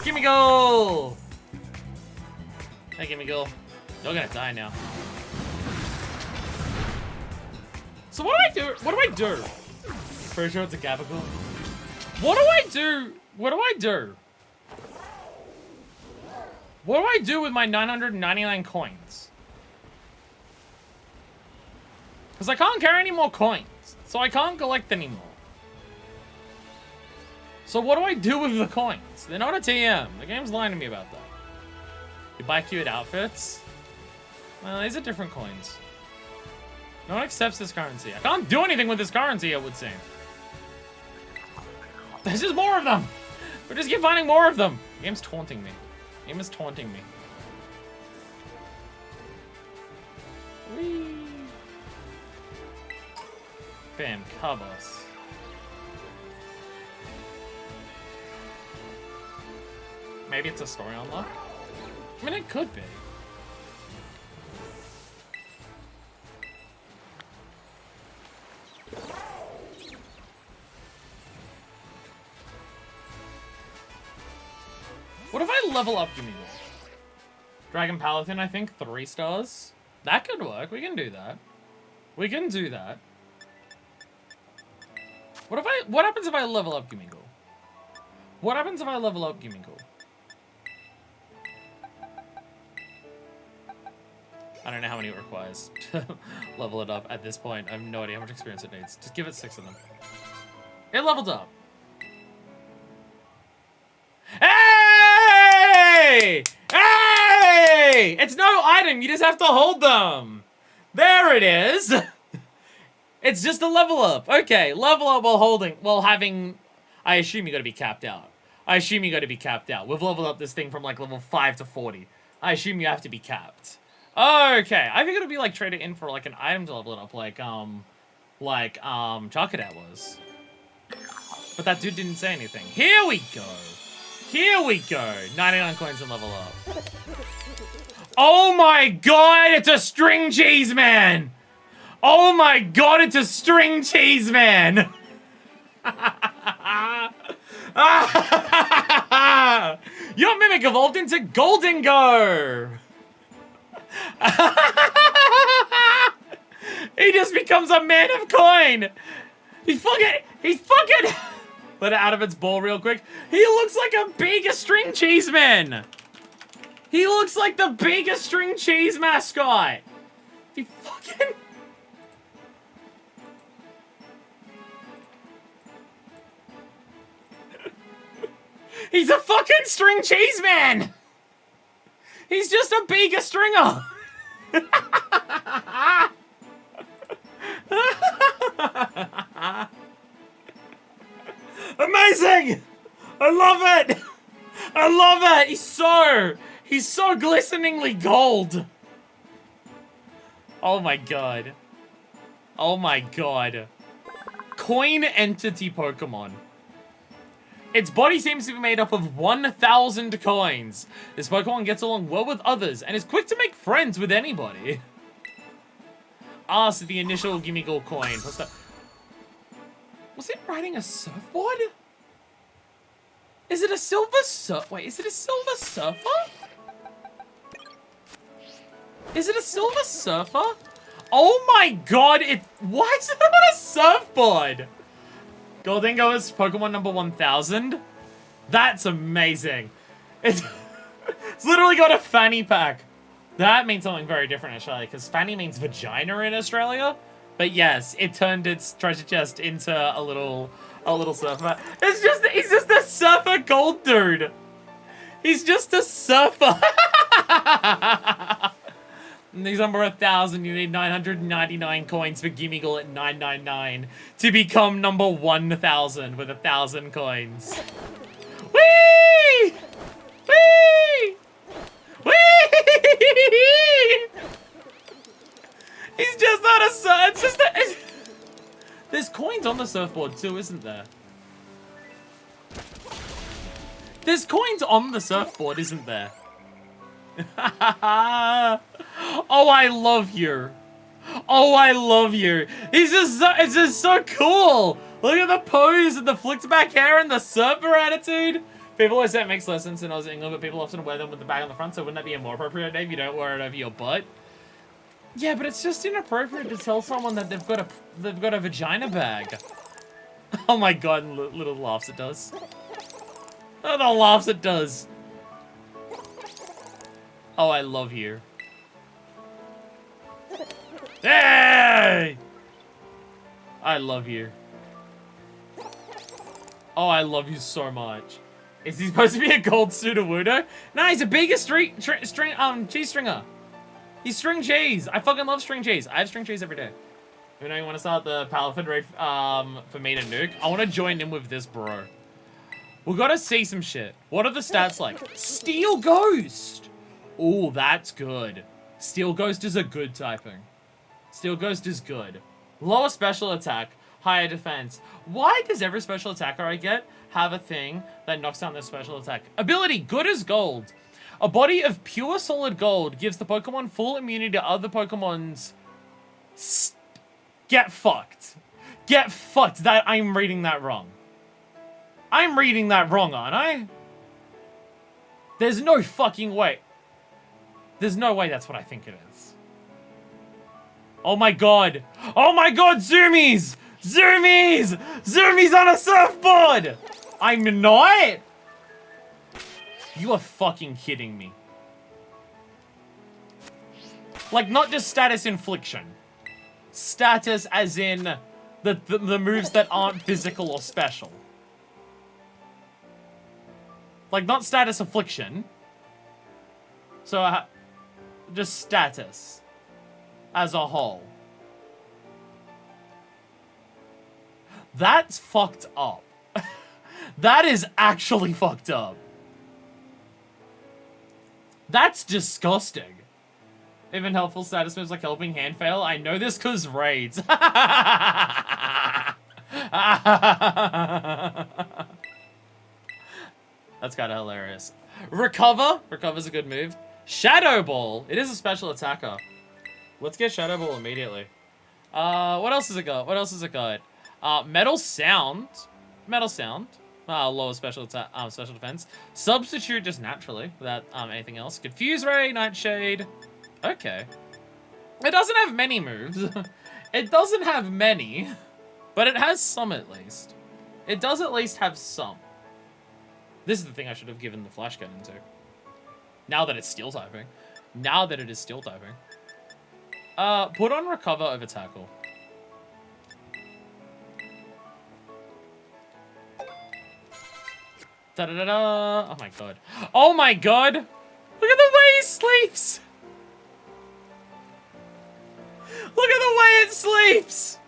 S1: Gimme go! Hey, gimme go. You're gonna die now. So what do I do? What do I do? Pretty sure it's a Gabagool. What do I do? What do I do? What do I do with my 999 coins? Because I can't carry any more coins. So I can't collect anymore. So what do I do with the coins? They're not a TM. The game's lying to me about that. You buy cute outfits? Well, these are different coins. No one accepts this currency. I can't do anything with this currency, it would seem. There's just more of them. We just keep finding more of them. The game's taunting me. The game is taunting me. Whee! Bam, Cabos. Maybe it's a story unlock? I mean, it could be. What if I level up Gimme? Dragon Paladin, I think, 3 stars. That could work. We can do that. We can do that. What happens if I level up Gimme? What happens if I level up Gimme? I don't know how many it requires to level it up at this point. I have no idea how much experience it needs. Just give it 6 of them. It leveled up. Hey! Hey! It's no item. You just have to hold them. There it is. It's just a level up. Okay, level up while having... I assume you gotta be capped out. We've leveled up this thing from like level 5 to 40. I assume you have to be capped. Okay, I think it'll be like trading in for like an item to level it up, like Charcadet was. But that dude didn't say anything. Here we go. Here we go. 99 coins and level up. Oh my god, it's a string cheese man! Oh my god, it's a string cheese man! Your Mimic evolved into Golden Go! He just becomes a man of coin! He's fucking... Let it out of its ball real quick. He looks like a big string cheese man! He looks like the biggest string cheese mascot! He fucking... He's a fucking string cheese man! He's just a bigger stringer! Amazing! I love it! I love it! He's so glisteningly gold! Oh my god. Oh my god. Coin entity Pokemon. Its body seems to be made up of 1,000 coins. This Pokemon gets along well with others and is quick to make friends with anybody. Ask the initial Gimme Gold coin. What's that? Was it riding a surfboard? Is it a silver surf? Wait, is it a silver surfer? Is it a silver surfer? Oh my god, why is it on a surfboard? Goldingo is Pokemon number 1000? That's amazing. It's literally got a fanny pack. That means something very different, actually, because fanny means vagina in Australia. But yes, it turned its treasure chest into a little surfer. He's just a surfer gold dude. He's just a surfer. And these number 1,000, you need 999 coins for Gimmiggle at 999 to become number 1,000 with 1,000 coins. Whee! Whee! Whee! He's just not a surfer. It's just a... There's coins on the surfboard too, isn't there? There's coins on the surfboard, isn't there? Oh, I love you. Oh, I love you. It's just so cool. Look at the pose and the flicked back hair and the surfer attitude. People always say it makes less sense in Aussie England, but people often wear them with the bag on the front, so wouldn't that be a more appropriate name if you don't wear it over your butt? Yeah, but it's just inappropriate to tell someone that they've got a vagina bag. Oh my god, and little laughs it does. Oh, the laughs it does. Oh, I love you. Hey! I love you. Oh, I love you so much. Is he supposed to be a gold Sudowoodo? No, he's a bigger cheese stringer. He's string cheese. I fucking love string cheese. I have string cheese every day. You know, you want to start the Palafin raid for me to nuke? I want to join in with this, bro. We gotta see some shit. What are the stats like? Steel Ghost! Ooh, that's good. Steel Ghost is a good typing. Steel Ghost is good. Lower special attack, higher defense. Why does every special attacker I get have a thing that knocks down their special attack? Ability, good as gold. A body of pure solid gold gives the Pokemon full immunity to other Pokemon's... Get fucked. Get fucked. That I'm reading that wrong. I'm reading that wrong, aren't I? There's no fucking way. There's no way that's what I think it is. Oh my god. Oh my god, Zoomies! Zoomies! Zoomies on a surfboard! I'm not? You are fucking kidding me. Like, not just status infliction. Status as in the moves that aren't physical or special. Like, not status affliction. So, just status. As a whole. That's fucked up. That is actually fucked up. That's disgusting. Even helpful status moves like helping hand fail. I know this cause raids. That's kind of hilarious. Recover. Recover's a good move. Shadow Ball. It is a special attacker. Let's get Shadow Ball immediately. What else has it got? What else has it got? Metal Sound. Metal Sound. Lower special attack, special defense. Substitute just naturally without anything else. Confuse Ray, Nightshade. Okay. It doesn't have many moves. It doesn't have many, but it has some at least. It does at least have some. This is the thing I should have given the Flash Cannon to. Now that it's steel typing. Now that it is steel typing. Put on Recover over Tackle. Da-da-da-da. Oh my god. Oh my god! Look at the way he sleeps! Look at the way it sleeps!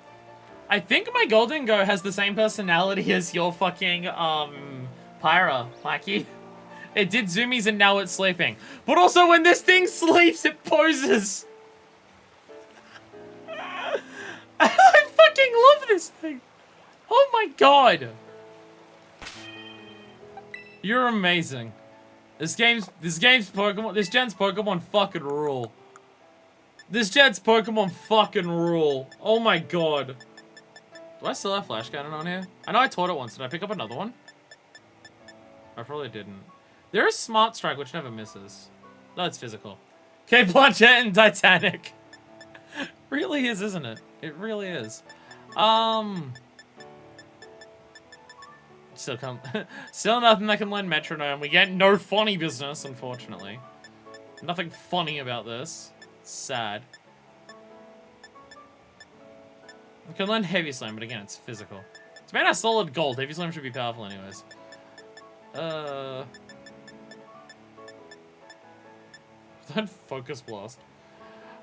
S1: I think my Golden Go has the same personality as your fucking, Pyra, Mikey. It did zoomies and now it's sleeping. But also when this thing sleeps, it poses. I fucking love this thing. Oh my god. You're amazing. This gen's Pokemon fucking rule. This gen's Pokemon fucking rule. Oh my god. Do I still have Flash Cannon on here? I know I taught it once. Did I pick up another one? I probably didn't. There is Smart Strike, which never misses. No, it's physical. Kate Blanchett and Titanic. Really is, isn't it? It really is. Still nothing that can lend Metronome. We get no funny business, unfortunately. Nothing funny about this. Sad. We can learn Heavy Slam, but again, it's physical. It's made out of solid gold. Heavy Slam should be powerful anyways. Don't Focus Blast.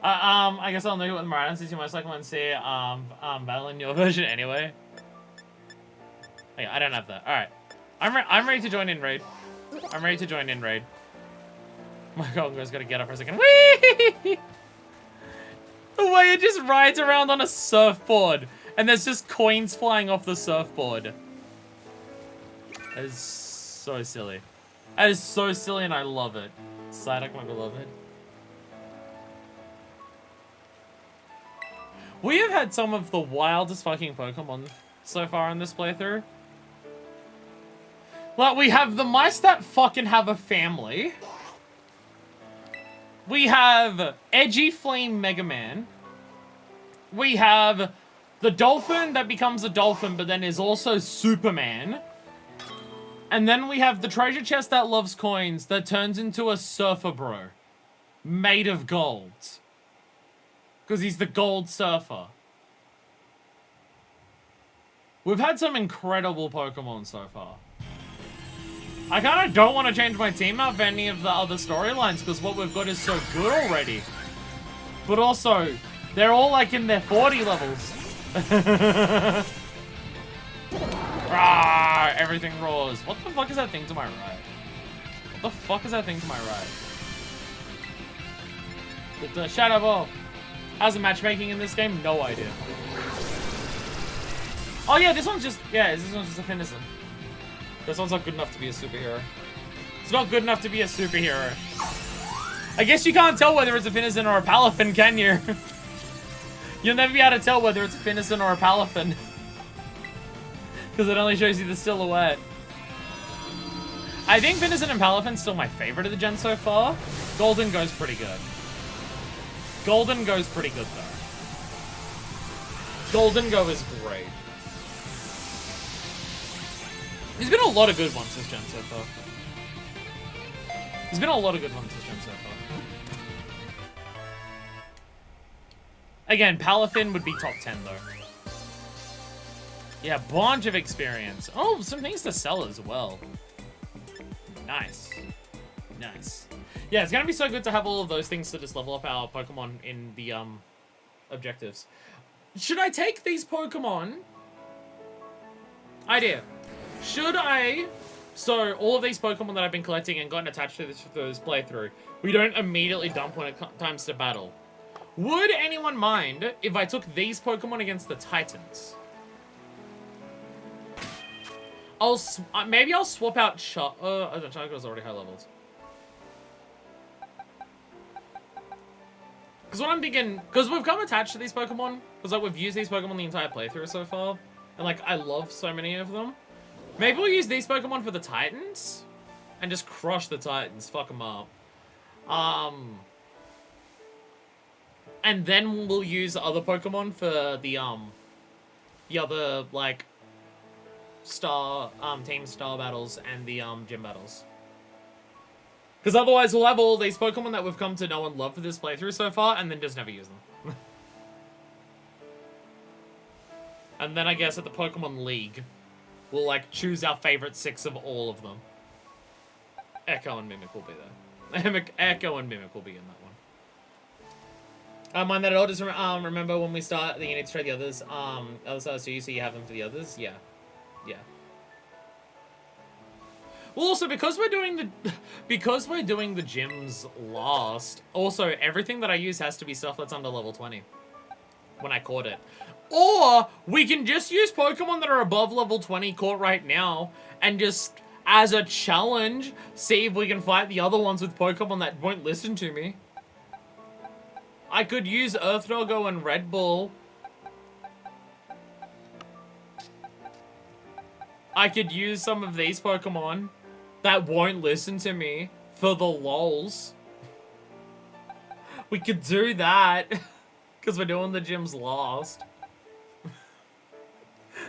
S1: I guess I'll nuke it with Maran since you most likely want to see battling your version anyway. Okay, I don't have that. Alright. I'm ready to join in raid. I'm ready to join in raid. My god, I've got to get up for a second. Whee! The way it just rides around on a surfboard. And there's just coins flying off the surfboard. That is so silly. That is so silly and I love it. Psyduck, my beloved. We have had some of the wildest fucking Pokemon so far in this playthrough. Like, we have the mice that fucking have a family. We have Edgy Flame Mega Man. We have the dolphin that becomes a dolphin but then is also Superman. And then we have the treasure chest that loves coins that turns into a surfer bro. made of gold. Because he's the gold surfer. We've had some incredible Pokemon so far. I kind of don't want to change my team up for any of the other storylines because what we've got is so good already. But also, they're all like in their 40 levels. Rawr, everything roars. What the fuck is that thing to my right? What the fuck is that thing to my right? The Shadow Ball. How's the matchmaking in this game? No idea. Oh yeah, this one's just a Finison. This one's not good enough to be a superhero. It's not good enough to be a superhero. I guess you can't tell whether it's a Finison or a Palafin, can you? You'll never be able to tell whether it's a Finison or a Palafin. Because it only shows you the silhouette. I think Finison and Palafin's still my favorite of the gen so far. Golden goes pretty good. Golden goes pretty good though. Golden Go is great. There's been a lot of good ones this gen so far. There's been a lot of good ones this gen so far. Again, Palafin would be top 10 though. Yeah, bunch of experience. Oh, some things to sell as well. Nice. Nice. Yeah, it's gonna be so good to have all of those things to just level up our Pokemon in the objectives. Should I take these Pokemon? Idea. Should I... So, all of these Pokemon that I've been collecting and gotten attached to this playthrough, we don't immediately dump when it comes to battle. Would anyone mind if I took these Pokemon against the Titans? Maybe I'll swap out Chargo's already high levels. Because what I'm thinking, because we've come attached to these Pokemon, because like we've used these Pokemon the entire playthrough so far, and like I love so many of them. Maybe we'll use these Pokemon for the Titans, and just crush the Titans, fuck them up. And then we'll use other Pokemon for the other like Team Star battles and the gym battles. Because otherwise we'll have all these Pokemon that we've come to know and love for this playthrough so far, and then just never use them. And then I guess at the Pokemon League, we'll like choose our favorite 6 of all of them. Echo and Mimic will be there. Echo and Mimic will be in that one. Mind that at all, just remember when we start that you need to trade the others, other sides to you, so you have them for the others. Yeah. Yeah. Well, also, because we're doing the gyms last, also, everything that I use has to be stuff that's under level 20. When I caught it. Or, we can just use Pokemon that are above level 20 caught right now, and just, as a challenge, see if we can fight the other ones with Pokemon that won't listen to me. I could use Earth Doggo and Red Bull. I could use some of these Pokemon that won't listen to me for the lols. We could do that. Because we're doing the gyms last.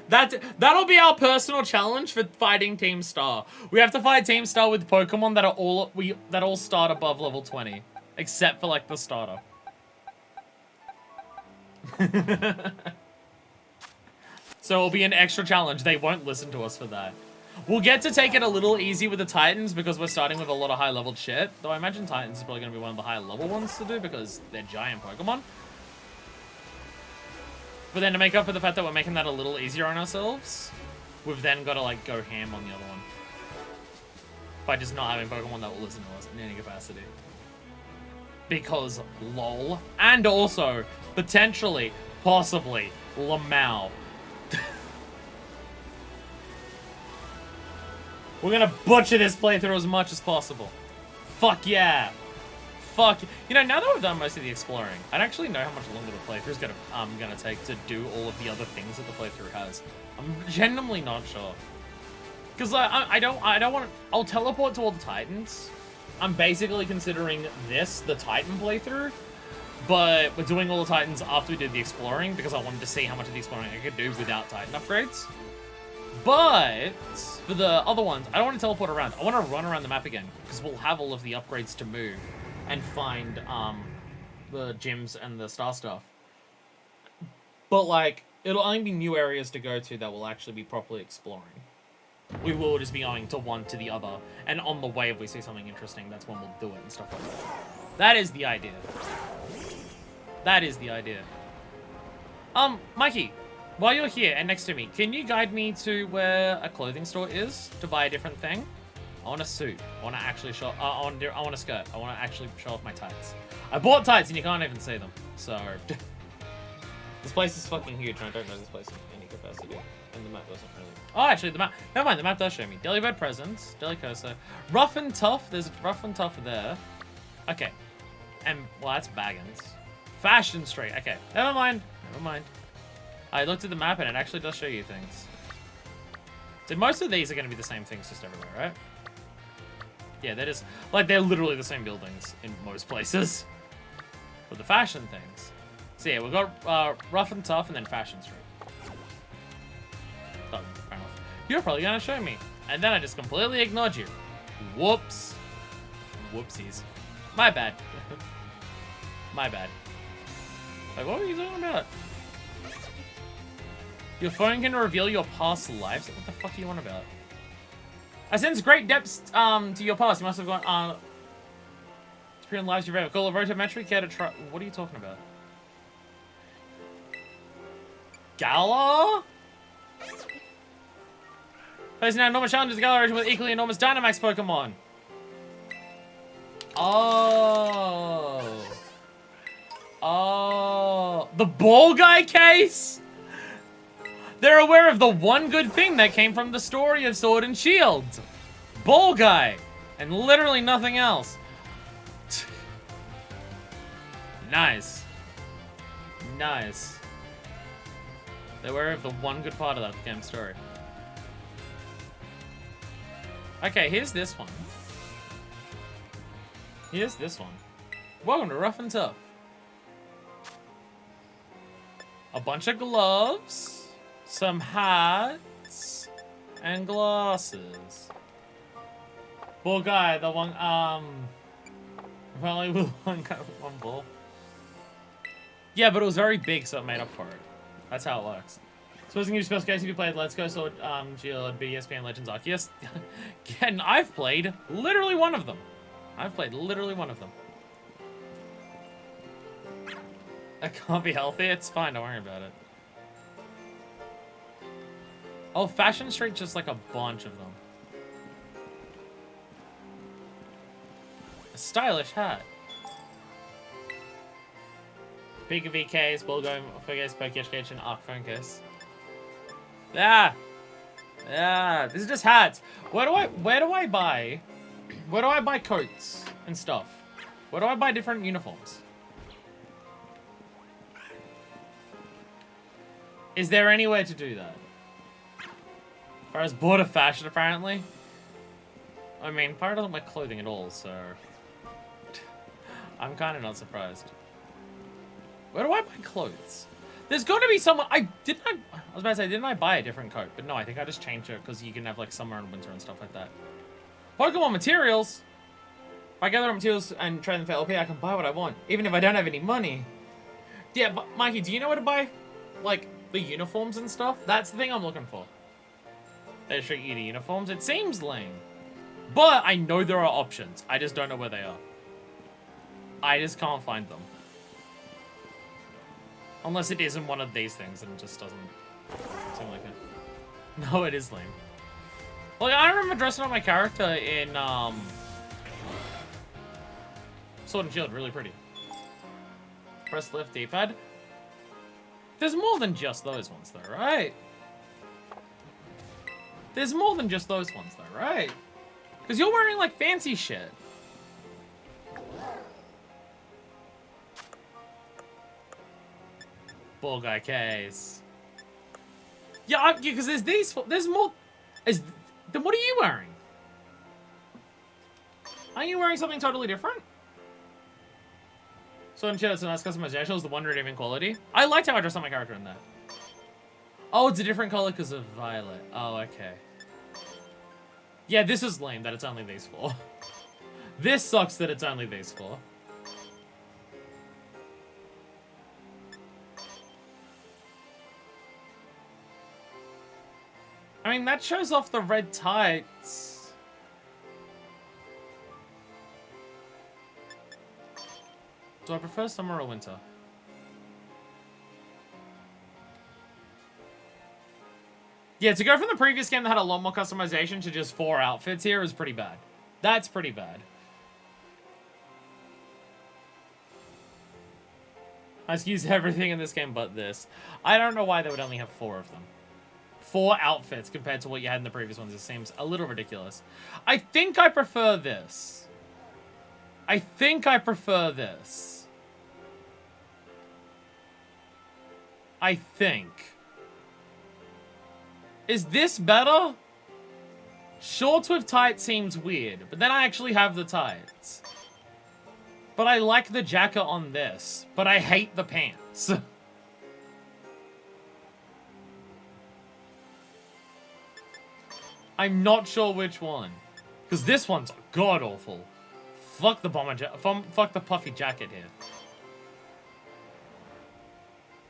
S1: That'll be our personal challenge for fighting Team Star. We have to fight Team Star with Pokemon that are all start above level 20. Except for like the starter. So it'll be an extra challenge. They won't listen to us for that. We'll get to take it a little easy with the Titans because we're starting with a lot of high level shit. Though I imagine Titans is probably going to be one of the higher level ones to do because they're giant Pokemon. But then to make up for the fact that we're making that a little easier on ourselves, we've then got to like go ham on the other one. By just not having Pokemon that will listen to us in any capacity. Because lol. And also, potentially, possibly, Lamau. We're gonna butcher this playthrough as much as possible. Fuck yeah. Fuck. You know, now that we've done most of the exploring, I don't actually know how much longer the playthrough is gonna take to do all of the other things that the playthrough has. I'm genuinely not sure. Because I don't want to... I'll teleport to all the Titans. I'm basically considering this the Titan playthrough. But we're doing all the Titans after we did the exploring because I wanted to see how much of the exploring I could do without Titan upgrades. But for the other ones, I don't want to teleport around. I want to run around the map again because we'll have all of the upgrades to move and find the gyms and the star stuff. But like, it'll only be new areas to go to that will actually be properly exploring. We will just be going to one to the other, and on the way, if we see something interesting, that's when we'll do it and stuff like that. That is the idea. That is the idea. Mikey, while you're here and next to me, can you guide me to where a clothing store is to buy a different thing? I want a suit. I want to actually show. I want a skirt. I want to actually show off my tights. I bought tights and you can't even see them. So this place is fucking huge, and I don't know this place in any capacity. And the map doesn't really. Oh, actually, the map. Never mind. The map does show me. Delibird presents. Delicoso. Rough and tough. There's rough and tough there. Okay. And well, that's Baggins. Fashion Street. Okay. Never mind. Never mind. I looked at the map and it actually does show you things. So most of these are going to be the same things just everywhere, right? Yeah, that is like they're literally the same buildings in most places. But the fashion things. So yeah, we've got Rough and Tough and then Fashion Street. Oh, fair enough. You're probably gonna show me. And then I just completely ignored you. Whoops. Whoopsies. My bad. My bad. Like, what were you talking about? Your phone can reveal your past lives? What the fuck are you on about? I sense great depths to your past. You must have gone experience lives you've ever. Call a rotometry care to try. What are you talking about? Gala? Facing out enormous challenges, Gala region with equally enormous Dynamax Pokemon. Oh. Oh. The Ball Guy case? They're aware of the one good thing that came from the story of Sword and Shield. Ball Guy. And literally nothing else. Nice. Nice. They're aware of the one good part of that game story. Okay, here's this one. Here's this one. Welcome to Rough and Tough. A bunch of gloves, some hats, and glasses. Ball Guy, the one, only with one guy with one ball. Yeah, but it was very big, so it made up for it. That's how it works. Supposing you special case if you played Let's Go, Sword, Shield, BSP, and Legends Arceus. And I've played literally one of them. I've played literally one of them. That can't be healthy. It's fine. Don't worry about it. Oh, Fashion Street, just like a bunch of them. A stylish hat. Big VKs, Bulgo, Focus, Pokemon, and Arc Focus. Yeah. Yeah. This is just hats. Where do I buy coats and stuff? Where do I buy different uniforms? Is there any way to do that? I was bored of fashion, apparently. I mean, Pyro doesn't like clothing at all, so I'm kind of not surprised. Where do I buy clothes? There's got to be someone. I was about to say, didn't I buy a different coat? But no, I think I just changed it because you can have like summer and winter and stuff like that. Pokemon materials. If I gather the materials and trade them for LP, I can buy what I want, even if I don't have any money. Yeah, but Mikey, do you know where to buy, like, the uniforms and stuff? That's the thing I'm looking for. They treat you to uniforms. It seems lame, but I know there are options. I just don't know where they are. I just can't find them. Unless it isn't one of these things and it just doesn't seem like it. No, it is lame. Like, I remember dressing up my character in, Sword and Shield, really pretty. Press left D-pad. There's more than just those ones though, right? There's more than just those ones though, right? Because you're wearing, like, fancy shit. Ball Guy case. Yeah, because there's these. There's more. Then what are you wearing? Are you wearing something totally different? So in chat, it's a nice customization. It's the one redeeming quality. I liked how I dressed up my character in that. Oh, it's a different color because of violet. Oh, okay. Yeah, this is lame that it's only these four. This sucks that it's only these four. I mean, that shows off the red tights. Do I prefer summer or winter? Yeah, to go from the previous game that had a lot more customization to just 4 outfits here is pretty bad. That's pretty bad. I just use everything in this game but this. I don't know why they would only have 4 of them. 4 outfits compared to what you had in the previous ones. It seems a little ridiculous. I think I prefer this. I think I prefer this. I think. Is this better? Shorts with tights seems weird, but then I actually have the tights. But I like the jacket on this, but I hate the pants. I'm not sure which one. Because this one's god-awful. Fuck the bomber fuck the puffy jacket here.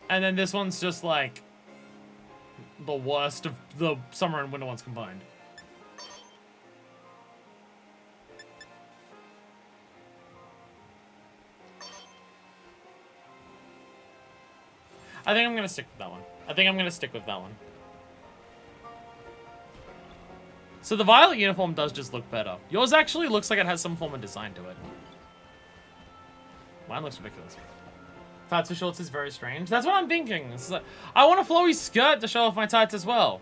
S1: And then this one's just like the worst of the summer and winter ones combined. I think I'm gonna stick with that one. I think I'm gonna stick with that one. So the violet uniform does just look better. Yours actually looks like it has some form of design to it. Mine looks ridiculous. Tights or shorts is very strange. That's what I'm thinking. Like, I want a flowy skirt to show off my tights as well.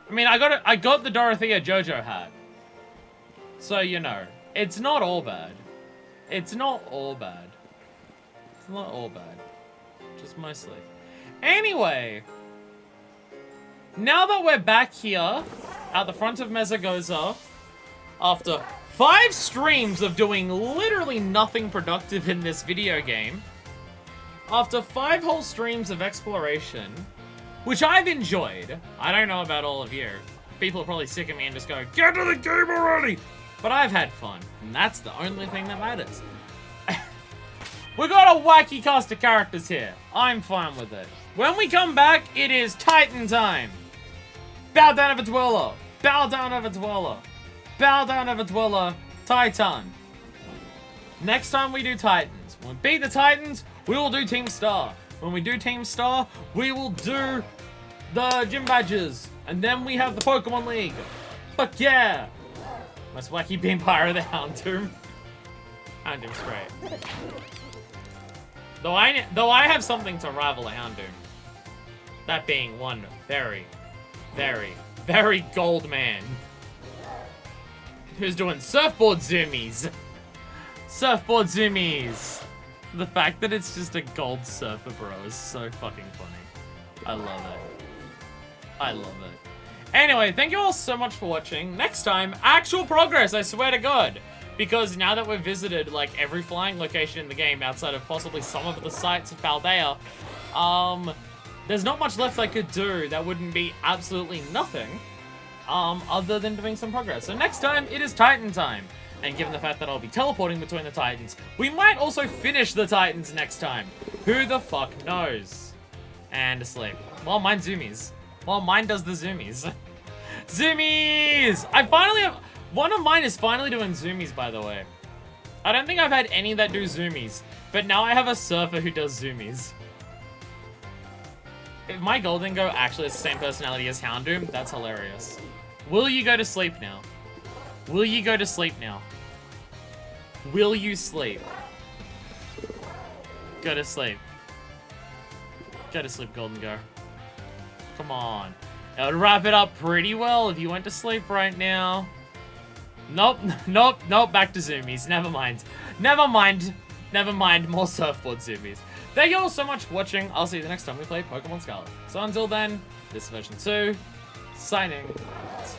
S1: I mean, I got the Dorothea JoJo hat. So, you know, it's not all bad. It's not all bad. It's not all bad. Just mostly. Anyway, now that we're back here at the front of Mesagoza, after 5 streams of doing literally nothing productive in this video game, after 5 whole streams of exploration, which I've enjoyed. I don't know about all of you. People are probably sick of me and just go, get to the game already! But I've had fun, and that's the only thing that matters. We got a wacky cast of characters here. I'm fine with it. When we come back, it is Titan time. Bow down of a dweller. Bow down of a dweller. Bow down of a dweller. Titan. Next time we do Titans. When we beat the Titans, we will do Team Star. When we do Team Star, we will do the gym badges. And then we have the Pokemon League. Fuck yeah. Most wacky beam pyro the Houndoom. Houndoom's great. Though I have something to rival a Houndoom. That being one very, very, very gold man. Who's doing surfboard zoomies. Surfboard zoomies. The fact that it's just a gold surfer bro is so fucking funny. I love it. I love it. Anyway, thank you all so much for watching. Next time, actual progress, I swear to God. Because now that we've visited, like, every flying location in the game outside of possibly some of the sites of Paldea, there's not much left I could do that wouldn't be absolutely nothing, other than doing some progress. So next time, it is Titan time. And given the fact that I'll be teleporting between the Titans, we might also finish the Titans next time. Who the fuck knows? And asleep. Well, mine zoomies. Well, mine does the zoomies. Zoomies! I finally have... One of mine is finally doing zoomies, by the way. I don't think I've had any that do zoomies, but now I have a surfer who does zoomies. If my Goldingo actually has the same personality as Houndoom, that's hilarious. Will you go to sleep now? Will you go to sleep now? Will you sleep? Go to sleep. Go to sleep, Goldingo. Come on. That would wrap it up pretty well if you went to sleep right now. Nope, nope, nope, back to zoomies. Never mind. Never mind. Never mind, more surfboard zoomies. Thank you all so much for watching. I'll see you the next time we play Pokemon Scarlet. So until then, this is version 2, signing out.